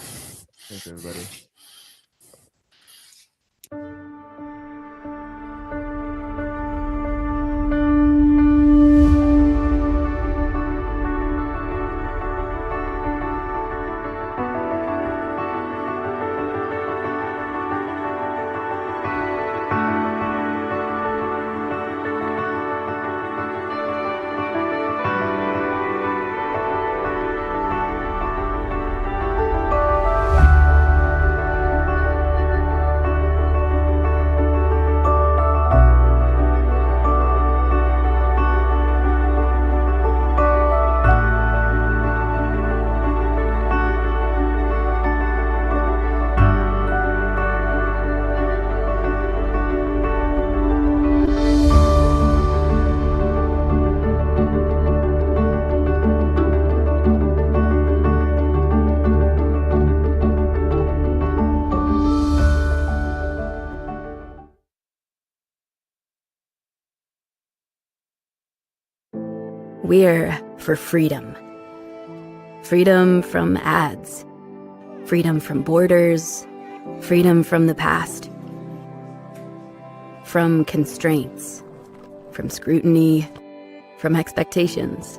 Thank you, everybody. We're for freedom. Freedom from ads. Freedom from borders. Freedom from the past. From constraints. From scrutiny. From expectations.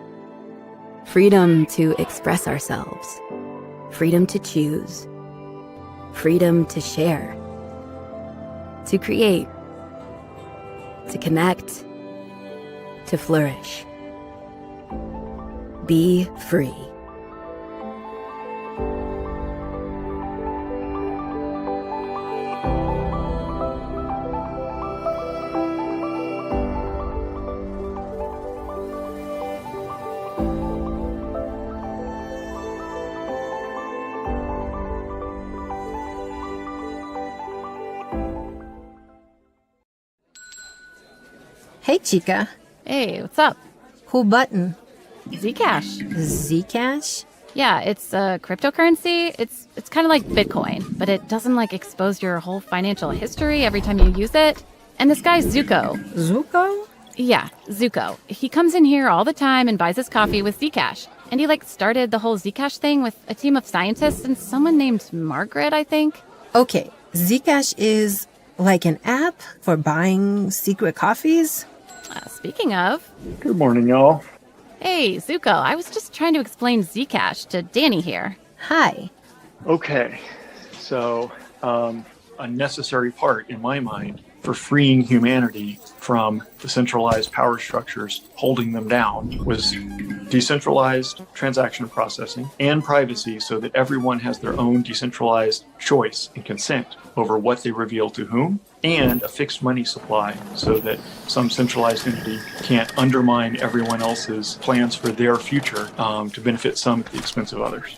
Freedom to express ourselves. Freedom to choose. Freedom to share. To create. To connect. To flourish. Be free. Hey, Chica. Hey, what's up? Who button? Zcash. Zcash? Yeah, it's a cryptocurrency. It's kind of like Bitcoin, but it doesn't like expose your whole financial history every time you use it. And this guy Zuko. Zuko? Yeah, Zuko. He comes in here all the time and buys his coffee with Zcash. And he like started the whole Zcash thing with a team of scientists and someone named Margaret, I think. Okay, Zcash is like an app for buying secret coffees? Speaking of... Good morning, y'all. Hey, Zuko, I was just trying to explain Zcash to Danny here. Hi. Okay, so a necessary part in my mind for freeing humanity from the centralized power structures holding them down was decentralized transaction processing and privacy so that everyone has their own decentralized choice and consent over what they reveal to whom, and a fixed money supply so that some centralized entity can't undermine everyone else's plans for their future to benefit some at the expense of others.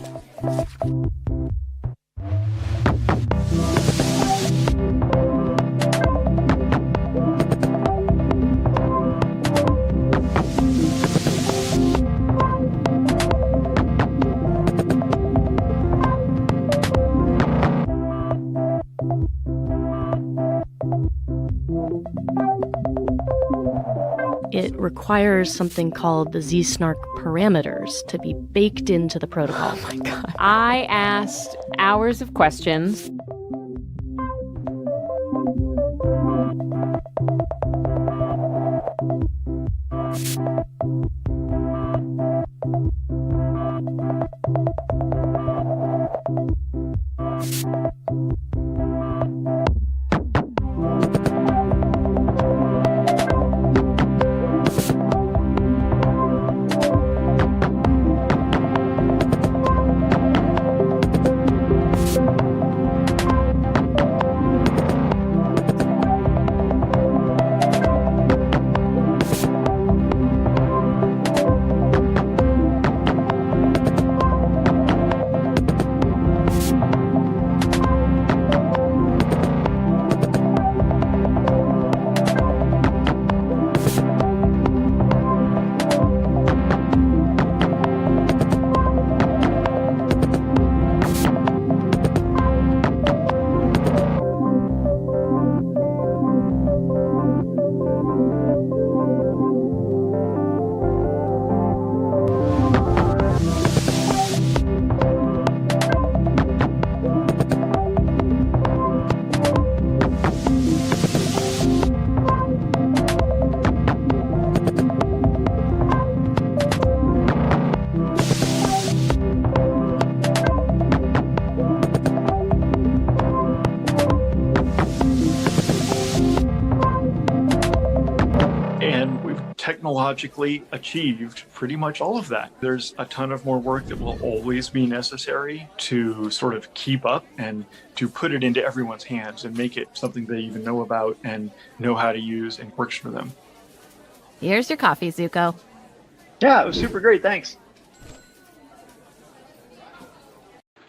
It requires something called the Z-snark parameters to be baked into the protocol. Oh my God. I asked hours of questions. Technologically achieved pretty much all of that. There's a ton of more work that will always be necessary to sort of keep up and to put it into everyone's hands and make it something they even know about and know how to use and works for them. Here's your coffee, Zuko. Yeah, it was super great. Thanks.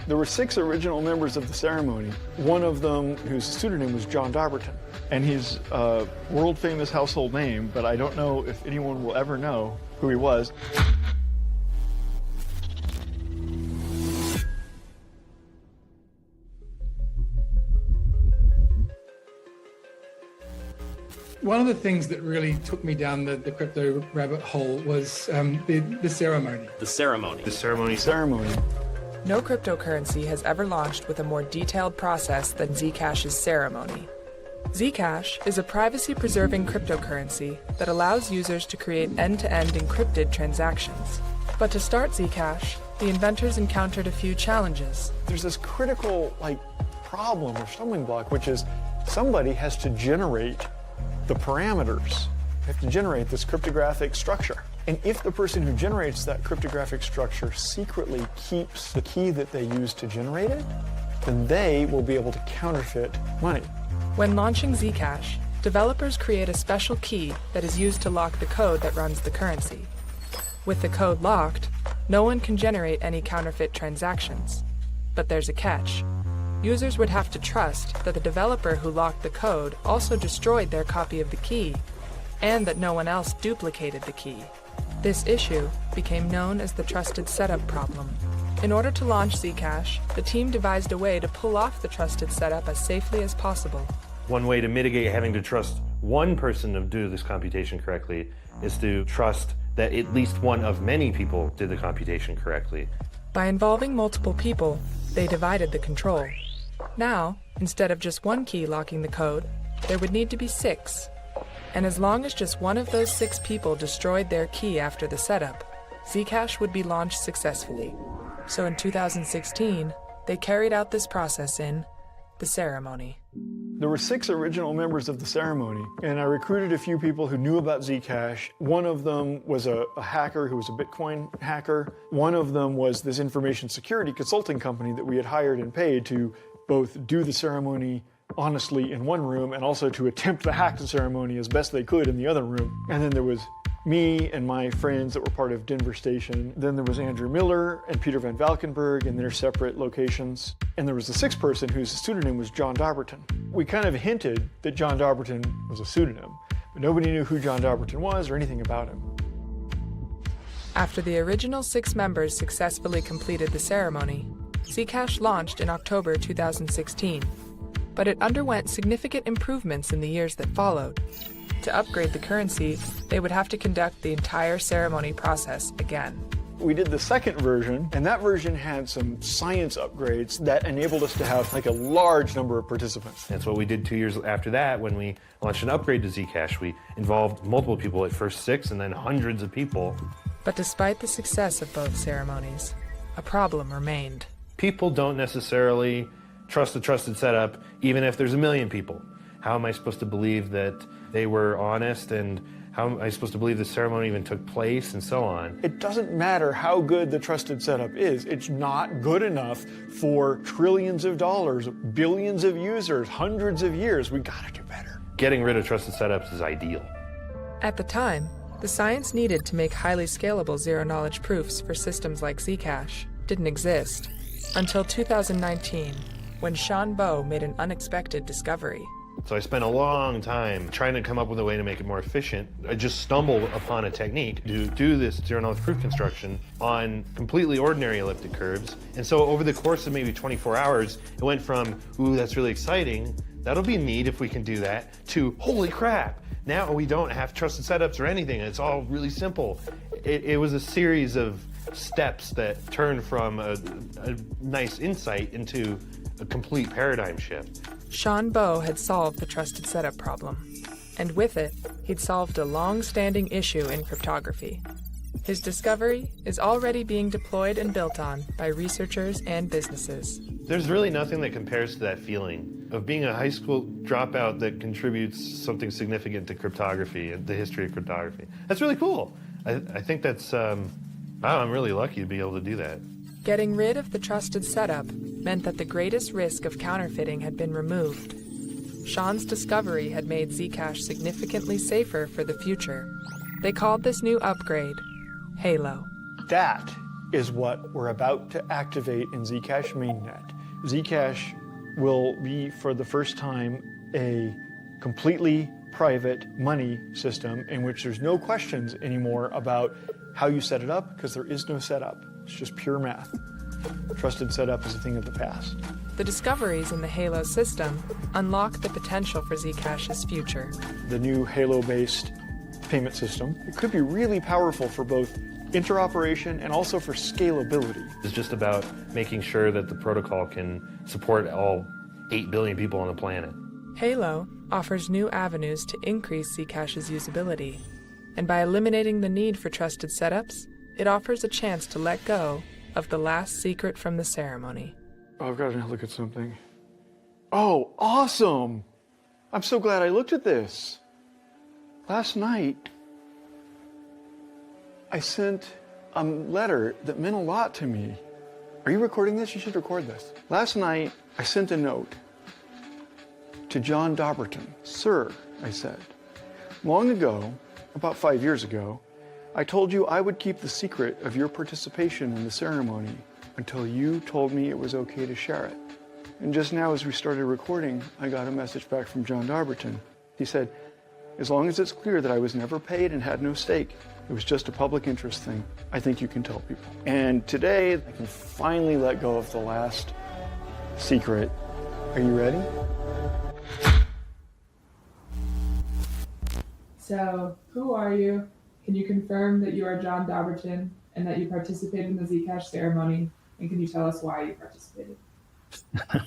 There were 6 original members of the ceremony, one of them whose pseudonym was John Dobberton. And he's a world famous household name, but I don't know if anyone will ever know who he was. One of the things that really took me down the crypto rabbit hole was the ceremony. The ceremony. The ceremony. Ceremony. No cryptocurrency has ever launched with a more detailed process than Zcash's ceremony. Zcash is a privacy-preserving cryptocurrency that allows users to create end-to-end encrypted transactions. But to start Zcash, the inventors encountered a few challenges. There's this critical problem or stumbling block, which is somebody has to generate the parameters. They have to generate this cryptographic structure. And if the person who generates that cryptographic structure secretly keeps the key that they use to generate it, then they will be able to counterfeit money. When launching Zcash, developers create a special key that is used to lock the code that runs the currency. With the code locked, no one can generate any counterfeit transactions. But there's a catch. Users would have to trust that the developer who locked the code also destroyed their copy of the key, and that no one else duplicated the key. This issue became known as the trusted setup problem. In order to launch Zcash, the team devised a way to pull off the trusted setup as safely as possible. One way to mitigate having to trust one person to do this computation correctly is to trust that at least one of many people did the computation correctly. By involving multiple people, they divided the control. Now, instead of just one key locking the code, there would need to be 6. And as long as just one of those 6 people destroyed their key after the setup, Zcash would be launched successfully. So in 2016, they carried out this process in the ceremony. There were 6 original members of the ceremony, and I recruited a few people who knew about Zcash. One of them was a hacker who was a Bitcoin hacker. One of them was this information security consulting company that we had hired and paid to both do the ceremony honestly in one room and also to attempt to hack the ceremony as best they could in the other room. And then there was me and my friends that were part of Denver Station. Then there was Andrew Miller and Peter Van Valkenburg in their separate locations. And there was a 6th person whose pseudonym was John Dobbertin. We kind of hinted that John Dobbertin was a pseudonym, but nobody knew who John Dobbertin was or anything about him. After the original 6 members successfully completed the ceremony, Zcash launched in October 2016, but it underwent significant improvements in the years that followed. To upgrade the currency, they would have to conduct the entire ceremony process again. We did the second version, and that version had some science upgrades that enabled us to have a large number of participants. That's what we did 2 years after that when we launched an upgrade to Zcash. We involved multiple people, at first 6 and then hundreds of people. But despite the success of both ceremonies, a problem remained. People don't necessarily trust the trusted setup, even if there's 1 million people. How am I supposed to believe that they were honest, and how am I supposed to believe the ceremony even took place, and so on? It doesn't matter how good the trusted setup is. It's not good enough for trillions of dollars, billions of users, hundreds of years. We gotta do better. Getting rid of trusted setups is ideal. At the time, the science needed to make highly scalable zero-knowledge proofs for systems like Zcash didn't exist until 2019, when Sean Bowe made an unexpected discovery. So I spent a long time trying to come up with a way to make it more efficient. I just stumbled upon a technique to do this zero-knowledge proof construction on completely ordinary elliptic curves. And so over the course of maybe 24 hours, it went from, ooh, that's really exciting, that'll be neat if we can do that, to, holy crap, now we don't have trusted setups or anything. It's all really simple. It was a series of steps that turned from a nice insight into a complete paradigm shift. Sean Bowe had solved the trusted setup problem, and with it, he'd solved a long-standing issue in cryptography. His discovery is already being deployed and built on by researchers and businesses. There's really nothing that compares to that feeling of being a high school dropout that contributes something significant to cryptography and the history of cryptography. That's really cool. I think that's, wow, I'm really lucky to be able to do that. Getting rid of the trusted setup meant that the greatest risk of counterfeiting had been removed. Sean's discovery had made Zcash significantly safer for the future. They called this new upgrade Halo. That is what we're about to activate in Zcash mainnet. Zcash will be, for the first time, a completely private money system in which there's no questions anymore about how you set it up, because there is no setup. It's just pure math. Trusted setup is a thing of the past. The discoveries in the Halo system unlock the potential for Zcash's future. The new Halo-based payment system, it could be really powerful for both interoperation and also for scalability. It's just about making sure that the protocol can support all 8 billion people on the planet. Halo offers new avenues to increase Zcash's usability, and by eliminating the need for trusted setups, it offers a chance to let go of the last secret from the ceremony. Oh, I've got to look at something. Oh, awesome! I'm so glad I looked at this. Last night, I sent a letter that meant a lot to me. Are you recording this? You should record this. Last night, I sent a note to John Dobberton. Sir, I said, long ago, about 5 years ago, I told you I would keep the secret of your participation in the ceremony until you told me it was okay to share it. And just now, as we started recording, I got a message back from John Dobberton. He said, as long as it's clear that I was never paid and had no stake, it was just a public interest thing, I think you can tell people. And today, I can finally let go of the last secret. Are you ready? So, who are you? Can you confirm that you are John Dobberton and that you participated in the Zcash ceremony? And can you tell us why you participated?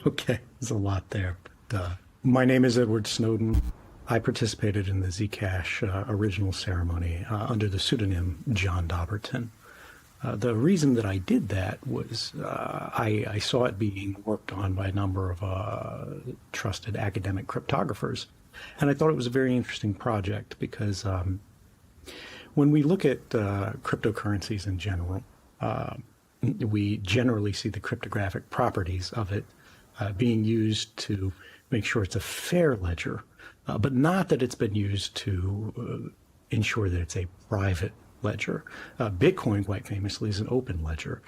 Okay, there's a lot there. But, my name is Edward Snowden. I participated in the Zcash original ceremony under the pseudonym John Dobberton. The reason that I did that was I saw it being worked on by a number of trusted academic cryptographers. And I thought it was a very interesting project because when we look at cryptocurrencies in general, we generally see the cryptographic properties of it being used to make sure it's a fair ledger, but not that it's been used to ensure that it's a private ledger. Bitcoin, quite famously, is an open ledger.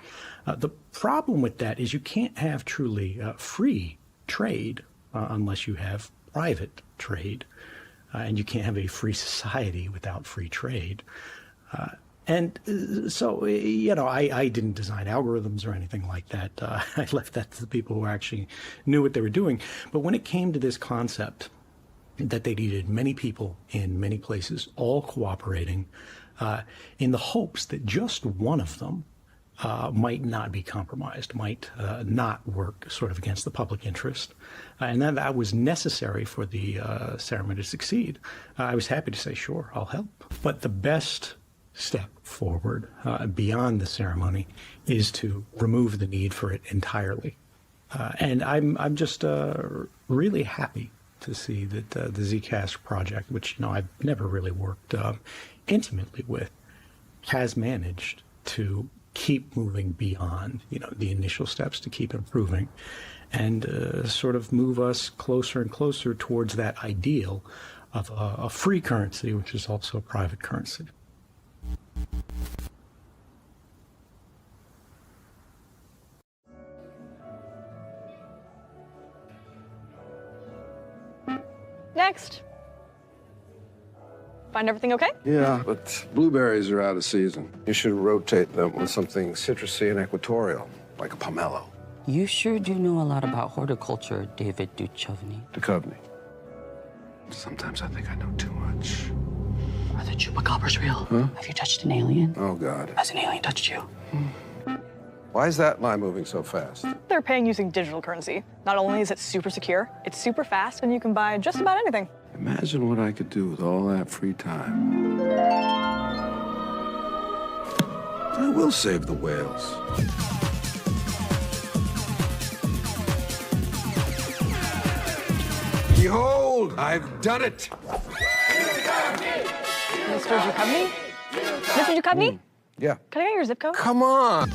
The problem with that is you can't have truly free trade unless you have private trade, and you can't have a free society without free trade. And so, you know, I didn't design algorithms or anything like that. I left that to the people who actually knew what they were doing. But when it came to this concept that they needed many people in many places, all cooperating, in the hopes that just one of them might not be compromised, might not work sort of against the public interest, and that was necessary for the ceremony to succeed. I was happy to say, sure, I'll help. But the best step forward beyond the ceremony is to remove the need for it entirely. And I'm just really happy to see that the Zcash project, which I've never really worked intimately with, has managed to keep moving beyond the initial steps, to keep improving and sort of move us closer and closer towards that ideal of a free currency, which is also a private currency. Next. Find everything okay? Yeah, but blueberries are out of season. You should rotate them with something citrusy and equatorial, like a pomelo. You sure do know a lot about horticulture, David Duchovny. Duchovny. Sometimes I think I know too much. Are the chupacabras real? Huh? Have you touched an alien? Oh, God. Has an alien touched you? Why is that line moving so fast? They're paying using digital currency. Not only is it super secure, it's super fast, and you can buy just about anything. Imagine what I could do with all that free time. I will save the whales. Behold, I've done it. Mr. Duchovny? Mr. Duchovny? Yeah. Can I get your zip code? Come on.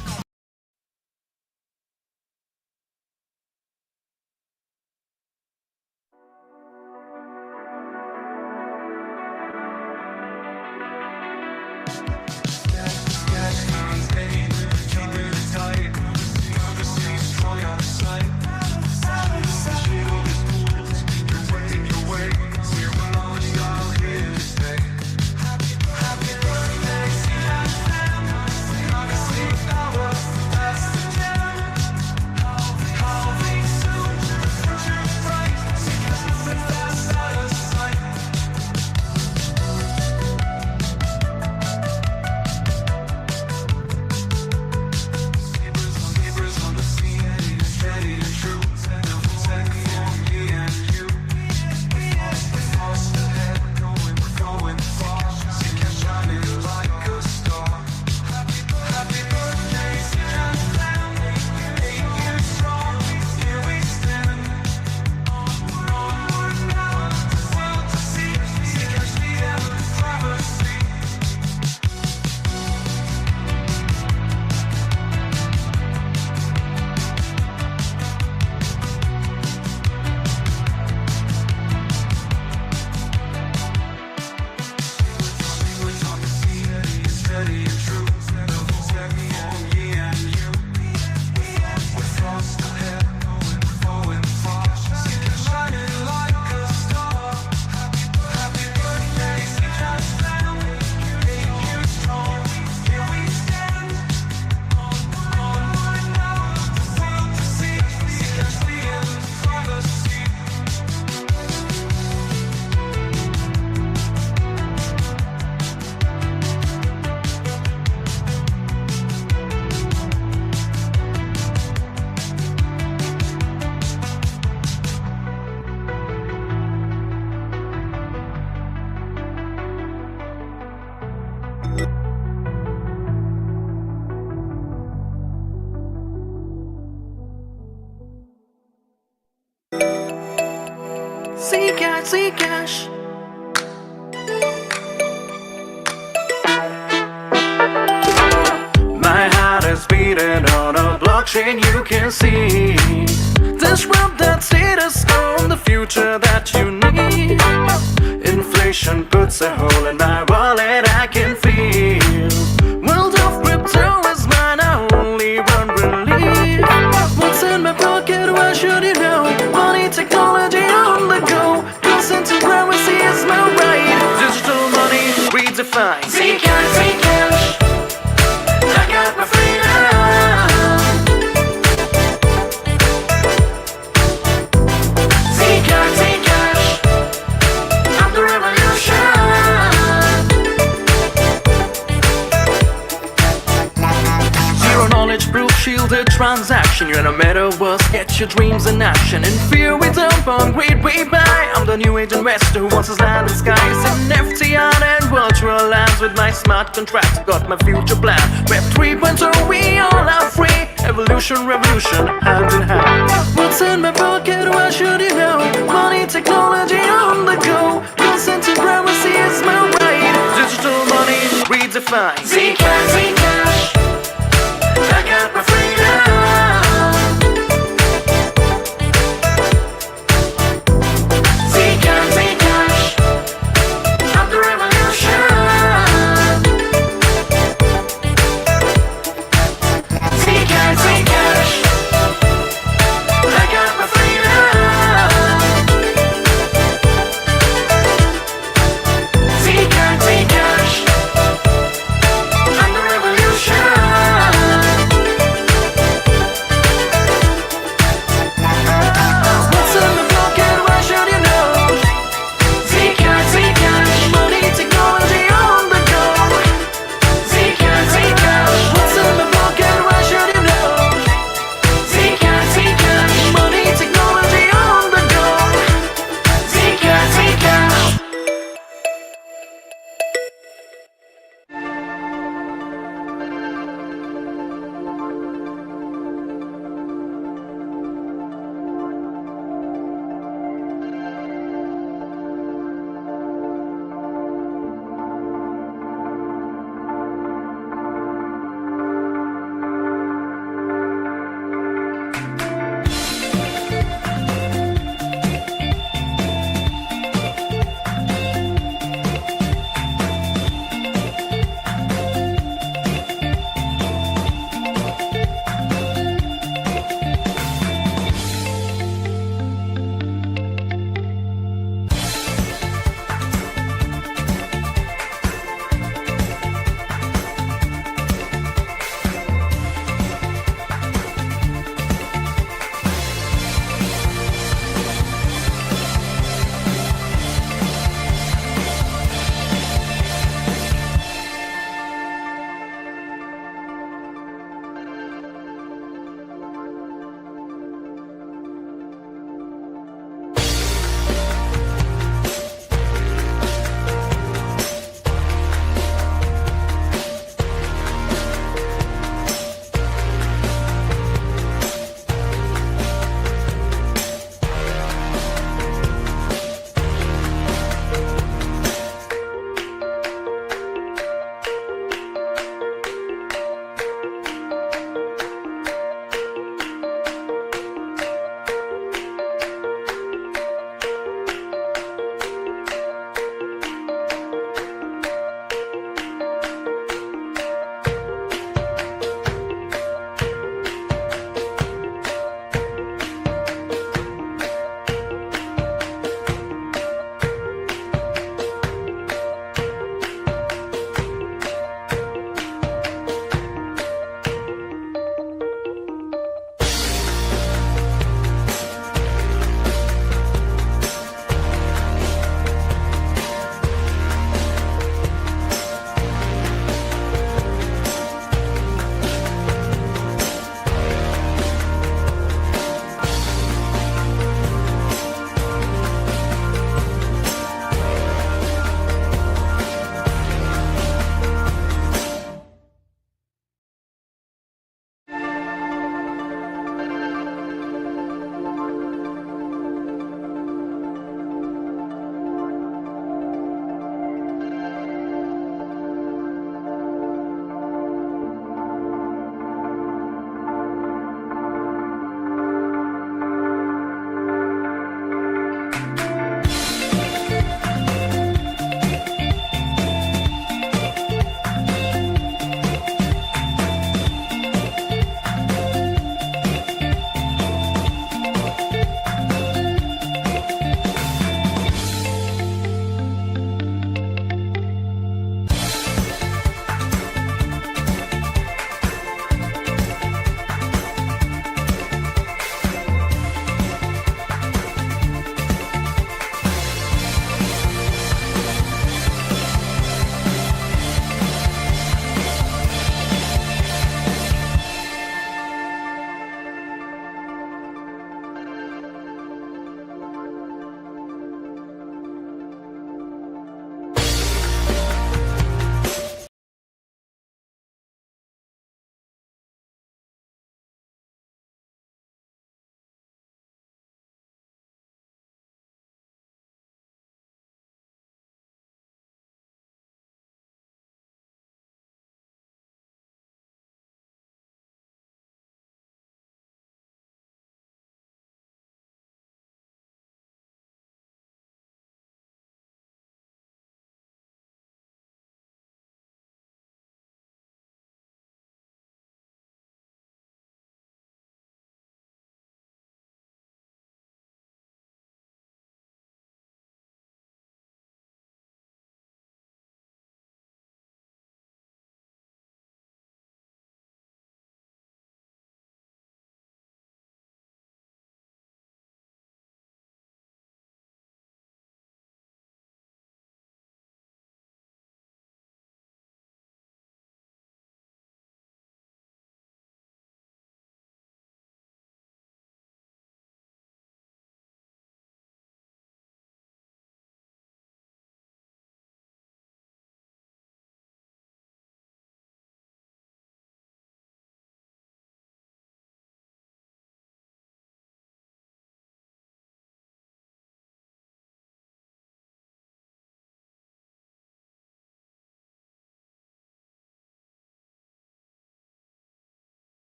Zcash, Zcash. My heart is beating on a blockchain you can see. Disrupt that status quo, the future that you need. Inflation puts a hole in my wallet, I can feel. World of crypto is mine, I only want relief. What's in my pocket, why should you know? Money, technology on the go. Descentralização is my right. Digital money redefined. Zcash, Zcash. I got my freedom. Zcash, Zcash. I'm the revolution. Zero knowledge proof shielded transaction. You're in a metaverse, get your dreams in action. In fear we dump, on greed we buy. I'm the new age investor who wants his land in skies. An FTR and virtual lands with my smart contract. Got my future plan. Web 3.0, we all are free. Evolution, revolution, hand in hand. What's in my pocket, why should you know? Money, technology on the go. Descentralização is my right. Digital money redefined. Zcash, Zcash. I got my freedom. Zcash, Zcash. I'm the revolution. Zcash, Zcash. I got my freedom. Zcash, Zcash. I'm the revolution.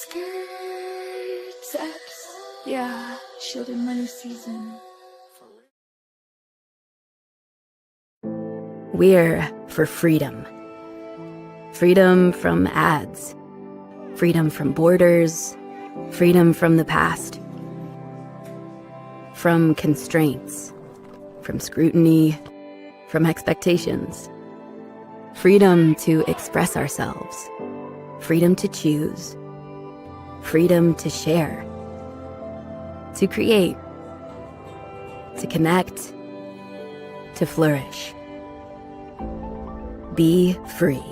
Skirt sex. Yeah, shielded money season. We're for freedom. Freedom from ads. Freedom from borders. Freedom from the past. From constraints. From scrutiny. From expectations. Freedom to express ourselves. Freedom to choose. Freedom to share. To create. To connect. To flourish. Be free.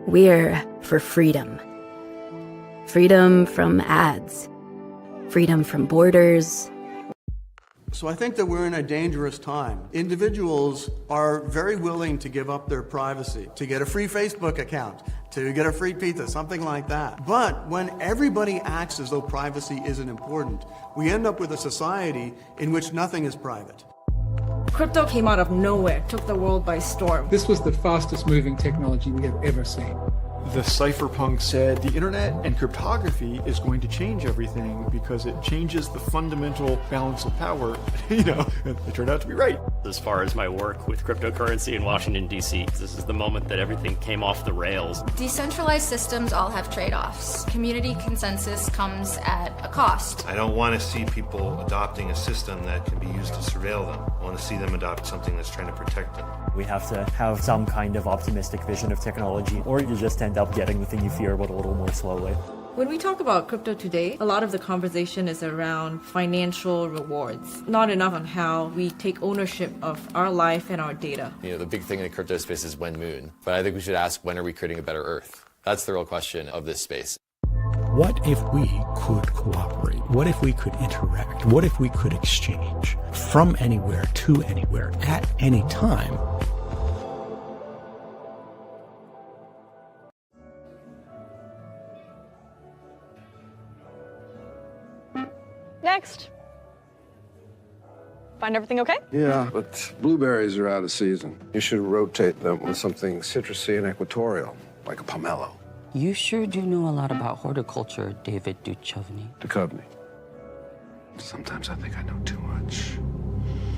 We're for freedom. Freedom from ads. Freedom from borders. So I think that we're in a dangerous time. Individuals are very willing to give up their privacy, to get a free Facebook account, to get a free pizza, something like that. But when everybody acts as though privacy isn't important, we end up with a society in which nothing is private. Crypto came out of nowhere, took the world by storm. This was the fastest moving technology we have ever seen. The cypherpunk said the internet and cryptography is going to change everything because it changes the fundamental balance of power. You know, it turned out to be right. As far as my work with cryptocurrency in Washington, D.C., this is the moment that everything came off the rails. Decentralized systems all have trade-offs. Community consensus comes at a cost. I don't want to see people adopting a system that can be used to surveil them. I want to see them adopt something that's trying to protect them. We have to have some kind of optimistic vision of technology, or you just end up getting the thing you fear but a little more slowly. When we talk about crypto today, a lot of the conversation is around financial rewards, not enough on how we take ownership of our life and our data. You know, the big thing in the crypto space is when moon, but I think we should ask, when are we creating a better Earth? That's the real question of this space. What if we could cooperate? What if we could interact? What if we could exchange from anywhere to anywhere at any time? Next. Find everything okay? Yeah, but blueberries are out of season. You should rotate them with something citrusy and equatorial, like a pomelo. You sure do know a lot about horticulture, David Duchovny. Sometimes I think I know too much.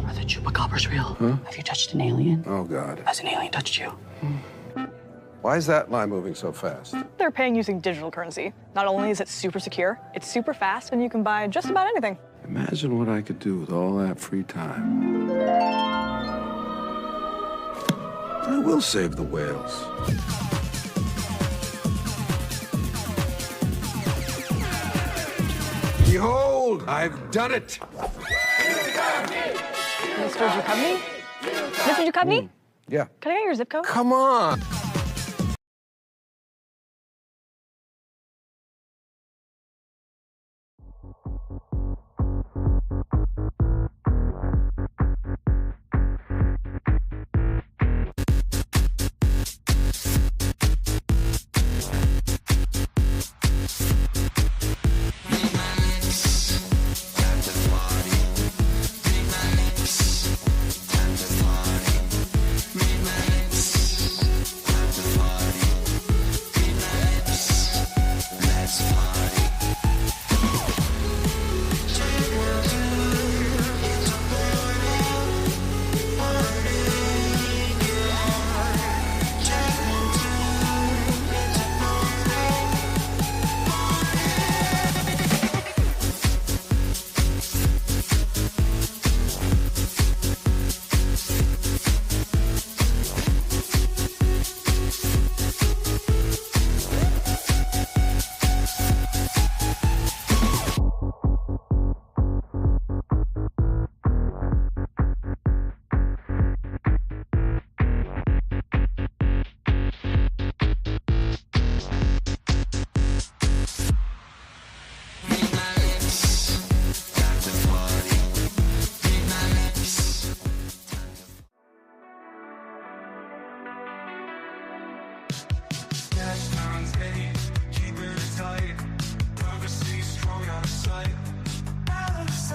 Are the chupacabras real? Huh? Have you touched an alien? Oh, God. Has an alien touched you? Why is that line moving so fast? They're paying using digital currency. Not only is it super secure, it's super fast, and you can buy just about anything. Imagine what I could do with all that free time. I will save the whales. Behold, I've done it! Mr. Duchovny? Mr. Duchovny? Yeah. Can I get your zip code? Come on!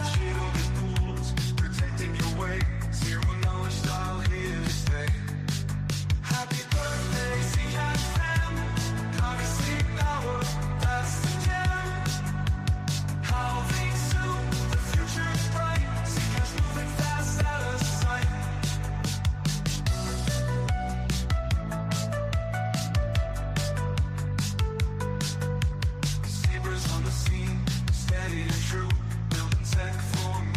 Shielded pools, protecting your way. Zero knowledge style here to stay. Happy birthday, Zcash fam. Obviously power, that's the jam. How things soon, the future is bright. Zcash moving fast out of sight. Sabers on the scene, steady and true. Building tech for me.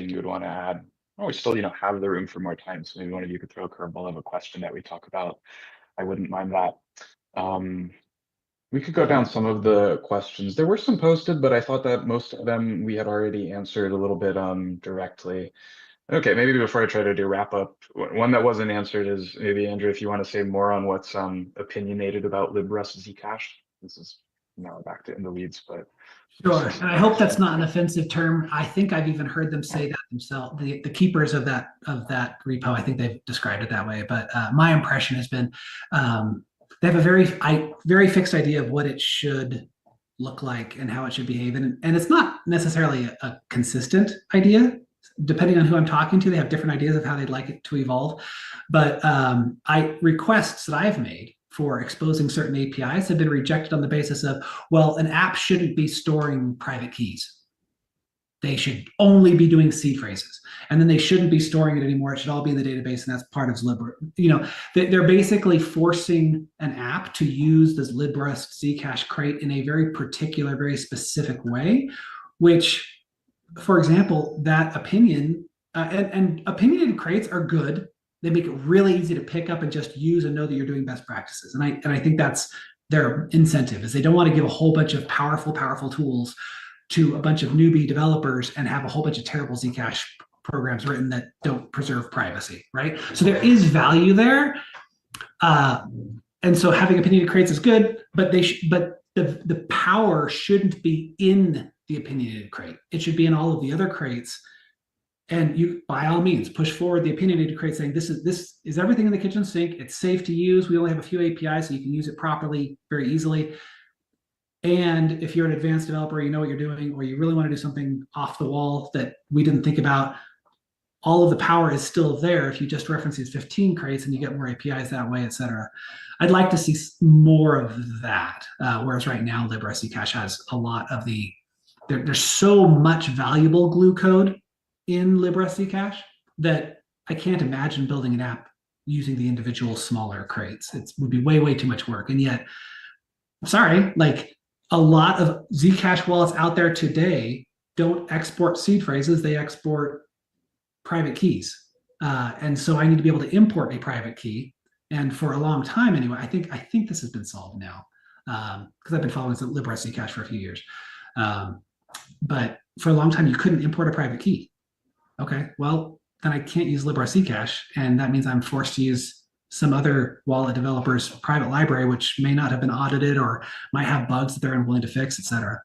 something you would want to add. Oh, we still, have the room for more time. So maybe one of you could throw a curveball of a question that we talk about. I wouldn't mind that. We could go down some of the questions. There were some posted, but I thought that most of them we had already answered a little bit directly. Okay, maybe before I try to do wrap up, one that wasn't answered is maybe, Andrew, if you want to say more on what's opinionated about LibRust Zcash. This is now we're back to in the weeds, but sure. And I hope that's not an offensive term. I think I've even heard them say that themselves. The keepers of that repo, I think they've described it that way. But my impression has been they have a very fixed idea of what it should look like and how it should behave, and it's not necessarily a consistent idea. Depending on who I'm talking to, they have different ideas of how they'd like it to evolve. But requests that I've made for exposing certain APIs have been rejected on the basis of, well, an app shouldn't be storing private keys. They should only be doing seed phrases. And then they shouldn't be storing it anymore. It should all be in the database, and that's part of LibRust. They're basically forcing an app to use this LibRust Zcash crate in a very particular, very specific way, which, for example, that opinion and opinionated crates are good. They make it really easy to pick up and just use and know that you're doing best practices. And I think that's their incentive, is they don't want to give a whole bunch of powerful tools to a bunch of newbie developers and have a whole bunch of terrible Zcash programs written that don't preserve privacy, right? So there is value there. And so having opinionated crates is good, but the power shouldn't be in the opinionated crate. It should be in all of the other crates. And you, by all means, push forward the opinionated crate saying this is everything in the kitchen sink. It's safe to use. We only have a few APIs, so you can use it properly, very easily. And if you're an advanced developer, you know what you're doing, or you really want to do something off the wall that we didn't think about, all of the power is still there if you just reference these 15 crates and you get more APIs that way, et cetera. I'd like to see more of that, whereas right now, LibRust Zcash has a lot of the, there's so much valuable glue code in LibRust Zcash that I can't imagine building an app using the individual smaller crates. It would be way too much work. And yet, sorry, like a lot of Zcash wallets out there today don't export seed phrases, they export private keys. And so I need to be able to import a private key. And for a long time anyway, I think this has been solved now, because I've been following LibRust Zcash for a few years. But for a long time, you couldn't import a private key. Okay, well, then I can't use LibRust Zcash, and that means I'm forced to use some other wallet developer's private library, which may not have been audited or might have bugs that they're unwilling to fix, et cetera.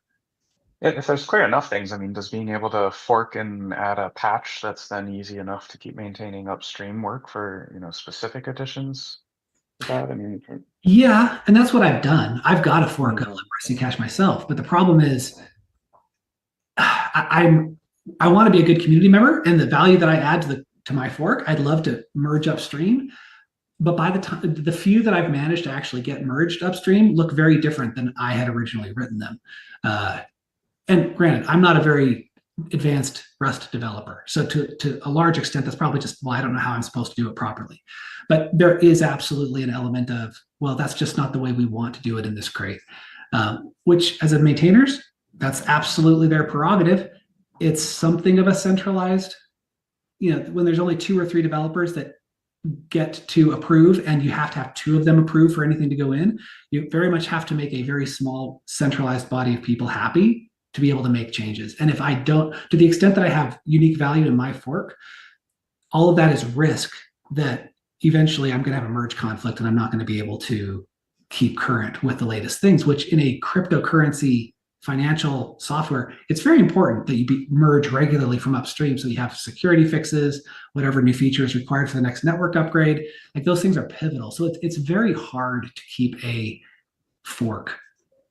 If there's clear enough things, I mean, does being able to fork and add a patch that's then easy enough to keep maintaining upstream work for, specific additions? Yeah, and that's what I've done. I've got a fork of LibRust Zcash myself, but the problem is I want to be a good community member, and the value that I add to my fork, I'd love to merge upstream. But by the time, the few that I've managed to actually get merged upstream look very different than I had originally written them. And granted, I'm not a very advanced Rust developer. So to a large extent, that's probably just, well, I don't know how I'm supposed to do it properly. But there is absolutely an element of, well, that's just not the way we want to do it in this crate, which as a maintainers, that's absolutely their prerogative. It's something of a centralized, when there's only 2 or 3 developers that get to approve, and you have to have 2 of them approve for anything to go in, you very much have to make a very small centralized body of people happy to be able to make changes. And if I don't, to the extent that I have unique value in my fork, all of that is risk that eventually I'm going to have a merge conflict and I'm not going to be able to keep current with the latest things, which in a cryptocurrency financial software, it's very important that you merge regularly from upstream, so you have security fixes, whatever new feature is required for the next network upgrade. Like, those things are pivotal. So it's very hard to keep a fork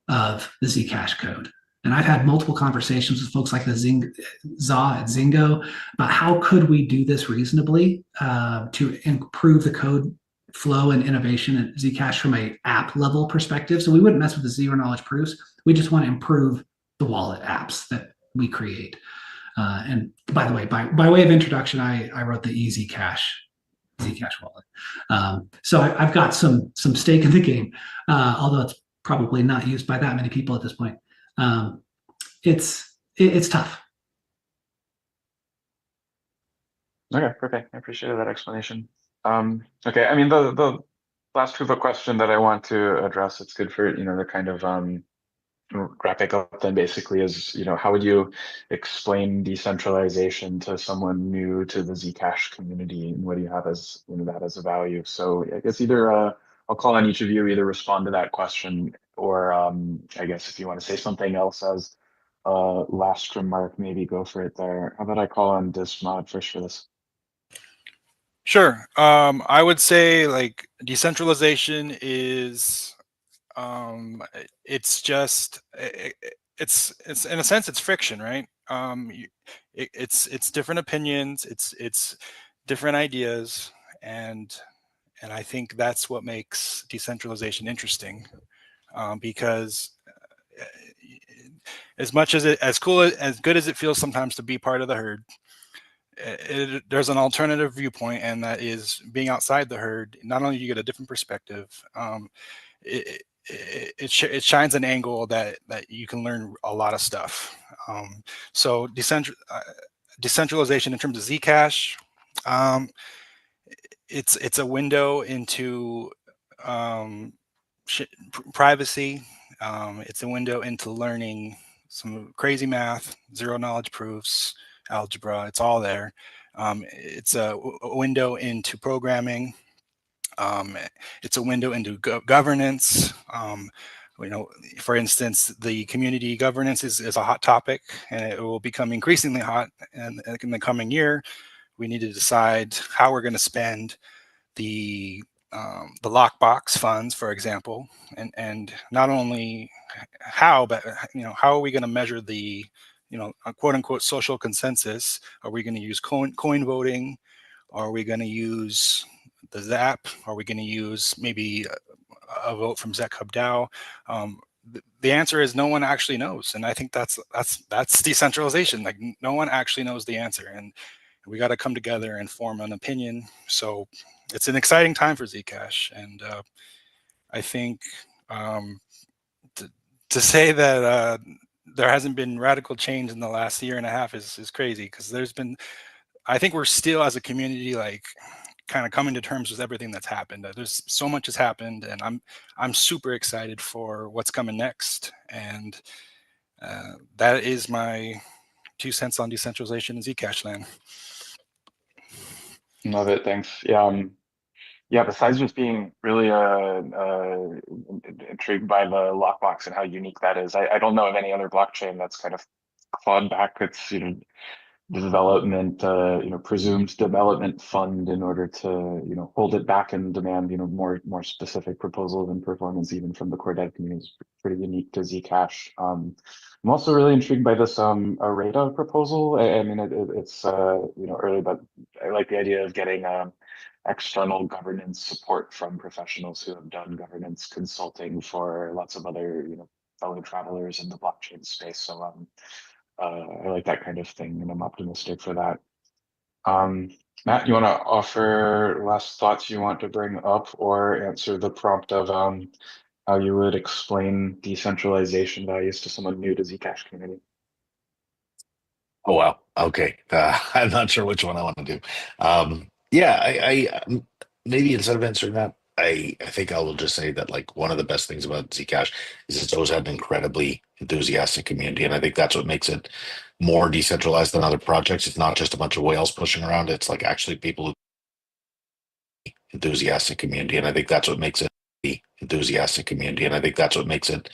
of the Zcash code. And I've had multiple conversations with folks like the Za at Zingo about how could we do this reasonably to improve the code flow and innovation at Zcash from a app level perspective. So we wouldn't mess with the zero knowledge proofs. We just want to improve the wallet apps that we create. And by the way, by way of introduction, I wrote the Zcash wallet. So I've got some stake in the game, although it's probably not used by that many people at this point. It's tough. Okay, perfect. I appreciated that explanation. Okay, I mean the last proof of question that I want to address, it's good for the kind of wrap it up then basically is how would you explain decentralization to someone new to the Zcash community, and what do you have as that as a value? So I guess either I'll call on each of you, either respond to that question, or I guess if you want to say something else as last remark, maybe go for it there. How about I call on Dismod first for this? Sure. I would say like decentralization is it's just it's in a sense it's friction, right? It's different opinions, it's different ideas, and I think that's what makes decentralization interesting, because as much as as cool as good as it feels sometimes to be part of the herd, there's an alternative viewpoint, and that is being outside the herd. Not only do you get a different perspective, it shines an angle that you can learn a lot of stuff. So decentralization in terms of Zcash, it's a window into privacy. It's a window into learning some crazy math, zero knowledge proofs, algebra. It's all there. It's a window into programming. It's a window into governance. For instance, the community governance is a hot topic, and it will become increasingly hot in the coming year. We need to decide how we're going to spend the lockbox funds, for example, and not only how, but how are we going to measure the quote unquote social consensus? Are we going to use coin voting? Are we going to use the ZAP? Are we going to use maybe a vote from ZconVI? The answer is no one actually knows, and I think that's decentralization. Like no one actually knows the answer, and we got to come together and form an opinion. So it's an exciting time for Zcash, and I think to say that there hasn't been radical change in the last year and a half is crazy, because there's been, I think we're still as a community like kind of coming to terms with everything that's happened. There's so much has happened, and I'm super excited for what's coming next, and that is my 2 cents on decentralization in Zcash land. Love it, thanks. Yeah, besides just being really intrigued by the lockbox and how unique that is, I don't know of any other blockchain that's kind of clawed back its development, presumed development fund in order to hold it back and demand more specific proposals and performance even from the core dev community. Is pretty unique to Zcash. I'm also really intrigued by this ARETA proposal. I mean it's early, but I like the idea of getting external governance support from professionals who have done governance consulting for lots of other fellow travelers in the blockchain space. So I like that kind of thing, and I'm optimistic for that. Matt, you want to offer last thoughts you want to bring up, or answer the prompt of how you would explain decentralization values to someone new to Zcash community? Oh, wow. Okay. I'm not sure which one I want to do. Yeah, I maybe instead of answering that, I think I will just say that like one of the best things about Zcash is it's always had an incredibly enthusiastic community, and I think that's what makes it more decentralized than other projects. It's not just a bunch of whales pushing around. It's like actually people who enthusiastic community, and I think that's what makes it enthusiastic community, and I think that's what makes it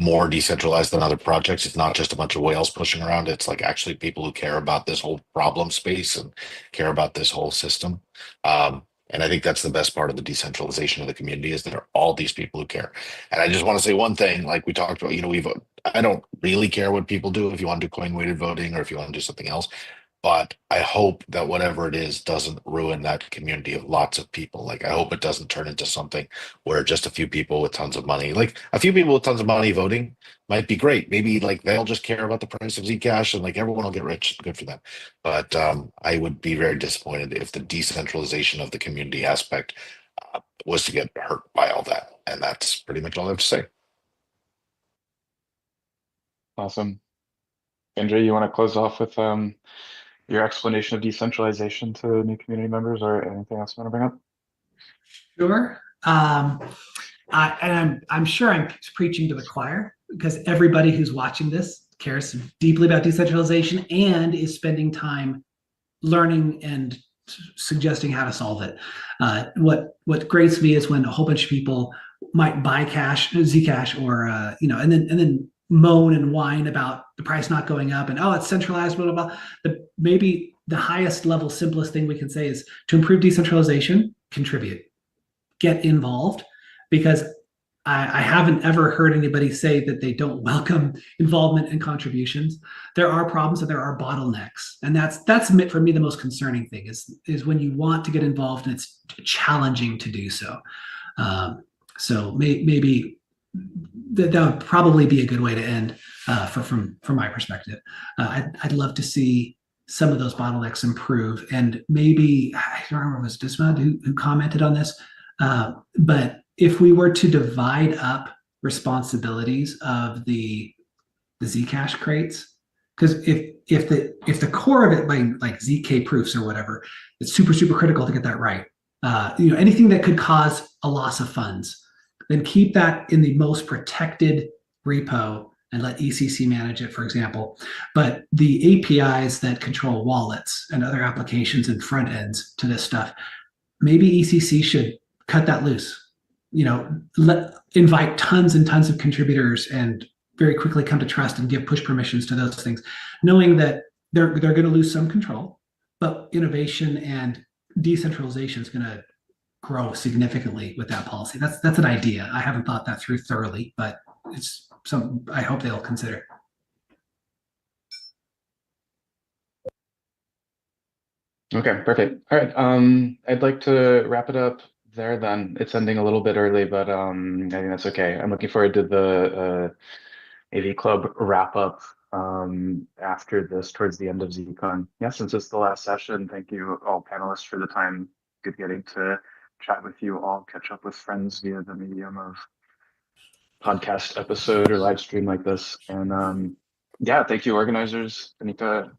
more decentralized than other projects. It's not just a bunch of whales pushing around. It's like actually people who care about this whole problem space and care about this whole system. And I think that's the best part of the decentralization of the community, is there are all these people who care. And I just want to say one thing, like we talked about, I don't really care what people do, if you want to do coin weighted voting or if you want to do something else. But I hope that whatever it is doesn't ruin that community of lots of people. Like, I hope it doesn't turn into something where just a few people with tons of money, like a few people with tons of money voting might be great. Maybe like they'll just care about the price of Zcash and like everyone will get rich. Good for them. But I would be very disappointed if the decentralization of the community aspect was to get hurt by all that. And that's pretty much all I have to say. Awesome. Andrea, you want to close off with your explanation of decentralization to new community members, or anything else you want to bring up? Sure. I'm sure I'm preaching to the choir because everybody who's watching this cares deeply about decentralization and is spending time learning and suggesting how to solve it. What grates me is when a whole bunch of people might buy Zcash, or and then moan and whine about the price not going up and, oh, it's centralized, blah blah blah. But maybe the highest level, simplest thing we can say is to improve decentralization, contribute, get involved, because I haven't ever heard anybody say that they don't welcome involvement and contributions. There are problems and there are bottlenecks, and that's for me the most concerning thing is when you want to get involved and it's challenging to do so. So maybe that would probably be a good way to end from my perspective. I'd love to see some of those bottlenecks improve, and maybe I don't remember if it was Disma who commented on this, but if we were to divide up responsibilities of the Zcash crates, because if the core of it, like ZK proofs or whatever, it's super critical to get that right. Anything that could cause a loss of funds, then keep that in the most protected repo and let ECC manage it, for example. But the APIs that control wallets and other applications and front ends to this stuff, maybe ECC should cut that loose. Invite tons and tons of contributors and very quickly come to trust and give push permissions to those things, knowing that they're going to lose some control, but innovation and decentralization is going to grow significantly with that policy. That's an idea. I haven't thought that through thoroughly, but it's something I hope they'll consider. Okay, perfect. All right. I'd like to wrap it up there then. It's ending a little bit early, but I think that's okay. I'm looking forward to the AV Club wrap up after this, towards the end of ZCon. Yeah, since it's the last session, thank you all panelists for the time. Good getting to chat with you all, catch up with friends via the medium of podcast episode or live stream like this. And yeah, thank you organizers, Anika,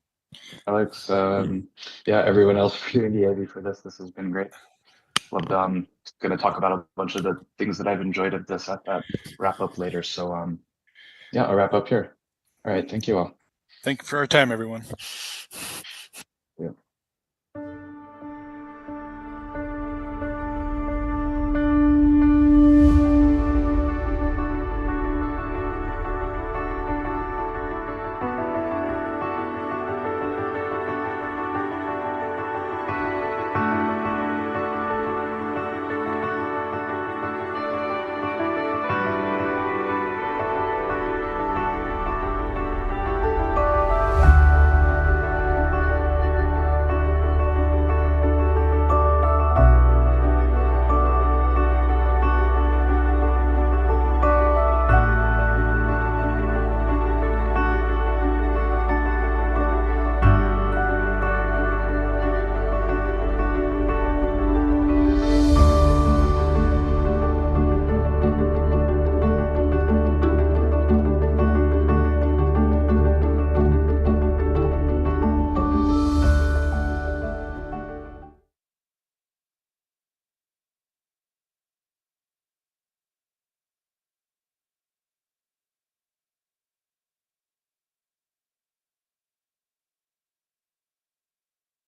Alex, everyone else for doing the AV for this. This has been great. Loved going to talk about a bunch of the things that I've enjoyed at that wrap up later. So yeah, I'll wrap up here. All right, thank you all. Thank you for our time, everyone.